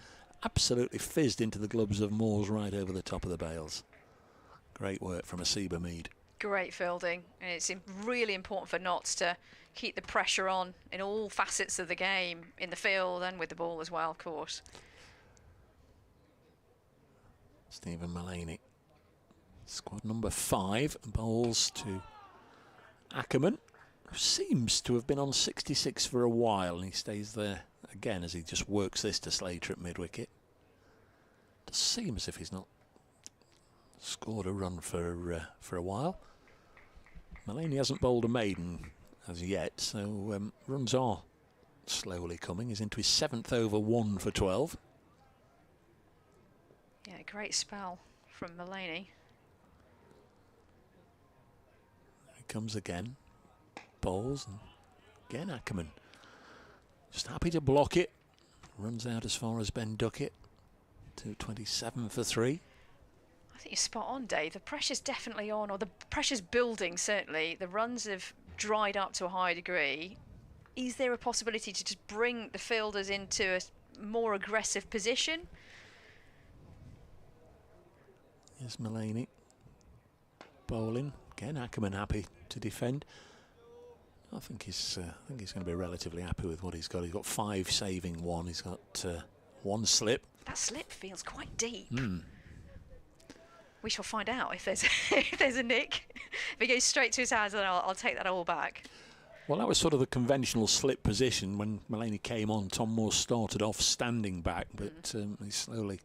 S4: absolutely fizzed into the gloves of Moores right over the top of the bails. Great work from Asiba Mead.
S3: Great fielding, and it's really important for Notts to keep the pressure on in all facets of the game, in the field and with the ball as well, of course.
S4: Stephen Mulaney, squad number 5, bowls to Ackermann, who seems to have been on 66 for a while, and he stays there again as he just works this to Slater at mid-wicket. Does seem as if he's not scored a run for a while. Mulaney hasn't bowled a maiden as yet, so runs are slowly coming. He's into his 7th over, 1 for 12.
S3: Yeah, great spell from Mulaney.
S4: Comes again, bowls, and again Ackermann just happy to block it, runs out as far as Ben Duckett. 2:27 for 3.
S3: I think you're spot on, Dave. The pressure's definitely on, or the pressure's building, certainly. The runs have dried up to a high degree. Is there a possibility to just bring the fielders into a more aggressive position?
S4: Here's Mulaney bowling. Again, Ackermann happy to defend. I think he's going to be relatively happy with what he's got. He's got 5 saving 1. He's got 1 slip.
S3: That slip feels quite deep. We shall find out if there's if there's a nick. If it goes straight to his hands, then I'll take that all back.
S4: Well, that was sort of the conventional slip position. When Mulaney came on, Tom Moore started off standing back, but he slowly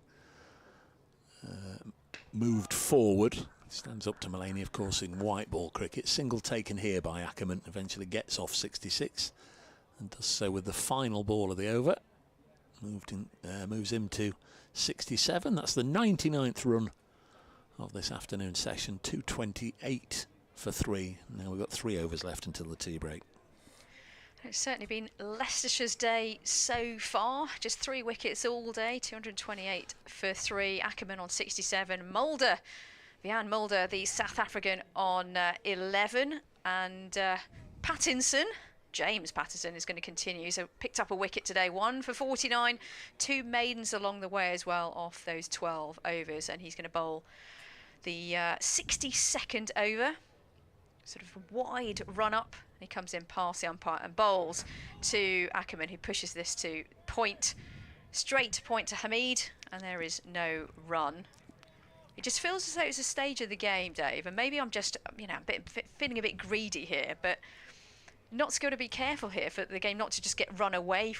S4: moved forward. Stands up to Mulaney, of course, in white ball cricket. Single taken here by Ackermann, eventually gets off 66 and does so with the final ball of the over. Moves him to 67. That's the 99th run of this afternoon session. 228 for 3. Now we've got 3 overs left until the tea break.
S3: It's certainly been Leicestershire's day so far. Just 3 wickets all day, 228 for 3. Ackermann on 67. Vian Mulder, the South African, on 11. And James Pattinson is going to continue. So picked up a wicket today, 1 for 49. 2 maidens along the way as well off those 12 overs. And he's going to bowl the 62nd over. Sort of wide run up. He comes in past the umpire and bowls to Ackermann, who pushes this to point, straight to point to Hamid, and there is no run. It just feels as though it's a stage of the game, Dave, and maybe I'm just, feeling a bit greedy here, but Notts got to be careful here for the game not to just get run away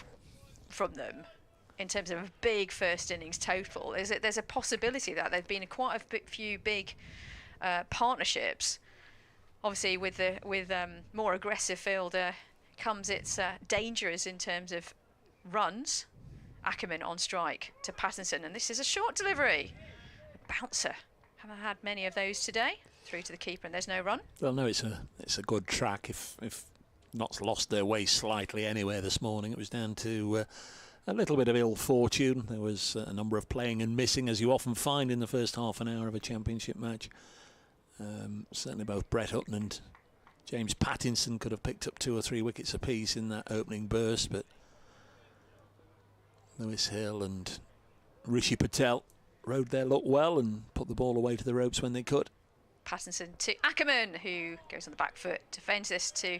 S3: from them in terms of a big first innings total. There's a possibility that there've been quite a few big partnerships. Obviously, with more aggressive fielder comes its dangers in terms of runs. Ackermann on strike to Pattinson, and this is a short delivery. A bouncer. Haven't had many of those today. Through to the keeper, and there's no run.
S4: Well, no, it's a good track. If Notts lost their way slightly anywhere this morning, it was down to a little bit of ill fortune. There was a number of playing and missing, as you often find in the first half an hour of a championship match. Certainly both Brett Hutton and James Pattinson could have picked up 2 or 3 wickets apiece in that opening burst, but Lewis Hill and Rishi Patel rode their luck well and put the ball away to the ropes when they could.
S3: Pattinson to Ackermann, who goes on the back foot, defends this to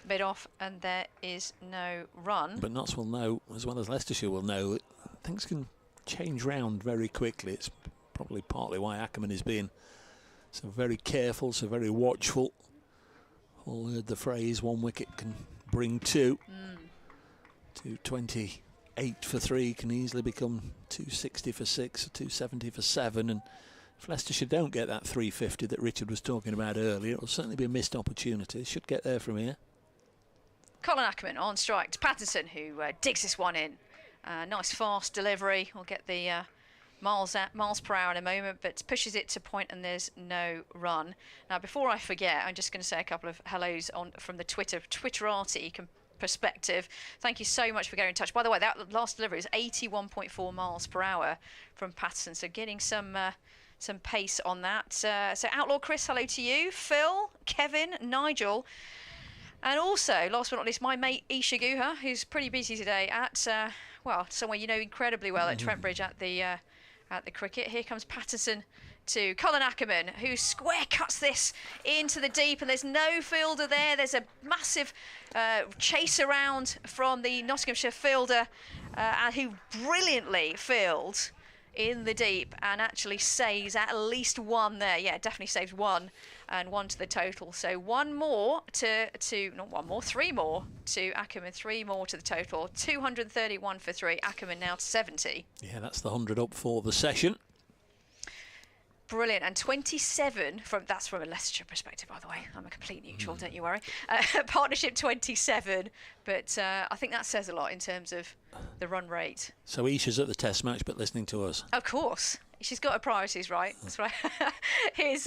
S3: mid off, and there is no run.
S4: But Notts will know, as well as Leicestershire will know, that things can change round very quickly. It's probably partly why Ackermann is being so very careful, so very watchful. All heard the phrase, 1 wicket can bring 2. 228 for 3 can easily become 260 for 6, or 270 for 7. And if Leicestershire don't get that 350 that Richard was talking about earlier, it'll certainly be a missed opportunity. Should get there from here.
S3: Colin Ackermann on strike to Pattinson, who digs this one in. Nice fast delivery. We'll get the miles per hour in a moment, but pushes it to point, and there's no run. Now, before I forget, I'm just going to say a couple of hellos from the Twitterati perspective. Thank you so much for getting in touch. By the way, that last delivery is 81.4 miles per hour from Pattinson, so getting some pace on that. So Outlaw Chris, hello to you. Phil, Kevin, Nigel, and also, last but not least, my mate Isha Guha, who's pretty busy today at somewhere you know incredibly well at Trent Bridge at the cricket. Here comes Pattinson to Colin Ackermann, who square cuts this into the deep, and there's no fielder there. There's a massive chase around from the Nottinghamshire fielder, who brilliantly fielded in the deep and actually saves at least 1 there. Yeah, definitely saves 1 and 1 to the total. So 1 more not 1 more, 3 more to Ackermann, 3 more to the total. 231 for 3. Ackermann now to 70.
S4: Yeah, that's the 100 up for the session.
S3: Brilliant. And 27 that's from a Leicestershire perspective, by the way. I'm a complete neutral, don't you worry. Partnership 27, but I think that says a lot in terms of the run rate.
S4: So Isha's at the test match, but listening to us.
S3: Of course. She's got her priorities right. That's right. Here's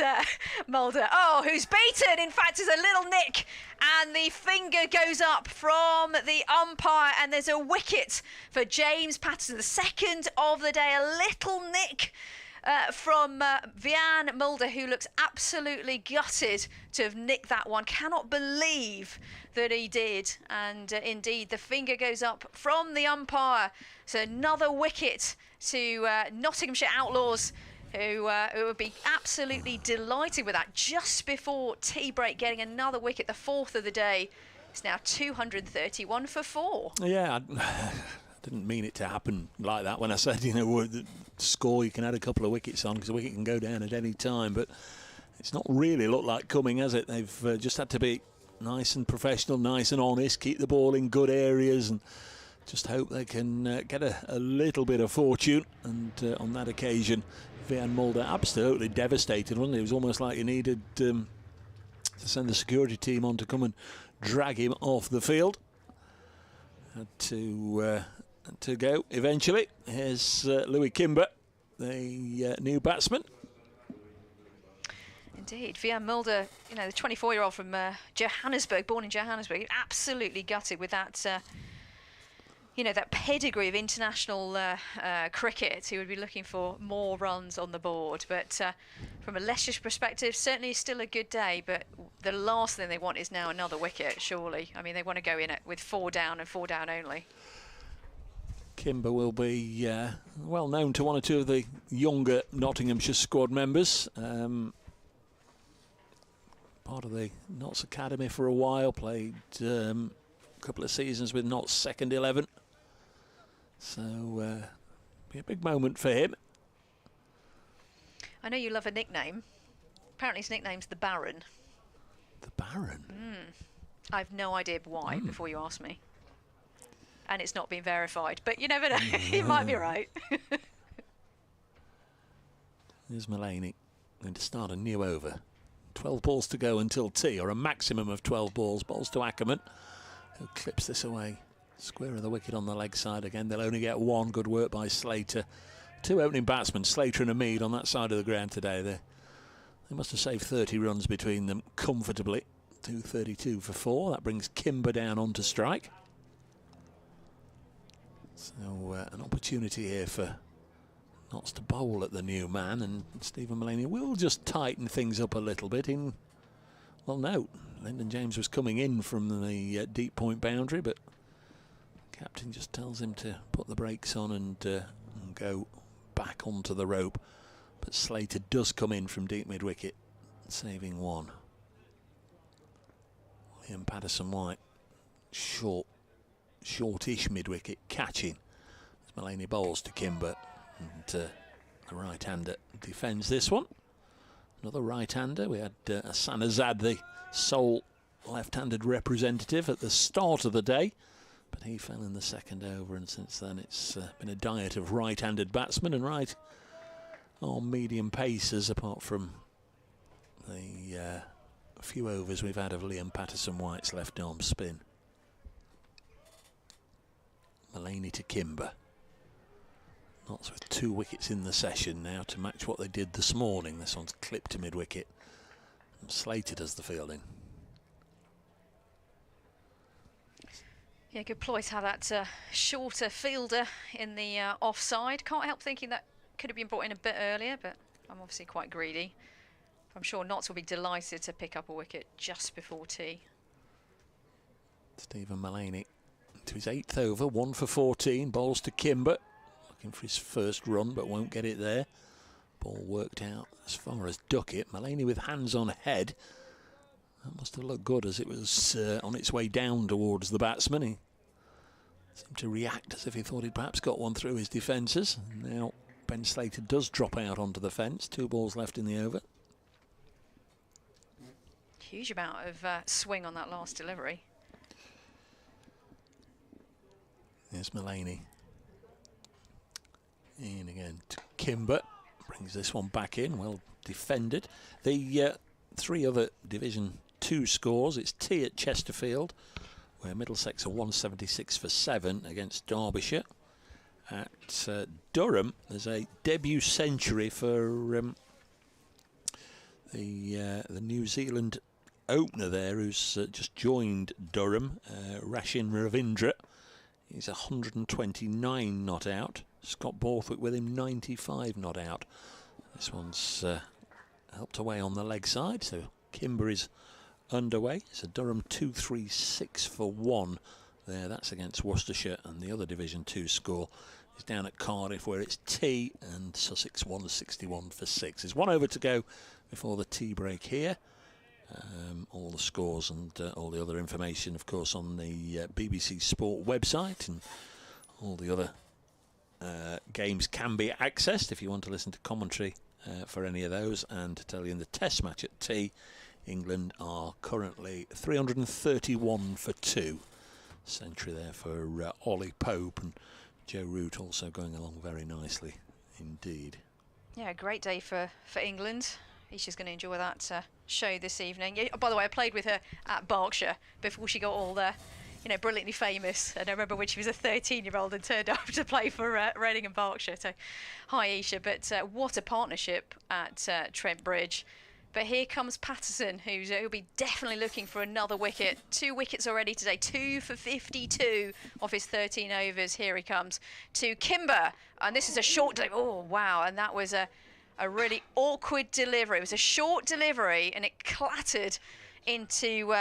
S3: Mulder. Who's beaten. In fact, there's a little nick, and the finger goes up from the umpire, and there's a wicket for James Pattinson. The second of the day. A little nick from Vian Mulder, who looks absolutely gutted to have nicked that one. Cannot believe that he did. And indeed, the finger goes up from the umpire. So another wicket to Nottinghamshire Outlaws, who would be absolutely delighted with that. Just before tea break, getting another wicket, the 4th of the day. It's now 231 for 4.
S4: Yeah, I didn't mean it to happen like that when I said, the score, you can add a couple of wickets on because a wicket can go down at any time, but it's not really looked like coming, has it? They've just had to be nice and professional, nice and honest, keep the ball in good areas, and just hope they can get a little bit of fortune. And on that occasion, Van Mulder absolutely devastated, wasn't he? It was almost like you needed to send the security team on to come and drag him off the field. Had to go eventually. Here's Louis Kimber, the new batsman.
S3: Indeed, Van Mulder, the 24-year-old from Johannesburg, born in Johannesburg, absolutely gutted with that, that pedigree of international cricket. He would be looking for more runs on the board. But from a Leicestershire perspective, certainly still a good day. But the last thing they want is now another wicket, surely. I mean, they want to go in with 4 down and 4 down only.
S4: Kimber will be well known to one or two of the younger Nottinghamshire squad members. Part of the Notts Academy for a while, played a couple of seasons with Notts second 11. So, be a big moment for him.
S3: I know you love a nickname. Apparently his nickname's the Baron.
S4: The Baron?
S3: I've no idea why, before you ask me. And it's not been verified, but you never know. You might be right.
S4: Here's Mullaney going to start a new over. 12 balls to go until tea, or a maximum of 12 balls. Balls to Ackermann, who clips this away. Square of the wicket on the leg side again. They'll only get 1. Good work by Slater. 2 opening batsmen, Slater and Mead, on that side of the ground today. They must have saved 30 runs between them comfortably. 232 for 4. That brings Kimber down onto strike. So an opportunity here for Notts to bowl at the new man, and Stephen Mullaney will just tighten things up a little bit. Well, no, Lyndon James was coming in from the deep point boundary, but the captain just tells him to put the brakes on and go back onto the rope. But Slater does come in from deep mid-wicket, saving 1. Liam Patterson-White, shortish mid-wicket, catching as Mullaney bowls to Kimber, and the right-hander defends this one. Another right-hander. We had Hassan Azad, the sole left-handed representative, at the start of the day, but he fell in the second over, and since then it's been a diet of right-handed batsmen and medium pacers, apart from the few overs we've had of Liam Patterson-White's left-arm spin. Mullaney to Kimber. Notts with 2 wickets in the session now to match what they did this morning. This one's clipped to mid-wicket. Slater does the fielding.
S3: Yeah, good ploy to have that shorter fielder in the offside. Can't help thinking that could have been brought in a bit earlier, but I'm obviously quite greedy. I'm sure Notts will be delighted to pick up a wicket just before tea.
S4: Stephen Mullaney to his 8th over, 1 for 14, bowls to Kimber. Looking for his first run, but won't get it there. Ball worked out as far as Duckett. Mullaney with hands on head. That must have looked good as it was on its way down towards the batsman. He seemed to react as if he thought he'd perhaps got one through his defences. Now Ben Slater does drop out onto the fence. 2 balls left in the over.
S3: Huge amount of swing on that last delivery.
S4: There's Mullaney. In again to Kimber. Brings this one back in. Well defended. The 3 other Division 2 scores. It's tea at Chesterfield, where Middlesex are 176 for 7 against Derbyshire. At Durham, there's a debut century for the New Zealand opener there, who's just joined Durham, Rashin Ravindra. He's 129 not out. Scott Borthwick with him, 95 not out. This one's helped away on the leg side, so Kimber is underway. It's a Durham 236 for 1 there. That's against Worcestershire, and the other Division 2 score is down at Cardiff, where it's tea, and Sussex 161 for 6. There's 1 over to go before the tea break here. All the scores and all the other information, of course, on the BBC Sport website, and all the other games can be accessed if you want to listen to commentary for any of those. And to tell you, in the Test match at tea, England are currently 331 for 2. Century there for Ollie Pope, and Joe Root also going along very nicely indeed.
S3: Yeah, great day for England. Isha's going to enjoy that show this evening. By the way, I played with her at Berkshire before she got all brilliantly famous. And I remember when she was a 13-year-old and turned up to play for Reading and Berkshire. So, hi Isha. But what a partnership at Trent Bridge. But here comes Patterson, who'll be definitely looking for another wicket. 2 wickets already today, 2 for 52 off his 13 overs. Here he comes to Kimber, and this is a short delivery. Oh wow! And that was a really awkward delivery. It was a short delivery, and it clattered into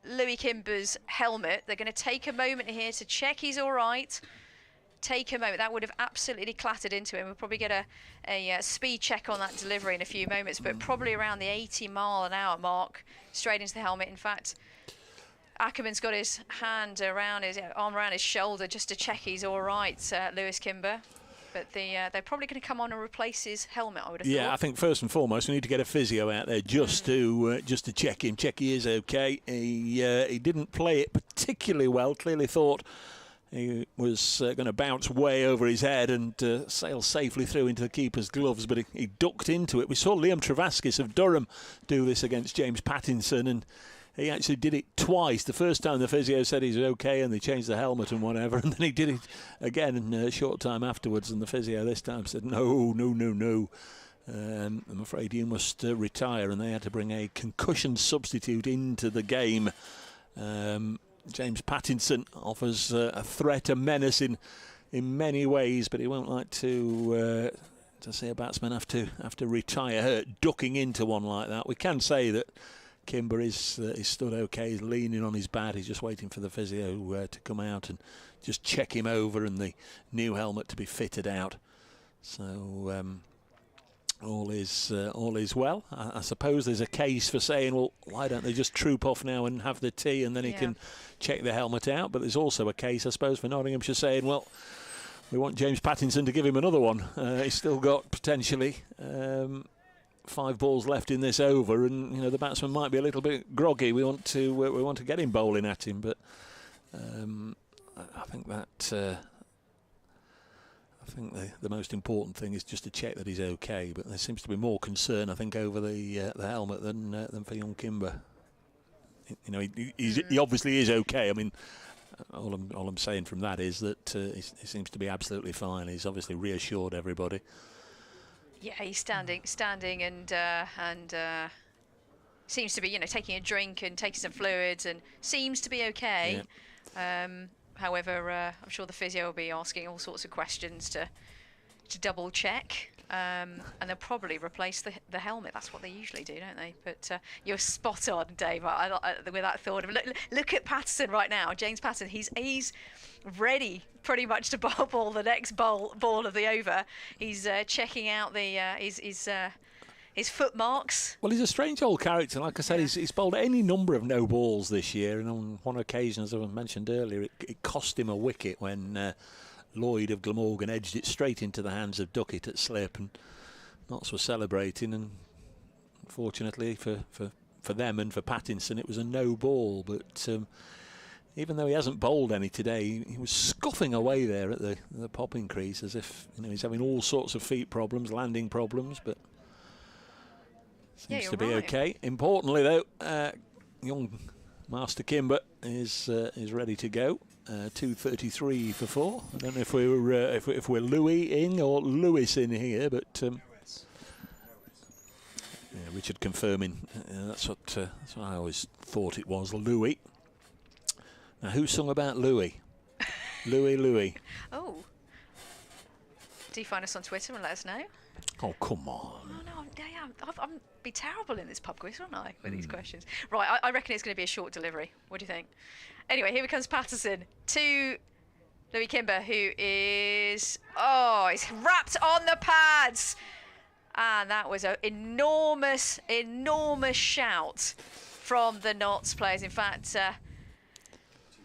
S3: Louis Kimber's helmet. They're going to take a moment here to check he's all right. Take a moment. That would have absolutely clattered into him. We'll probably get a speed check on that delivery in a few moments, but probably around the 80-mile-an-hour mark, straight into the helmet. In fact, Ackermann's got his hand around arm around his shoulder just to check he's all right, Lewis Kimber. But they're probably going to come on and replace his helmet, I would have thought.
S4: Yeah, I think first and foremost we need to get a physio out there just to check him, check he is okay. He didn't play it particularly well. Clearly thought he was going to bounce way over his head and sail safely through into the keeper's gloves, but he ducked into it. We saw Liam Travaskis of Durham do this against James Pattinson, and he actually did it twice. The first time the physio said he's okay and they changed the helmet and whatever, and then he did it again in a short time afterwards, and the physio this time said, no. I'm afraid you must retire, and they had to bring a concussion substitute into the game. James Pattinson offers a threat, a menace in many ways, but he won't like to see a batsman have to retire hurt, ducking into one like that. We can say that Kimber is stood okay. He's leaning on his bat. He's just waiting for the physio to come out and just check him over and the new helmet to be fitted out. So all is well. I suppose there's a case for saying, well, why don't they just troop off now and have the tea, and then he can check the helmet out. But there's also a case, I suppose, for Nottinghamshire saying, well, we want James Pattinson to give him another one. He's still got potentially 5 balls left in this over, and the batsman might be a little bit groggy. We want to get him bowling at him, but I think that. I think the most important thing is just to check that he's okay. But there seems to be more concern, I think, over the helmet than for young Kimber. He obviously is okay. I mean, all I'm saying from that is that he seems to be absolutely fine. He's obviously reassured everybody.
S3: Yeah, he's standing, and seems to be, taking a drink and taking some fluids, and seems to be okay. Yeah. However, I'm sure the physio will be asking all sorts of questions to double check, and they'll probably replace the helmet. That's what they usually do, don't they? But you're spot on, Dave. With that thought of look at Patterson right now, James Patterson. He's ready pretty much to bowl the next ball of the over. He's checking out his foot marks.
S4: Well, he's a strange old character. Like I said, he's bowled any number of no balls this year, and on one occasion, as I mentioned earlier, it cost him a wicket when Lloyd of Glamorgan edged it straight into the hands of Duckett at slip, and Notts were celebrating, and unfortunately for them and for Pattinson, it was a no ball. But even though he hasn't bowled any today, he was scuffing away there at the popping crease as if he's having all sorts of feet problems, landing problems, but seems to be okay. Importantly, though, young Master Kimber is ready to go. 2:33 for 4. I don't know if we're Louis-ing or Lewis in here, but Richard confirming that's what I always thought it was, Louis. Now, who sung about Louis? Louis.
S3: Oh. Do you find us on Twitter and let us know?
S4: Oh, come on.
S3: Oh, no, I'm be terrible in this pub quiz, won't I, with these questions? Right, I reckon it's going to be a short delivery. What do you think? Anyway, here comes Patterson to Louis Kimber, who is... Oh, he's wrapped on the pads. And that was an enormous shout from the Notts players. In fact,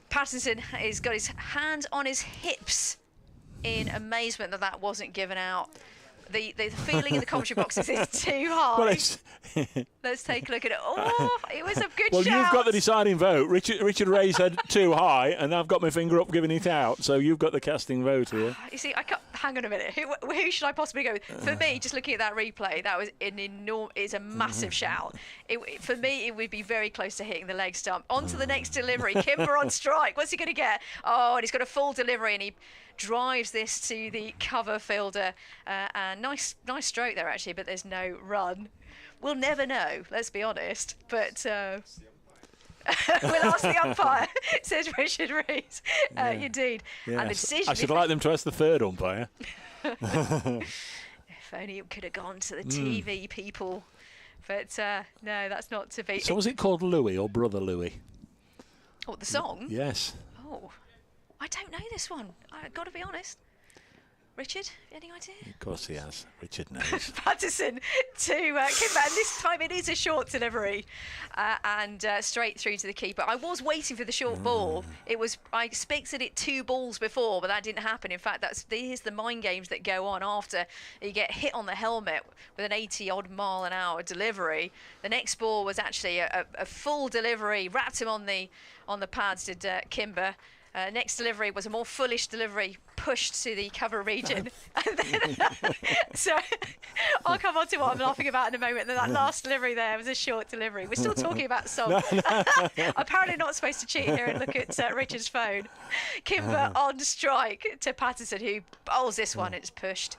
S3: Patterson has got his hand on his hips in amazement that wasn't given out. the feeling in the commentary boxes is too high.
S4: Well, it's
S3: Let's take a look at it. Oh, it was a good
S4: well,
S3: shout.
S4: you've got the deciding vote. Richard Ray said too high, and I've got my finger up giving it out. So you've got the casting vote here.
S3: You see, I can't, hang on a minute. Who should I possibly go with? For me, just looking at that replay, that was an enormous. It's a massive shout. For me, it would be very close to hitting the leg stump. On to the next delivery. Kimber on strike. What's he going to get? Oh, and he's got a full delivery, and he drives this to the cover fielder. And nice stroke there actually, but there's no run. We'll never know. Let's be honest. But. We'll ask the umpire, says Richard Rees. Indeed.
S4: Yes.
S3: And the decision.
S4: I should like them to ask the third umpire.
S3: If only it could have gone to the TV people. But no, that's not to be.
S4: So was it called Louis or Brother Louis?
S3: Oh, the song?
S4: Yes.
S3: Oh, I don't know this one. I've got to be honest. Richard, any idea?
S4: Of course he has. Richard knows.
S3: Patterson to Kimber, and this time it is a short delivery and straight through to the keeper. I was waiting for the short ball. I expected it 2 balls before, but that didn't happen. In fact, here's the mind games that go on after you get hit on the helmet with an 80-odd mile an hour delivery. The next ball was actually a full delivery, wrapped him on the pads, did Kimber. Next delivery was a more foolish delivery, pushed to the cover region. And then, so I'll come on to what I'm laughing about in a moment. And then that last delivery there was a short delivery. We're still talking about song. Apparently not supposed to cheat here and look at Richard's phone. Kimber on strike to Patterson, who bowls this one. It's pushed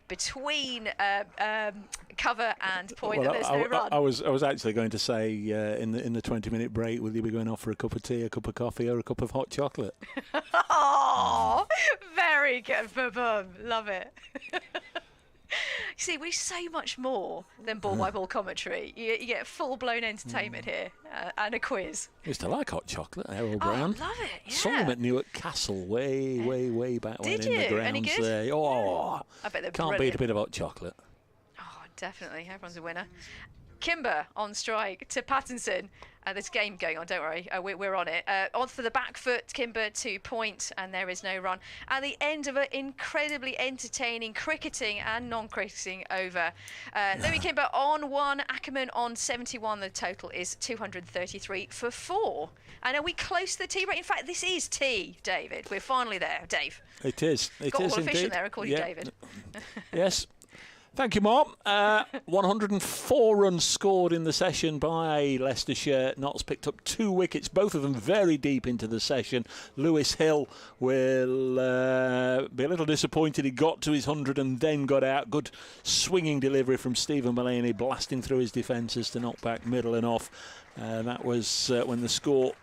S3: between cover and point, and there's no run.
S4: I was actually going to say in the 20-minute break, will you be going off for a cup of tea, a cup of coffee, or a cup of hot chocolate?
S3: Oh, very good, Boom. Love it. See, we're so much more than ball-by-ball commentary. You get full-blown entertainment here and a quiz.
S4: I used to like hot chocolate, Errol
S3: Oh,
S4: Brown.
S3: love it, yeah.
S4: Saw him at Newark Castle way back when
S3: Did
S4: in the
S3: you?
S4: grounds
S3: Any good?
S4: there. Oh,
S3: I bet they're
S4: can't beat
S3: brilliant.
S4: a bit of hot chocolate.
S3: Oh, definitely. Everyone's a winner. Kimber on strike to Pattinson. There's a game going on, don't worry. We're on it. On for the back foot, Kimber to point, and there is no run. At the end of an incredibly entertaining cricketing and non-cricketing over. Louis Kimber on 1, Ackermann on 71. The total is 233 for 4. And are we close to the tea break? In fact, this is tea, David. We're finally there, Dave.
S4: It is. It
S3: Got
S4: is
S3: all
S4: indeed.
S3: official there, according to David.
S4: Yes. Thank you, Mom. 104 runs scored in the session by Leicestershire. Notts picked up 2 wickets, both of them very deep into the session. Lewis Hill will be a little disappointed. He got to his 100 and then got out. Good swinging delivery from Stephen Mullaney, blasting through his defences to knock back middle and off. That was when the score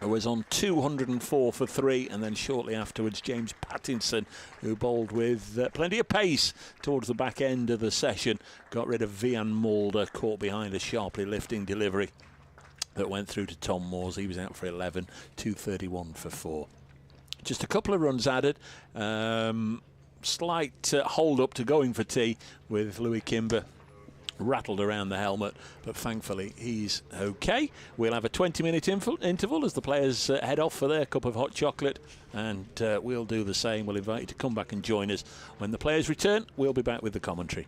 S4: was on 204 for 3, and then shortly afterwards James Pattinson, who bowled with plenty of pace towards the back end of the session, got rid of Vian Mulder, caught behind a sharply lifting delivery that went through to Tom Moores. He was out for 11, 231 for 4. Just a couple of runs added. Slight hold up to going for tea with Louis Kimber rattled around the helmet, but thankfully he's okay. We'll have a 20-minute interval as the players head off for their cup of hot chocolate, and we'll do the same. We'll invite you to come back and join us. When the players return, we'll be back with the commentary.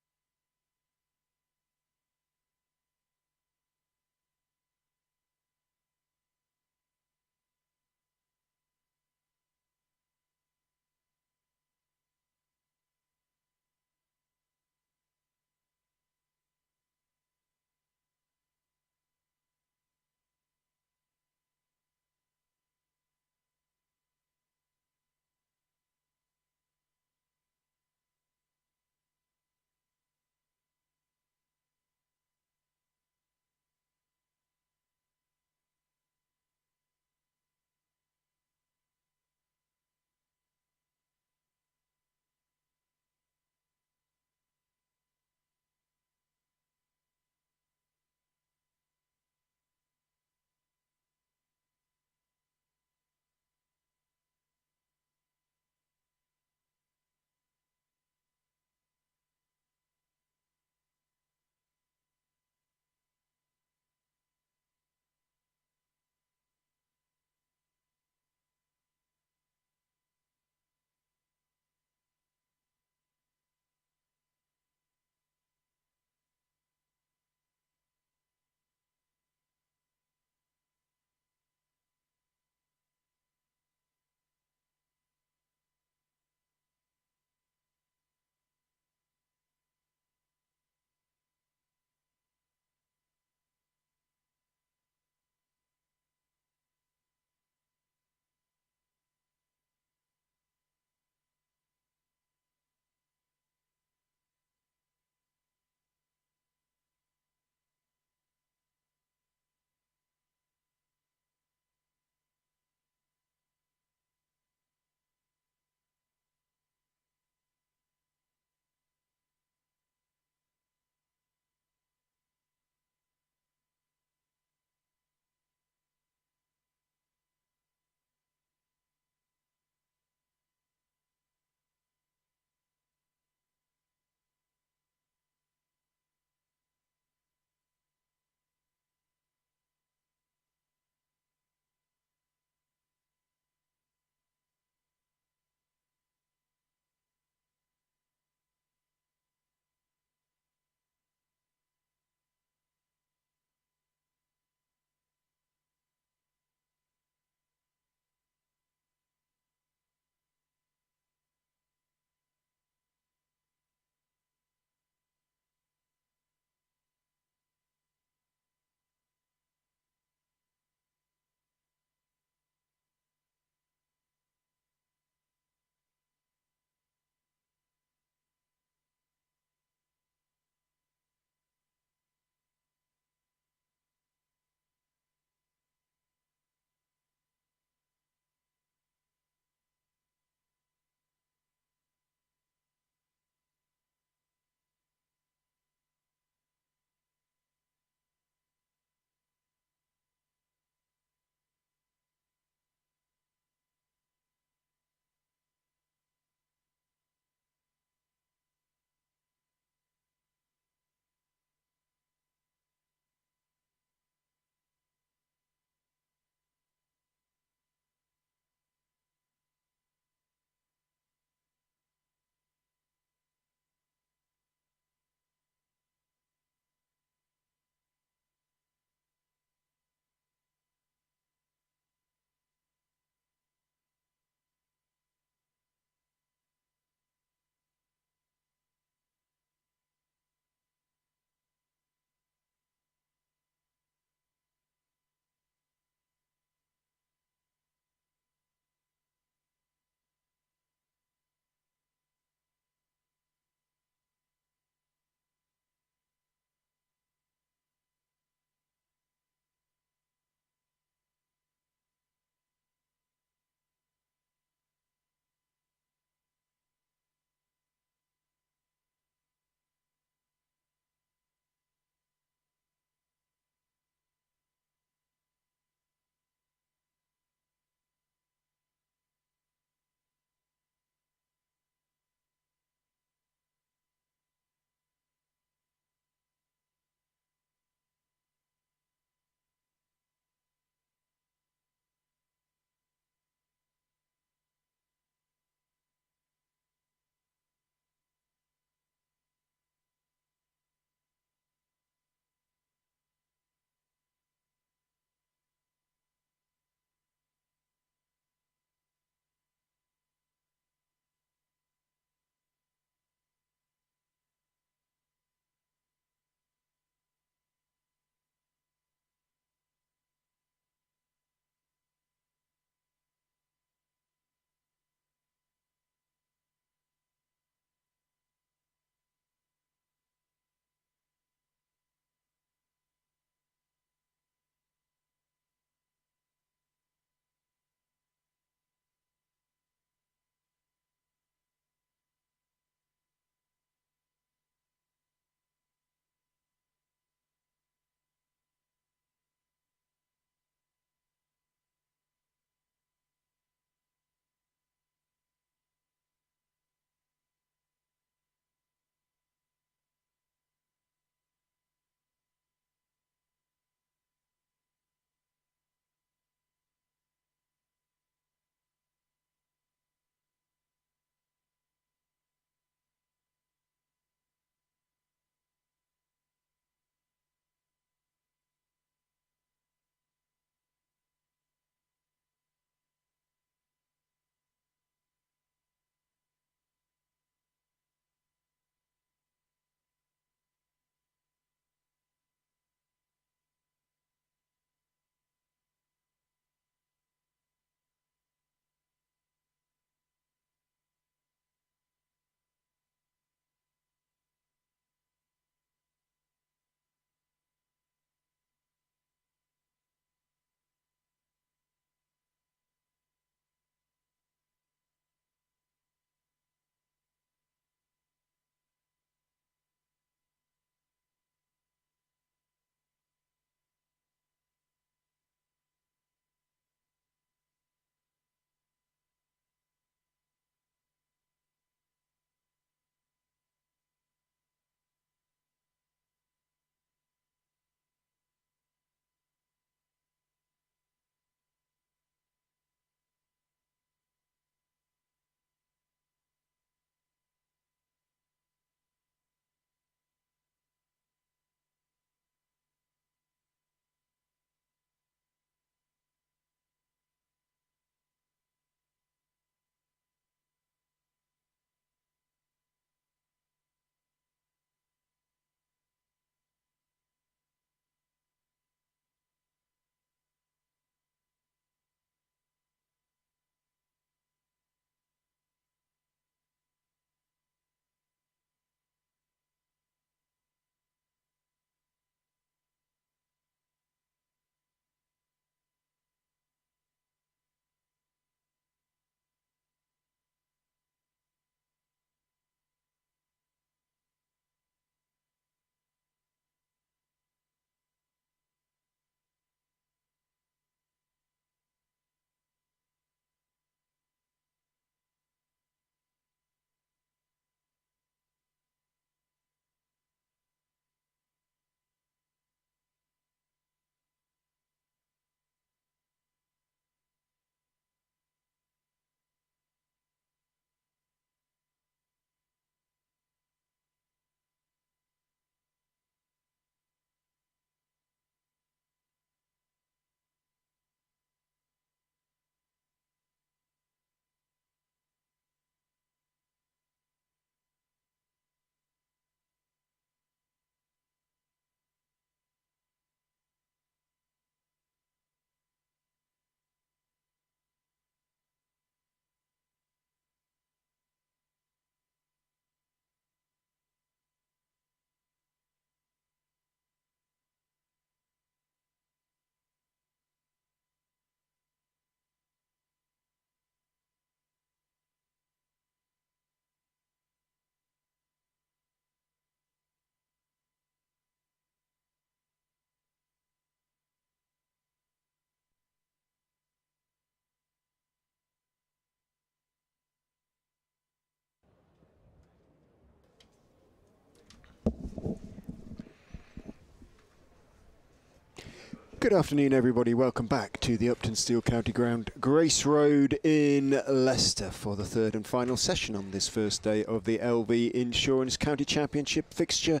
S1: Good afternoon, everybody. Welcome back to the Uptonsteel County Ground, Grace Road in Leicester, for the third and final session on this first day of the LV Insurance County Championship fixture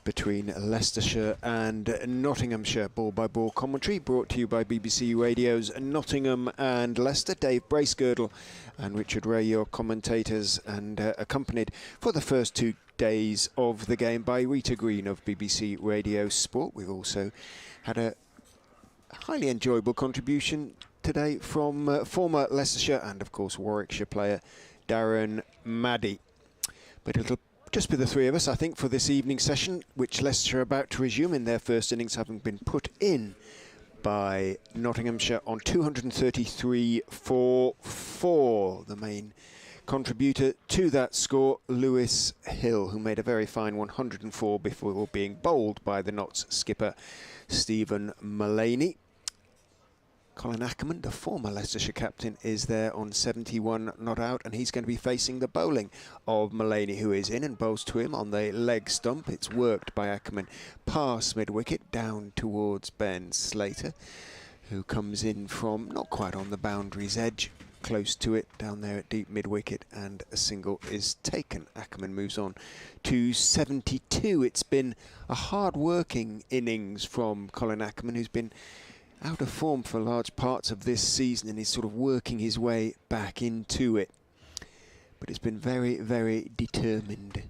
S1: between Leicestershire and Nottinghamshire. Ball-by-ball commentary brought to you by BBC Radio's Nottingham and Leicester. Dave Bracegirdle and Richard Ray, your commentators, and accompanied for the first 2 days of the game by Rita Green of BBC Radio Sport. We've also had a highly enjoyable contribution today from former Leicestershire and of course Warwickshire player Darren Maddy. But it'll just be the three of us, I think, for this evening session, which Leicestershire are about to resume in their first innings, having been put in by Nottinghamshire on 233 for 4. The main contributor to that score, Lewis Hill, who made a very fine 104 before being bowled by the Notts skipper Stephen Mullaney. Colin Ackermann, the former Leicestershire captain, is there on 71 not out, and he's going to be facing the bowling of Mullaney, who is in and bowls to him on the leg stump. It's worked by Ackermann past mid-wicket down towards Ben Slater, who comes in from not quite on the boundary's edge, close to it, down there at deep mid-wicket, and a single is taken. Ackermann moves on to 72. It's been a hard-working innings from Colin Ackermann, who's been out of form for large parts of this season, and he's sort of working his way back into it. But it's been very, very determined.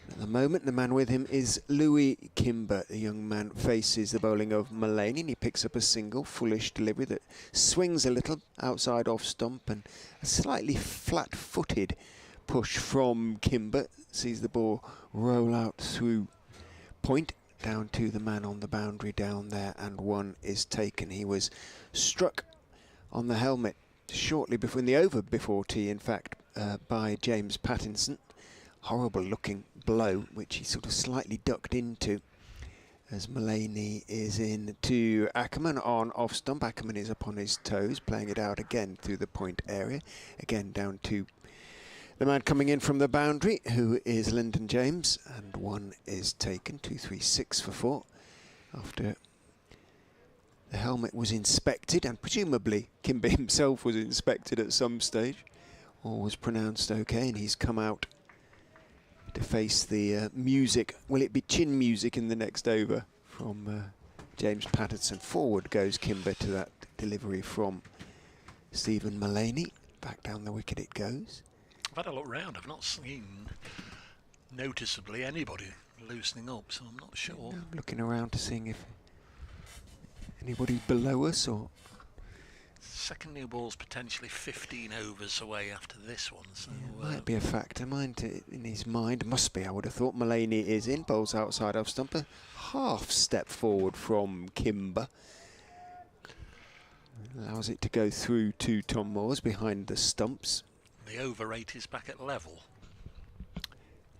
S1: At the moment, the man with him is Louis Kimber. The young man faces the bowling of Mullaney, and he picks up a single, fullish delivery that swings a little outside off stump, and a slightly flat-footed push from Kimber sees the ball roll out through point down to the man on the boundary down there, and one is taken. He was struck on the helmet shortly before, in the over before tea, in fact, by James Pattinson. Horrible looking blow, which he sort of slightly ducked into as Mullaney is in to Ackermann on off stump. Ackermann is up on his toes, playing it out again through the point area, again down to the man coming in from the boundary, who is Lyndon James, and one is taken. 236 for 4 after the helmet was inspected, and presumably Kimber himself was inspected at some stage, or was pronounced okay, and he's come out to face the music. Will it be chin music in the next over from James Patterson? Forward goes Kimber to that delivery from Stephen Mullaney. Back down the wicket it goes.
S2: I've had a look round. I've not seen noticeably anybody loosening up, so I'm not sure.
S1: I'm looking around to seeing if anybody below us, or
S2: Second new ball's potentially 15 overs away after this one, so
S1: might be a factor. In his mind, must be. I would have thought Mullaney is in, bowls outside off stumper, half step forward from Kimber, allows it to go through to Tom Moores behind the stumps.
S2: the over rate is back at level.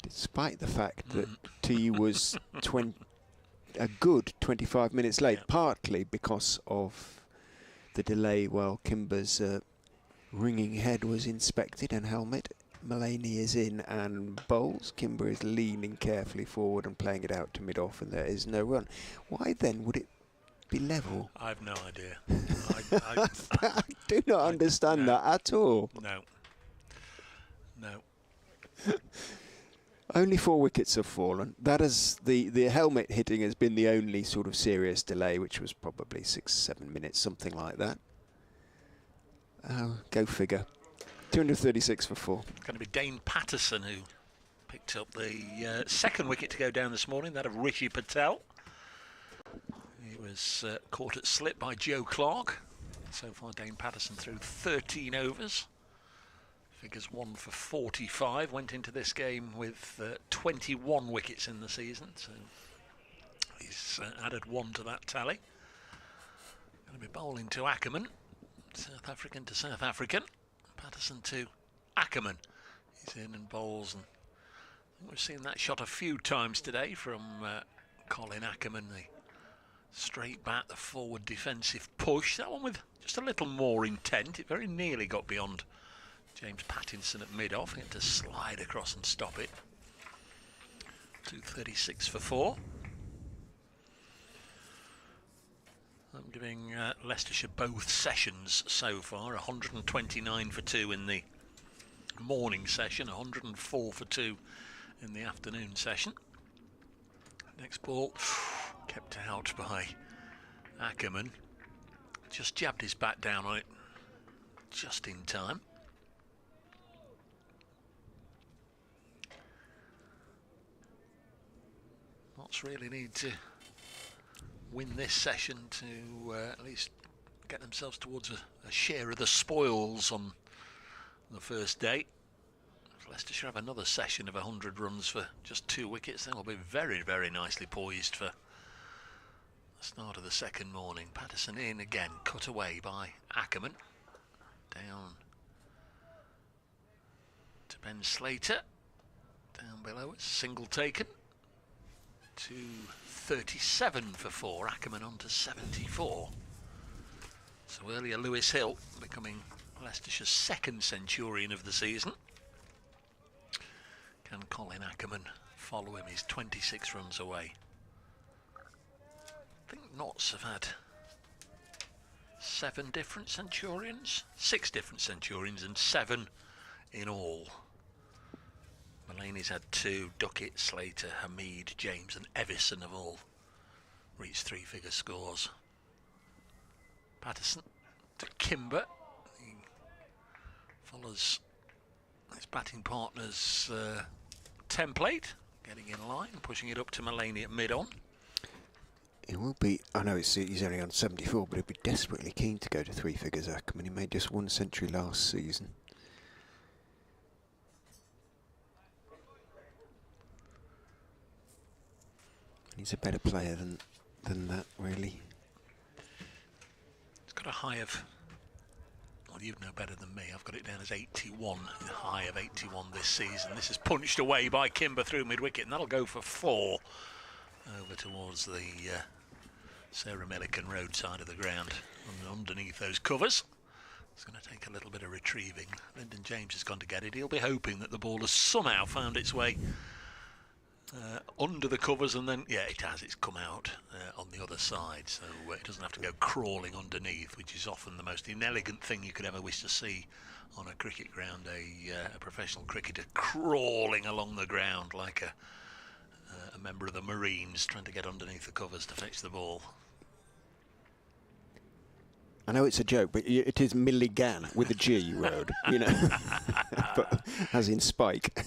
S1: Despite the fact that tea was a good 25 minutes late, partly because of the delay while Kimber's ringing head was inspected and helmet. Mullaney is in and bowls. Kimber is leaning carefully forward and playing it out to mid-off, and there is no run. Why then would it be level?
S2: I've no idea.
S1: I do not understand that at all.
S2: No.
S1: Only 4 wickets have fallen. That is the helmet hitting has been the only sort of serious delay, which was probably 6-7 minutes, something like that. Go figure. 236 for 4.
S2: It's going to be Dane Patterson who picked up the second wicket to go down this morning, that of Rishi Patel. He was caught at slip by Joe Clark. So far Dane Patterson through 13 overs. Figures 1 for 45. Went into this game with 21 wickets in the season, so he's added 1 to that tally. Going to be bowling to Ackermann. South African to South African. Patterson to Ackermann. He's in and bowls, and I think we've seen that shot a few times today from Colin Ackermann. The straight bat, the forward defensive push. That one with just a little more intent. It very nearly got beyond James Pattinson at mid-off. He had to slide across and stop it. 236 for 4. I'm giving Leicestershire both sessions so far. 129 for 2 in the morning session, 104 for 2 in the afternoon session. Next ball kept out by Ackermann. Just jabbed his bat down on it just in time. Notts really need to win this session to at least get themselves towards a share of the spoils on the first day. If Leicestershire have another session of 100 runs for just 2 wickets, then we'll be very, very nicely poised for the start of the second morning. Patterson in again, cut away by Ackermann. Down to Ben Slater. Down below, it's single taken. To 37 for 4, Ackermann on to 74. So earlier Lewis Hill becoming Leicestershire's second centurion of the season. Can Colin Ackermann follow him? He's 26 runs away. I think Notts have had 7 different centurions, 6 different centurions and 7 in all. Mulaney's had 2, Duckett, Slater, Hamid, James and Evison have all reached 3-figure scores. Patterson to Kimber. He follows his batting partner's template, getting in line, pushing it up to Mulaney at mid-on.
S1: He will be, I know he's only on 74, but he'll be desperately keen to go to 3 figures, Ackermann. He made just 1 century last season. He's a better player than that, really.
S2: He's got a high of, well, you know better than me, I've got it down as 81, a high of 81 this season. This is punched away by Kimber through mid-wicket, and that'll go for 4 over towards the Sarah Millican Road side of the ground, underneath those covers. It's going to take a little bit of retrieving. Lyndon James has gone to get it. He'll be hoping that the ball has somehow found its way under the covers, and then, yeah, it has. It's come out on the other side, so it doesn't have to go crawling underneath, which is often the most inelegant thing you could ever wish to see on a cricket ground. A professional cricketer crawling along the ground like a member of the Marines trying to get underneath the covers to fetch the ball.
S1: I know it's a joke, but it is Milligan with a G road, you know, but as in Spike.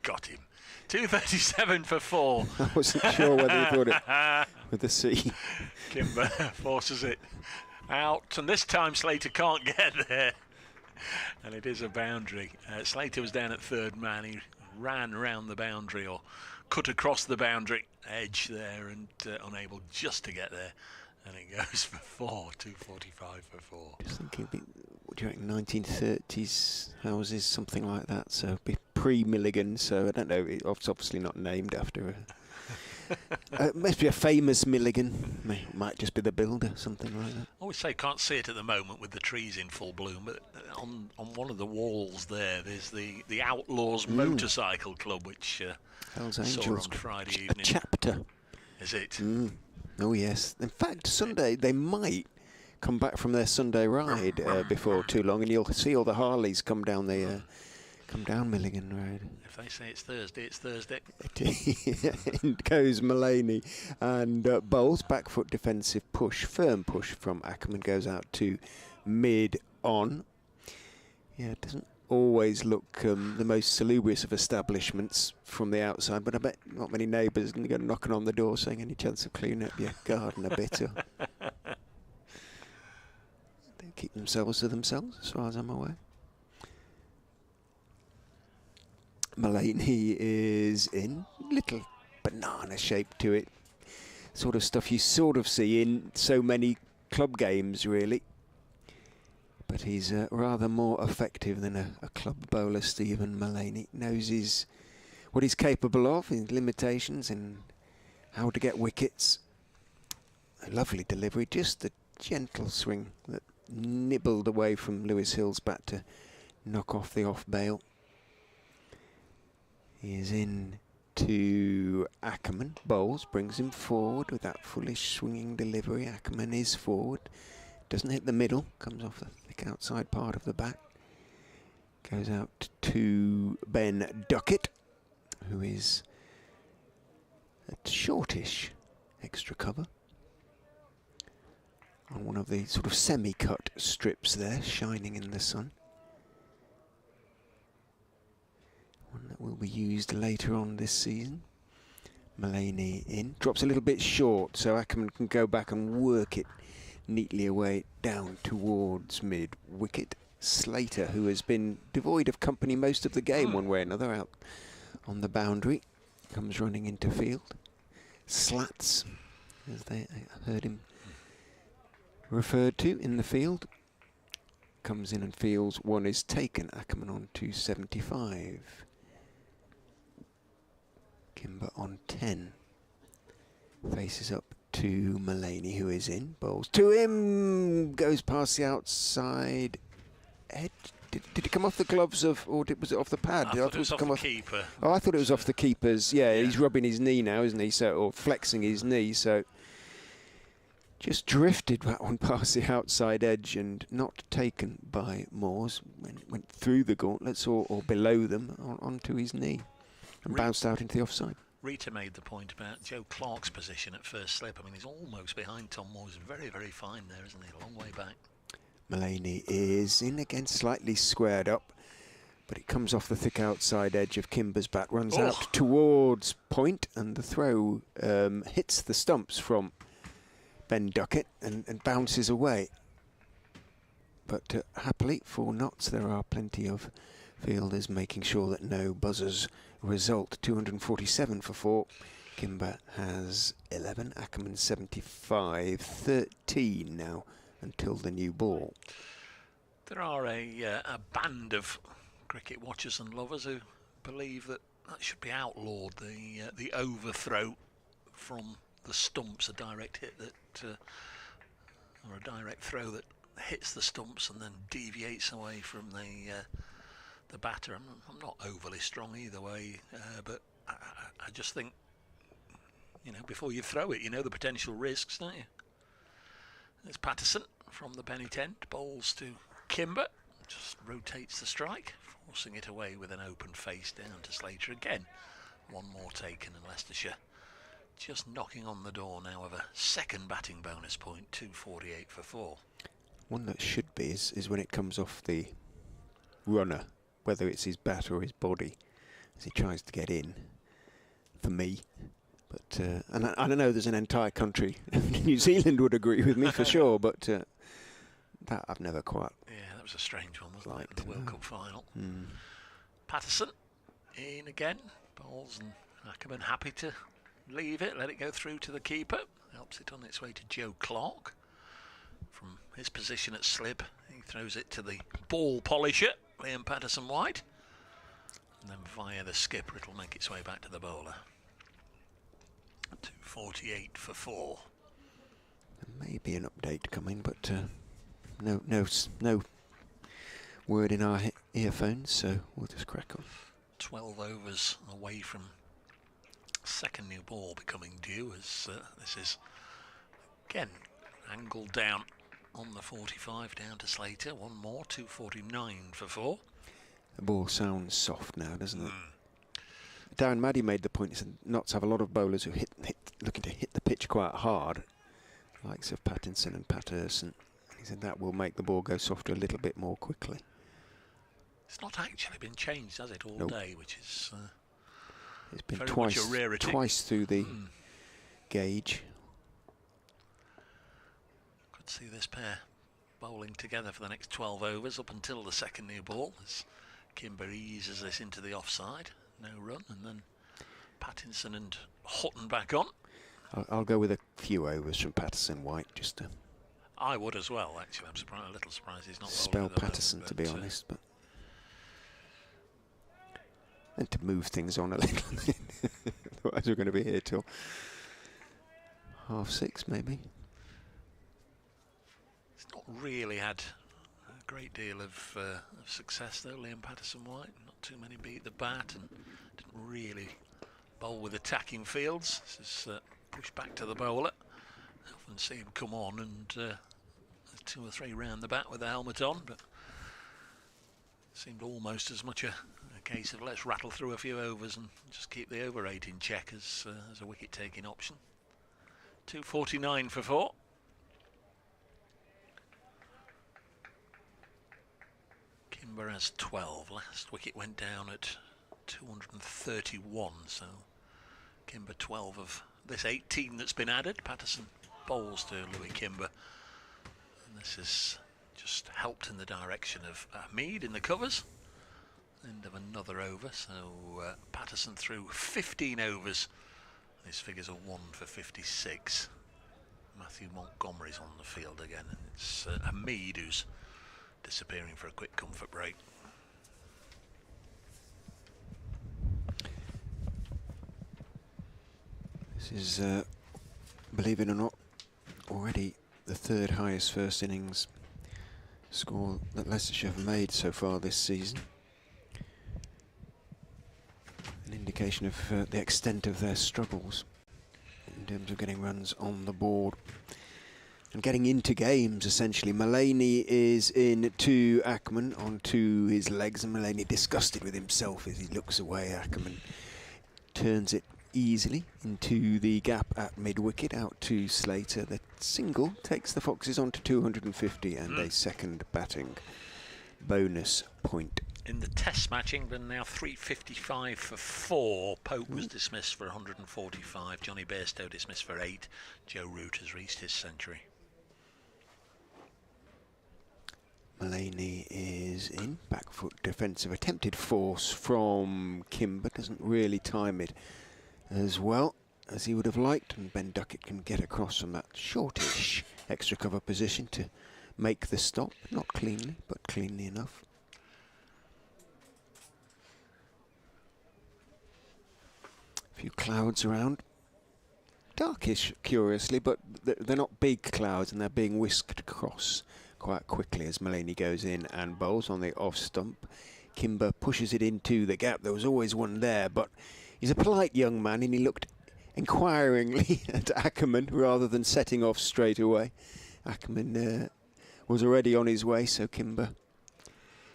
S2: Got him. 237 for 4.
S1: I wasn't sure whether you thought it with a C.
S2: Kimber forces it out, and this time Slater can't get there, and it is a boundary. Slater was down at third man. He ran round the boundary, or cut across the boundary edge there, and unable just to get there, and it goes for 4. 245 for 4.
S1: Just thinking, what do you reckon, 1930s houses, something like that, so it'd be pre-Milligan, so I don't know, it's obviously not named after a must be a famous Milligan. Might just be the builder, something like that.
S2: I always say can't see it at the moment with the trees in full bloom, but on one of the walls there's the Outlaws Motorcycle Club, which
S1: Hells
S2: I saw
S1: Angels,
S2: on Friday
S1: a
S2: evening.
S1: chapter.
S2: Is it?
S1: Oh yes. In fact, Sunday they might come back from their Sunday ride before too long, and you'll see all the Harleys come down Milligan Road.
S2: If they say it's Thursday, it's Thursday.
S1: In goes Mulaney, and bowls, back foot defensive push, firm push from Ackermann, goes out to mid-on. Yeah, it doesn't always look the most salubrious of establishments from the outside, but I bet not many neighbours are going to go knocking on the door saying any chance of cleaning up your garden a bit. Or they keep themselves to themselves, as far as I'm aware. Mulaney is in, little banana shape to it, sort of stuff you sort of see in so many club games really, but he's rather more effective than a club bowler. Stephen Mulaney knows what he's capable of, his limitations and how to get wickets. A lovely delivery, just the gentle swing that nibbled away from Lewis Hill's bat to knock off the off bail. He is in to Ackermann. Bowles, brings him forward with that foolish swinging delivery. Ackermann is forward. Doesn't hit the middle. Comes off the thick outside part of the bat. Goes out to Ben Duckett, who is a shortish extra cover on one of the sort of semi-cut strips there, shining in the sun. One that will be used later on this season. Mullaney in. Drops a little bit short, so Ackermann can go back and work it neatly away down towards mid-wicket. Slater, who has been devoid of company most of the game one way or another, out on the boundary, comes running into field. Slats, as they heard him referred to in the field, comes in and feels one is taken. Ackermann on 275. Kimber on 10. Faces up to Mullaney, who is in. Bowls to him. Goes past the outside edge. Did it come off the gloves of, or was it off the pad?
S2: I thought it was off the keeper.
S1: Oh, I thought it was off the keeper's. Yeah, he's rubbing his knee now, isn't he? So, or flexing his knee. So, just drifted that one past the outside edge and not taken by Moores. Went through the gauntlets or below them onto his knee and bounced out into the offside.
S2: Rita made the point about Joe Clarke's position at first slip. I mean, he's almost behind Tom Moores. Very, very fine there, isn't he? A long way back.
S1: Mullaney is in again, slightly squared up, but it comes off the thick outside edge of Kimber's bat, runs out towards point, and the throw hits the stumps from Ben Duckett and bounces away. But happily for Notts, there are plenty of fielders making sure that no buzzers result. 247 for 4. Kimber has 11. Ackermann 75. 13 now until the new ball.
S2: There are a band of cricket watchers and lovers who believe that should be outlawed. The overthrow from the stumps, a direct hit that, or a direct throw that hits the stumps and then deviates away from the batter. I'm not overly strong either way, but I just think, you know, before you throw it, you know the potential risks, don't you? There's Patterson from the penny tent, bowls to Kimber, just rotates the strike, forcing it away with an open face down to Slater again. One more taken, and Leicestershire just knocking on the door now of a second batting bonus point. 248 for 4.
S1: One that should be is when it comes off the runner, whether it's his bat or his body, as he tries to get in, for me. But and I don't know, there's an entire country, New Zealand would agree with me for sure, but that I've never quite.
S2: Yeah, that was a strange one, wasn't
S1: liked
S2: it? The World Cup final. Patterson in again. Bowles and Ackermann happy to leave it, let it go through to the keeper. Helps it on its way to Joe Clarke. From his position at slip, he throws it to the ball polisher, Liam Patterson-White. And then via the skipper, it'll make its way back to the bowler. 248 for 4.
S1: There may be an update coming, but no word in our earphones, so we'll just crack on.
S2: 12 overs away from second new ball becoming due, as this is again angled down on the 45 down to Slater. One more, 249 for 4.
S1: The ball sounds soft now, doesn't it? Darren Maddy made the point, he said Notts have a lot of bowlers who looking to hit the pitch quite hard, likes of Pattinson and Patterson. He said that will make the ball go softer a little bit more quickly.
S2: It's not actually been changed, has it, all day, which is
S1: it's been
S2: very
S1: twice,
S2: much a rarity.
S1: Twice through the gauge.
S2: Could see this pair bowling together for the next 12 overs up until the second new ball, as Kimber eases this into the offside. No run, and then Pattinson and Hutton back on.
S1: I'll go with a few overs from Patterson-White just to.
S2: I would as well, actually. I'm a little surprised he's not
S1: spell
S2: bowling at the
S1: Patterson,
S2: moment,
S1: to be honest, but and to move things on a little bit. Otherwise, we're going to be here till 6:30, maybe.
S2: He's not really had a great deal of success, though, Liam Patterson-White. Not too many beat the bat, and didn't really bowl with attacking fields. This is pushed back to the bowler. I often see him come on and 2 or 3 round the bat with the helmet on, but it seemed almost as much a case of let's rattle through a few overs and just keep the over 8 in check as a wicket taking option. 249 for 4. Kimber has 12. Last wicket went down at 231, so Kimber 12 of this 18 that's been added. Patterson bowls to Louis Kimber, and this has just helped in the direction of Mead in the covers. End of another over, so Patterson threw 15 overs. His figures are 1 for 56. Matthew Montgomery's on the field again, and it's Mead who's disappearing for a quick comfort break.
S1: This is, believe it or not, already the 3rd highest first innings score that Leicestershire have made so far this season. An indication of the extent of their struggles in terms of getting runs on the board and getting into games, essentially. Mullaney is in to Ackermann onto his legs, and Mullaney disgusted with himself as he looks away. Ackermann turns it easily into the gap at mid-wicket, out to Slater. The single takes the Foxes on to 250 and a second batting bonus point.
S2: In the Test match, England now 355 for 4. Pope was dismissed for 145. Johnny Bairstow dismissed for 8. Joe Root has reached his century.
S1: Mullaney is in. Back foot defensive. Attempted force from Kimber. Doesn't really time it as well as he would have liked. And Ben Duckett can get across from that shortish extra cover position to make the stop. Not cleanly, but cleanly enough. A few clouds around. Darkish, curiously, but they're not big clouds, and they're being whisked across quite quickly as Mullaney goes in and bowls on the off stump. Kimber pushes it into the gap. There was always one there, but he's a polite young man, and he looked inquiringly at Ackermann rather than setting off straight away. Ackermann was already on his way, so Kimber,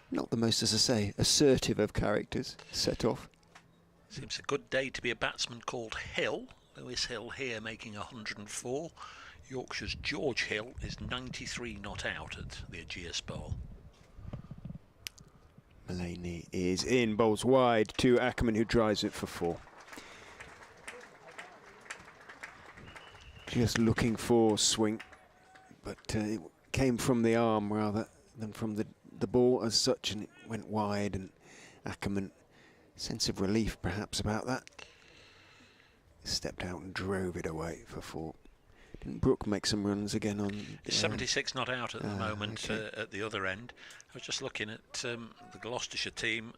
S1: not the most, as I say, assertive of characters, set off.
S2: Seems a good day to be a batsman called Hill. Lewis Hill here making 104. Yorkshire's George Hill is 93 not out at the Ageas Bowl.
S1: Mullaney is in, bowls wide to Ackermann, who drives it for 4. Just looking for swing, but it came from the arm rather than from the ball as such, and it went wide, and Ackermann, sense of relief perhaps about that, stepped out and drove it away for 4. Didn't Brook make some runs again on...
S2: 76 not out at the moment,
S1: okay.
S2: At the other end. I was just looking at the Gloucestershire team.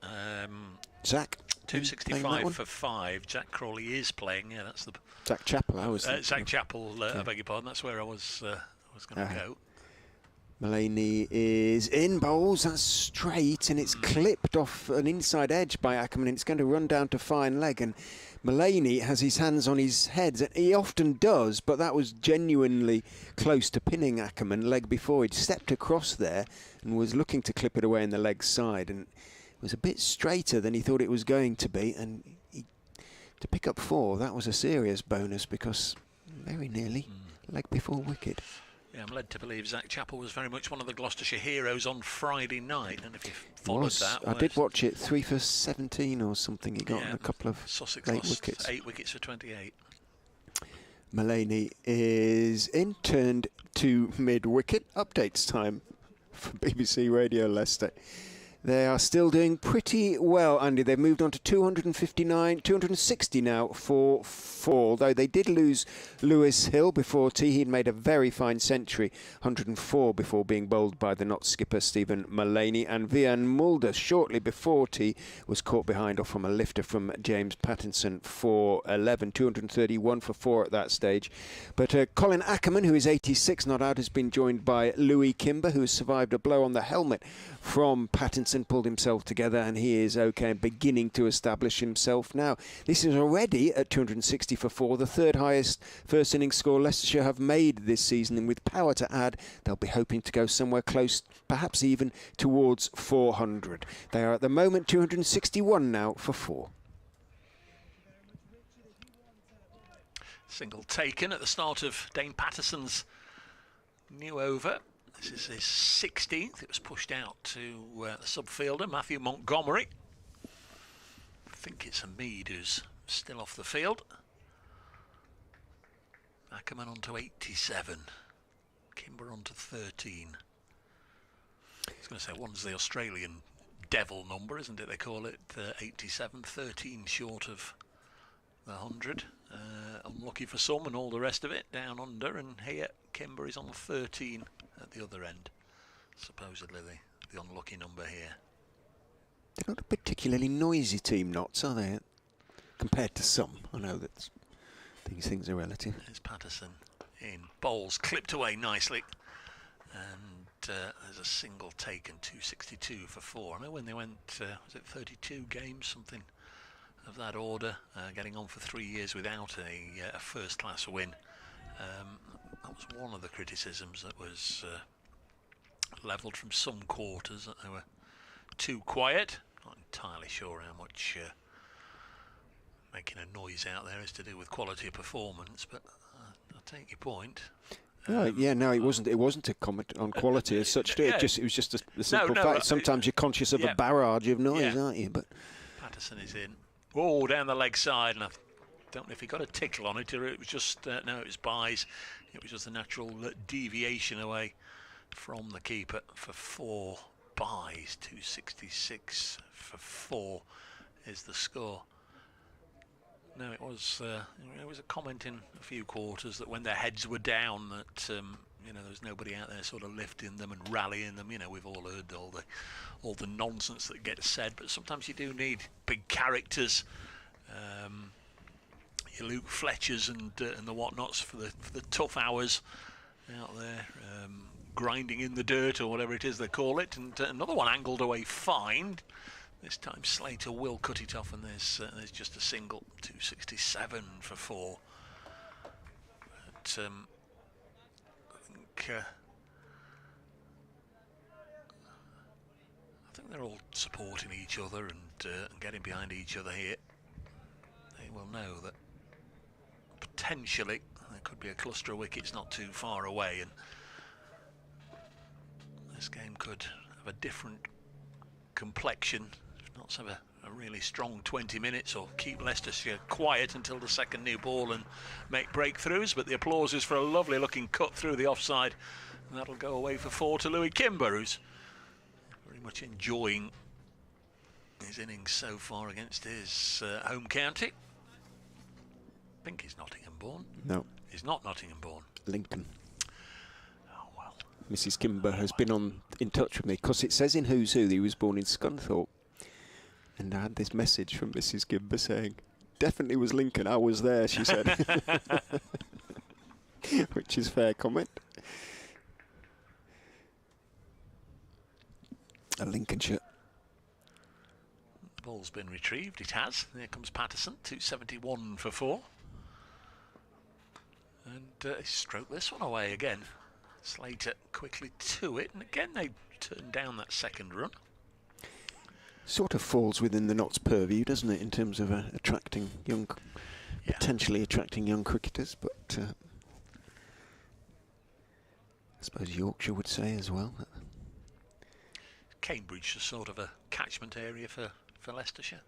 S1: Zach?
S2: 265 for 5. Jack Crawley is playing. Yeah, that's the...
S1: Zach Chappell, I was...
S2: Zach Chappell, I beg your pardon. That's where I was going to go.
S1: Mullaney is in, bowls, that's straight, and it's clipped off an inside edge by Ackermann, and it's going to run down to fine leg, and Mullaney has his hands on his head, and he often does, but that was genuinely close to pinning Ackermann leg before. He'd stepped across there and was looking to clip it away in the leg side, and it was a bit straighter than he thought it was going to be, and to pick up 4, that was a serious bonus, because very nearly leg before wicket.
S2: Yeah, I'm led to believe Zach Chappell was very much one of the Gloucestershire heroes on Friday night, and if you followed that...
S1: I did watch it, 3 for 17 or something he got, a couple of
S2: Sussex
S1: late
S2: lost
S1: wickets.
S2: 8 wickets for 28.
S1: Mullaney is in, turned to mid-wicket. Updates time for BBC Radio Leicester. They are still doing pretty well, Andy. They've moved on to 260 now for 4, though they did lose Lewis Hill before tea. He'd made a very fine century, 104, before being bowled by the Notts skipper Stephen Mullaney, and Vian Mulder shortly before tea was caught behind off from a lifter from James Pattinson for 11, 231 for 4 at that stage. But Colin Ackermann, who is 86 not out, has been joined by Louis Kimber, who has survived a blow on the helmet from Pattinson Hansen pulled himself together, and he is okay, beginning to establish himself now. This is already at 260 for 4, the third highest first innings score Leicestershire have made this season, and with power to add, they'll be hoping to go somewhere close, perhaps even towards 400. They are at the moment 261 now for 4.
S2: Single taken at the start of Dane Patterson's new over. This is his 16th. It was pushed out to the subfielder, Matthew Montgomery. I think it's Hamid who's still off the field. Ackermann on to 87. Kimber on to 13. I was going to say, one's the Australian devil number, isn't it? They call it 87, 13 short of the 100. Unlucky for some and all the rest of it, down under, and here Kimber is on 13 at the other end. Supposedly the unlucky number here.
S1: They're not a particularly noisy team, Notts, are they? Compared to some. I know that these things are relative.
S2: There's Patterson in. Bowles clipped away nicely. And there's a single taken, 262 for 4. I know when they went, was it 32 games, something of that order, getting on for 3 years without a first-class win. That was one of the criticisms that was levelled from some quarters, that they were too quiet. Not entirely sure how much making a noise out there is to do with quality of performance, but I'll take your point.
S1: It wasn't a comment on quality as such. It was just a simple fact. Sometimes you're conscious of a barrage of noise, aren't you? But
S2: Patterson is in. Oh, down the leg side, and I don't know if he got a tickle on it or it was just no, it was buys. It was just a natural deviation away from the keeper for 4 buys. 266 for 4 is the score. No, it was a comment in a few quarters that when their heads were down, that there was nobody out there sort of lifting them and rallying them. We've all heard all the nonsense that gets said, but sometimes you do need big characters, your Luke Fletchers and the whatnots for the tough hours out there, grinding in the dirt or whatever it is they call it. And another one angled away fine. This time Slater will cut it off, and there's just a single. 267 for 4. But I think they're all supporting each other and getting behind each other here. They will know that potentially there could be a cluster of wickets not too far away, and this game could have a different complexion, if not have a really strong 20 minutes, or keep Leicestershire quiet until the second new ball and make breakthroughs. But the applause is for a lovely looking cut through the offside, and that'll go away for 4 to Louis Kimber, who's very much enjoying his innings so far against his home county. I think he's Nottingham born.
S1: No,
S2: he's not Nottingham born.
S1: Lincoln.
S2: Oh well.
S1: Mrs. Kimber has been in touch with me, because it says in Who's Who that he was born in Scunthorpe. And I had this message from Mrs. Kimber saying, definitely was Lincoln, I was there, she said. Which is fair comment. A Lincolnshire.
S2: The ball's been retrieved, it has. There comes Patterson, 271 for 4. And he stroked this one away again. Slater quickly to it, and again they turn down that second run.
S1: Sort of falls within the Notts purview, doesn't it, in terms of potentially attracting young cricketers, but I suppose Yorkshire would say as well.
S2: Cambridge is sort of a catchment area for Leicestershire.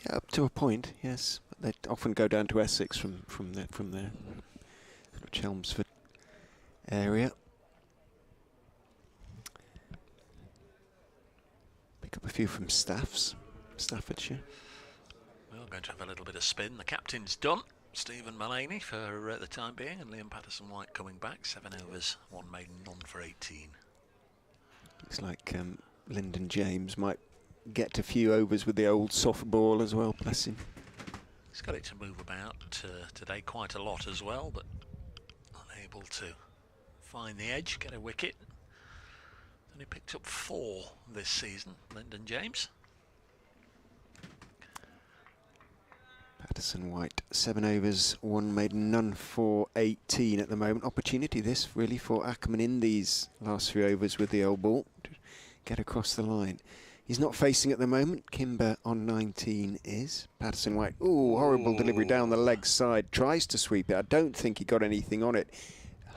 S1: Yeah, up to a point, yes. But they often go down to Essex from there, sort of Chelmsford area. Pick up a few from Staffordshire.
S2: We're going to have a little bit of spin. The captain's done. Stephen Mullaney for the time being, and Liam Patterson-White coming back. 7 overs, 1 maiden, none for 18.
S1: Looks like Lyndon James might get a few overs with the old soft ball as well, bless him.
S2: He's got it to move about today quite a lot as well, but unable to find the edge, get a wicket. only picked up 4 this season, Lyndon James.
S1: Patterson White, 7 overs, 1 maiden, none for 18 at the moment. Opportunity this really for Ackermann in these last 3 overs with the old ball to get across the line. He's not facing at the moment. Kimber on 19 is. Patterson White, ooh, horrible delivery down the leg side. Tries to sweep it. I don't think he got anything on it.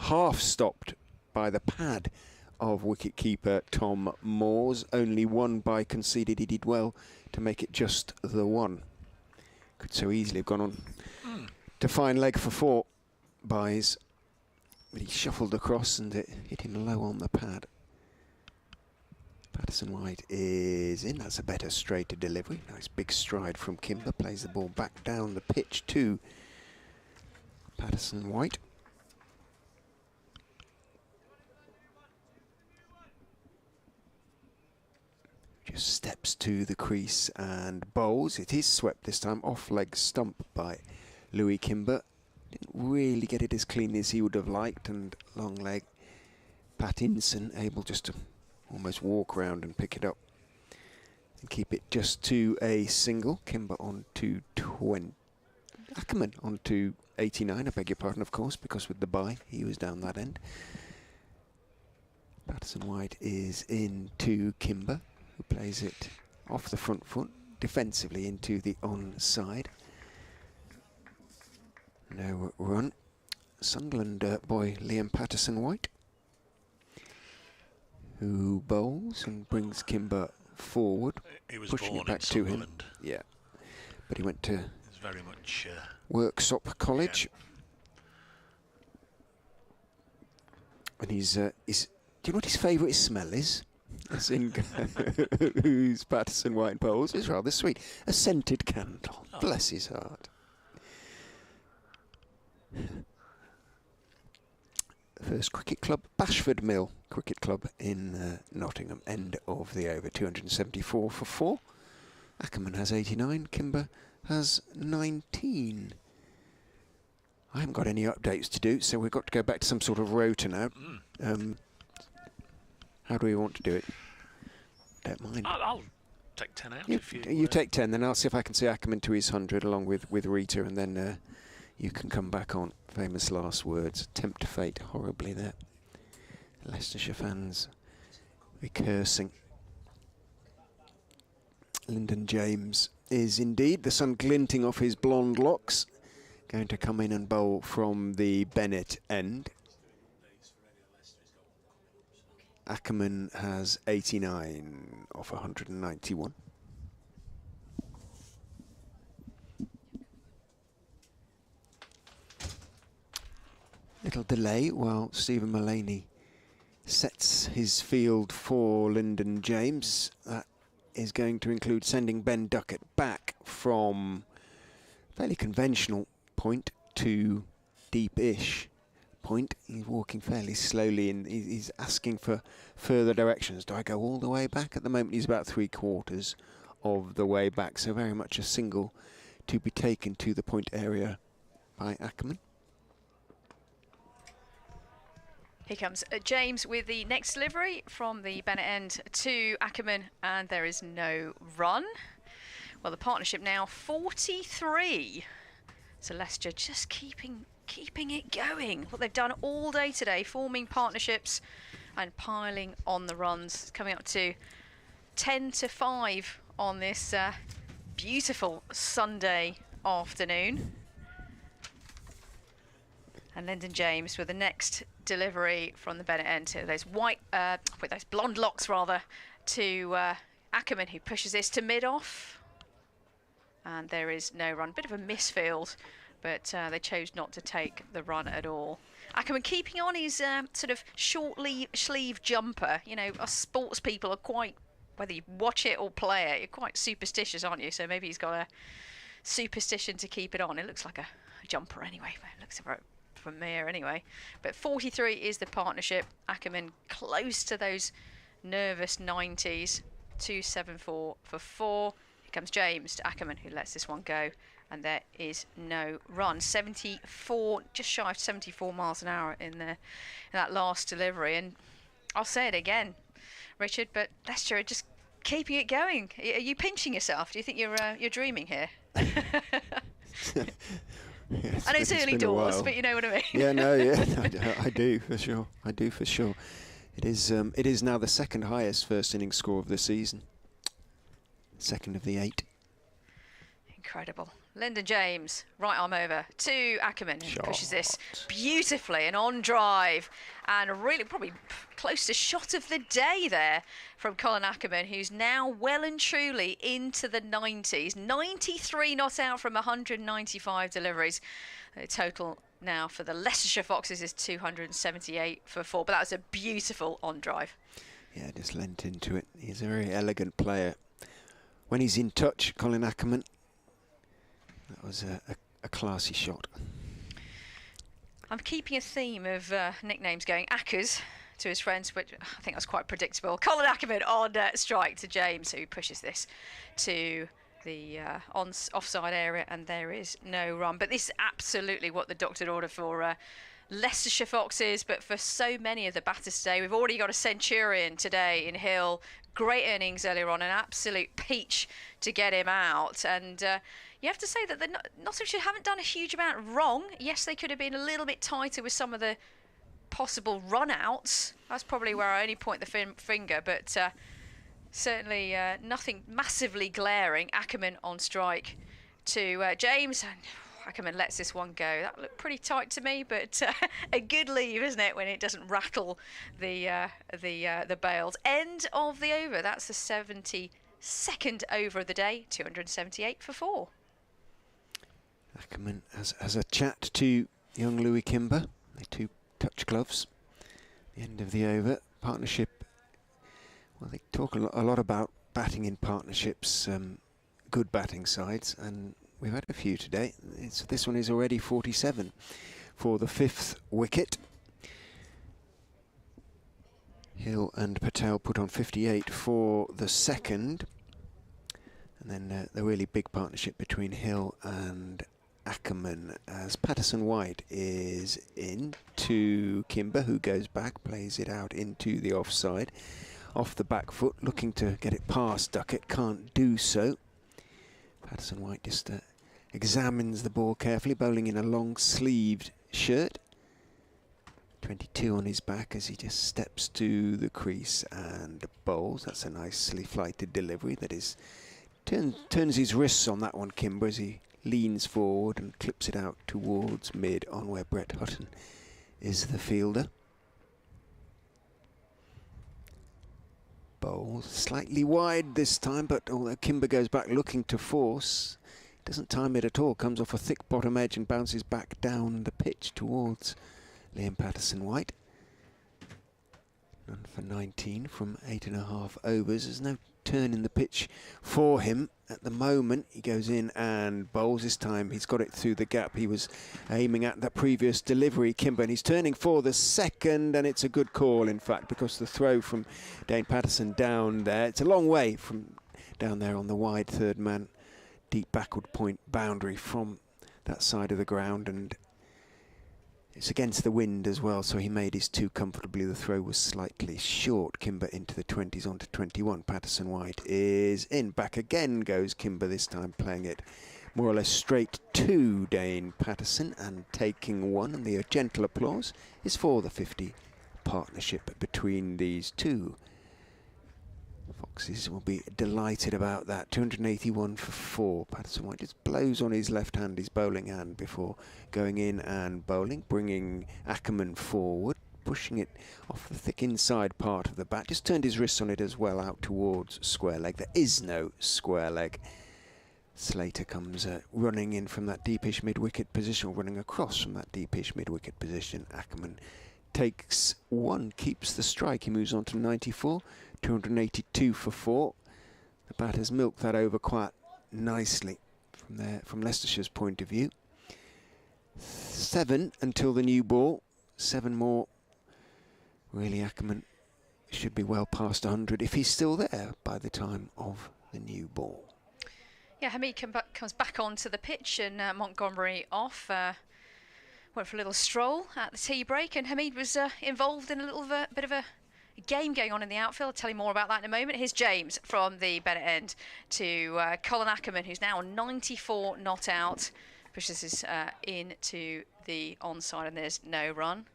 S1: Half stopped by the pad of wicketkeeper Tom Moores. Only one by conceded. He did well to make it just the one. Could so easily have gone on to fine leg for 4 buys. But he shuffled across and it hit him low on the pad. Patterson White is in. That's a better straighter delivery. Nice big stride from Kimber. Plays the ball back down the pitch to Patterson White. Just steps to the crease and bowls. It is swept this time. Off leg stump by Louis Kimber. Didn't really get it as clean as he would have liked. And long leg Pattinson able just to almost walk around and pick it up and keep it just to a single. Kimber on to 20. Ackermann on to 89. I beg your pardon, of course, because with the bye he was down that end. Patterson White is in to Kimber, who plays it off the front foot defensively into the onside. No run. Sunderland boy Liam Patterson White, who bowls and brings Kimber forward,
S2: He was
S1: pushing
S2: born
S1: it back
S2: in
S1: to him.
S2: Sunderland.
S1: Yeah, but he went to
S2: He's very much
S1: Worksop College, and he's. Do you know what his favourite smell is? As in, who's Patterson White bowls? It's rather sweet. A scented candle.
S2: Oh.
S1: Bless his heart. First cricket club, Bashford Mill Cricket Club in Nottingham. End of the over. 274 for 4. Ackermann has 89. Kimber has 19. I haven't got any updates to do, so we've got to go back to some sort of rota now. How do we want to do it? Don't mind.
S2: I'll take 10 out
S1: You,
S2: if
S1: you take 10, then I'll see if I can see Ackermann to his 100 along with Rita, and then you can come back on. Famous last words. Tempt fate horribly there. Leicestershire fans recursing. Lyndon James is indeed, the sun glinting off his blonde locks, going to come in and bowl from the Bennett end. Ackermann has 89 off 191. Little delay while Stephen Mullaney sets his field for Lyndon James. That is going to include sending Ben Duckett back from fairly conventional point to deep-ish point. He's walking fairly slowly and he's asking for further directions. Do I go all the way back? At the moment he's about 3/4 of the way back, so very much a single to be taken to the point area by Ackermann.
S3: Here comes James with the next delivery from the Bennett end to Ackermann, and there is no run. Well, the partnership now 43. So Leicester just keeping it going. What they've done all day today, forming partnerships and piling on the runs, coming up to 10-5 on this beautiful Sunday afternoon. And Lyndon James with the next delivery from the Bennett end. So those those blonde locks rather, to Ackermann, who pushes this to mid-off. And there is no run. Bit of a misfield, but they chose not to take the run at all. Ackermann keeping on his sort of short sleeve jumper. You know, us sports people are quite, whether you watch it or play it, you're quite superstitious, aren't you? So maybe he's got a superstition to keep it on. It looks like a jumper anyway. It looks from here anyway. But 43 is the partnership. Ackermann close to those nervous 90s. 274 for 4. Here comes James to Ackermann, who lets this one go, and there is no run. 74, just shy of 74 miles an hour in that last delivery. And I'll say it again, Richard, but Leicester are just keeping it going. Are you pinching yourself? Do you think you're dreaming here?
S1: Yes,
S3: I know it's early
S1: been a
S3: doors,
S1: while.
S3: but you know what I mean.
S1: Yeah, no, yeah, I do for sure. I do for sure. It is now the second highest first innings score of the season. Second of the 8.
S3: Incredible. Lyndon James, right arm over to Ackermann, who pushes this beautifully and on drive, and really probably close to shot of the day there from Colin Ackermann, who's now well and truly into the 90s. 93 not out from 195 deliveries. The total now for the Leicestershire Foxes is 278 for 4, but that was a beautiful on drive.
S1: Yeah, just lent into it. He's a very elegant player. When he's in touch, Colin Ackermann, that was a classy shot.
S3: I'm keeping a theme of nicknames going. Ackers to his friends, which I think that's quite predictable. Colin Ackermann on strike to James, who pushes this to the offside area, and there is no run. But this is absolutely what the doctored order for Leicestershire Foxes, but for so many of the batters today. We've already got a centurion today in Hill. Great innings earlier on, an absolute peach to get him out. And you have to say that the Nottinghamshire haven't done a huge amount wrong. Yes, they could have been a little bit tighter with some of the possible run-outs. That's probably where I only point the finger, but certainly nothing massively glaring. Ackermann on strike to James, and Ackermann lets this one go. That looked pretty tight to me, but a good leave, isn't it, when it doesn't rattle the bails. End of the over. That's the 72nd over of the day. 278 for 4.
S1: Ackermann has a chat to young Louis Kimber. They two touch gloves. The end of the over. Partnership. Well, they talk a lot about batting in partnerships, good batting sides, and we've had a few today. This one is already 47 for the 5th wicket. Hill and Patel put on 58 for the 2nd. And then the really big partnership between Hill and Ackermann, as Patterson White is in to Kimber, who goes back, plays it out into the offside. Off the back foot, looking to get it past Duckett, can't do so. Patterson White just examines the ball carefully, bowling in a long-sleeved shirt. 22 on his back as he just steps to the crease and bowls. That's a nicely flighted delivery. That is, turns his wrists on that one, Kimber, as he leans forward and clips it out towards mid on where Brett Hutton is the fielder. Bowl slightly wide this time, but although Kimber goes back looking to force, doesn't time it at all, comes off a thick bottom edge and bounces back down the pitch towards Liam Patterson-White. None for 19 from 8.5 overs. There's no turn in the pitch for him at the moment. He goes in and bowls this time. He's got it through the gap he was aiming at that previous delivery, Kimber, and he's turning for the 2nd, and it's a good call, in fact, because the throw from Dane Patterson down there, it's a long way from down there on the wide 3rd man, deep backward point boundary from that side of the ground, and it's against the wind as well, so he made his 2 comfortably. The throw was slightly short. Kimber into the 20s, on to 21. Patterson White is in. Back again goes Kimber, this time playing it more or less straight to Dane Patterson and taking one. And the gentle applause is for the 50 partnership between these two. Foxes will be delighted about that. 281 for 4. Patterson White just blows on his left hand, his bowling hand, before going in and bowling, bringing Ackermann forward, pushing it off the thick inside part of the bat. Just turned his wrists on it as well, out towards square leg. There is no square leg. Slater comes running in from that deepish mid-wicket position, or running across from that deepish mid-wicket position. Ackermann takes one, keeps the strike. He moves on to 94, 282 for 4. The batters milked that over quite nicely from Leicestershire's point of view. 7 until the new ball. 7 more. Really, Ackermann should be well past 100 if he's still there by the time of the new ball.
S3: Yeah, Hamid comes back onto the pitch, and Montgomery off. Went for a little stroll at the tea break, and Hamid was involved in a little bit of a game going on in the outfield. I'll tell you more about that in a moment. Here's James from the Bennett end to Colin Ackermann, who's now on 94 not out. Pushes this into the onside, and there's no run.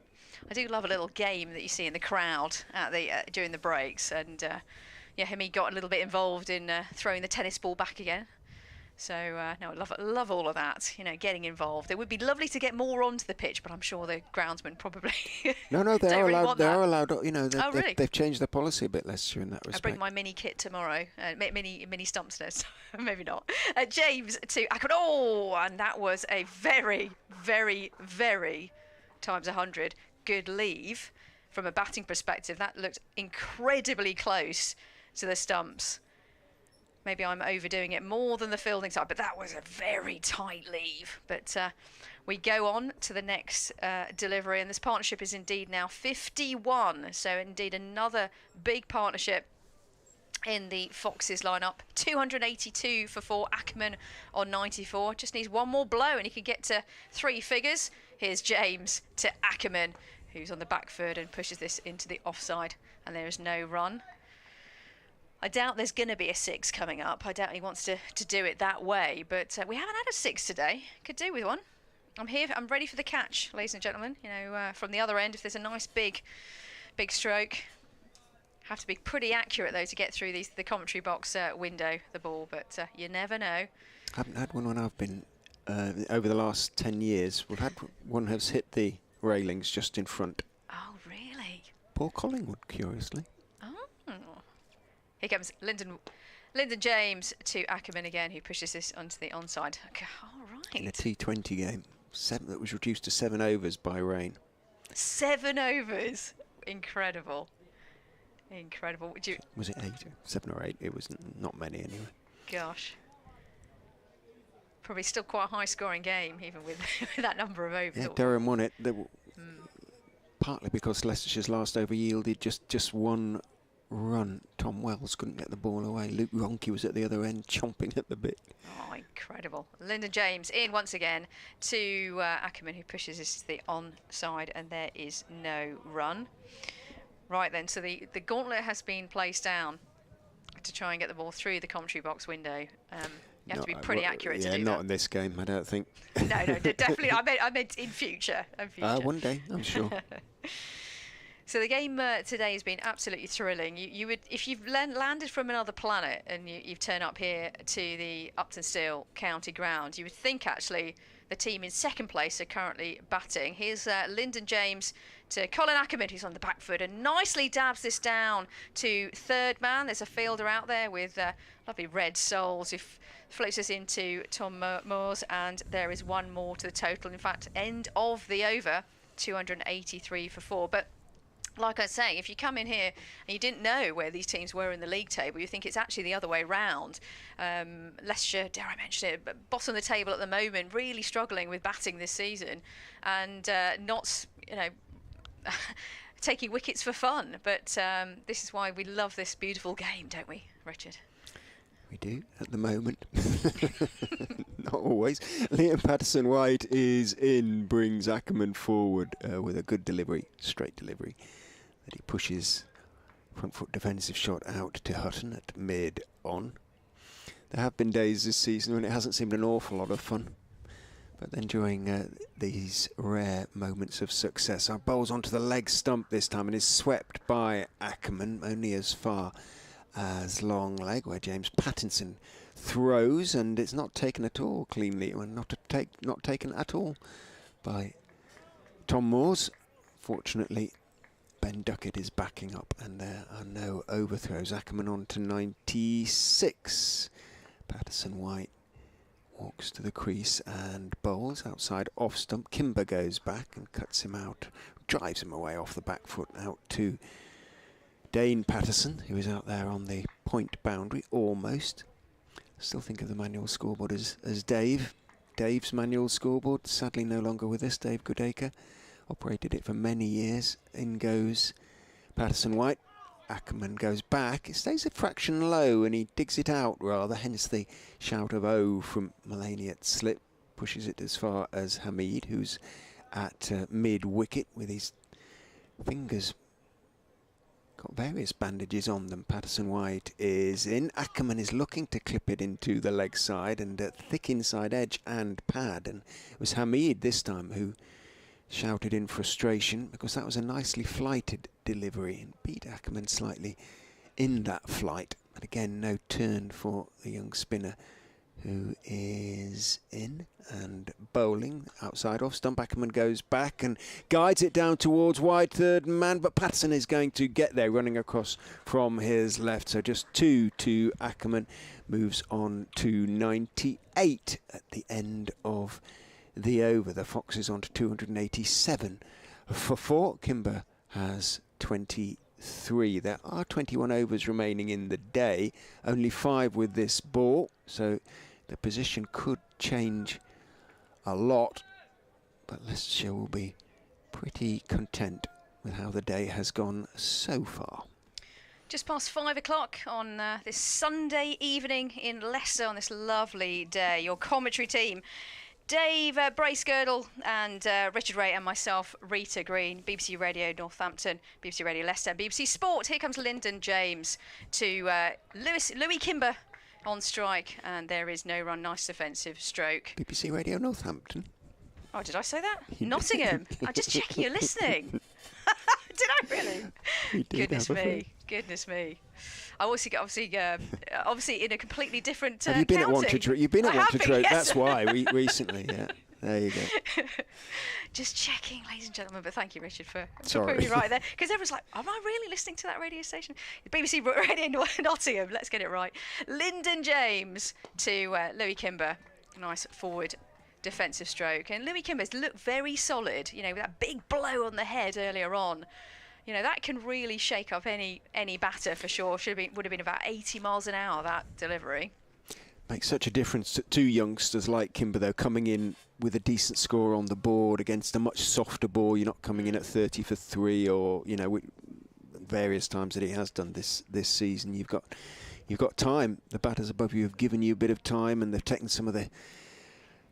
S3: I do love a little game that you see in the crowd at the during the breaks, and yeah, Hamid got a little bit involved in throwing the tennis ball back again. So no, I love all of that. You know, getting involved. It would be lovely to get more onto the pitch, but I'm sure the groundsmen probably
S1: No, they are
S3: really
S1: allowed. They are allowed. You know,
S3: really?
S1: they've changed their policy a bit, Leicestershire, in that respect.
S3: I'll bring my mini kit tomorrow. Mini Stumps nest. Maybe not. James to Ackermann. Oh, and that was a very, very, very times 100 good leave from a batting perspective. That looked incredibly close to the stumps. Maybe I'm overdoing it more than the fielding side, but that was a very tight leave. But we go on to the next delivery, and this partnership is indeed now 51. So indeed another big partnership in the Foxes lineup. 282 for 4. Ackermann on 94. Just needs one more blow and he can get to 3 figures. Here's James to Ackermann, who's on the back foot and pushes this into the offside, and there is no run. I doubt there's going to be a 6 coming up. I doubt he wants to do it that way, but we haven't had a 6 today. Could do with one. I'm here. I'm ready for the catch, ladies and gentlemen. You know, from the other end, if there's a nice big stroke, have to be pretty accurate though to get through the commentary box window, the ball. But you never know.
S1: I haven't had one when I've been over the last 10 years. We've had one has hit the railings just in front.
S3: Oh, really?
S1: Poor Collingwood, curiously.
S3: Oh. Here comes Lyndon James to Ackermann again, who pushes this onto the onside. Okay, all right.
S1: In a T20 game, that was reduced to 7 overs by rain.
S3: 7 overs, incredible.
S1: Was it 8? 7 or 8? It was not many anyway.
S3: Gosh. Probably still quite a high-scoring game, even with that number of overs.
S1: Yeah, Durham won it. Partly because Leicestershire's last over yielded just one run. Tom Wells couldn't get the ball away. Luke Ronke was at the other end, chomping at the bit.
S3: Oh, incredible. Lyndon James in once again to Ackermann, who pushes this to the onside, and there is no run. Right then, so the gauntlet has been placed down to try and get the ball through the commentary box window. You have to be pretty accurate to do that.
S1: Yeah, not in this game, I don't think.
S3: No, definitely. I meant in future.
S1: One day, I'm sure.
S3: So the game today has been absolutely thrilling. You would, if you've landed from another planet and you've turned up here to the Uptonsteel County ground, you would think actually the team in second place are currently batting. Here's Lyndon James to Colin Ackermann, who's on the back foot and nicely dabs this down to third man. There's a fielder out there with lovely red soles who floats us into Tom Moores, and there is one more to the total. In fact, end of the over, 283 for 4. But like I was saying, if you come in here and you didn't know where these teams were in the league table, you think it's actually the other way round. Leicestershire, dare I mention it, bottom of the table at the moment, really struggling with batting this season, and not, taking wickets for fun. But this is why we love this beautiful game, don't we, Richard?
S1: We do, at the moment. Not always. Liam Patterson-White is in, brings Ackermann forward with a good delivery, straight delivery, that he pushes front foot defensive shot out to Hutton at mid-on. There have been days this season when it hasn't seemed an awful lot of fun, but then during these rare moments of success, our bowls onto the leg stump this time and is swept by Ackermann, only as far as long leg, where James Pattinson throws, and it's not taken at all cleanly, and not taken at all by Tom Moores. Fortunately, Ben Duckett is backing up, and there are no overthrows. Ackermann on to 96. Patterson-White walks to the crease and bowls outside off stump. Kimber goes back and cuts him out, drives him away off the back foot out to Dane Patterson, who is out there on the point boundary, almost. Still think of the manual scoreboard as Dave. Dave's manual scoreboard, sadly no longer with us, Dave Goodacre. Operated it for many years. In goes Patterson-White. Ackermann goes back. It stays a fraction low and he digs it out rather, hence the shout of "oh" from Mulaney at slip. Pushes it as far as Hamid, who's at mid-wicket with his fingers got various bandages on them. Patterson White is in. Ackermann is looking to clip it into the leg side and thick inside edge and pad. And it was Hamid this time who shouted in frustration because that was a nicely flighted delivery and beat Ackermann slightly in that flight. But again, no turn for the young spinner, who is in and bowling outside off stump. Ackermann goes back and guides it down towards wide third man, but Patterson is going to get there, running across from his left. So just 2 to Ackermann, moves on to 98 at the end of the over. The Foxes on to 287 for 4. Kimber has 23. There are 21 overs remaining in the day, only 5 with this ball, so the position could change a lot, but Leicestershire will be pretty content with how the day has gone so far.
S3: Just past 5 o'clock on this Sunday evening in Leicester on this lovely day. Your commentary team: Dave Bracegirdle and Richard Ray, and myself, Rita Green. BBC Radio Northampton, BBC Radio Leicester, BBC Sport. Here comes Lyndon James to Louis Kimber on strike, and there is no run. Nice defensive stroke.
S1: BBC Radio Northampton.
S3: Oh, did I say that? Nottingham. I'm just checking you're listening. Did I really?
S1: You did.
S3: Goodness me. I obviously in a completely different
S1: Have you been
S3: county.
S1: at Wantage? You've been at Wantage Road.
S3: Yes.
S1: That's why recently. Yeah, there you go.
S3: Just checking, ladies and gentlemen. But thank you, Richard, for
S1: Sorry.
S3: putting me right there. Because everyone's like, "Am I really listening to that radio station?" BBC Radio Nottingham. Let's get it right. Lyndon James to Louis Kimber. Nice forward defensive stroke, and Louis Kimber's looked very solid. You know, with that big blow on the head earlier on. You know, that can really shake up any batter for sure. Would have been about 80 miles an hour, that delivery.
S1: Makes such a difference to two youngsters like Kimber, though, coming in with a decent score on the board against a much softer ball. You're not coming in at 30 for 3, or, you know, various times that he has done this season. You've got time. The batters above you have given you a bit of time, and they've taken some of the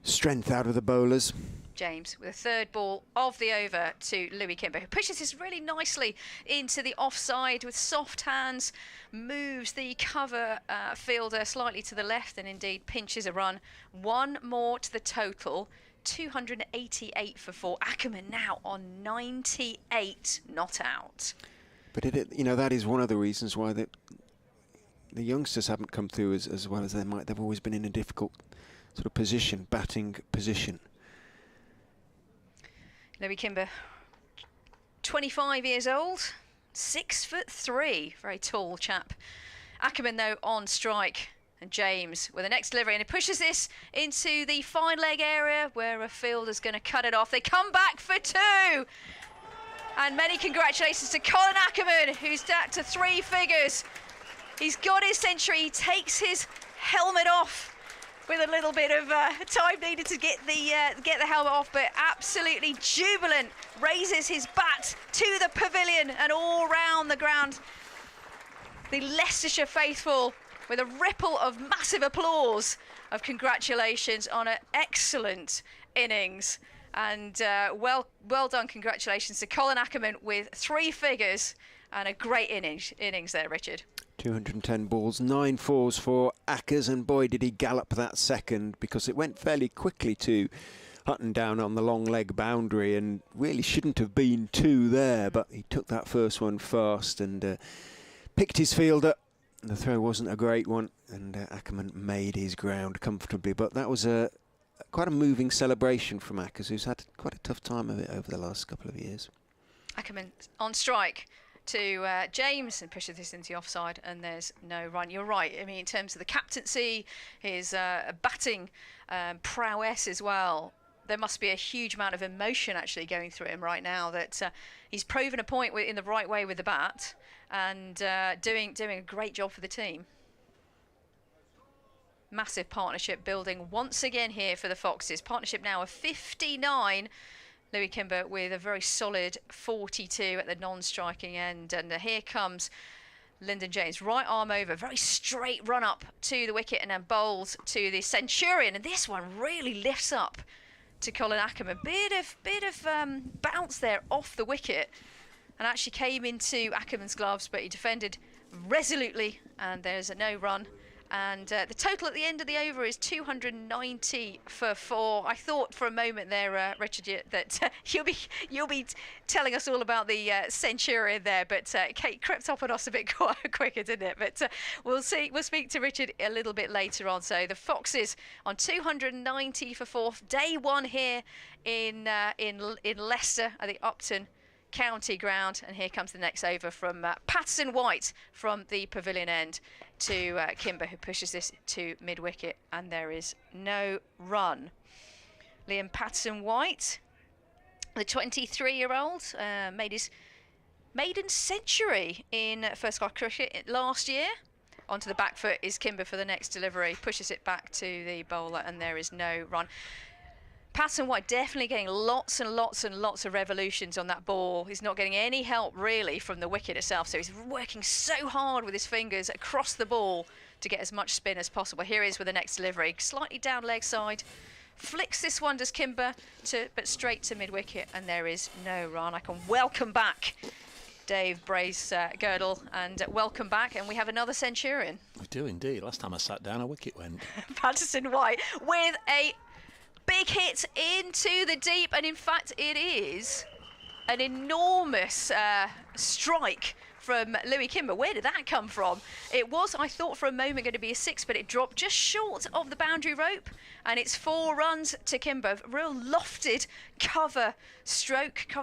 S1: strength out of the bowlers.
S3: James with a third ball of the over to Louis Kimber, who pushes this really nicely into the offside with soft hands, moves the cover fielder slightly to the left, and indeed pinches a run. One more to the total, 288 for 4. Ackermann now on 98 not out.
S1: But that is one of the reasons why the youngsters haven't come through as well as they might. They've always been in a difficult sort of position, batting position.
S3: Louis Kimber, 25 years old, 6'3", very tall chap. Ackermann, though, on strike, and James with the next delivery, and he pushes this into the fine leg area where a fielder's going to cut it off. They come back for 2, and many congratulations to Colin Ackermann, who's back to 3 figures. He's got his century. He takes his helmet off with a little bit of time needed to get the helmet off, but absolutely jubilant, raises his bat to the pavilion and all round the ground. The Leicestershire faithful with a ripple of massive applause of congratulations on an excellent innings. And well done, congratulations to Colin Ackermann with 3 figures and a great innings there, Richard.
S1: 210 balls, 9 fours for Ackers, and boy did he gallop that second, because it went fairly quickly to Hutton down on the long leg boundary, and really shouldn't have been 2 there, but he took that first one fast and picked his fielder. The throw wasn't a great one, and Ackermann made his ground comfortably, but that was quite a moving celebration from Ackers, who's had quite a tough time of it over the last couple of years.
S3: Ackermann on strike to James, and pushes this into the offside, and there's no run. You're right. I mean, in terms of the captaincy, his batting prowess as well, there must be a huge amount of emotion actually going through him right now, that he's proven a point in the right way with the bat, and doing a great job for the team. Massive partnership building once again here for the Foxes. Partnership now of 59. Louis Kimber with a very solid 42 at the non-striking end. And here comes Lyndon James, right arm over, very straight run up to the wicket, and then bowls to the Centurion. And this one really lifts up to Colin Ackermann. Bit of bounce there off the wicket. and actually came into Ackermann's gloves, but he defended resolutely, and there's a no run. And the total at the end of the over is 290 for 4. I thought for a moment there, Richard, that you'll be telling us all about the Centurion there, but Kate crept up on us a bit quicker, didn't it? But we'll see. We'll speak to Richard a little bit later on. So the Foxes on 290 for 4. Day 1 here in Leicester at the Upton County ground, and here comes the next over from Patterson White from the pavilion end to Kimber, who pushes this to mid-wicket, and there is no run. Liam Patterson White, the 23-year-old, made his maiden century in first-class cricket last year. Onto the back foot is Kimber for the next delivery, pushes it back to the bowler, and there is no run. Patterson White definitely getting lots and lots and lots of revolutions on that ball. He's not getting any help really from the wicket itself, so he's working so hard with his fingers across the ball to get as much spin as possible. Here he is with the next delivery, slightly down leg side, flicks this one, does Kimber, but straight to mid-wicket, and there is no run. I can welcome back Dave Brace-Girdle, and welcome back, and we have another Centurion.
S4: We do indeed. Last time I sat down, a wicket went.
S3: Patterson White with a big hit into the deep, and in fact it is an enormous strike from Louis Kimber. Where did that come from? It was, I thought for a moment, going to be a 6, but it dropped just short of the boundary rope, and it's 4 runs to Kimber. Real lofted cover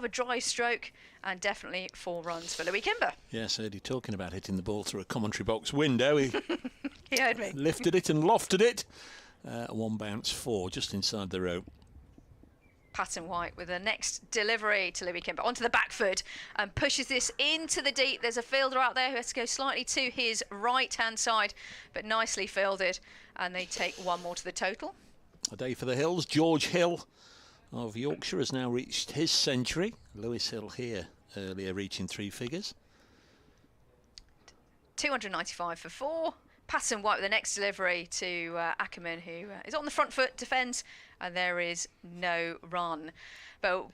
S3: drive stroke, and definitely 4 runs for Louis Kimber.
S4: Yes, I heard you talking about hitting the ball through a commentary box window. He
S3: He heard me.
S4: lifted it and lofted it. 1 bounce 4 just inside the rope.
S3: Patterson White with the next delivery to Louis Kimber onto the back foot and pushes this into the deep. There's a fielder out there who has to go slightly to his right hand side, but nicely fielded, and they take 1 more to the total.
S4: A day for the Hills. George Hill of Yorkshire has now reached his century. Lewis Hill here earlier reaching 3 figures.
S3: 295 for 4. Patterson White with the next delivery to Ackermann, who is on the front foot, defends, and there is no run. But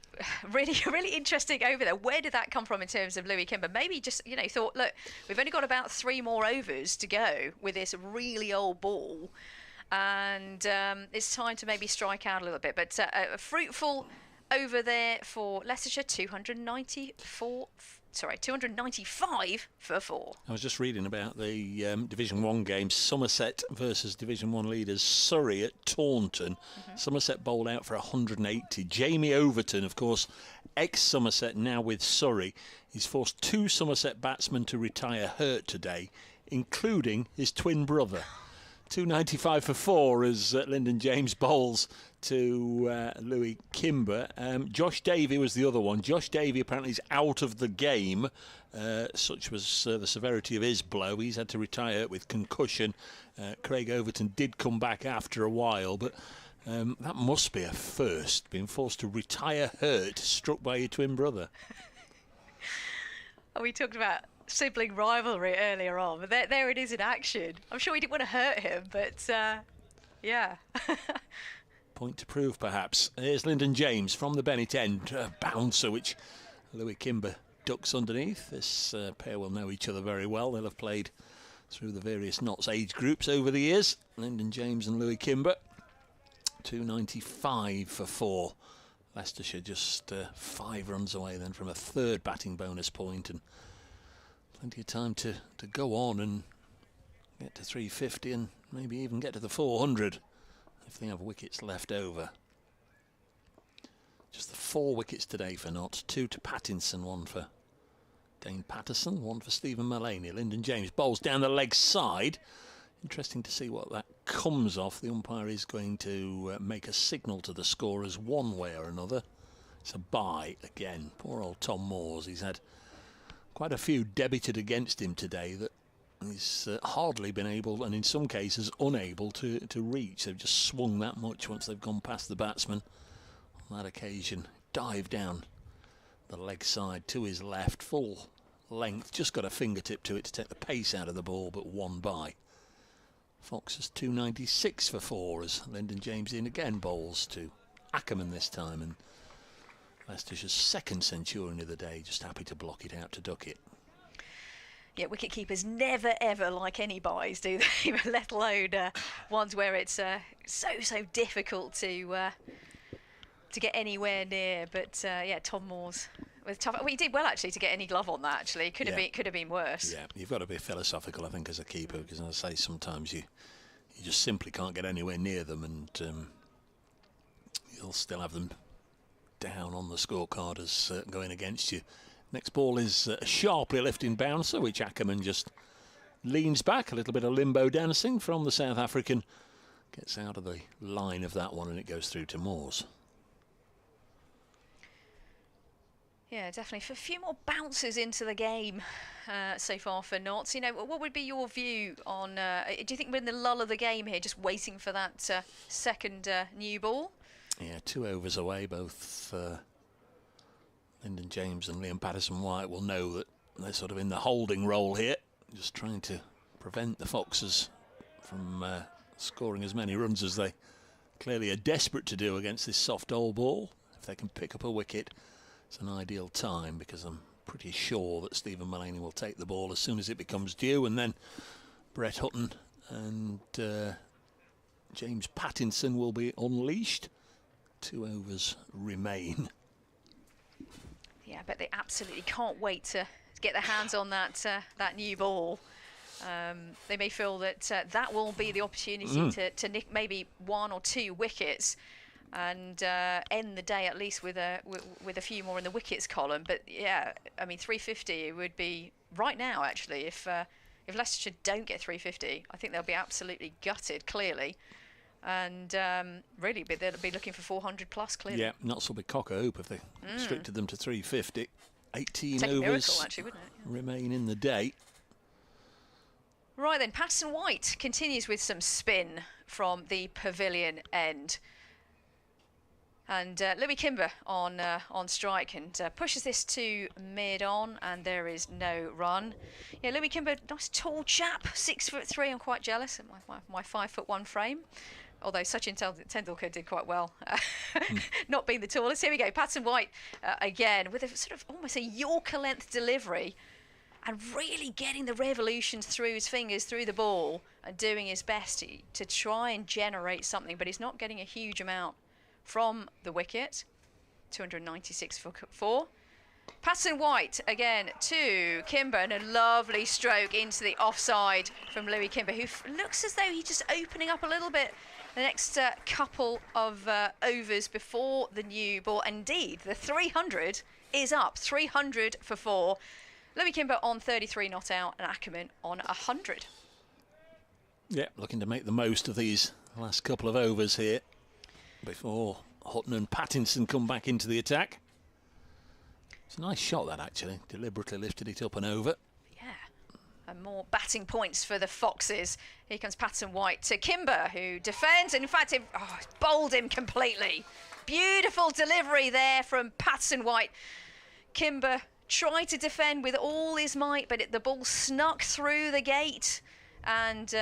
S3: really interesting over there. Where did that come from in terms of Louis Kimber? Maybe just, thought, look, we've only got about 3 more overs to go with this really old ball, and it's time to maybe strike out a little bit. But a fruitful over there for Leicestershire, 295 for 4.
S4: I was just reading about the Division 1 game, Somerset versus Division 1 leaders Surrey at Taunton. Somerset bowled out for 180. Jamie Overton, of course, ex-Somerset, now with Surrey, he's forced 2 Somerset batsmen to retire hurt today, including his twin brother. 295 for 4 as Lyndon James bowls to Louis Kimber. Josh Davey was the other one. Josh Davey apparently is out of the game. Such was the severity of his blow. He's had to retire with concussion. Craig Overton did come back after a while, but that must be a first, being forced to retire hurt, struck by your twin brother.
S3: We talked about sibling rivalry earlier on, but there it is in action. I'm sure he didn't want to hurt him, but yeah.
S4: Point to prove, perhaps. Here's Lyndon James from the Bennett end, a bouncer which Louis Kimber ducks underneath. This pair will know each other very well. They'll have played through the various Notts age groups over the years. Lyndon James and Louis Kimber. 295 for 4. Leicestershire just 5 runs away then from a 3rd batting bonus point, and plenty of time to go on and get to 350 and maybe even get to the 400 if they have wickets left over. Just the 4 wickets today for Notts. 2 to Pattinson, 1 for Dane Patterson, 1 for Stephen Mullaney. Lyndon James bowls down the leg side. Interesting to see what that comes off. The umpire is going to make a signal to the scorers one way or another. It's a bye again. Poor old Tom Moores. He's had quite a few debited against him today that he's hardly been able, and in some cases unable, to reach. They've just swung that much once they've gone past the batsman. On that occasion, dive down the leg side to his left, full length, just got a fingertip to it to take the pace out of the ball, but 1 by. Foxes 296 for 4 as Lyndon James in again bowls to Ackermann this time, and Leicestershire's second centurion of the day, just happy to block it out to duck it.
S3: Yeah, wicket keepers never ever like any buys, do they? Let alone ones where it's so difficult to get anywhere near. But yeah, Tom Moore's with tough. Well, he did well actually to get any glove on that. Actually, could have been worse.
S4: Yeah, you've got to be philosophical, I think, as a keeper, because as I say, sometimes you just simply can't get anywhere near them, and you'll still have them down on the scorecard as going against you. Next ball is a sharply lifting bouncer, which Ackermann just leans back. A little bit of limbo dancing from the South African. Gets out of the line of that one, and it goes through to Moores.
S3: Yeah, definitely. For a few more bounces into the game so far for Notts. You know, what would be your view on... do you think we're in the lull of the game here, just waiting for that second new ball?
S4: Yeah, 2 overs away. Both Lyndon James and Liam Patterson-White will know that they're sort of in the holding role here, just trying to prevent the Foxes from scoring as many runs as they clearly are desperate to do against this soft old ball. If they can pick up a wicket, it's an ideal time, because I'm pretty sure that Stephen Mullaney will take the ball as soon as it becomes due, and then Brett Hutton and James Pattinson will be unleashed. 2 overs remain.
S3: Yeah, but they absolutely can't wait to get their hands on that new ball. They may feel that that will be the opportunity to nick maybe 1 or 2 wickets and end the day at least with a few more in the wickets column. But yeah, I mean 350 would be right now actually if Leicestershire don't get 350, I think they'll be absolutely gutted clearly. And really, they'll be looking for 400 plus, clearly.
S4: Yeah, Notts will be cock a hoop if they restricted them to 350. 18
S3: Take
S4: overs
S3: a miracle, actually, wouldn't it? Yeah.
S4: remain in the day.
S3: Right then, Patterson-White continues with some spin from the pavilion end. And Louis Kimber on strike and pushes this to mid-on, and there is no run. Yeah, Louis Kimber, nice tall chap, 6'3". I'm quite jealous of my 5'1" frame. Although Sachin Tendulkar did quite well, not being the tallest. Here we go, Patterson-White again with a sort of almost a Yorker-length delivery, and really getting the revolutions through his fingers, through the ball, and doing his best to try and generate something. But he's not getting a huge amount from the wicket. 296 for 4. Patterson-White again to Kimber, and a lovely stroke into the offside from Louis Kimber, who looks as though he's just opening up a little bit the next couple of overs before the new ball. Indeed, the 300 is up, 300 for 4. Louis Kimber on 33 not out, and Ackermann on 100.
S4: Yeah, looking to make the most of these last couple of overs here before Hutton and Pattinson come back into the attack. It's a nice shot, that, actually. Deliberately lifted it up and over.
S3: Yeah. And more batting points for the Foxes. Here comes Patterson-White to Kimber, who defends. And in fact, bowled him completely. Beautiful delivery there from Patterson-White. Kimber tried to defend with all his might, but the ball snuck through the gate and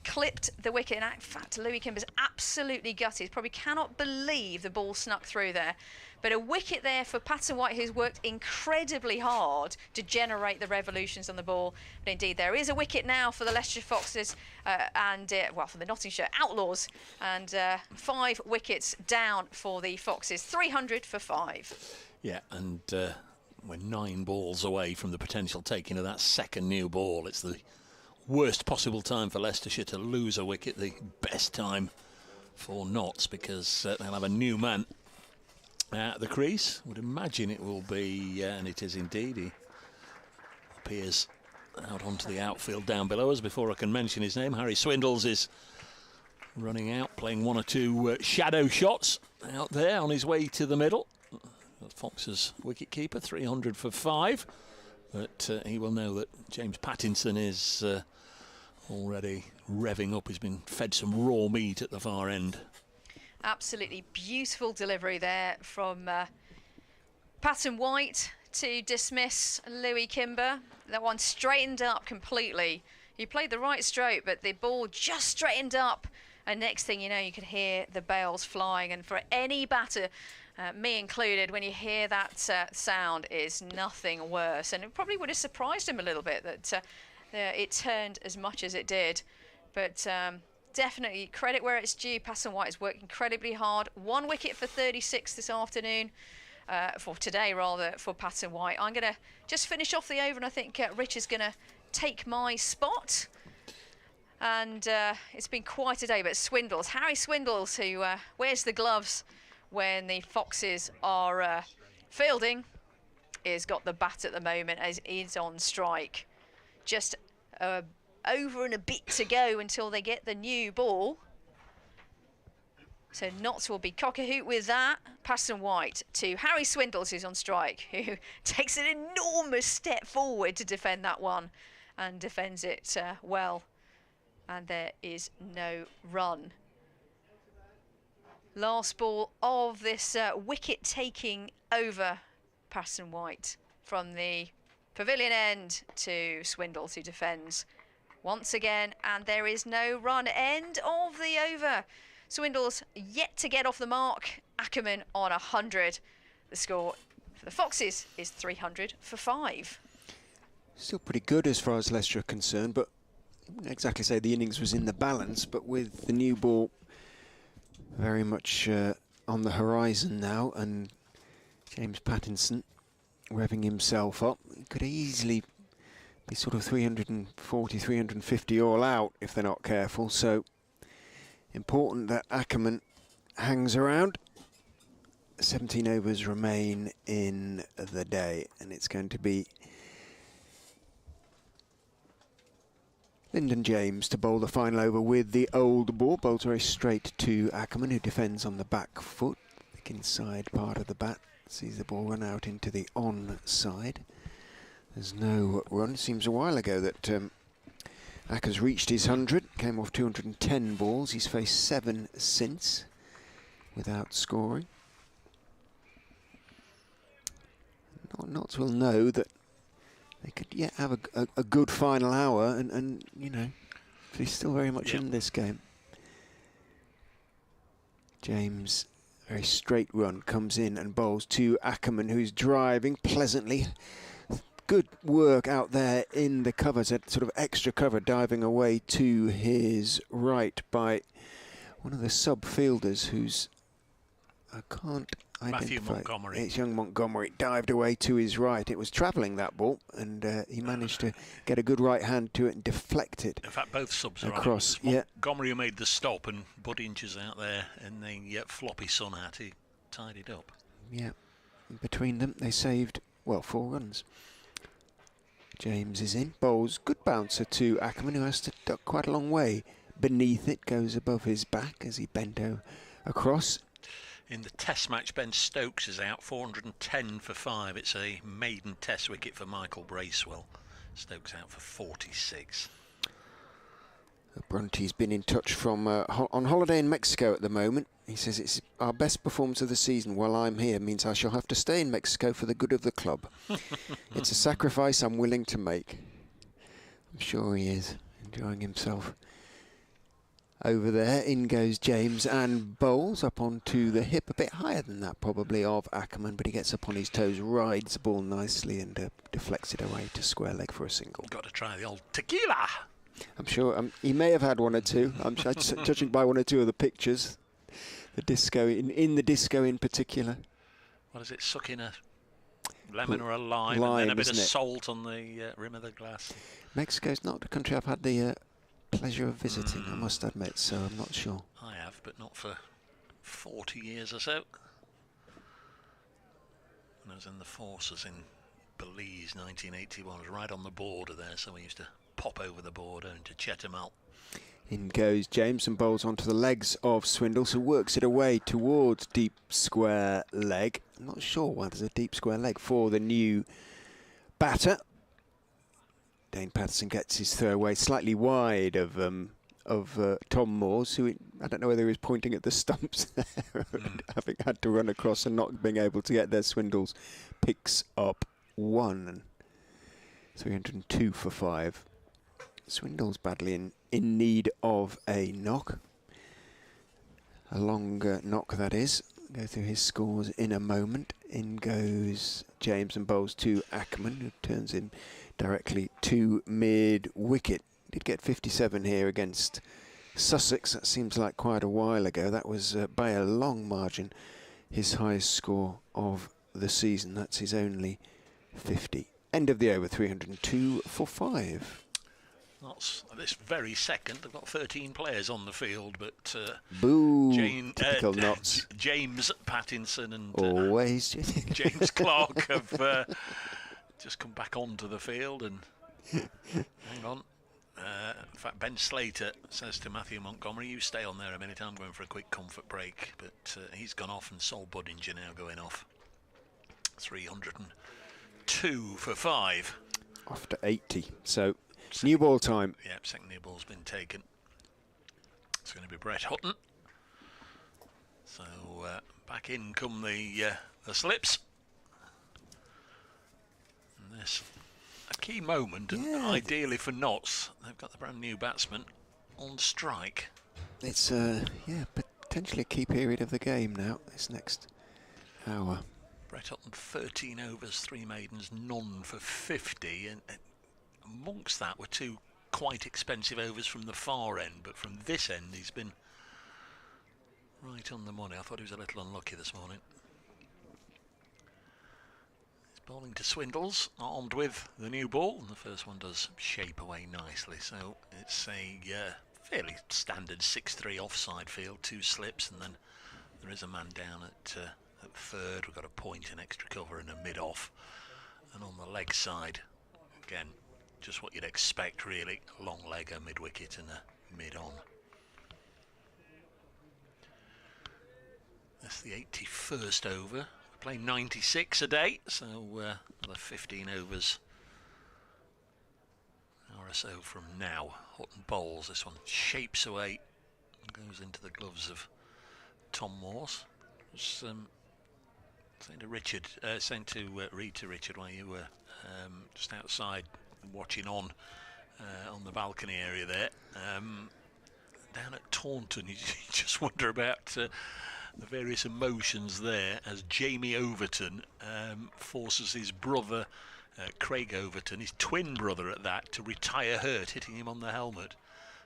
S3: clipped the wicket. And in fact, Louis Kimber's absolutely gutted. Probably cannot believe the ball snuck through there. But a wicket there for Patterson-White, who's worked incredibly hard to generate the revolutions on the ball. But indeed, there is a wicket now for the Leicestershire Foxes and for the Nottinghamshire Outlaws. And 5 wickets down for the Foxes. 300 for 5.
S4: Yeah, and we're 9 balls away from the potential taking of that second new ball. It's the worst possible time for Leicestershire to lose a wicket, the best time for Notts, because they'll have a new man at the crease. Would imagine it will be, and it is indeed, he appears out onto the outfield down below us before I can mention his name. Harry Swindles is running out, playing 1 or 2 shadow shots out there on his way to the middle. Fox's wicket-keeper, 300 for 5. But he will know that James Pattinson is already revving up. He's been fed some raw meat at the far end.
S3: Absolutely beautiful delivery there from Patterson-White to dismiss Louis Kimber. That one straightened up completely. He played the right stroke, but the ball just straightened up. And next thing you know, you could hear the bails flying. And for any batter me included, when you hear that sound, is nothing worse. And it probably would have surprised him a little bit that it turned as much as it did. But definitely credit where it's due. Patson White has worked incredibly hard. 1 wicket for 36 this afternoon. For today, rather, for Patson White. I'm going to just finish off the over, and I think Rich is going to take my spot. And it's been quite a day, but Swindles, Harry Swindles, who wears the gloves when the Foxes are fielding, is got the bat at the moment as he's on strike. Just over and a bit to go until they get the new ball. So Notts will be cock-a-hoot with that. Patson White to Harry Swindles, who's on strike, who takes an enormous step forward to defend that one and defends it well. And there is no run. Last ball of this wicket-taking over. Patson White from the pavilion end to Swindles, who defends once again, and there is no run. End of the over. Swindles yet to get off the mark. Ackermann on 100. The score for the Foxes is 300 for 5.
S1: Still pretty good as far as Leicester are concerned, but I wouldn't exactly say the innings was in the balance, but with the new ball very much on the horizon now, and James Pattinson revving himself up, he could easily be sort of 340, 350 all out if they're not careful. So important that Ackermann hangs around. 17 overs remain in the day, and it's going to be Lyndon James to bowl the final over with the old ball. Bowls very straight to Ackermann, who defends on the back foot. Thick inside part of the bat. Sees the ball run out into the on side. There's no run. Seems a while ago that Acker's reached his 100. Came off 210 balls. He's faced 7 since without scoring. Notts will know that they could yet have a good final hour, and you know, he's still very much in this game. James, very straight run, comes in and bowls to Ackermann, who's driving pleasantly. Good work out there in the covers, a sort of extra cover, diving away to his right by one of the sub-fielders who's, I can't
S2: Matthew
S1: identify.
S2: Montgomery.
S1: It's young Montgomery, dived away to his right. It was travelling, that ball, and he managed to get a good right hand to it and deflect it.
S2: In fact, both subs are
S1: across.
S2: on.
S1: Yeah,
S2: Montgomery made the stop, and Bud Inches out there in the floppy sun hat, he tied it up.
S1: Yeah, between them they saved, well, 4 runs. James is in, bowls, good bouncer to Ackermann, who has to duck quite a long way beneath it, goes above his back as he bent across.
S2: In the Test match, Ben Stokes is out, 410 for 5. It's a maiden Test wicket for Michael Bracewell. Stokes out for 46.
S1: Brunty's been in touch from on holiday in Mexico at the moment. He says it's our best performance of the season while I'm here. Means I shall have to stay in Mexico for the good of the club. It's a sacrifice I'm willing to make. I'm sure he is enjoying himself. Over there, in goes James and bowls up onto the hip, a bit higher than that probably of Ackermann, but he gets up on his toes, rides the ball nicely and deflects it away to square leg for a single.
S2: Got to try the old tequila.
S1: I'm sure he may have had one or two. I'm judging by 1 or 2 of the pictures. The disco, in the disco in particular.
S2: What is it, suck in a lemon or a lime and then a bit of salt on the rim of the glass?
S1: Mexico's not a country I've had the pleasure of visiting, I must admit, so I'm not sure.
S2: I have, but not for 40 years or so. When I was in the forces in Belize, 1981, I was right on the border there, so we used to pop over the border into Chetumal.
S1: In goes James and bowls onto the legs of Swindles, who works it away towards deep square leg. I'm not sure why there's a deep square leg for the new batter. Dane Patterson gets his throw away slightly wide of Tom Moores, who I don't know whether he was pointing at the stumps there, having had to run across and not being able to get there. Swindles picks up 1. 302 for 5. Swindles badly in need of a knock. A long knock, that is. Go through his scores in a moment. In goes James and bowls to Ackermann, who turns him directly to mid-wicket. Did get 57 here against Sussex. That seems like quite a while ago. That was by a long margin his highest score of the season. That's his only 50. End of the over, 302 for 5.
S2: That's this very second. They've got 13 players on the field, but
S1: Boo! Typical Notts.
S2: James Pattinson and
S1: Always.
S2: James Clark have just come back onto the field. And hang on. In fact, Ben Slater says to Matthew Montgomery, "You stay on there a minute. I'm going for a quick comfort break." But he's gone off, and Sol Buddinger now going off. 302 for 5.
S1: Off to 80. So. New ball time.
S2: Yep, second new ball's been taken. It's going to be Brett Hutton. So back in come the slips. And this a key moment, and ideally for Notts, they've got the brand new batsman on strike.
S1: It's potentially a key period of the game now. This next hour.
S2: Brett Hutton 13 overs, 3 maidens, none for 50, and amongst that were 2 quite expensive overs from the far end, but from this end he's been right on the money. I thought he was a little unlucky this morning. He's bowling to Swindles, armed with the new ball, and the first one does shape away nicely. So it's a fairly standard 6-3 offside field, 2 slips, and then there is a man down at third. We've got a point in extra cover and a mid-off, and on the leg side, again, just what you'd expect, really. A long leg, a mid-wicket and a mid-on. That's the 81st over. We play 96 a day, so another 15 overs. Hour or so from now. Hutton bowls. This one shapes away and goes into the gloves of Tom Morse. Saying to read to Richard while you were just outside watching on the balcony area there, down at Taunton. You just wonder about the various emotions there as Jamie Overton forces his brother Craig Overton, his twin brother at that, to retire hurt, hitting him on the helmet.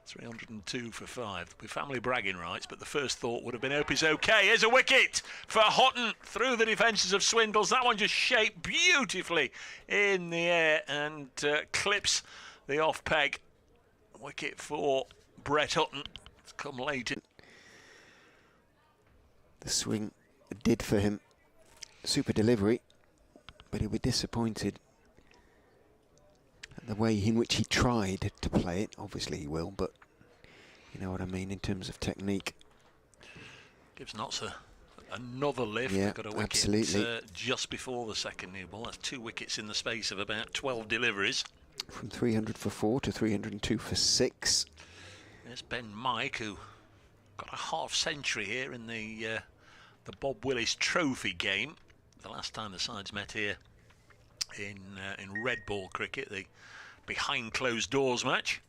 S2: 302 for 5. With family bragging rights, but the first thought would have been, hope he's okay. Here's a wicket for Hutton through the defences of Swindles. That one just shaped beautifully in the air and clips the off peg. Wicket for Brett Hutton. It's come late.
S1: The swing did for him. Super delivery, but he'll be disappointed the way in which he tried to play it. Obviously he will, but you know what I mean in terms of technique.
S2: Gives Notts another lift.
S1: Yeah,
S2: They've got a wicket
S1: absolutely.
S2: Just before the second new ball. That's 2 wickets in the space of about 12 deliveries.
S1: From 300 for 4 to 302 for 6.
S2: There's Ben Mike, who got a half century here in the Bob Willis Trophy game. The last time the sides met here in red ball cricket, the behind closed doors match.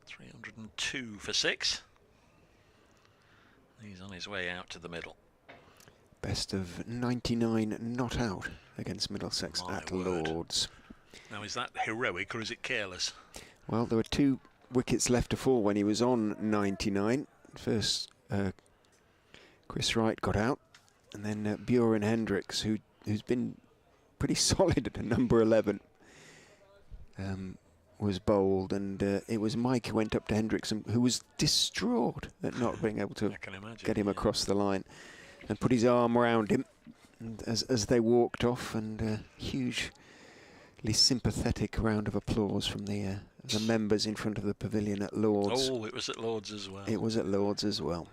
S2: 302 for 6. He's on his way out to the middle.
S1: Best of 99 not out against Middlesex at Lords.
S2: Now, is that heroic or is it careless?
S1: Well, there were 2 wickets left to fall when he was on 99. First, Chris Wright got out, and then Bjorn Hendricks, who's been pretty solid at number 11, was bowled, and it was Mike who went up to Hendricks, who was distraught at not being able to get him across the line, and put his arm around him and as they walked off, and hugely sympathetic round of applause from the members in front of the pavilion at Lords.
S2: Oh, it was at Lords as well.
S1: It was at Lords as well.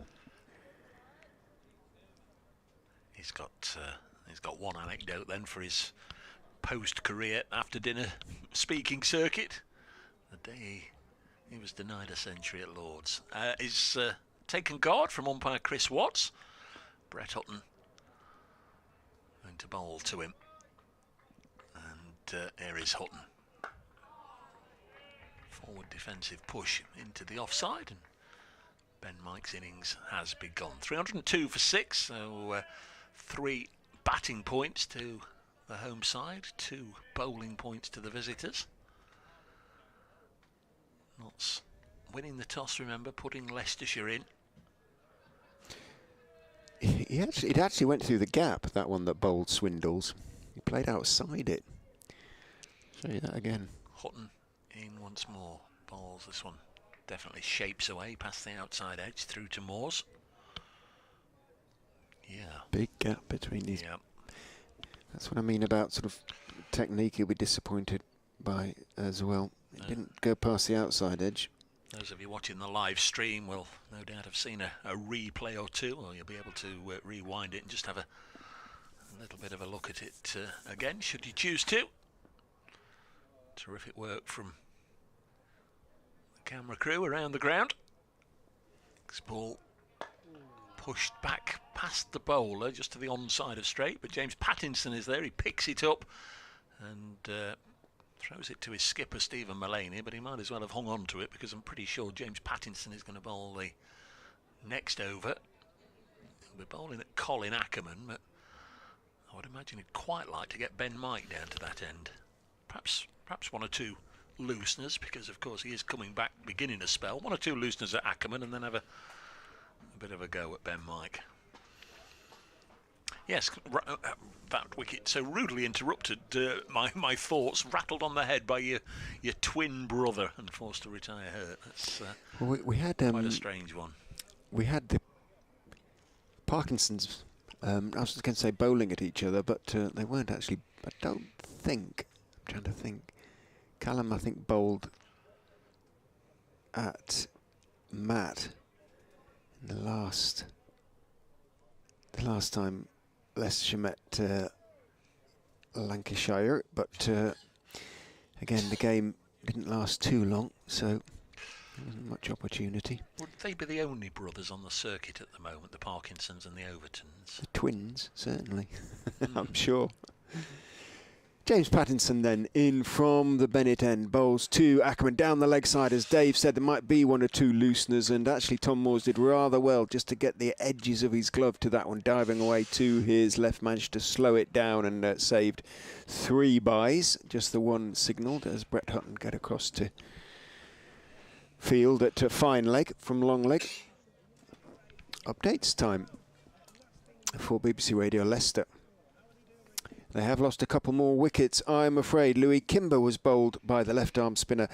S2: He's got one anecdote then for his post-career after-dinner speaking circuit. The day he was denied a century at Lords. Is taken guard from umpire Chris Watts. Brett Hutton going to bowl to him. And here is Hutton. Forward defensive push into the offside, and Ben Mike's innings has begun. 302 for 6, so 3 batting points to the home side, 2 bowling points to the visitors. Notts winning the toss, remember, putting Leicestershire in.
S1: It actually went through the gap, that one that bowled Swindles. He played outside it. Show you that again.
S2: Hutton in once more. Bowls this one. Definitely shapes away past the outside edge through to Moores. Yeah.
S1: Big gap between these.
S2: Yeah.
S1: That's what I mean about sort of technique he'll be disappointed by as well. It didn't go past the outside edge.
S2: Those of you watching the live stream will no doubt have seen a replay or two, or you'll be able to rewind it and just have a little bit of a look at it again, should you choose to. Terrific work from the camera crew around the ground. This ball pushed back past the bowler, just to the onside of straight, but James Pattinson is there. He picks it up and throws it to his skipper Stephen Mullaney, but he might as well have hung on to it, because I'm pretty sure James Pattinson is going to bowl the next over. He'll be bowling at Colin Ackermann, but I would imagine he'd quite like to get Ben Mike down to that end. Perhaps one or two looseners, because of course he is coming back, beginning a spell. One or two looseners at Ackermann, and then have a bit of a go at Ben Mike. Yes, that wicket so rudely interrupted. My thoughts rattled on the head by your twin brother and forced to retire hurt. That's
S1: Well, we had
S2: quite a strange one.
S1: We had the Parkinsons. I was going to say bowling at each other, but they weren't actually. I don't think. I'm trying to think. Callum, I think, bowled at Matt in the last time Leicestershire met Lancashire, but again the game didn't last too long, so there wasn't much opportunity.
S2: Would they be the only brothers on the circuit at the moment, the Parkinsons and the Overtons?
S1: The twins, certainly. I'm sure. James Pattinson then in from the Bennett end, bowls to Ackermann down the leg side. As Dave said, there might be one or two looseners, and actually Tom Moores did rather well just to get the edges of his glove to that one, diving away to his left, managed to slow it down and saved 3 byes. Just the one signalled as Brett Hutton got across to field at fine leg from long leg. Updates time for BBC Radio Leicester. They have lost a couple more wickets, I'm afraid. Louis Kimber was bowled by the left-arm spinner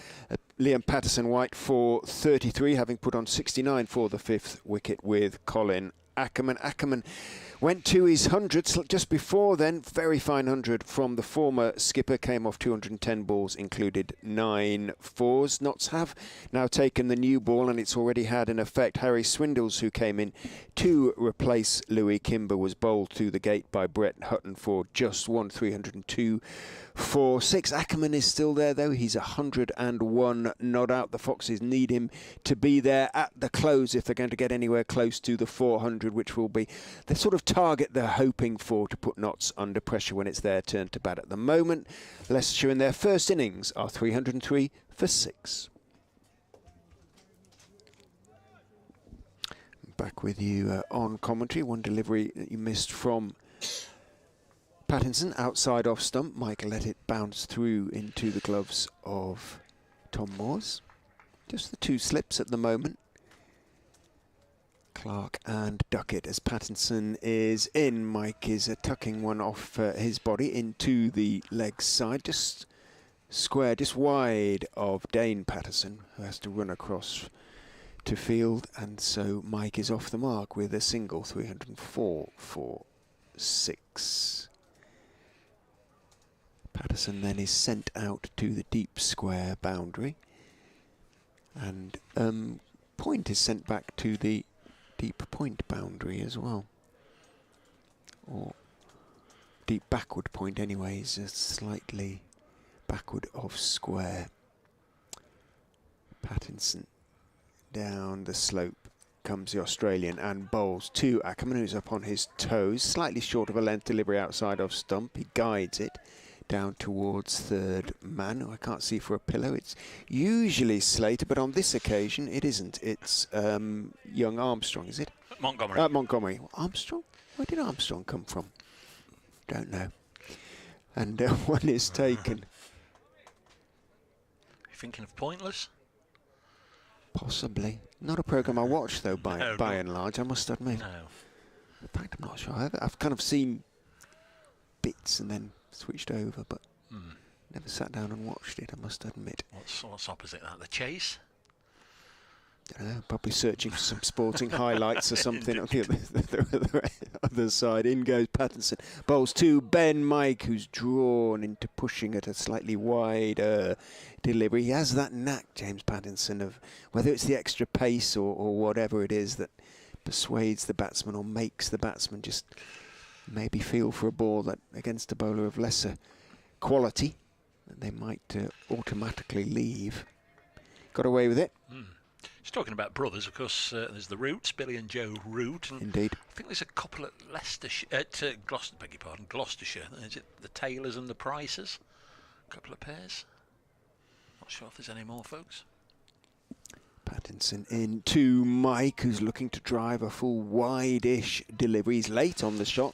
S1: Liam Patterson-White for 33, having put on 69 for the 5th wicket with Colin Ackermann. Ackermann went to his 100 just before then. Very fine 100 from the former skipper. Came off 210 balls, included 9 fours. Notts have now taken the new ball, and it's already had an effect. Harry Swindles, who came in to replace Louis Kimber, was bowled through the gate by Brett Hutton for just 302 for 6. Ackermann is still there, though. He's 101 not out. The Foxes need him to be there at the close if they're going to get anywhere close to the 400, which will be the sort of target they're hoping for to put Notts under pressure when it's their turn to bat. At the moment, Leicestershire in their first innings are 303 for 6. Back with you on commentary. One delivery that you missed from Pattinson outside off stump. Mike let it bounce through into the gloves of Tom Moores. Just the 2 slips at the moment. Clark and Duckett as Pattinson is in. Mike is tucking one off his body into the leg side, just square, just wide of Dane Patterson, who has to run across to field, and so Mike is off the mark with a single. 304 for 6. Patterson then is sent out to the deep square boundary, and Point is sent back to the deep point boundary as well, or deep backward point anyways, slightly backward of square. Pattinson down the slope comes the Australian and bowls to Ackermann, who's up on his toes, slightly short of a length delivery outside of stump. He guides it down towards third man, who I can't see for a pillow. It's usually Slater, but on this occasion it isn't. It's young Armstrong, is it?
S2: Montgomery.
S1: Montgomery. Armstrong? Where did Armstrong come from? Don't know. And one is taken.
S2: You thinking of Pointless?
S1: Possibly. Not a programme I watch, though, by and large, I must admit.
S2: No.
S1: In fact, I'm not sure. I've kind of seen bits and then switched over, but never sat down and watched it, I must admit.
S2: What's opposite that? The Chase?
S1: I don't know, probably searching for some sporting highlights or something on the other side. In goes Pattinson. Bowls to Ben Mike, who's drawn into pushing at a slightly wider delivery. He has that knack, James Pattinson, of whether it's the extra pace or whatever it is that persuades the batsman or makes the batsman just maybe feel for a ball that against a bowler of lesser quality that they might automatically leave. Got away with it.
S2: He's talking about brothers, of course. There's the Roots, Billy and Joe Root. And
S1: Indeed.
S2: I think there's a couple at Leicestershire, Gloucestershire. Is it the Taylors and the Prices? A couple of pairs. Not sure if there's any more, folks.
S1: Pattinson in to Mike, who's looking to drive a full wide-ish delivery. He's late on the shot,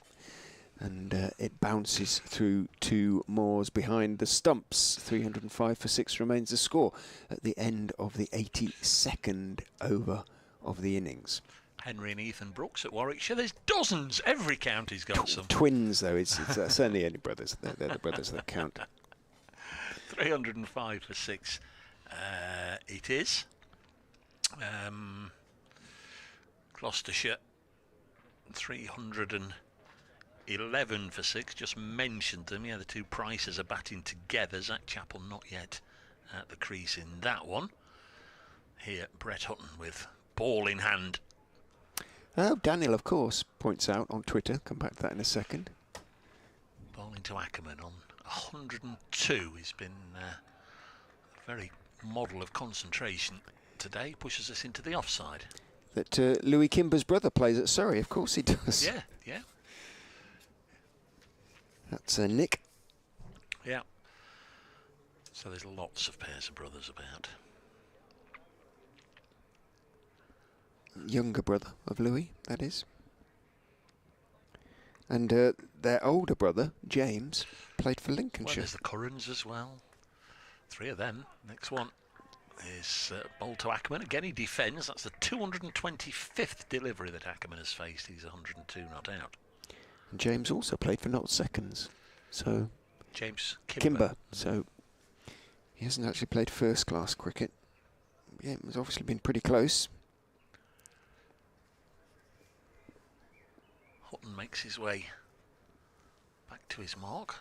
S1: and it bounces through to Moores behind the stumps. 305 for 6 remains the score at the end of the 82nd over of the innings.
S2: Henry and Ethan Brooks at Warwickshire. There's dozens. Every county's got some.
S1: Twins, though. It's certainly only brothers. They're the brothers that count.
S2: 305 for 6. It is. Gloucestershire 311 for 6. Just mentioned them. Yeah, the two Prices are batting together. Zach Chappell not yet at the crease in that one. Here Brett Hutton with ball in hand.
S1: Oh, Daniel, of course, points out on Twitter. Come back to that in a second.
S2: Bowling to Ackermann on 102. He's been a very model of concentration today. Pushes us into the offside.
S1: That Louis Kimber's brother plays at Surrey. Of course he does.
S2: Yeah.
S1: That's Nick.
S2: Yeah. So there's lots of pairs of brothers about.
S1: Younger brother of Louis, that is. And their older brother, James, played for
S2: Well,
S1: Lincolnshire.
S2: there's the Currans as well. 3 of them. Next one is ball to Ackermann. Again, he defends. That's the 225th delivery that Ackermann has faced. He's 102 not out.
S1: And James also played for Not Seconds. So
S2: James
S1: Kimber. So he hasn't actually played first-class cricket. Yeah, it's obviously been pretty close.
S2: Hutton makes his way back to his mark.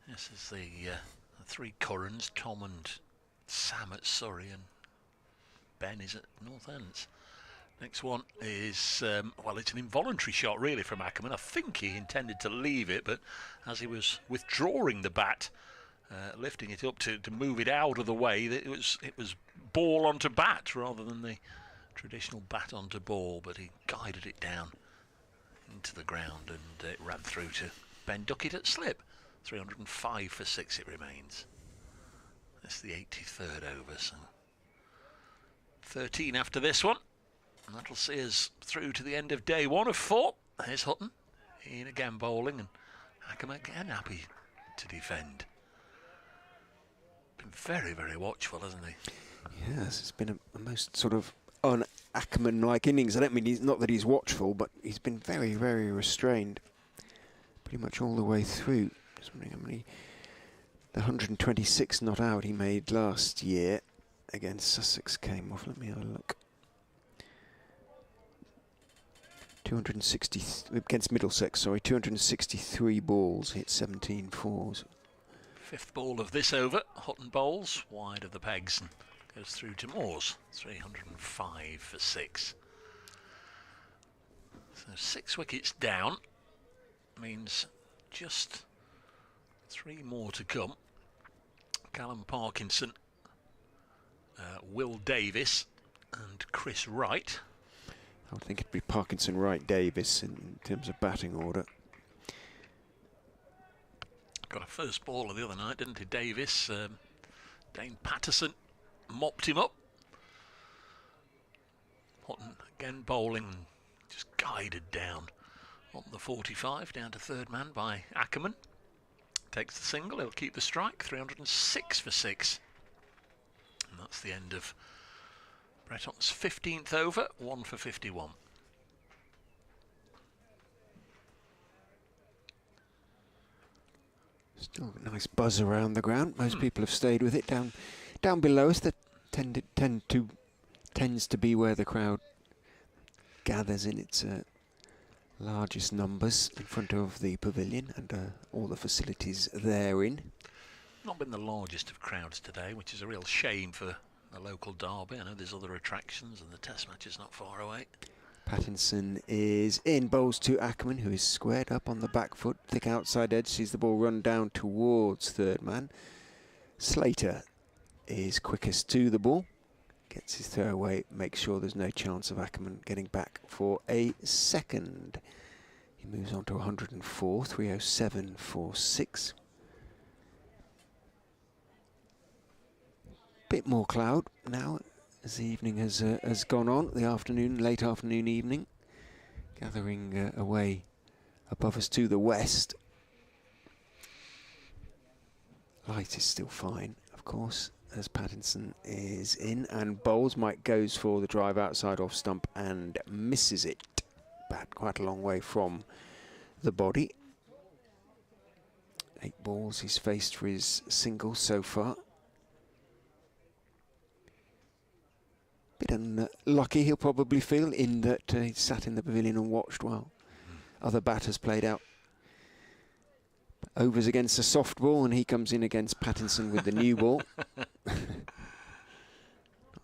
S2: This is the 3 Currans, Tom and Sam at Surrey, and Ben is at North Ends. Next one is, well, it's an involuntary shot really from Ackermann. I think he intended to leave it, but as he was withdrawing the bat, lifting it up to move it out of the way, it was ball onto bat rather than the traditional bat onto ball, but he guided it down into the ground and it ran through to Ben Duckett at slip. 305 for 6 it remains. That's the 83rd over, so 13 after this one. And that'll see us through to the end of day 1 of 4. Here's Hutton. Ian again bowling and Ackermann again happy to defend. Been very, very watchful, hasn't he?
S1: Yes, it's been a most sort of un-Ackermann-like innings. I don't mean not that he's watchful, but he's been very, very restrained pretty much all the way through. Just wondering how many... The 126 not out he made last year against Sussex came off. Let me have a look. 260 against Middlesex, sorry, 263 balls, hit 17 fours.
S2: 5th ball of this over. Hutton bowls wide of the pegs and goes through to Moores. 305 for 6. So 6 wickets down means just 3 more to come. Callum Parkinson, Will Davis and Chris Wright.
S1: I would think it'd be Parkinson, Wright, Davis in terms of batting order.
S2: Got a first baller the other night, didn't he, Davis? Dane Patterson mopped him up. Houghton again bowling, just guided down on the 45, down to third man by Ackermann. Takes the single, he'll keep the strike, 306 for 6. And that's the end of Breton's 15th over, 1 for 51.
S1: Still a nice buzz around the ground. Most people have stayed with it. Down below us, that tends to be where the crowd gathers in its largest numbers, in front of the pavilion and all the facilities therein.
S2: Not been the largest of crowds today, which is a real shame for the local derby. I know there's other attractions and the test match is not far away.
S1: Pattinson is in, bowls to Ackermann, who is squared up on the back foot, thick outside edge, sees the ball run down towards third man. Slater is quickest to the ball, gets his throw away, makes sure there's no chance of Ackermann getting back for a second. He moves on to 104, 307 for 6. Bit more cloud now as the evening has gone on, the afternoon, late afternoon, evening, gathering away above us to the west. Light is still fine, of course, as Pattinson is in, and bowls. Mike goes for the drive outside off stump and misses it. Bat quite a long way from the body. 8 balls he's faced for his single so far. Bit unlucky, he'll probably feel, in that he sat in the pavilion and watched while other batters played out overs against a soft ball, and he comes in against Pattinson with the new ball. Not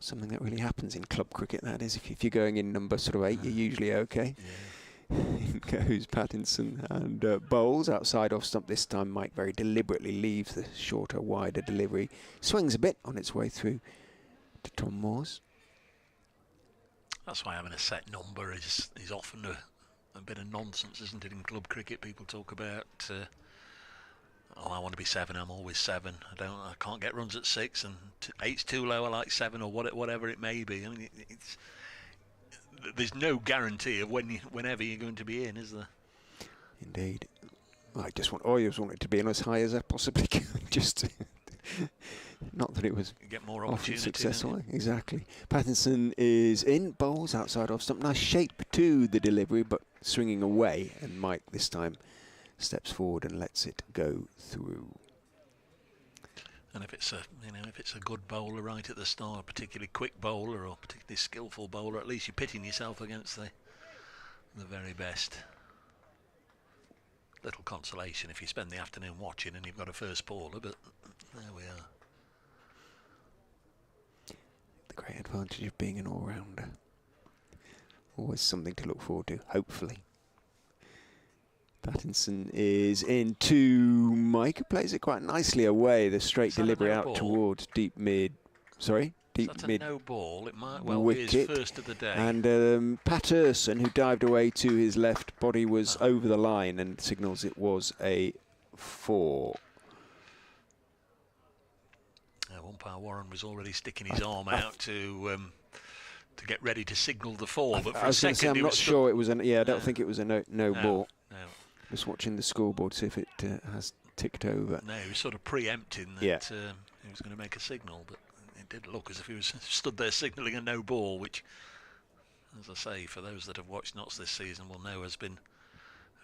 S1: something that really happens in club cricket, that is. If you're going in number sort of 8, you're usually okay. Yeah. In goes Pattinson and bowls outside off stump. This time Mike very deliberately leaves the shorter, wider delivery. Swings a bit on its way through to Tom Moores.
S2: That's why having a set number is often a bit of nonsense, isn't it? In club cricket, people talk about, oh, I want to be 7, I'm always 7. I can't get runs at 6, and 8's too low, I like 7, or whatever it may be. I mean, there's no guarantee of whenever you're going to be in, is there?
S1: Indeed. I always wanted to be in as high as I possibly could. Just not that it was
S2: you get more
S1: often
S2: opportunity,
S1: successful. Exactly. Pattinson is in, bowls outside off stump. Nice shape to the delivery, but swinging away. And Mike this time steps forward and lets it go through.
S2: And if it's a good bowler right at the start, a particularly quick bowler or particularly skillful bowler, at least you're pitting yourself against the very best. Little consolation if you spend the afternoon watching and you've got a first baller, but there we are.
S1: The great advantage of being an all-rounder. Always something to look forward to, hopefully. Pattinson is into Mike, who plays it quite nicely away. The straight delivery out towards deep mid. Sorry? Deep mid.
S2: No ball. It might well
S1: wicket.
S2: be his first of the day.
S1: And Patterson, who dived away to his left, body was over the line and signals it was a 4.
S2: Umpire Warren was already sticking his arm out to get ready to signal the 4. But for
S1: I was going to say, I'm not sure it was I don't think it was a no ball.
S2: No.
S1: Just watching the scoreboard to see if it has ticked over.
S2: No, he was sort of preempting that he was going to make a signal, but it did look as if he was stood there signalling a no ball, which, as I say, for those that have watched Notts this season will know has been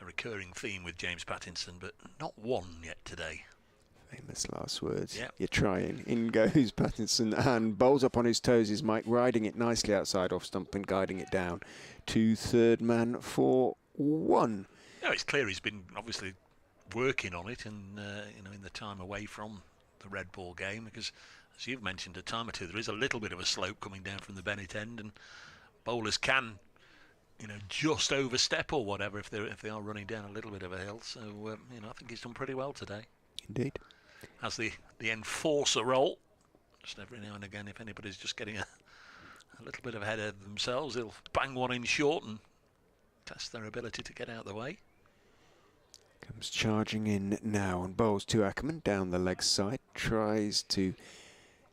S2: a recurring theme with James Pattinson, but not one yet today.
S1: Famous last words.
S2: Yep.
S1: You're trying. In goes Pattinson and bowls up on his toes is Mike, riding it nicely outside off stump and guiding it down to third man for 1.
S2: No, it's clear he's been obviously working on it, and in the time away from the red ball game, because as you've mentioned a time or two, there is a little bit of a slope coming down from the Bennett end, and bowlers can, just overstep or whatever if they are running down a little bit of a hill. So I think he's done pretty well today.
S1: Indeed.
S2: Has the enforcer role. Just every now and again, if anybody's just getting a little bit of ahead of themselves, he'll bang one in short and test their ability to get out of the way.
S1: Comes charging in now and bowls to Ackermann down the leg side. Tries to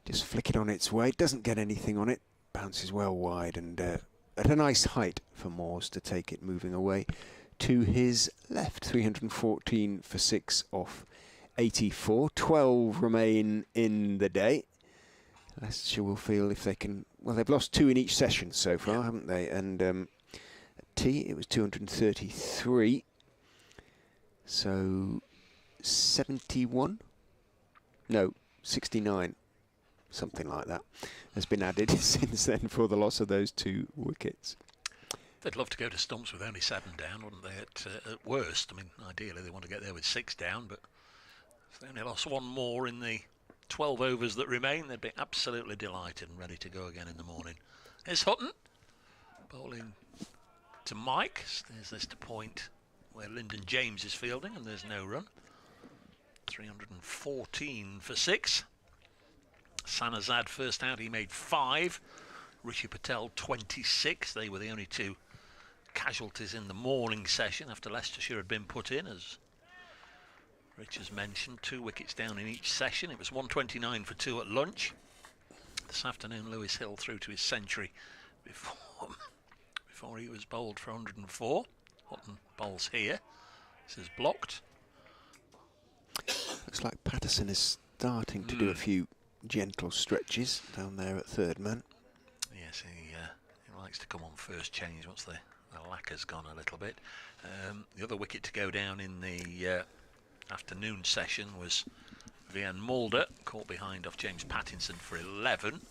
S1: just flick it on its way. Doesn't get anything on it. Bounces well wide and at a nice height for Moores to take it moving away to his left. 314 for 6 off 84. 12 remain in the day. Leicestershire will feel if they can. Well, they've lost 2 in each session so far, haven't they? And at tea, it was 233. So 71? No, 69. Something like that has been added since then for the loss of those 2 wickets.
S2: They'd love to go to Stumps with only 7 down, wouldn't they, at worst? I mean, ideally they want to get there with 6 down, but if they only lost 1 more in the 12 overs that remain, they'd be absolutely delighted and ready to go again in the morning. Here's Hutton, bowling to Mike. There's this to point where Lyndon James is fielding, and there's no run. 314 for 6. Sanazad first out, he made 5. Rishi Patel 26. They were the only 2 casualties in the morning session after Leicestershire had been put in, as Rich has mentioned. 2 wickets down in each session. It was 129 for 2 at lunch. This afternoon, Lewis Hill through to his century before he was bowled for 104. Hutton bowls here. This is blocked.
S1: Looks like Patterson is starting to do a few gentle stretches down there at third man.
S2: Yes, he likes to come on first change once the lacquer's gone a little bit. The other wicket to go down in the afternoon session was Vian Mulder, caught behind off James Pattinson for 11.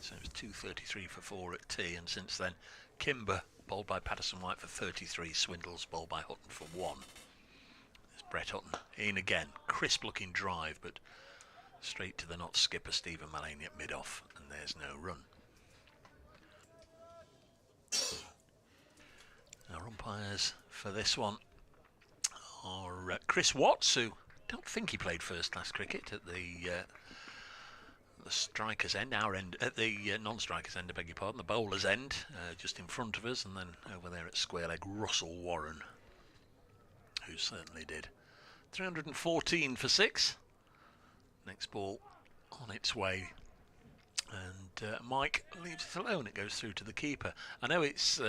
S2: So it was 233 for 4 at tea, and since then Kimber bowled by Patterson White for 33, Swindles bowled by Hutton for 1. There's Brett Hutton in again, crisp looking drive, but straight to the not skipper Stephen Mullaney at mid-off, and there's no run. Our umpires for this one are Chris Watts, who don't think he played first-class cricket at the striker's end, our end, at the non-striker's end, I beg your pardon, the bowler's end, just in front of us, and then over there at square leg, Russell Warren, who certainly did. 314 for 6. Next ball on its way, and Mike leaves it alone. It goes through to the keeper. I know it's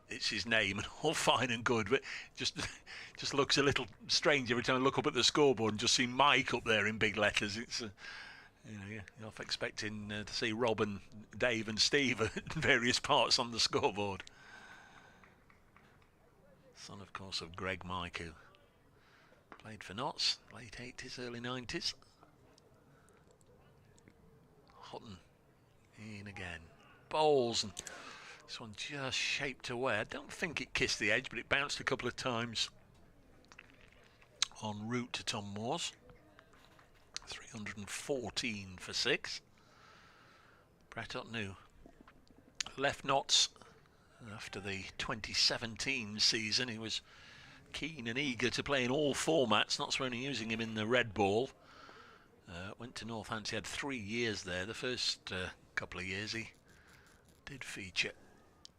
S2: his name and all fine and good, but just looks a little strange every time I look up at the scoreboard and just see Mike up there in big letters. It's you're half expecting to see Rob and Dave and Steve at various parts on the scoreboard. Son, of course, of Greg Mike, who played for Notts, late 80s, early 90s. Hutton in again, bowls, and this one just shaped away. I don't think it kissed the edge, but it bounced a couple of times en route to Tom Moores. 314 for 6. Brett Hutton, who left Notts after the 2017 season, he was keen and eager to play in all formats. Notts were only using him in the red ball. Went to Northampton, he had 3 years there. The first couple of years he did feature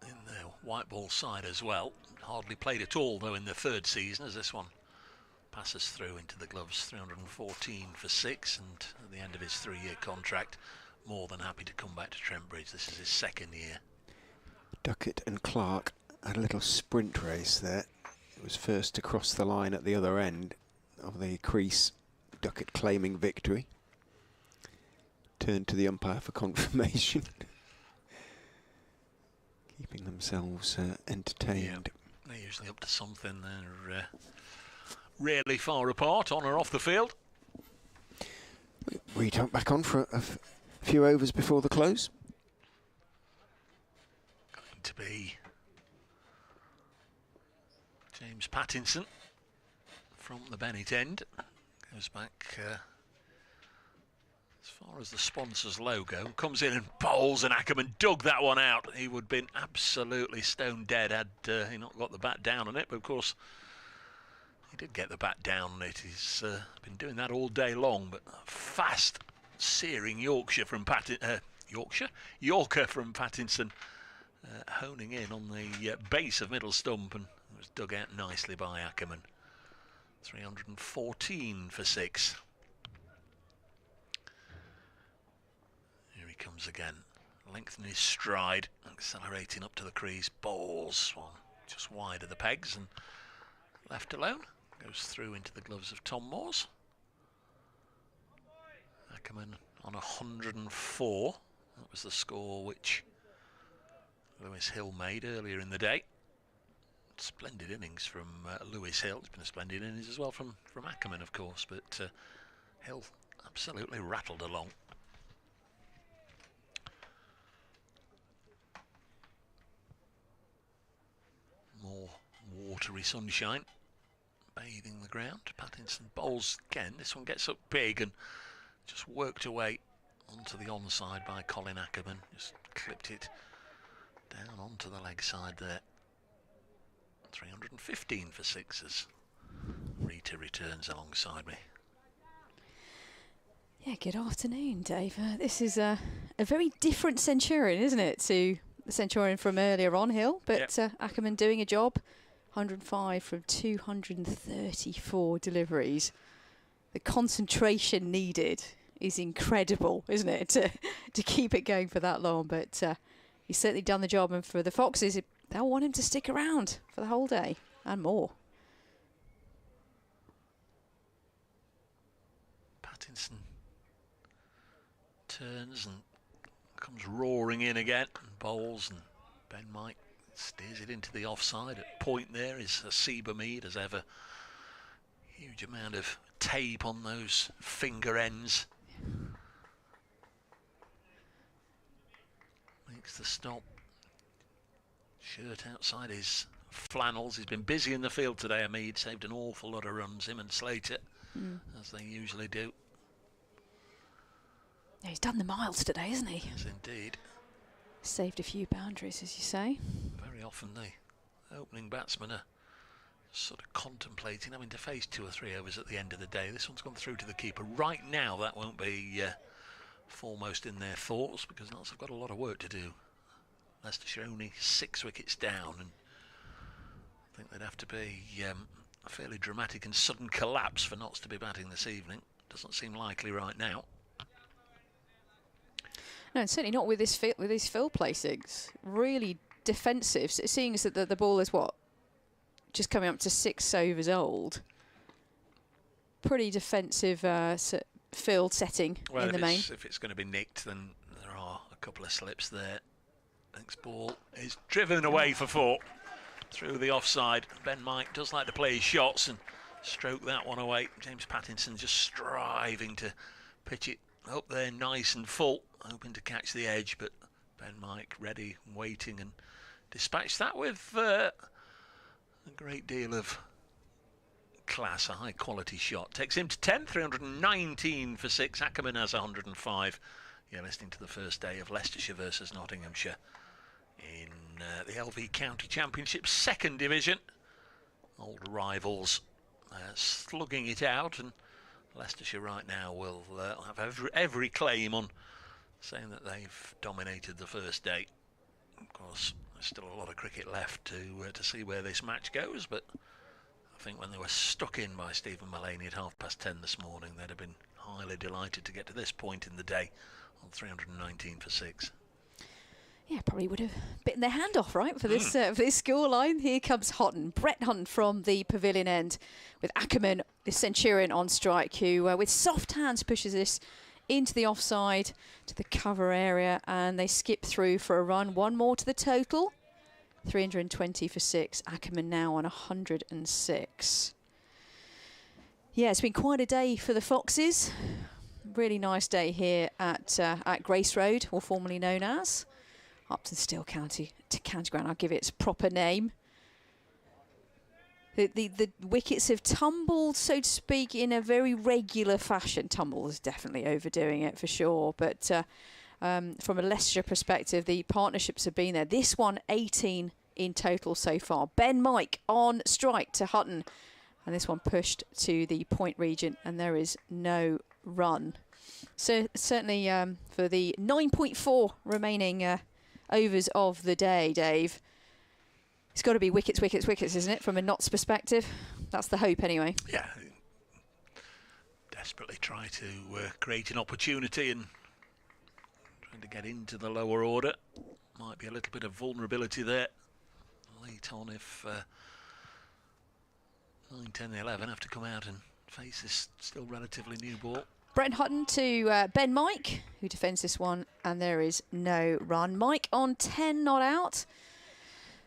S2: in the white ball side as well. Hardly played at all though in the 3rd season, as this one passes through into the gloves. 314 for 6, and at the end of his 3-year contract, more than happy to come back to Trent Bridge. This is his 2nd year.
S1: Duckett and Clark had a little sprint race there. It was first to cross the line at the other end of the crease. Duckett claiming victory. Turned to the umpire for confirmation. Keeping themselves entertained.
S2: Yeah, they're usually up to something. They're rarely far apart, on or off the field.
S1: We jump back on for a few overs before the close.
S2: Going to be James Pattinson from the Bennett end. Goes back as far as the sponsor's logo. Comes in and bowls, and Ackermann dug that one out. He would have been absolutely stone dead had he not got the bat down on it. But of course, he did get the bat down on it. He's been doing that all day long. But fast, searing Yorker from Pattinson, honing in on the base of middle stump, and it was dug out nicely by Ackermann. 314 for 6. Here he comes again, lengthening his stride, accelerating up to the crease. Balls one just wide of the pegs and left alone. Goes through into the gloves of Tom Moores. Ackermann on 104. That was the score which Lewis Hill made earlier in the day. Splendid innings from Lewis Hill. It's been a splendid innings as well from Ackermann, of course, but Hill absolutely rattled along. More watery sunshine bathing the ground. Pattinson bowls again. This one gets up big and just worked away onto the onside by Colin Ackermann. Just clipped it down onto the leg side there. 315 for 6 as Rita returns alongside me.
S3: Yeah, good afternoon, Dave. This is a very different Centurion, isn't it, to the Centurion from earlier on, Hill? But
S2: Yep.
S3: Ackermann doing a job. 105 from 234 deliveries. The concentration needed is incredible, isn't it, to keep it going for that long? But he's certainly done the job, and for the Foxes, they'll want him to stick around for the whole day and more.
S2: Pattinson turns and comes roaring in again and bowls, and Ben Mike steers it into the offside. At point there is a Seabermead as ever. Huge amount of tape on those finger ends. Makes the stop. Shirt outside his flannels. He's been busy in the field today, Mead. Saved an awful lot of runs, him and Slater, as they usually do.
S3: Yeah, he's done the miles today, hasn't he?
S2: Yes, indeed.
S3: Saved a few boundaries, as you say.
S2: Very often the opening batsmen are sort of contemplating having to face 2 or 3 overs at the end of the day. This one's gone through to the keeper. Right now, that won't be foremost in their thoughts, because Notts have got a lot of work to do. Leicestershire only 6 wickets down, and I think there'd have to be a fairly dramatic and sudden collapse for Notts to be batting this evening. Doesn't seem likely right now.
S3: No, and certainly not with his field placings. Really defensive, seeing as that the ball is just coming up to 6 overs old. Pretty defensive field setting in the main.
S2: If it's going to be nicked, then there are a couple of slips there. Next ball is driven away for 4 through the offside. Ben Mike does like to play his shots and stroke that one away. James Pattinson just striving to pitch it up there nice and full, hoping to catch the edge, but Ben Mike ready and waiting, and dispatched that with a great deal of class. A high quality shot takes him to 10. 319 for 6. Ackermann has 105. You're listening to the first day of Leicestershire versus Nottinghamshire in the LV County Championship 2nd Division. Old rivals slugging it out, and Leicestershire right now will have every claim on saying that they've dominated the first day. Of course, there's still a lot of cricket left to see where this match goes, but I think when they were stuck in by Stephen Mullaney at 10:30 this morning, they'd have been highly delighted to get to this point in the day on 319 for 6.
S3: Yeah, probably would have bitten their hand off, right, for this scoreline. Here comes Houghton, Brett Houghton from the pavilion end, with Ackermann, the Centurion, on strike, who with soft hands pushes this into the offside to the cover area, and they skip through for a run. One more to the total. 320 for 6. Ackermann now on 106. Yeah, it's been quite a day for the Foxes. Really nice day here at Grace Road, or formerly known as Uptonsteel County Ground. I'll give it its proper name. The wickets have tumbled, so to speak, in a very regular fashion. Tumble is definitely overdoing it for sure, but from a Leicestershire perspective, the partnerships have been there. This one, 18 in total so far. Ben Mike on strike to Houghton, and this one pushed to the point region, and there is no run. So certainly for the 9.4 remaining overs of the day, Dave, it's got to be wickets, isn't it, from a Notts perspective? That's the hope anyway.
S2: Yeah. Desperately try to create an opportunity and trying to get into the lower order. Might be a little bit of vulnerability there. Late on if 9, 10, 11 have to come out and face this still relatively new ball.
S3: Brent Hutton to Ben Mike, who defends this one, and there is no run. Mike on 10 not out.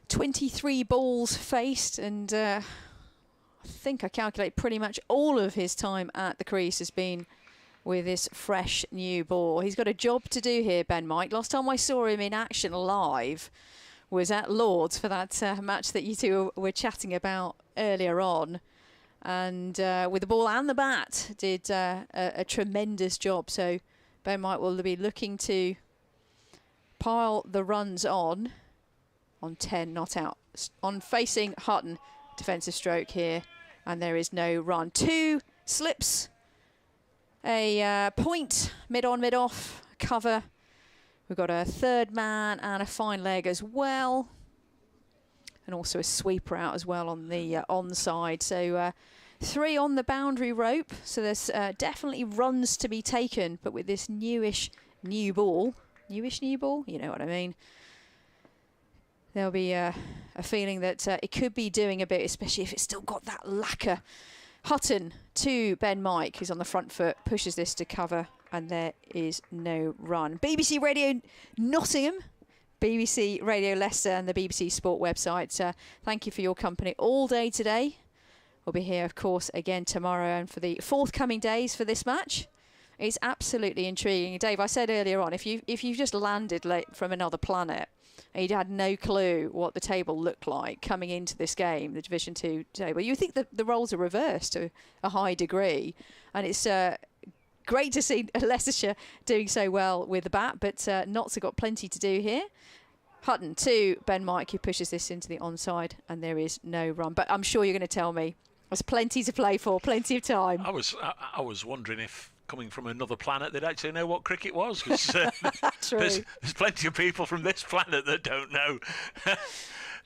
S3: 23 balls faced, and I think I calculate pretty much all of his time at the crease has been with this fresh new ball. He's got a job to do here, Ben Mike. Last time I saw him in action live was at Lord's for that match that you two were chatting about earlier on. And with the ball and the bat, did a tremendous job. So Ben Mike will be looking to pile the runs on 10 not out. On facing Hutton, defensive stroke here, and there is no run. 2 slips, a point, mid-on, mid-off, cover. We've got a third man and a fine leg as well. And also a sweeper out as well on the onside. So 3 on the boundary rope. So there's definitely runs to be taken. But with this newish new ball, you know what I mean, there'll be a feeling that it could be doing a bit, especially if it's still got that lacquer. Hutton to Ben Mike, who's on the front foot, pushes this to cover, and there is no run. BBC Radio Nottingham, BBC Radio Leicester, and the BBC Sport website. Thank you for your company all day today. We'll be here, of course, again tomorrow and for the forthcoming days for this match. It's absolutely intriguing. Dave, I said earlier on, if you've just landed late from another planet and you had no clue what the table looked like coming into this game, the Division 2 table, you think that the roles are reversed to a high degree. And it's great to see Leicestershire doing so well with the bat, but Notts have got plenty to do here. Hutton to Ben Mike, who pushes this into the onside, and there is no run. But I'm sure you're going to tell me there's plenty to play for, plenty of time.
S2: I was wondering if, coming from another planet, they'd actually know what cricket was. 'Cause,
S3: True.
S2: there's plenty of people from this planet that don't know.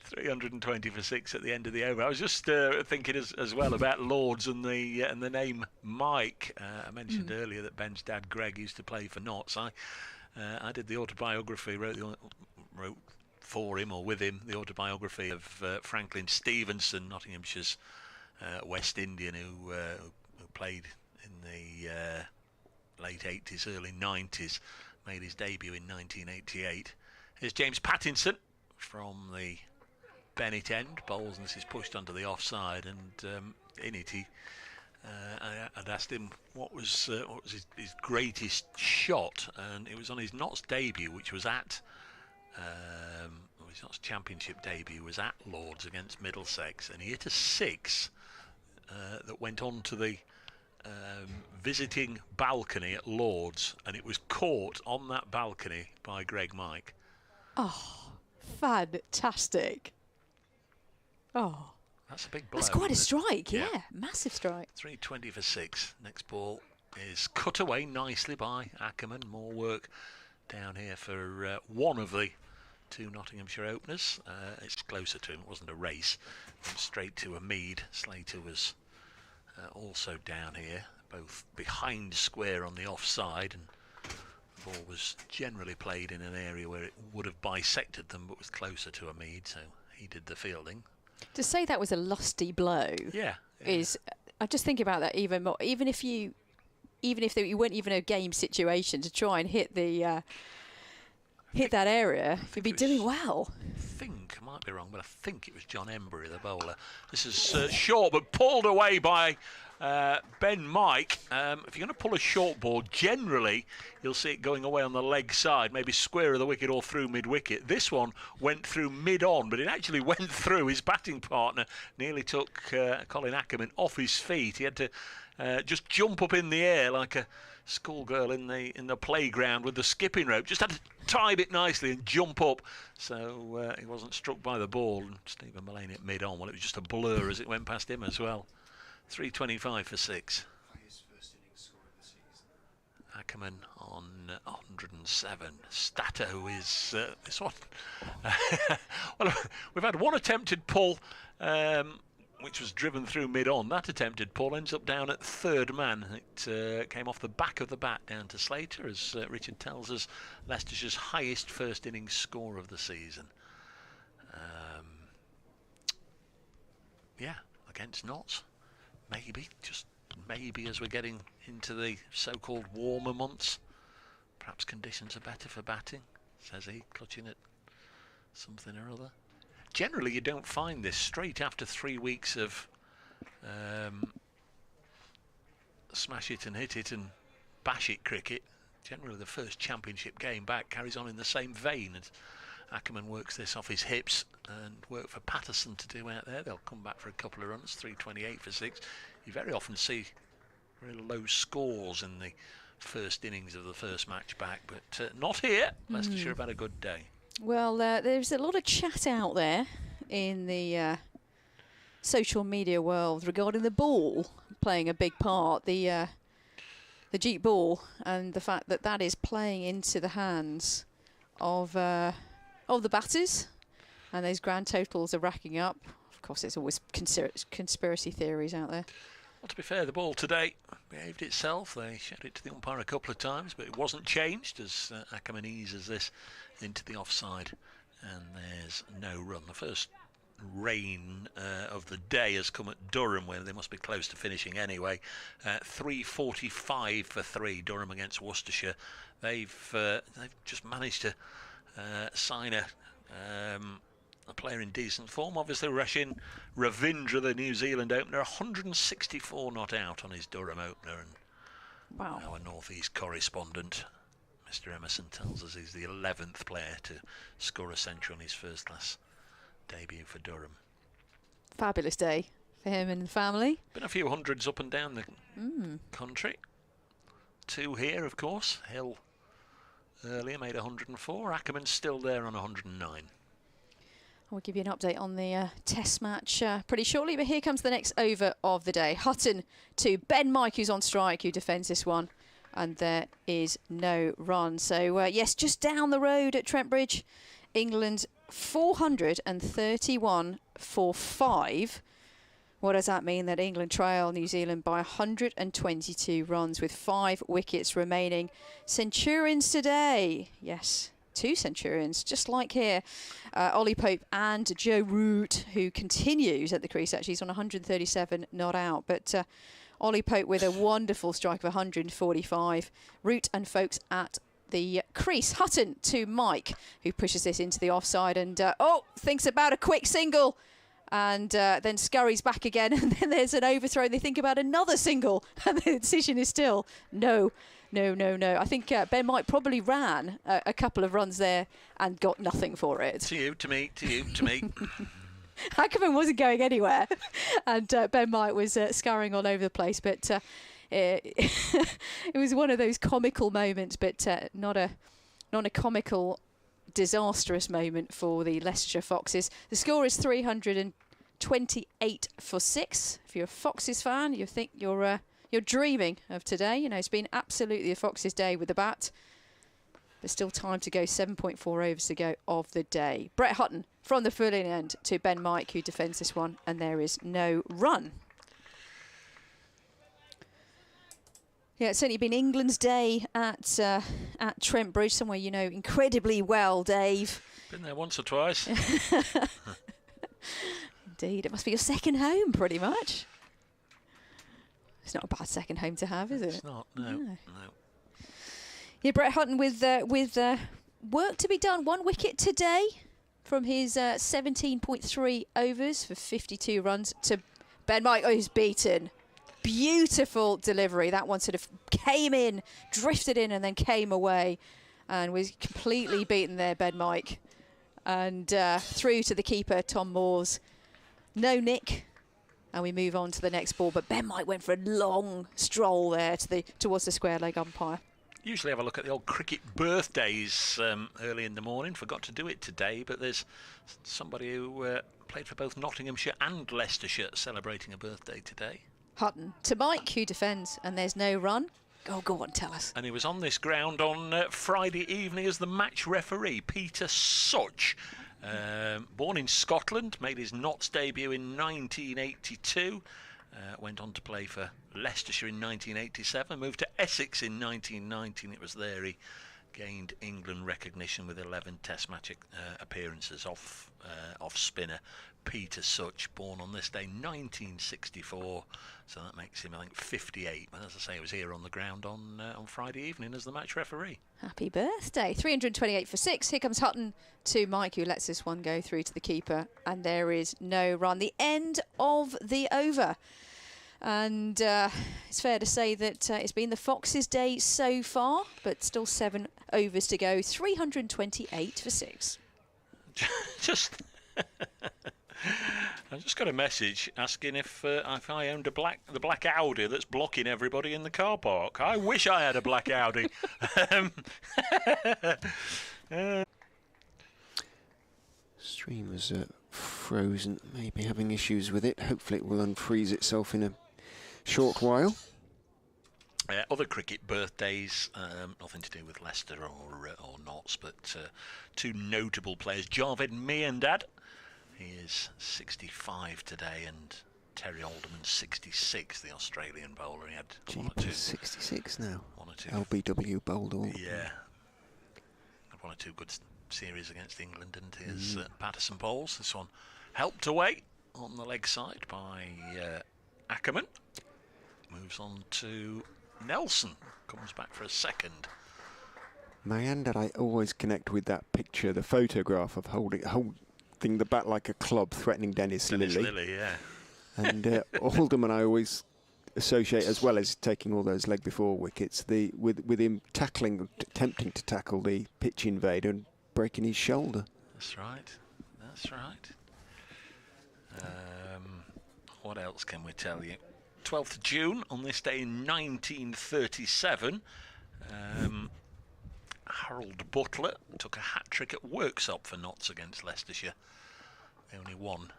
S2: 320 for 6 at the end of the over. I was just thinking as well about Lords and the name Mike. I mentioned earlier that Ben's dad Greg used to play for Notts. I did the autobiography, wrote for him or with him the autobiography of Franklin Stevenson, Nottinghamshire's West Indian, who played in the late 80s, early 90s, made his debut in 1988. Here's James Pattinson from the Bennett end, bowls, and this is pushed onto the offside, and in it I'd asked him what was his greatest shot, and it was on his Notts debut, which was at his Notts Championship debut was at Lords against Middlesex, and he hit a 6 that went on to the visiting balcony at Lords, and it was caught on that balcony by Greg Mike.
S3: Oh, fantastic. Oh,
S2: that's a big blow.
S3: That's quite a strike,
S2: Yeah.
S3: yeah. Massive strike.
S2: 320 for 6. Next ball is cut away nicely by Ackermann. More work down here for one of the 2 Nottinghamshire openers. It's closer to him. It wasn't a race. Went straight to a Mead. Slater was also down here, both behind square on the offside, and the ball was generally played in an area where it would have bisected them, but was closer to a Mead, so he did the fielding.
S3: To say that was a lusty blow, is, I just think about that even more. Even if you weren't even a game situation, to try and hit the hit that area, you'd be doing well.
S2: I might be wrong, but I think it was John Embury, the bowler. This is short, but pulled away by Ben Mike. If you're going to pull a short ball, generally you'll see it going away on the leg side, maybe square of the wicket or through mid-wicket. This one went through mid-on, but it actually went through. His batting partner nearly took Colin Ackermann off his feet. He had to just jump up in the air like a schoolgirl in the playground with the skipping rope. Just had to time it nicely and jump up, so he wasn't struck by the ball. And Stephen Mullane at mid-on, well, it was just a blur as it went past him as well. 325 for 6.
S1: His first innings score of the season.
S2: Ackermann on 107. Stato is this one. Well, we've had one attempted pull which was driven through mid-on. That attempted Paul ends up down at third man. It came off the back of the bat down to Slater, as Richard tells us, Leicestershire's highest first innings score of the season. Yeah, against Notts. Maybe, just maybe, as we're getting into the so-called warmer months, perhaps conditions are better for batting, says he, clutching at something or other. Generally, you don't find this straight after 3 weeks of smash it and hit it and bash it cricket. Generally, the first championship game back carries on in the same vein. And Ackermann works this off his hips and work for Patterson to do out there. They'll come back for a couple of runs, 328 for 6. You very often see very low scores in the first innings of the first match back, but not here. Leicestershire have had a good day.
S3: Well, there's a lot of chat out there in the social media world regarding the ball playing a big part, the Jeep ball, and the fact that that is playing into the hands of the batters, and those grand totals are racking up. Of course, there's always conspiracy theories out there.
S2: Well, to be fair, the ball today behaved itself. They showed it to the umpire a couple of times, but it wasn't changed as Ackermann eases this into the offside, and there's no run. The first rain of the day has come at Durham, where they must be close to finishing anyway. 3:45 for 3, Durham against Worcestershire. They've just managed to sign a player in decent form. Obviously, Rashin Ravindra, the New Zealand opener, 164 not out on his Durham opener. And
S3: Wow.
S2: our North East correspondent, Mr. Emerson, tells us he's the 11th player to score a century on his first class debut for Durham.
S3: Fabulous day for him and the family.
S2: Been a few hundreds up and down the country. 2 here, of course. Hill earlier made 104. Ackermann's still there on 109.
S3: I'll give you an update on the test match pretty shortly, but here comes the next over of the day. Hutton to Ben Mike, who's on strike, who defends this one, and there is no run. So, yes, just down the road at Trent Bridge, England 431 for 5. What does that mean? That England trail New Zealand by 122 runs with 5 wickets remaining. Centurions today. Yes, 2 Centurions, just like here. Ollie Pope and Joe Root, who continues at the crease. Actually, he's on 137 not out. But Ollie Pope with a wonderful strike of 145. Root and Folks at the crease. Hutton to Mike, who pushes this into the offside and thinks about a quick single. And then scurries back again, and then there's an overthrow. They think about another single, and the decision is still no. I think Ben Mike probably ran a couple of runs there and got nothing for it.
S2: To you, to me.
S3: Ackermann wasn't going anywhere, and Ben Mike was scurrying all over the place. But it was one of those comical moments, but not a comical, disastrous moment for the Leicestershire Foxes. The score is 328 for 6. If you're a Foxes fan, you think you're dreaming of today. You know, it's been absolutely a Foxes day with the bat. There's still time to go. 7.4 overs to go of the day. Brett Hutton from the full in end to Ben Mike, who defends this one, and there is no run. Yeah, it's certainly been England's day at Trent Bridge, somewhere you know incredibly well, Dave.
S2: Been there once or twice.
S3: Indeed, it must be your second home, pretty much. It's not a bad second home to have, is it?
S2: It's not, no.
S3: Yeah, Brett Hutton with work to be done. 1 wicket today from his 17.3 overs for 52 runs to Ben Mike, who's beaten. Beautiful delivery. That one sort of came in, drifted in, and then came away, and was completely beaten there, Ben Mike. And through to the keeper, Tom Moores. No nick, and we move on to the next ball. But Ben Mike went for a long stroll there towards the square leg umpire.
S2: Usually have a look at the old cricket birthdays early in the morning. Forgot to do it today, but there's somebody who played for both Nottinghamshire and Leicestershire celebrating a birthday today.
S3: Hutton to Mike, who defends, and there's no run. Go on, tell us.
S2: And he was on this ground on Friday evening as the match referee, Peter Such. Born in Scotland, made his Notts debut in 1982. Went on to play for Leicestershire in 1987. Moved to Essex in 1919. It was there he gained England recognition with 11 Test match appearances off spinner Peter Such, born on this day 1964, so that makes him, I think, 58. But as I say, he was here on the ground on Friday evening as the match referee.
S3: Happy birthday. 328 for 6. Here comes Hutton to Mike, who lets this one go through to the keeper, and there is no run. The end of the over. And it's fair to say that it's been the Foxes' day so far, but still 7 overs to go. 328 for 6.
S2: I just got a message asking if I owned the black Audi that's blocking everybody in the car park. I wish I had a black Audi.
S1: Stream was frozen, maybe having issues with it. Hopefully it will unfreeze itself in a short while.
S2: Other cricket birthdays, nothing to do with Leicester or Notts, but two notable players. Javed Miandad, he is 65 today, and Terry Alderman 66, the Australian bowler. He had one or two.
S1: 66 now.
S2: One or two.
S1: LBW bowled all.
S2: Yeah. One or two good series against England, and his Patterson bowls. This one helped away on the leg side by Ackermann. Moves on to Nelson, comes back for a second.
S1: Miandad, I always connect with that picture, the photograph of holding the bat like a club, threatening Dennis Lilly.
S2: Yeah.
S1: And Alderman, I always associate, as well as taking all those leg before wickets, with him attempting to tackle the pitch invader and breaking his shoulder.
S2: That's right. What else can we tell you? 12th of June, on this day in 1937, Harold Butler took a hat-trick at Worksop for Notts against Leicestershire. They only won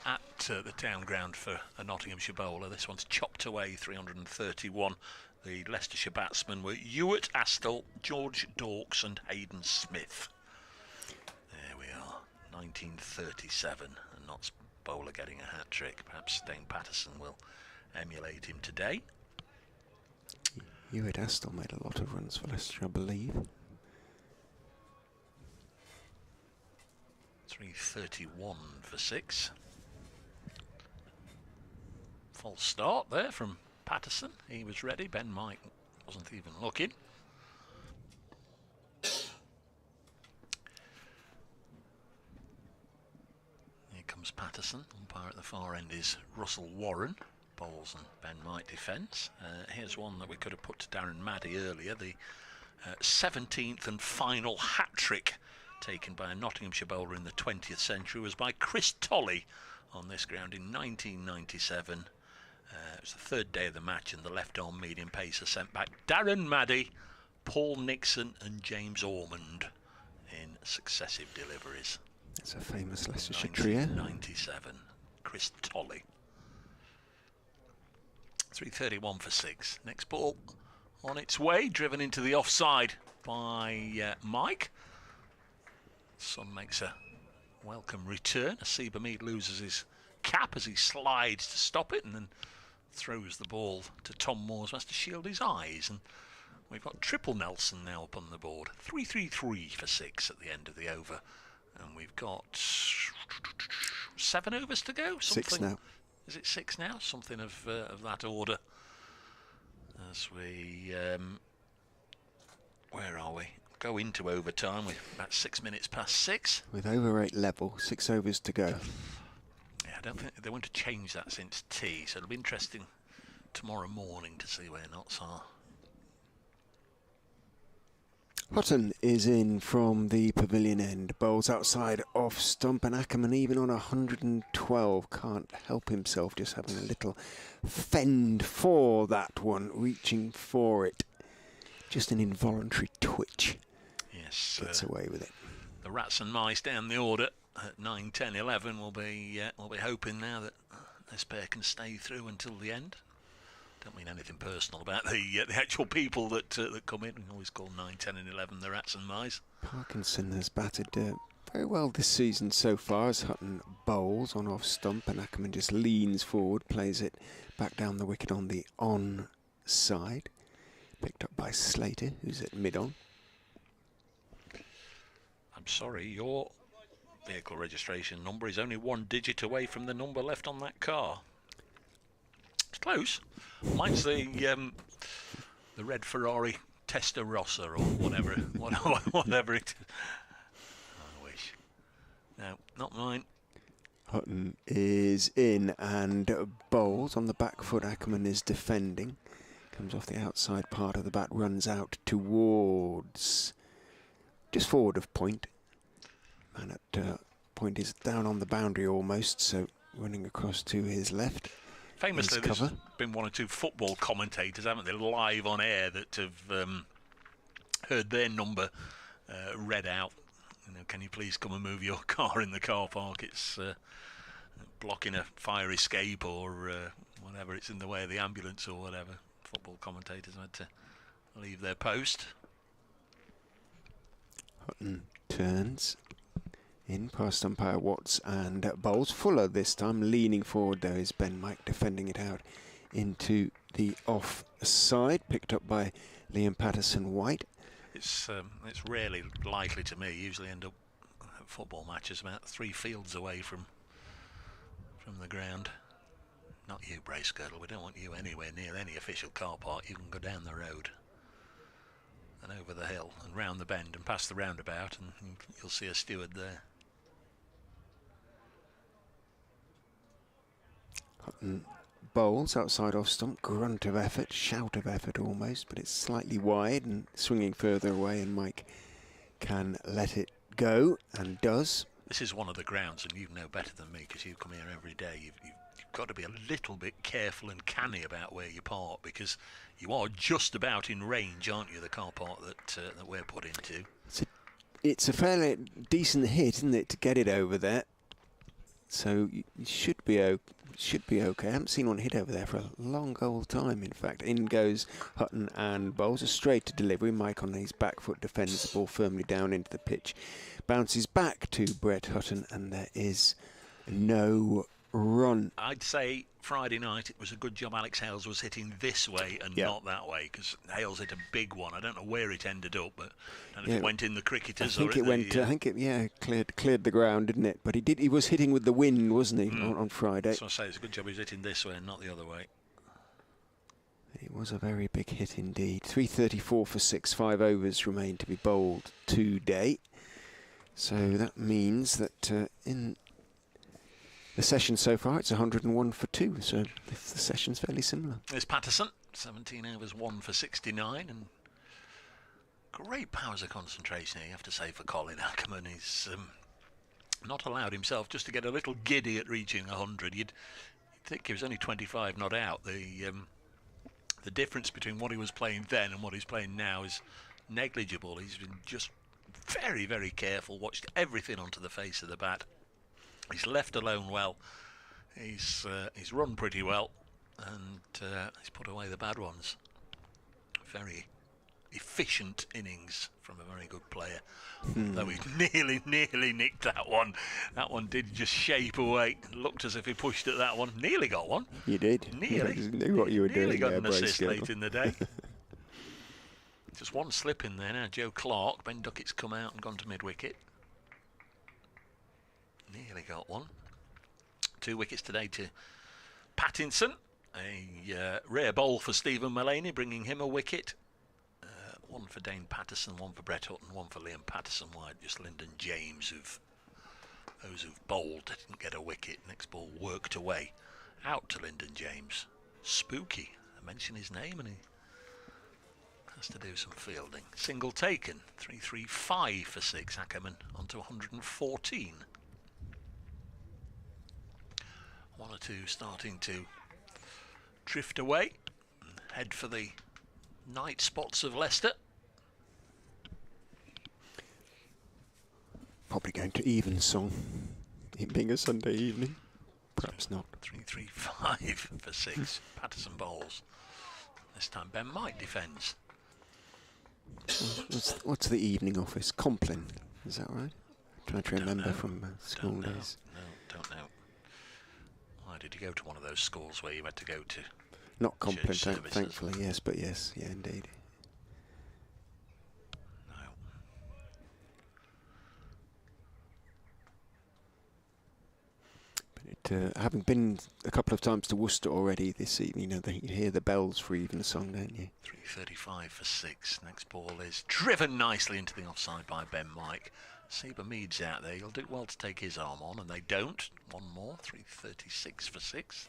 S2: at the town ground for a Nottinghamshire bowler. This one's chopped away, 331. The Leicestershire batsmen were Ewart Astle, George Dawkes and Hayden Smith. There we are, 1937, and Notts bowler getting a hat-trick. Perhaps Dane Patterson will emulate him today.
S1: Ewart Astle made a lot of runs for Leicester, I believe.
S2: 331 for 6. False start there from Patterson. He was ready. Ben Mike wasn't even looking. Here comes Patterson. Umpire at the far end is Russell Warren. Bowls and Ben Mike defence. Here's one that we could have put to Darren Maddy earlier. The 17th and final hat-trick taken by a Nottinghamshire bowler in the 20th century was by Chris Tolley on this ground in 1997. It was the third day of the match, and the left-arm medium pacer sent back Darren Maddy, Paul Nixon and James Ormond in successive deliveries.
S1: It's a famous Leicestershire trio.
S2: 1997. Chris Tolley. 331 for 6. Next ball on its way, driven into the offside by Mike. Son makes a welcome return. Asiba Mead loses his cap as he slides to stop it, and then throws the ball to Tom Moores to shield his eyes. And we've got triple Nelson now up on the board. 333 for 6 at the end of the over, and we've got 7 overs to go.
S1: 6 now.
S2: Is it 6 now? Something of that order. As we, where are we? Go into overtime with about 6 minutes past 6.
S1: With over 8 level, 6 overs to go.
S2: Yeah, I don't think they want to change that since tea, so it'll be interesting tomorrow morning to see where Notts are.
S1: Hutton is in from the pavilion end, bowls outside off stump, and Ackermann, even on 112, can't help himself, just having a little fend for that one, reaching for it. Just an involuntary twitch.
S2: Yes,
S1: gets away with it.
S2: The rats and mice down the order at 9, 10, 11 will be hoping now that this pair can stay through until the end. Don't mean anything personal about the actual people that come in. We can always call 9, 10 and 11 the rats and mice.
S1: Parkinson has batted very well this season so far as Hutton bowls on off stump and Ackermann just leans forward, plays it back down the wicket on the on side. Picked up by Slater, who's at mid-on.
S2: I'm sorry, your vehicle registration number is only 1 digit away from the number left on that car. It's close. Mine's the red Ferrari Testarossa or whatever, whatever it. I wish. No, not mine.
S1: Hutton is in and bowls on the back foot. Ackermann is defending. Comes off the outside part of the bat, runs out towards just forward of point. Man at point is down on the boundary almost, so running across to his left.
S2: Famously, there's been 1 or 2 football commentators, haven't they, live on air that have heard their number read out. You know, can you please come and move your car in the car park? It's blocking a fire escape or whatever. It's in the way of the ambulance or whatever. Football commentators had to leave their post.
S1: Hutton turns in past umpire Watts and bowls. Fuller this time, leaning forward. There is Ben Mike defending it out into the off side, picked up by Liam Patterson-White.
S2: It's rarely likely to me. Usually end up at football matches about 3 fields away from the ground. Not you, Bracegirdle. We don't want you anywhere near any official car park. You can go down the road and over the hill and round the bend and past the roundabout, and you'll see a steward there.
S1: Hutton bowls outside off stump, grunt of effort, shout of effort almost, but it's slightly wide and swinging further away, and Mike can let it go and does.
S2: This is one of the grounds, and you know better than me because you come here every day. You've got to be a little bit careful and canny about where you park, because you are just about in range, aren't you, the car park that we're put into.
S1: It's a fairly decent hit, isn't it, to get it over there? So you should be okay. I haven't seen one hit over there for a long old time, in fact. In goes Hutton and bowls a straight to delivery. Mike on his back foot defends the ball firmly down into the pitch. Bounces back to Brett Hutton, and there is no run.
S2: I'd say Friday night it was a good job Alex Hales was hitting this way and not that way, because Hales hit a big one. I don't know where it ended up, but I don't know if it went in the cricketers or
S1: cleared the ground, didn't it? But he was hitting with the wind, wasn't he, on Friday?
S2: So I say it's a good job he was hitting this way and not the other way.
S1: It was a very big hit indeed. 334 for 6, 5 overs remain to be bowled today. So that means that in the session so far, it's 101 for 2, so the session's fairly similar.
S2: There's Patterson, 17 overs, 1 for 69, and great powers of concentration, you have to say, for Colin Ackermann. He's not allowed himself just to get a little giddy at reaching 100. You'd think he was only 25 not out. The difference between what he was playing then and what he's playing now is negligible. He's been just very, very careful, watched everything onto the face of the bat. He's left alone well. He's run pretty well, and he's put away the bad ones. Very efficient innings from a very good player. Though he nearly nicked that one. That one did just shape away. Looked as if he pushed at that one. Nearly got one.
S1: You did.
S2: Nearly.
S1: You knew what you were doing.
S2: Nearly got
S1: there,
S2: an assist
S1: Bracegirdle.
S2: late in the day. Just one slip in there now. Joe Clark. Ben Duckett's come out and gone to mid-wicket. Nearly got one. 2 wickets today to Pattinson. A rare bowl for Stephen Mullaney, bringing him a wicket. 1 for Dane Patterson, 1 for Brett Hutton, 1 for Liam Patterson-White. Just Lyndon James, those who've bowled didn't get a wicket. Next ball worked away. Out to Lyndon James. Spooky. I mention his name and he has to do some fielding. Single taken. 335 for 6. Ackermann onto 114. 1 or 2 starting to drift away and head for the night spots of Leicester.
S1: Probably going to Evensong, it being a Sunday evening. Perhaps not.
S2: 335 for 6. Patterson bowls. This time Ben Mike defends.
S1: What's the evening office? Compline, is that right? Trying to remember from school days.
S2: No, don't know. Why did you go to one of those schools where you had to go to?
S1: Not competent,
S2: services?
S1: thankfully, yes, but yes, yeah, indeed.
S2: No.
S1: But having been a couple of times to Worcester already this evening, you hear the bells for evensong, don't you?
S2: 3:35 for 6. Next ball is driven nicely into the offside by Ben Mike. Saber Mead's out there. He'll do well to take his arm on, and they don't. One more. 3:36 for 6.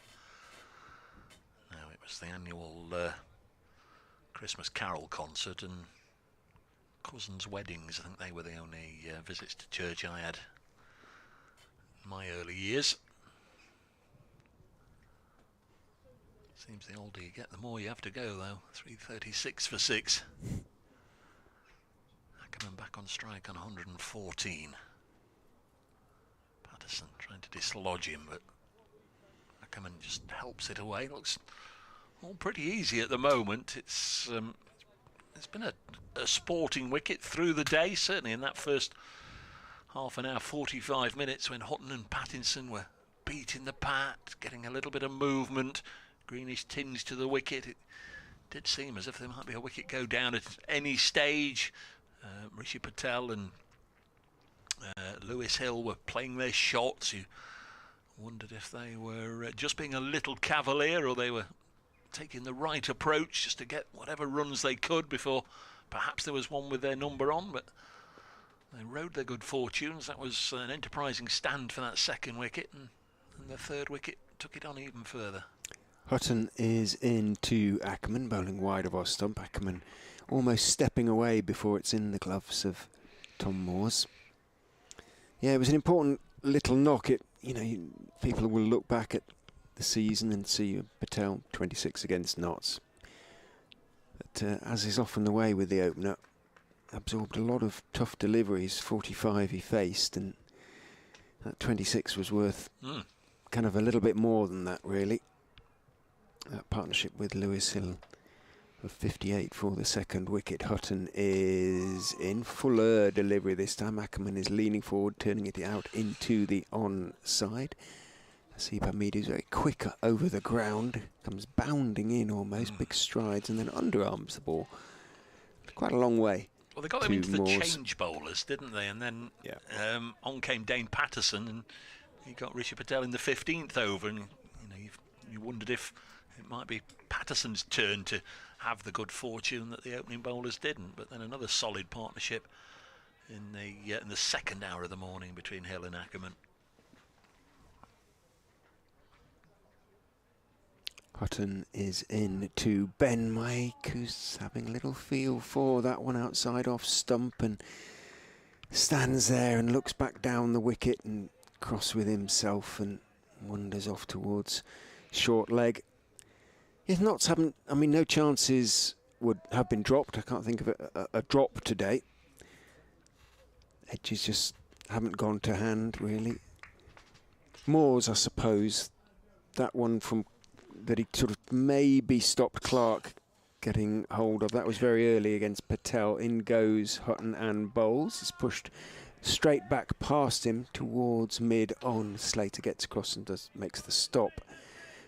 S2: Now, it was the annual Christmas Carol concert and cousins' weddings. I think they were the only visits to church I had in my early years. Seems the older you get, the more you have to go, though. 3:36 for 6. Ackermann back on strike on 114. Patterson trying to dislodge him, but Ackermann just helps it away. Looks all pretty easy at the moment. It's been a sporting wicket through the day, certainly in that first half an hour, 45 minutes, when Hutton and Pattinson were beating the pat, getting a little bit of movement, greenish tinge to the wicket. It did seem as if there might be a wicket go down at any stage. Rishi Patel and Lewis Hill were playing their shots. You wondered if they were just being a little cavalier, or they were taking the right approach just to get whatever runs they could before perhaps there was one with their number on. But they rode their good fortunes. That was an enterprising stand for that second wicket, and the third wicket took it on even further.
S1: Hutton is into Ackermann, bowling wide of our stump. Ackermann almost stepping away before it's in the gloves of Tom Moores. Yeah, it was an important little knock. People will look back at the season and see Patel 26 against Notts. But as is often the way with the opener, absorbed a lot of tough deliveries. 45 he faced, and that 26 was worth kind of a little bit more than that, really. That partnership with Lewis Hill of 58 for the second wicket. Hutton is in fuller delivery this time. Ackermann is leaning forward, turning it out into the onside. Saber Mead is very quick over the ground, comes bounding in almost, big strides, and then underarms the ball. Quite a long way.
S2: Well, they got them into the change bowlers, didn't they? And then on came Dane Patterson, and he got Rishi Patel in the 15th over, and you wondered if it might be Patterson's turn to have the good fortune that the opening bowlers didn't. But then another solid partnership in the second hour of the morning between Hill and Ackermann.
S1: Hutton is in to Ben Mike, who's having a little feel for that one outside off stump, and stands there and looks back down the wicket and cross with himself and wanders off towards short leg. If Notts haven't, no chances would have been dropped. I can't think of a drop today. Edges just haven't gone to hand, really. Moores, I suppose, that one from that he sort of maybe stopped Clark getting hold of. That was very early against Patel. In goes Hutton and bowls. It's pushed straight back past him towards mid-on. Slater gets across and makes the stop.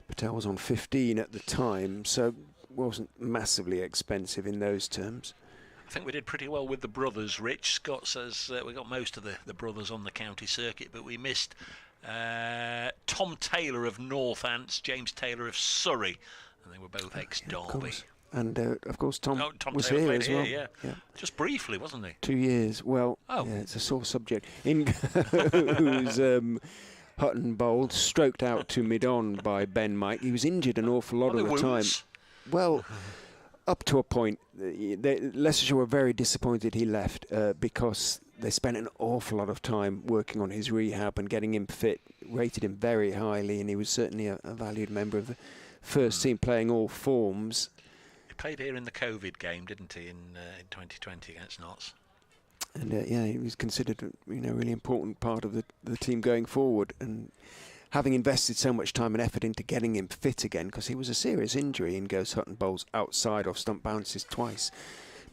S1: Patel was on 15 at the time, so wasn't massively expensive in those terms.
S2: I think we did pretty well with the brothers, Rich. Scott says we got most of the brothers on the county circuit, but we missed Tom Taylor of Northants, James Taylor of Surrey, and they were both ex-Derby.
S1: And of course Tom was
S2: Taylor
S1: here as well.
S2: Yeah. Just briefly, wasn't he?
S1: 2 years. Well, yeah, it's a sore subject. In goes Hutton bowled, stroked out to mid-on by Ben Mike. He was injured an awful lot of the time. Well, up to a point. Leicestershire were very disappointed he left because they spent an awful lot of time working on his rehab and getting him fit, rated him very highly, and he was certainly a valued member of the first team, playing all forms.
S2: He played here in the COVID game, didn't he, in 2020 against Notts?
S1: And he was considered a really important part of the team going forward, and having invested so much time and effort into getting him fit again, because he was a serious injury. In goes Hutton, bowls outside off stump, bounces twice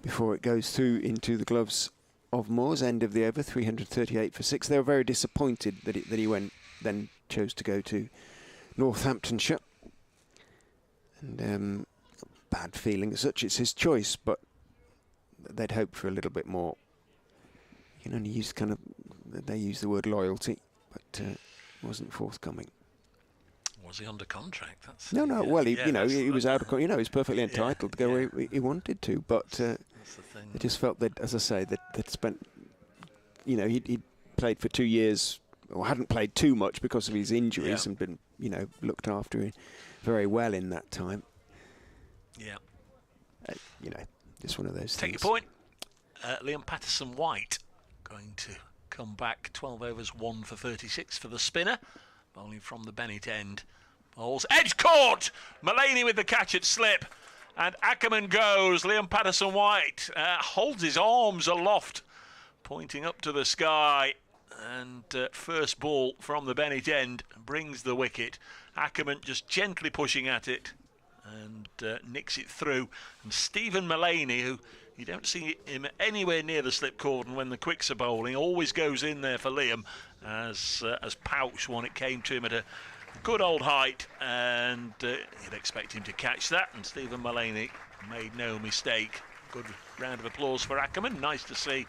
S1: before it goes through into the gloves of Moore's end of the over, 338 for 6. They were very disappointed that he then chose to go to Northamptonshire. And bad feeling as such, it's his choice, but they'd hoped for a little bit more. You can only use they use the word loyalty, but it wasn't forthcoming.
S2: Was he under contract? That's
S1: no. Well, he was out of. He's perfectly
S2: Yeah,
S1: entitled to go where he wanted to, but
S2: that's the thing.
S1: they just felt that, as I say, they'd spent. He'd played for 2 years, or hadn't played too much because of his injuries, and been looked after very well in that time.
S2: Yeah.
S1: Just one of those
S2: Take
S1: things.
S2: your point. Liam Patterson-White going to come back. 12 overs, 1 for 36 for the spinner. Bowling from the Bennett end. Bowls edge court. Mullaney with the catch at slip. And Ackermann goes. Liam Patterson-White holds his arms aloft, pointing up to the sky. And first ball from the Bennett end brings the wicket. Ackermann just gently pushing at it and nicks it through. And Stephen Mullaney, who you don't see him anywhere near the slip cordon when the quicks are bowling, always goes in there for Liam as Pouch won. It came to him at a good old height, and you'd expect him to catch that, and Stephen Mullaney made no mistake. Good round of applause for Ackermann. Nice to see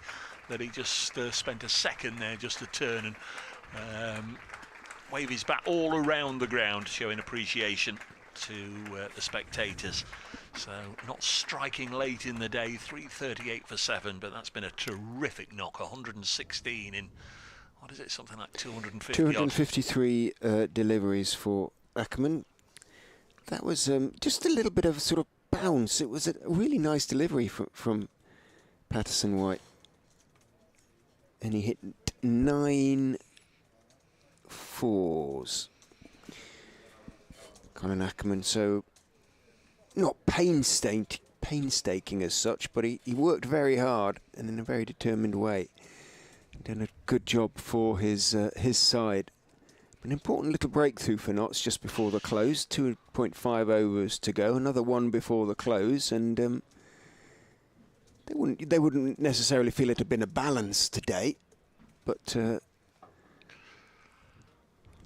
S2: that he just spent a second there just to turn and wave his bat all around the ground, showing appreciation to the spectators. So not striking late in the day, 338 for 7, but that's been a terrific knock. 116 in, what is it, something like 250
S1: 253 deliveries for Ackermann. That was just a little bit of sort of bounce. It was a really nice delivery from Patterson-White. And he hit 9 fours. Colin Ackermann, so not painstaking as such, but he worked very hard and in a very determined way. Done a good job for his side. An important little breakthrough for Notts just before the close. 2.5 overs to go. Another one before the close, and they wouldn't necessarily feel it had been a balance today, but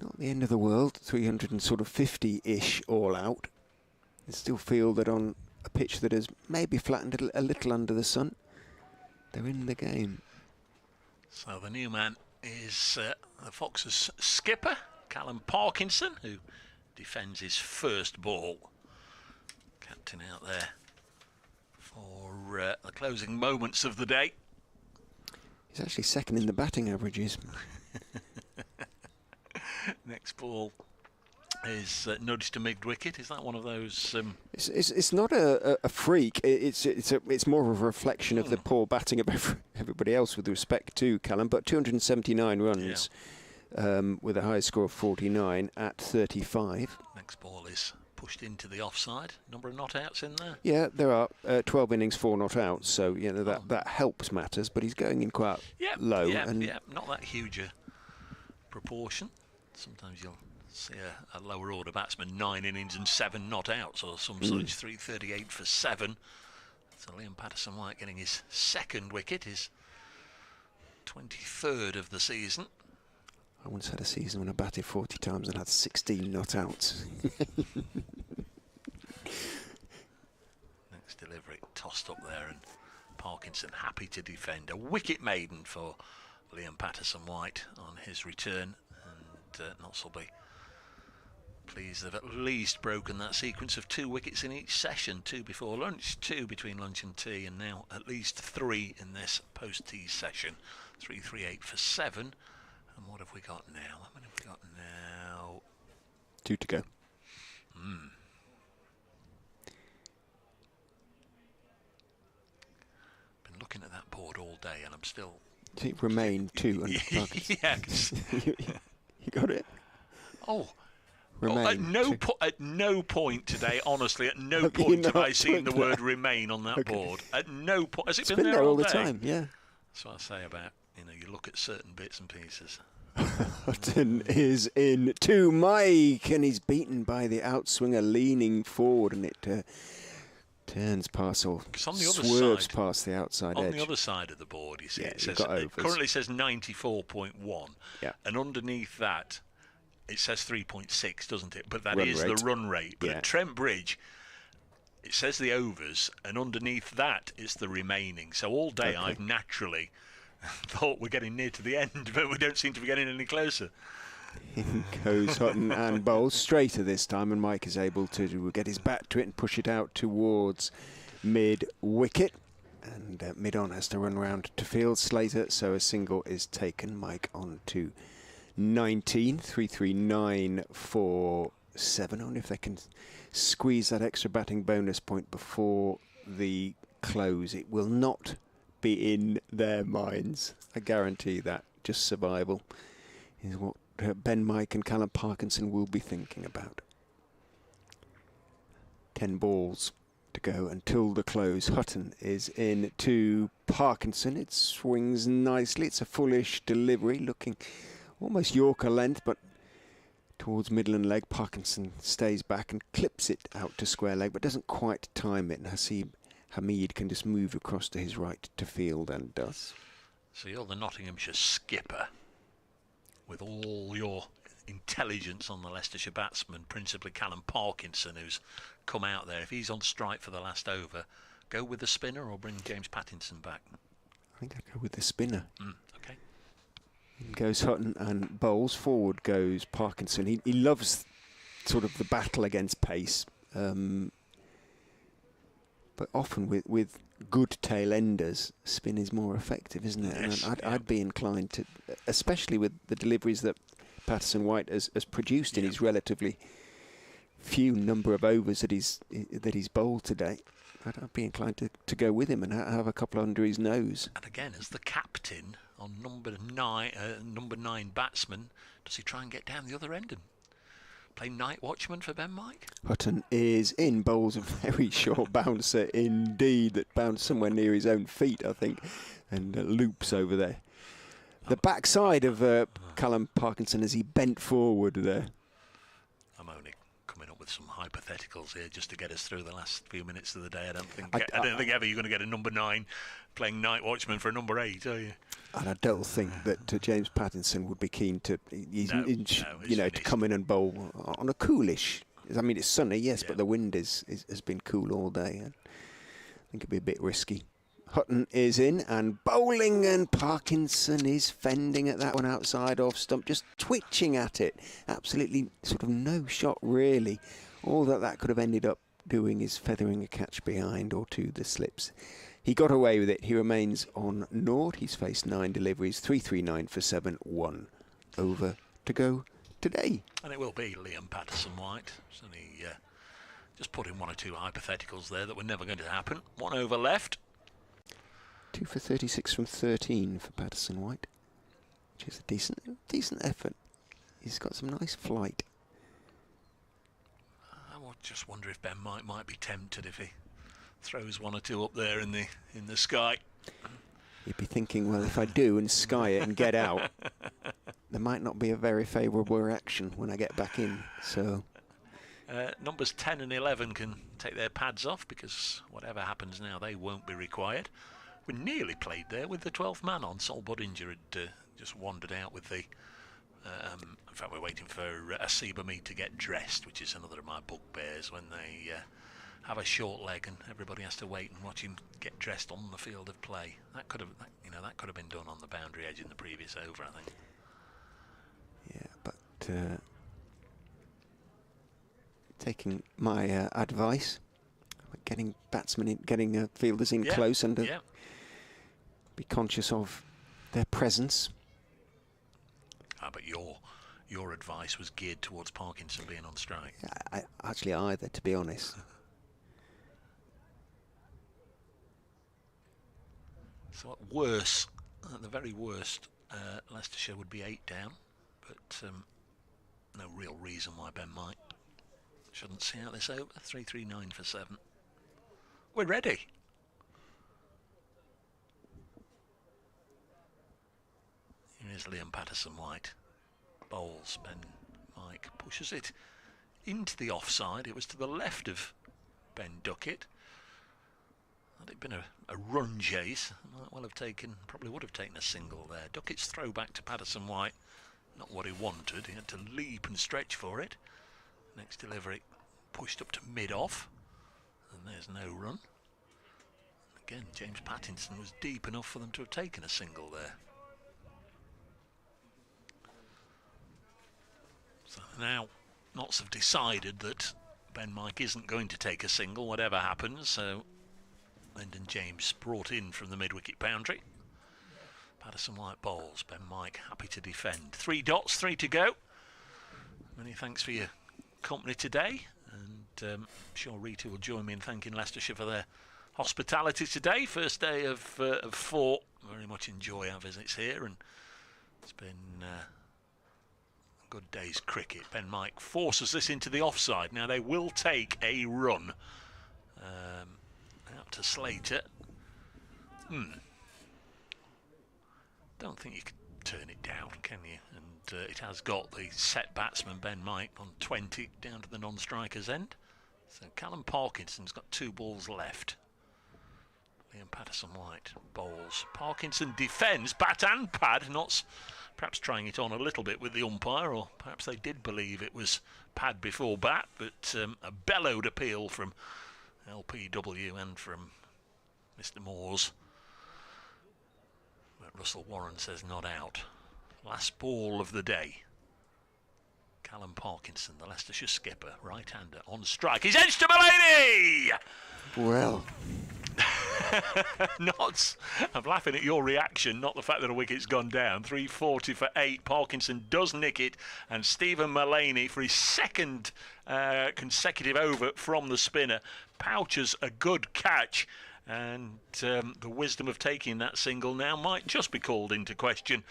S1: not the end of the world. 350-ish all out. They still feel that on a pitch that has maybe flattened a little under the sun, they're in the game.
S2: So the new man is the Foxes' skipper, Callum Parkinson, who defends his first ball. Captain out there for the closing moments of the day.
S1: He's actually second in the batting averages.
S2: Next ball is nudged to mid-wicket. Is that one of those?
S1: It's not a freak. It's more of a reflection of the poor batting of everybody else with respect to Callum. But 279 runs with a high score of 49 at 35.
S2: Next ball is pushed into the offside. Number of not outs in there?
S1: Yeah, there are 12 innings, 4 not outs. So that helps matters. But he's going in quite low.
S2: Not that huge a proportion. Sometimes you'll see a lower order batsman, 9 innings and 7 not outs or some such. 338 for 7. So Liam Patterson-White getting his second wicket, his 23rd of the season.
S1: I once had a season when I batted 40 times and had 16 not outs.
S2: Next delivery tossed up there, and Parkinson happy to defend. A wicket maiden for Liam Patterson-White on his return, and Notts will be pleased they've at least broken that sequence of 2 wickets in each session. 2 before lunch, 2 between lunch and tea, and now at least 3 in this post-tea session. 338 for 7. And what have we got now? How many have we got now?
S1: 2 to go.
S2: Been looking at that board all day, and I'm still...
S1: It remained 2 under Parkinson.
S2: Yes.
S1: You got it? Remain
S2: at no point today, honestly, at no point have I seen the word remain on that board. At no point. Has it been there all
S1: the
S2: day?
S1: time, yeah.
S2: That's what I say about, you look at certain bits and pieces.
S1: Upton is in to Mike, and he's beaten by the outswinger leaning forward, and it Turns past or
S2: 'Cause on the other
S1: swerves
S2: side-
S1: past the outside edge.
S2: On the other side of the board, you see,
S1: Yeah,
S2: it
S1: you've
S2: says
S1: got
S2: it
S1: overs.
S2: currently says 94.1,
S1: Yeah.
S2: and underneath that it says 3.6, doesn't it? But that
S1: Run
S2: is
S1: rate.
S2: the run rate. But
S1: Yeah.
S2: at Trent Bridge, it says the overs, and underneath that is the remaining. So all day
S1: Okay.
S2: I've naturally thought we're getting near to the end, but we don't seem to be getting any closer.
S1: In goes Hutton and bowls straighter this time, and Mike is able to get his bat to it and push it out towards mid-wicket. And mid-on has to run round to field Slater, so a single is taken. Mike on to 19, 339 for 7. I wonder if they can squeeze that extra batting bonus point before the close. It will not be in their minds. I guarantee that. Just survival is what Ben, Mike and Callum Parkinson will be thinking about. 10 balls to go until the close. Hutton is in to Parkinson. It swings nicely. It's a fullish delivery, looking almost Yorker length, but towards middle and leg. Parkinson stays back and clips it out to square leg, but doesn't quite time it. And Hasib Hamid can just move across to his right to field and does.
S2: So you're the Nottinghamshire skipper, with all your intelligence on the Leicestershire batsman, principally Callum Parkinson, who's come out there. If he's on strike for the last over, go with the spinner or bring James Pattinson back?
S1: I think I'd go with the spinner.
S2: Okay.
S1: In goes Hutton and bowls. Forward goes Parkinson. He loves sort of the battle against pace. But often with good tail enders, spin is more effective, isn't it?
S2: Yes,
S1: And
S2: yeah.
S1: I'd be inclined to, especially with the deliveries that Patterson White has produced in his relatively few number of overs that he's bowled today. I'd be inclined to go with him and have a couple under his nose.
S2: And again, as the captain on number 9 batsman, does he try and get down the other end and play night watchman for Ben Mike?
S1: Hutton is in, bowls a very short bouncer indeed that bounced somewhere near his own feet, I think, and loops over there. The backside of Callum Parkinson as he bent forward there.
S2: I'm only coming up with some hypotheticals here just to get us through the last few minutes of the day. I don't think
S1: I
S2: ever you're going to get a number 9 playing night watchman for a number 8, are you?
S1: And I don't think that James Pattinson would be keen to, to come in and bowl on a coolish. I mean, it's sunny, yes, but the wind has been cool all day. I think it'd be a bit risky. Hutton is in and bowling, and Parkinson is fending at that one outside off stump, just twitching at it. Absolutely sort of no shot, really. All that could have ended up doing is feathering a catch behind or to the slips. He got away with it. He remains on naught. He's faced 9 deliveries, 339 for 7, 1 over to go today.
S2: And it will be Liam Patterson-White. So he just put in 1 or 2 hypotheticals there that were never going to happen. 1 over left.
S1: 2 for 36 from 13 for Patterson-White, which is a decent effort. He's got some nice flight.
S2: I just wonder if Ben might be tempted if he throws 1 or 2 up there in the sky.
S1: You'd be thinking, well, if I do and sky it and get out, there might not be a very favourable reaction when I get back in. So
S2: Numbers 10 and 11 can take their pads off because whatever happens now, they won't be required. We nearly played there with the 12th man on. Sol Budinger had just wandered out with the... in fact, we're waiting for Asibami to get dressed, which is another of my bugbears when they have a short leg and everybody has to wait and watch him get dressed on the field of play. That could have been done on the boundary edge in the previous over, I think.
S1: yeah, but taking my advice, getting batsmen in, getting fielders in close and be conscious of their presence.
S2: But your advice was geared towards Parkinson being on strike.
S1: Actually, either, to be honest.
S2: So at the very worst, Leicestershire would be 8 down, but no real reason why Ben Mike shouldn't see out this over. 339 for 7. We're ready. Here is Liam Patterson-White. Bowls. Ben Mike pushes it into the offside. It was to the left of Ben Duckett. Had it been a run chase, might well have taken, probably would have taken a single there. Duckett's throw back to Patterson White, not what he wanted. He had to leap and stretch for it. Next delivery pushed up to mid-off, and there's no run. Again, James Pattinson was deep enough for them to have taken a single there. So now Notts have decided that Ben Mike isn't going to take a single, whatever happens. So Lyndon James brought in from the mid-wicket boundary. Patterson White bowls. Ben Mike happy to defend. 3 dots, 3 to go. Many thanks for your company today, and I'm sure Rita will join me in thanking Leicestershire for their hospitality today. First day of 4. Very much enjoy our visits here, and it's been a good day's cricket. Ben Mike forces this into the offside. Now they will take a run out to Slater. Don't think you can turn it down, can you? And it has got the set batsman Ben Mike on 20 down to the non-striker's end. So Callum Parkinson's got 2 balls left. Liam Patterson White bowls. Parkinson defends, bat and pad. Notts perhaps trying it on a little bit with the umpire, or perhaps they did believe it was pad before bat, but a bellowed appeal from LPW and from Mr. Moores. But Russell Warren says not out. Last ball of the day. Callum Parkinson, the Leicestershire skipper, right-hander on strike. He's edged to Mulaney!
S1: Well,
S2: Notts, I'm laughing at your reaction, not the fact that a wicket's gone down. 340 for 8. Parkinson does nick it, and Stephen Mulaney, for his second consecutive over from the spinner, pouches a good catch. And the wisdom of taking that single now might just be called into question,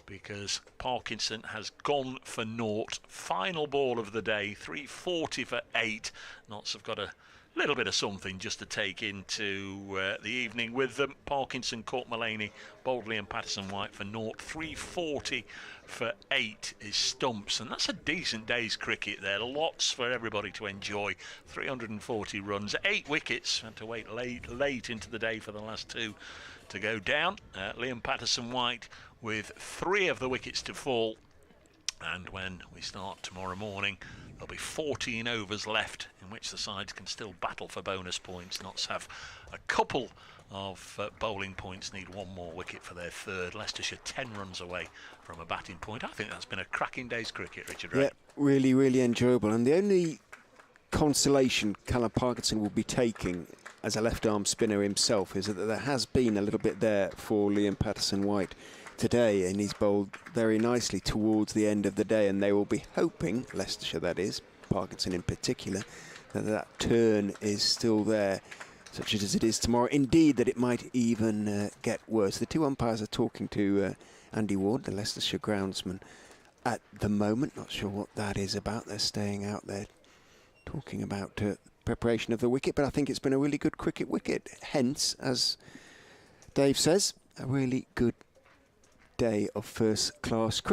S2: because Parkinson has gone for naught. Final ball of the day, 340 for 8. Notts have got a little bit of something just to take into the evening with them. Parkinson caught Mulaney boldly, and Patterson White for naught. 340 for 8 is Stumps, and that's a decent day's cricket there. Lots for everybody to enjoy. 340 runs, 8 wickets. Had to wait late into the day for the last 2 to go down. Liam Patterson White with 3 of the wickets to fall. And when we start tomorrow morning, there'll be 14 overs left in which the sides can still battle for bonus points. Notts have a couple of bowling points, need 1 more wicket for their 3rd. Leicestershire 10 runs away from a batting point. I think that's been a cracking day's cricket, Richard Ray.
S1: yeah, really, really enjoyable. And the only consolation Callum Parkinson will be taking as a left-arm spinner himself is that there has been a little bit there for Liam Patterson White today, and he's bowled very nicely towards the end of the day, and they will be hoping, Leicestershire that is, Parkinson in particular, that turn is still there, such as it is tomorrow. Indeed, that it might even get worse. The 2 umpires are talking to Andy Ward, the Leicestershire groundsman, at the moment. Not sure what that is about. They're staying out there talking about preparation of the wicket, but I think it's been a really good cricket wicket. Hence, as Dave says, a really good day of first-class cricket.